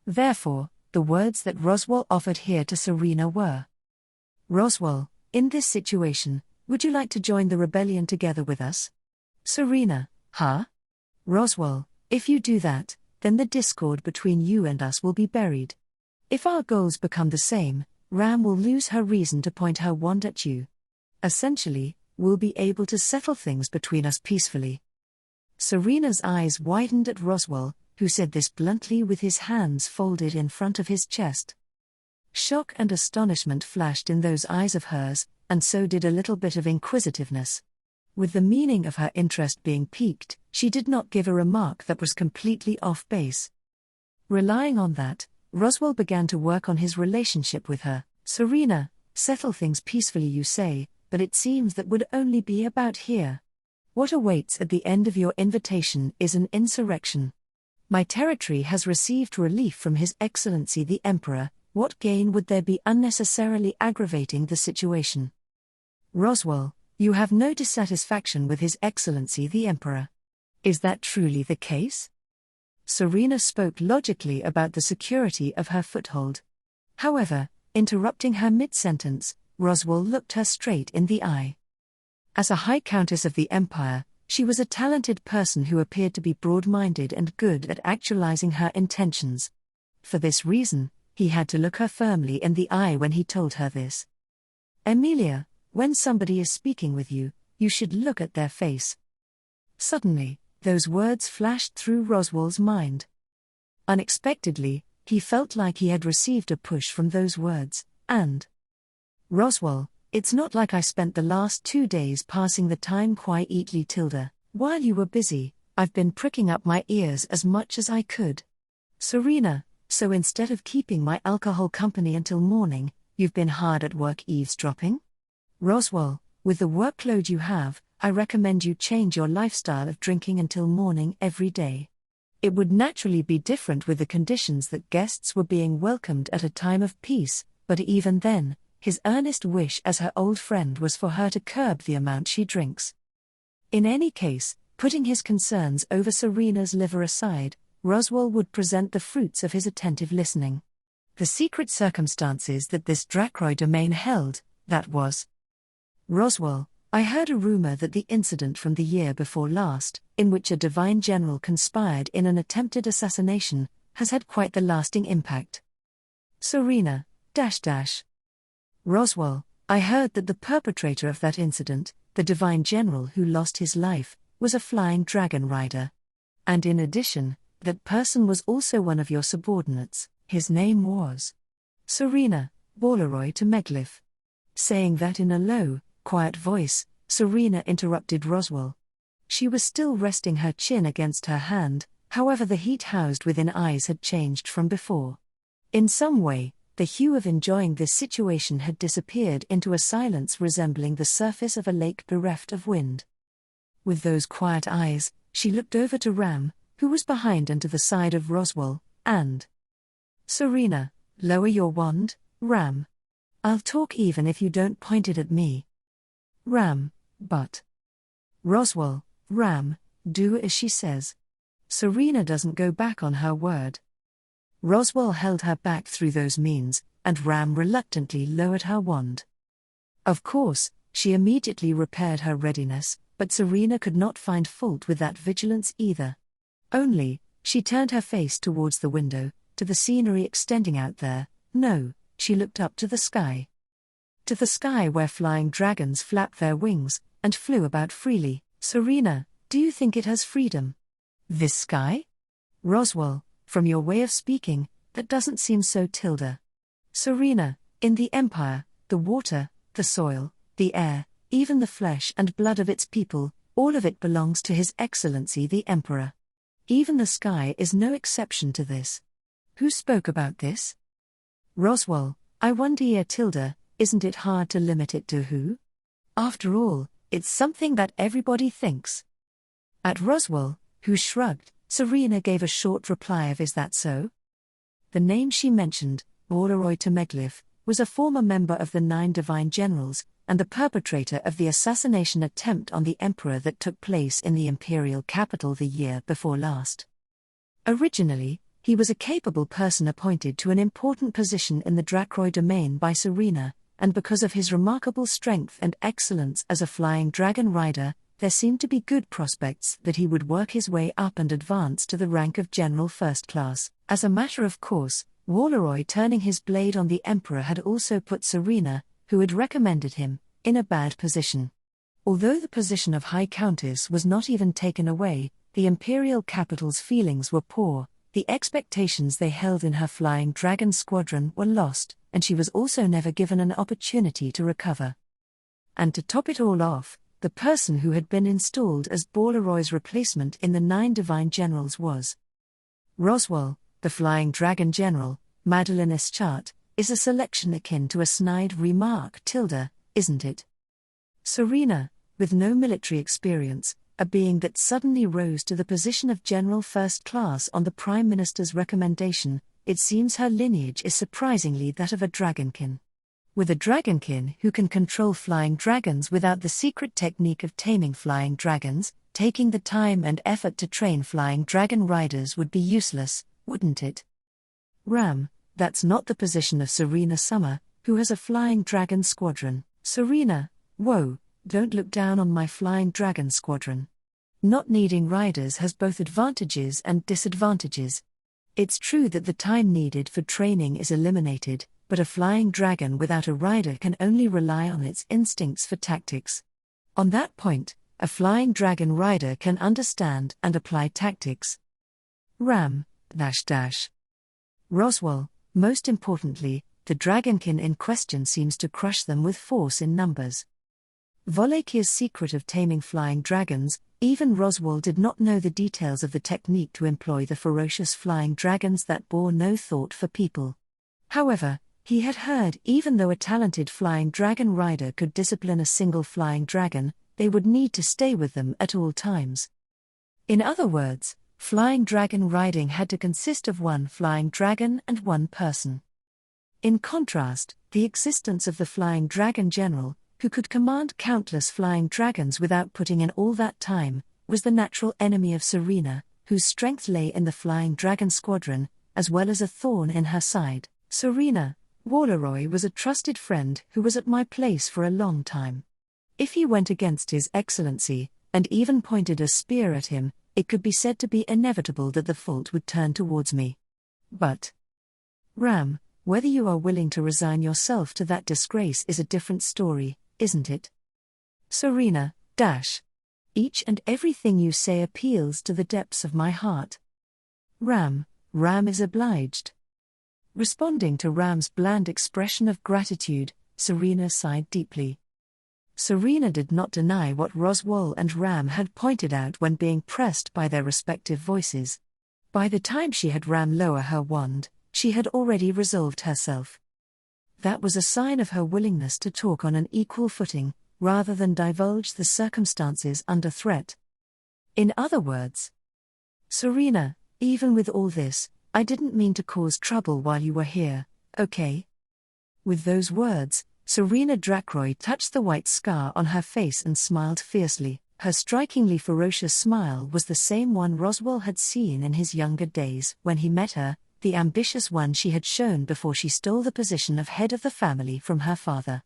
Therefore, the words that Roswell offered here to Serena were, "Roswell, in this situation, would you like to join the rebellion together with us?" Serena, huh? Roswell, if you do that, then the discord between you and us will be buried. If our goals become the same, Ram will lose her reason to point her wand at you. Essentially, we'll be able to settle things between us peacefully. Serena's eyes widened at Roswell, who said this bluntly with his hands folded in front of his chest. Shock and astonishment flashed in those eyes of hers, and so did a little bit of inquisitiveness. With the meaning of her interest being piqued, she did not give a remark that was completely off base. Relying on that, Roswell began to work on his relationship with her. "Serena, settle things peacefully you say, but it seems that would only be about here. What awaits at the end of your invitation is an insurrection. My territory has received relief from His Excellency the Emperor. What gain would there be unnecessarily aggravating the situation?" "Roswell, you have no dissatisfaction with His Excellency the Emperor. Is that truly the case?" Serena spoke logically about the security of her foothold. However, interrupting her mid-sentence, Roswell looked her straight in the eye. As a High Countess of the Empire, she was a talented person who appeared to be broad-minded and good at actualizing her intentions. For this reason, he had to look her firmly in the eye when he told her this. "Emilia, when somebody is speaking with you, you should look at their face." Suddenly, those words flashed through Roswell's mind. Unexpectedly, he felt like he had received a push from those words, and "Roswell, it's not like I spent the last 2 days passing the time quietly tilde. While you were busy, I've been pricking up my ears as much as I could. Serena, so instead of keeping my alcohol company until morning, you've been hard at work eavesdropping? Roswell, with the workload you have, I recommend you change your lifestyle of drinking until morning every day. It would naturally be different with the conditions that guests were being welcomed at a time of peace, but even then, his earnest wish as her old friend was for her to curb the amount she drinks. In any case, putting his concerns over Serena's liver aside, Roswell would present the fruits of his attentive listening. The secret circumstances that this Drakroy domain held, that was. "Roswell, I heard a rumor that the incident from the year before last, in which a divine general conspired in an attempted assassination, has had quite the lasting impact." Serena, Roswell, I heard that the perpetrator of that incident, the divine general who lost his life, was a flying dragon rider. And in addition, that person was also one of your subordinates. His name was Serena, Borleroy to Meglyph. Saying that in a low, quiet voice, Serena interrupted Roswell. She was still resting her chin against her hand, however the heat housed within eyes had changed from before. In some way, the hue of enjoying this situation had disappeared into a silence resembling the surface of a lake bereft of wind. With those quiet eyes, she looked over to Ram, who was behind and to the side of Roswell, and Serena, lower your wand, Ram. I'll talk even if you don't point it at me. Ram, but Roswell, Ram, do as she says. Serena doesn't go back on her word. Roswell held her back through those means, and Ram reluctantly lowered her wand. Of course, she immediately repaired her readiness, but Serena could not find fault with that vigilance either. Only, she turned her face towards the window, to the scenery extending out there. No, she looked up to the sky. To the sky where flying dragons flapped their wings, and flew about freely. Serena, do you think it has freedom? This sky? Roswell, from your way of speaking, that doesn't seem so. Serena, in the Empire, the water, the soil, the air, even the flesh and blood of its people, all of it belongs to His Excellency the Emperor. Even the sky is no exception to this. Who spoke about this? Roswell, I wonder isn't it hard to limit it to who? After all, it's something that everybody thinks. At Roswell, who shrugged, Serena gave a short reply of is that so? The name she mentioned, Borleroy Temeglif, was a former member of the 9 Divine Generals, and the perpetrator of the assassination attempt on the Emperor that took place in the imperial capital the year before last. Originally, he was a capable person appointed to an important position in the Dracroy domain by Serena, and because of his remarkable strength and excellence as a flying dragon rider, there seemed to be good prospects that he would work his way up and advance to the rank of General First Class. As a matter of course, Borleroy turning his blade on the Emperor had also put Serena, who had recommended him, in a bad position. Although the position of High Countess was not even taken away, the imperial capital's feelings were poor, the expectations they held in her flying dragon squadron were lost, and she was also never given an opportunity to recover. And to top it all off, the person who had been installed as Borleroy's replacement in the 9 Divine Generals was Roswell, the Flying Dragon General. Madeline Eschart, is a selection akin to a snide remark, isn't it? Serena, with no military experience, a being that suddenly rose to the position of General First Class on the Prime Minister's recommendation, it seems her lineage is surprisingly that of a dragonkin. With a dragonkin who can control flying dragons without the secret technique of taming flying dragons, taking the time and effort to train flying dragon riders would be useless, wouldn't it? Ram, that's not the position of Serena Summer, who has a flying dragon squadron. Serena, whoa, don't look down on my flying dragon squadron. Not needing riders has both advantages and disadvantages. It's true that the time needed for training is eliminated, but a flying dragon without a rider can only rely on its instincts for tactics. On that point, a flying dragon rider can understand and apply tactics. Ram, Roswell, most importantly, the dragonkin in question seems to crush them with force in numbers. Volakia's secret of taming flying dragons, even Roswell did not know the details of the technique to employ the ferocious flying dragons that bore no thought for people. However, he had heard even though a talented flying dragon rider could discipline a single flying dragon, they would need to stay with them at all times. In other words, flying dragon riding had to consist of one flying dragon and one person. In contrast, the existence of the flying dragon general, who could command countless flying dragons without putting in all that time, was the natural enemy of Serena, whose strength lay in the flying dragon squadron, as well as a thorn in her side. Serena, Borleroy was a trusted friend who was at my place for a long time. If he went against His Excellency, and even pointed a spear at him, it could be said to be inevitable that the fault would turn towards me. But Ram, whether you are willing to resign yourself to that disgrace is a different story, isn't it? Serena, each and everything you say appeals to the depths of my heart. Ram is obliged. Responding to Ram's bland expression of gratitude, Serena sighed deeply. Serena did not deny what Roswell and Ram had pointed out when being pressed by their respective voices. By the time she had Ram lower her wand, she had already resolved herself. That was a sign of her willingness to talk on an equal footing, rather than divulge the circumstances under threat. In other words, Serena, even with all this, I didn't mean to cause trouble while you were here, okay? With those words, Serena Dracroy touched the white scar on her face and smiled fiercely. Her strikingly ferocious smile was the same one Roswell had seen in his younger days when he met her, the ambitious one she had shown before she stole the position of head of the family from her father.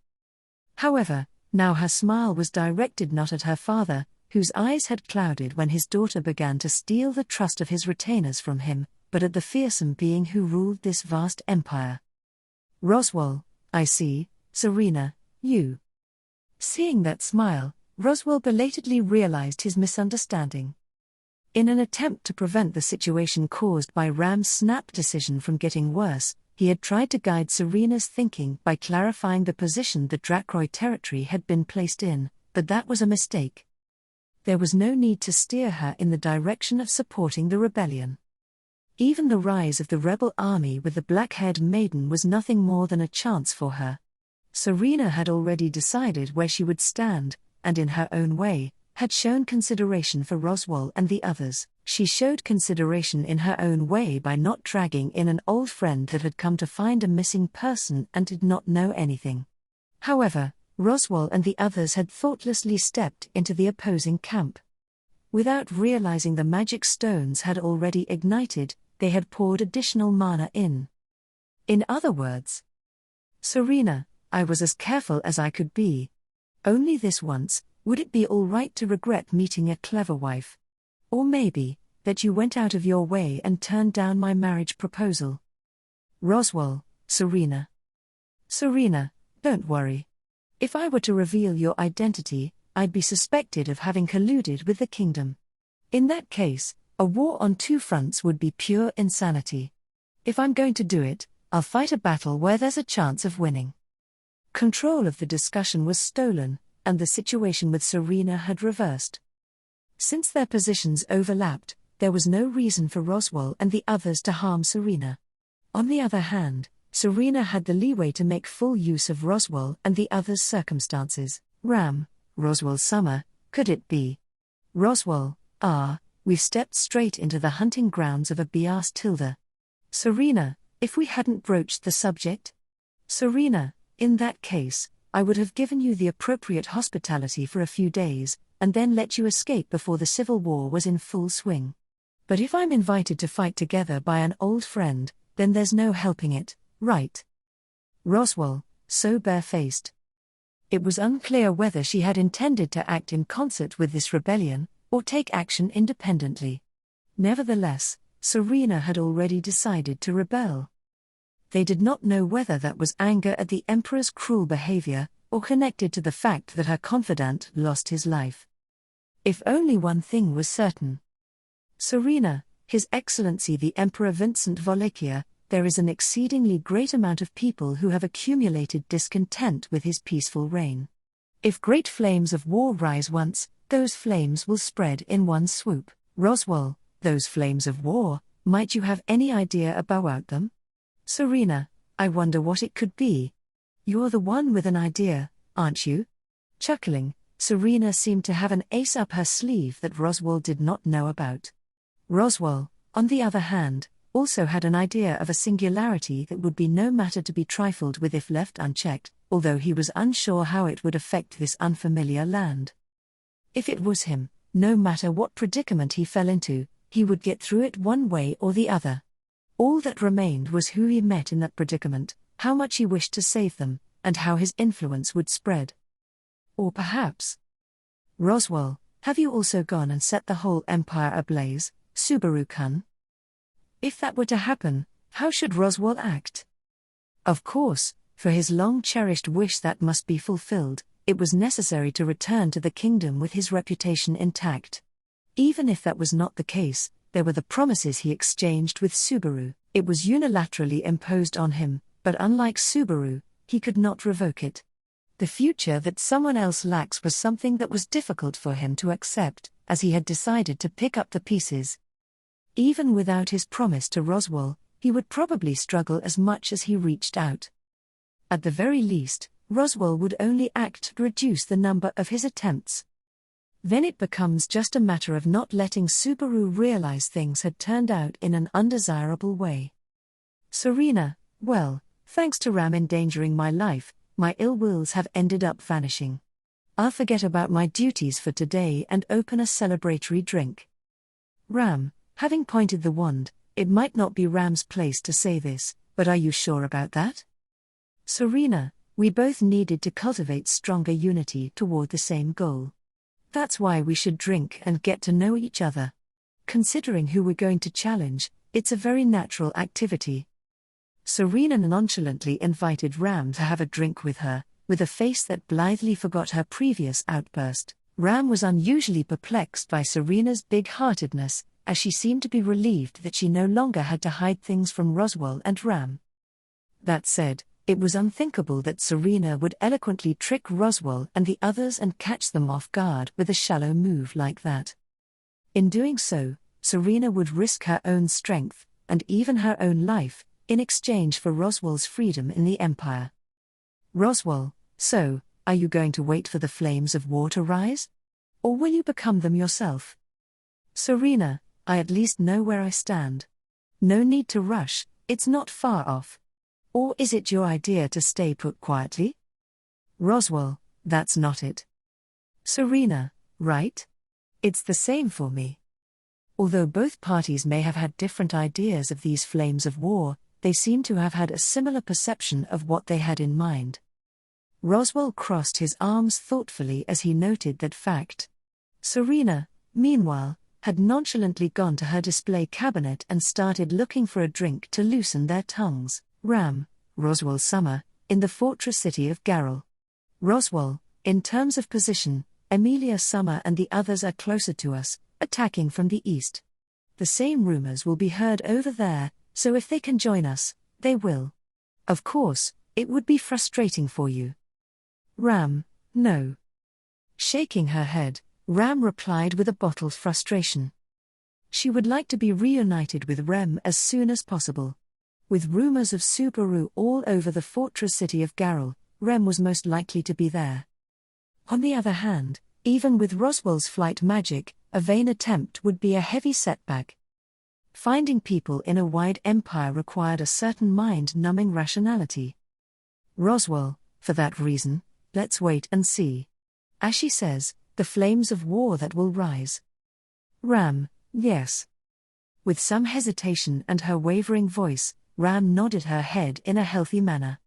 However, now her smile was directed not at her father, whose eyes had clouded when his daughter began to steal the trust of his retainers from him, but at the fearsome being who ruled this vast empire. Roswell, I see, Serena, You. Seeing that smile, Roswell belatedly realized his misunderstanding. In an attempt to prevent the situation caused by Ram's snap decision from getting worse, he had tried to guide Serena's thinking by clarifying the position the Drakroy territory had been placed in, but that was a mistake. There was no need to steer her in the direction of supporting the rebellion. Even the rise of the rebel army with the black-haired maiden was nothing more than a chance for her. Serena had already decided where she would stand, and in her own way, had shown consideration for Roswell and the others. She showed consideration in her own way by not dragging in an old friend that had come to find a missing person and did not know anything. However, Roswell and the others had thoughtlessly stepped into the opposing camp. Without realizing the magic stones had already ignited, they had poured additional mana in. In other words, Serena, I was as careful as I could be. Only this once, would it be all right to regret meeting a clever wife? Or maybe, that you went out of your way and turned down my marriage proposal? Roswell, Serena. Serena, don't worry. If I were to reveal your identity, I'd be suspected of having colluded with the kingdom. In that case, a war on two fronts would be pure insanity. If I'm going to do it, I'll fight a battle where there's a chance of winning. Control of the discussion was stolen, and the situation with Serena had reversed. Since their positions overlapped, there was no reason for Roswell and the others to harm Serena. On the other hand, Serena had the leeway to make full use of Roswell and the others' circumstances. Ram, Roswell's summer, could it be? Roswell, we've stepped straight into the hunting grounds of a biased Tilda. Serena, if we hadn't broached the subject? Serena, in that case, I would have given you the appropriate hospitality for a few days, and then let you escape before the civil war was in full swing. But if I'm invited to fight together by an old friend, then there's no helping it, right? Roswell, so barefaced. It was unclear whether she had intended to act in concert with this rebellion, or take action independently. Nevertheless, Serena had already decided to rebel. They did not know whether that was anger at the Emperor's cruel behavior, or connected to the fact that her confidant lost his life. If only one thing was certain. Serena, His Excellency the Emperor Vincent Wallachia, there is an exceedingly great amount of people who have accumulated discontent with his peaceful reign. If great flames of war rise once, those flames will spread in one swoop. Roswell, those flames of war, might you have any idea about them? Serena, I wonder what it could be. You're the one with an idea, aren't you? Chuckling, Serena seemed to have an ace up her sleeve that Roswell did not know about. Roswell, on the other hand, also had an idea of a singularity that would be no matter to be trifled with if left unchecked, although he was unsure how it would affect this unfamiliar land. If it was him, no matter what predicament he fell into, he would get through it one way or the other. All that remained was who he met in that predicament, how much he wished to save them, and how his influence would spread. Or perhaps, Roswell, have you also gone and set the whole empire ablaze, Subaru-kun? If that were to happen, how should Roswell act? Of course, for his long-cherished wish that must be fulfilled, it was necessary to return to the kingdom with his reputation intact. Even if that was not the case, there were the promises he exchanged with Subaru. It was unilaterally imposed on him, but unlike Subaru, he could not revoke it. The future that someone else lacks was something that was difficult for him to accept, as he had decided to pick up the pieces. Even without his promise to Roswell, he would probably struggle as much as he reached out. At the very least, Roswell would only act to reduce the number of his attempts. Then it becomes just a matter of not letting Subaru realize things had turned out in an undesirable way. Serena, well, thanks to Ram endangering my life, my ill wills have ended up vanishing. I'll forget about my duties for today and open a celebratory drink. Ram, having pointed the wand, it might not be Ram's place to say this, but are you sure about that? Serena, we both needed to cultivate stronger unity toward the same goal. That's why we should drink and get to know each other. Considering who we're going to challenge, it's a very natural activity. Serena nonchalantly invited Ram to have a drink with her, With a face that blithely forgot her previous outburst, Ram was unusually perplexed by Serena's big-heartedness, as she seemed to be relieved that she no longer had to hide things from Roswell and Ram. That said, it was unthinkable that Serena would eloquently trick Roswell and the others and catch them off guard with a shallow move like that. In doing so, Serena would risk her own strength, and even her own life, in exchange for Roswell's freedom in the Empire. Roswell, so, are you going to wait for the flames of war to rise? Or will you become them yourself? Serena, I at least know where I stand. No need to rush, it's not far off. Or is it your idea to stay put quietly? Roswell, that's not it. Serena, right? It's the same for me. Although both parties may have had different ideas of these flames of war, they seem to have had a similar perception of what they had in mind. Roswell crossed his arms thoughtfully as he noted that fact. Serena, meanwhile, had nonchalantly gone to her display cabinet and started looking for a drink to loosen their tongues. Ram, Roswell Summer, in the fortress city of Garrel. Roswell, in terms of position, Emilia Summer and the others are closer to us, attacking from the east. The same rumors will be heard over there, so if they can join us, they will. Of course, it would be frustrating for you. Ram, no. Shaking her head, Ram replied with a bottled frustration. She would like to be reunited with Rem as soon as possible. With rumors of Subaru all over the fortress city of Garrel, Rem was most likely to be there. On the other hand, even with Roswell's flight magic, a vain attempt would be a heavy setback. Finding people in a wide empire required a certain mind-numbing rationality. Roswell, for that reason, let's wait and see. As she says, the flames of war that will rise. Ram, yes. With some hesitation and her wavering voice, Ram nodded her head in a healthy manner.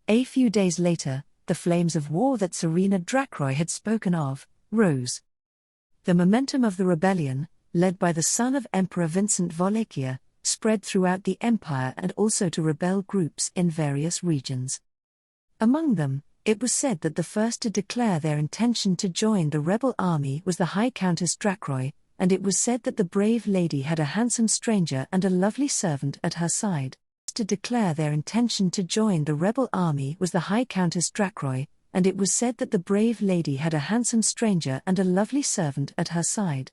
A few days later, the flames of war that Serena Drakroy had spoken of, rose. The momentum of the rebellion, led by the son of Emperor Vincent Wallachia, spread throughout the empire and also to rebel groups in various regions. Among them, it was said that the first to declare their intention to join the rebel army was the High Countess Drakroy, and it was said that the brave lady had a handsome stranger and a lovely servant at her side. To declare their intention to join the rebel army was the High Countess Drakroy, and it was said that the brave lady had a handsome stranger and a lovely servant at her side.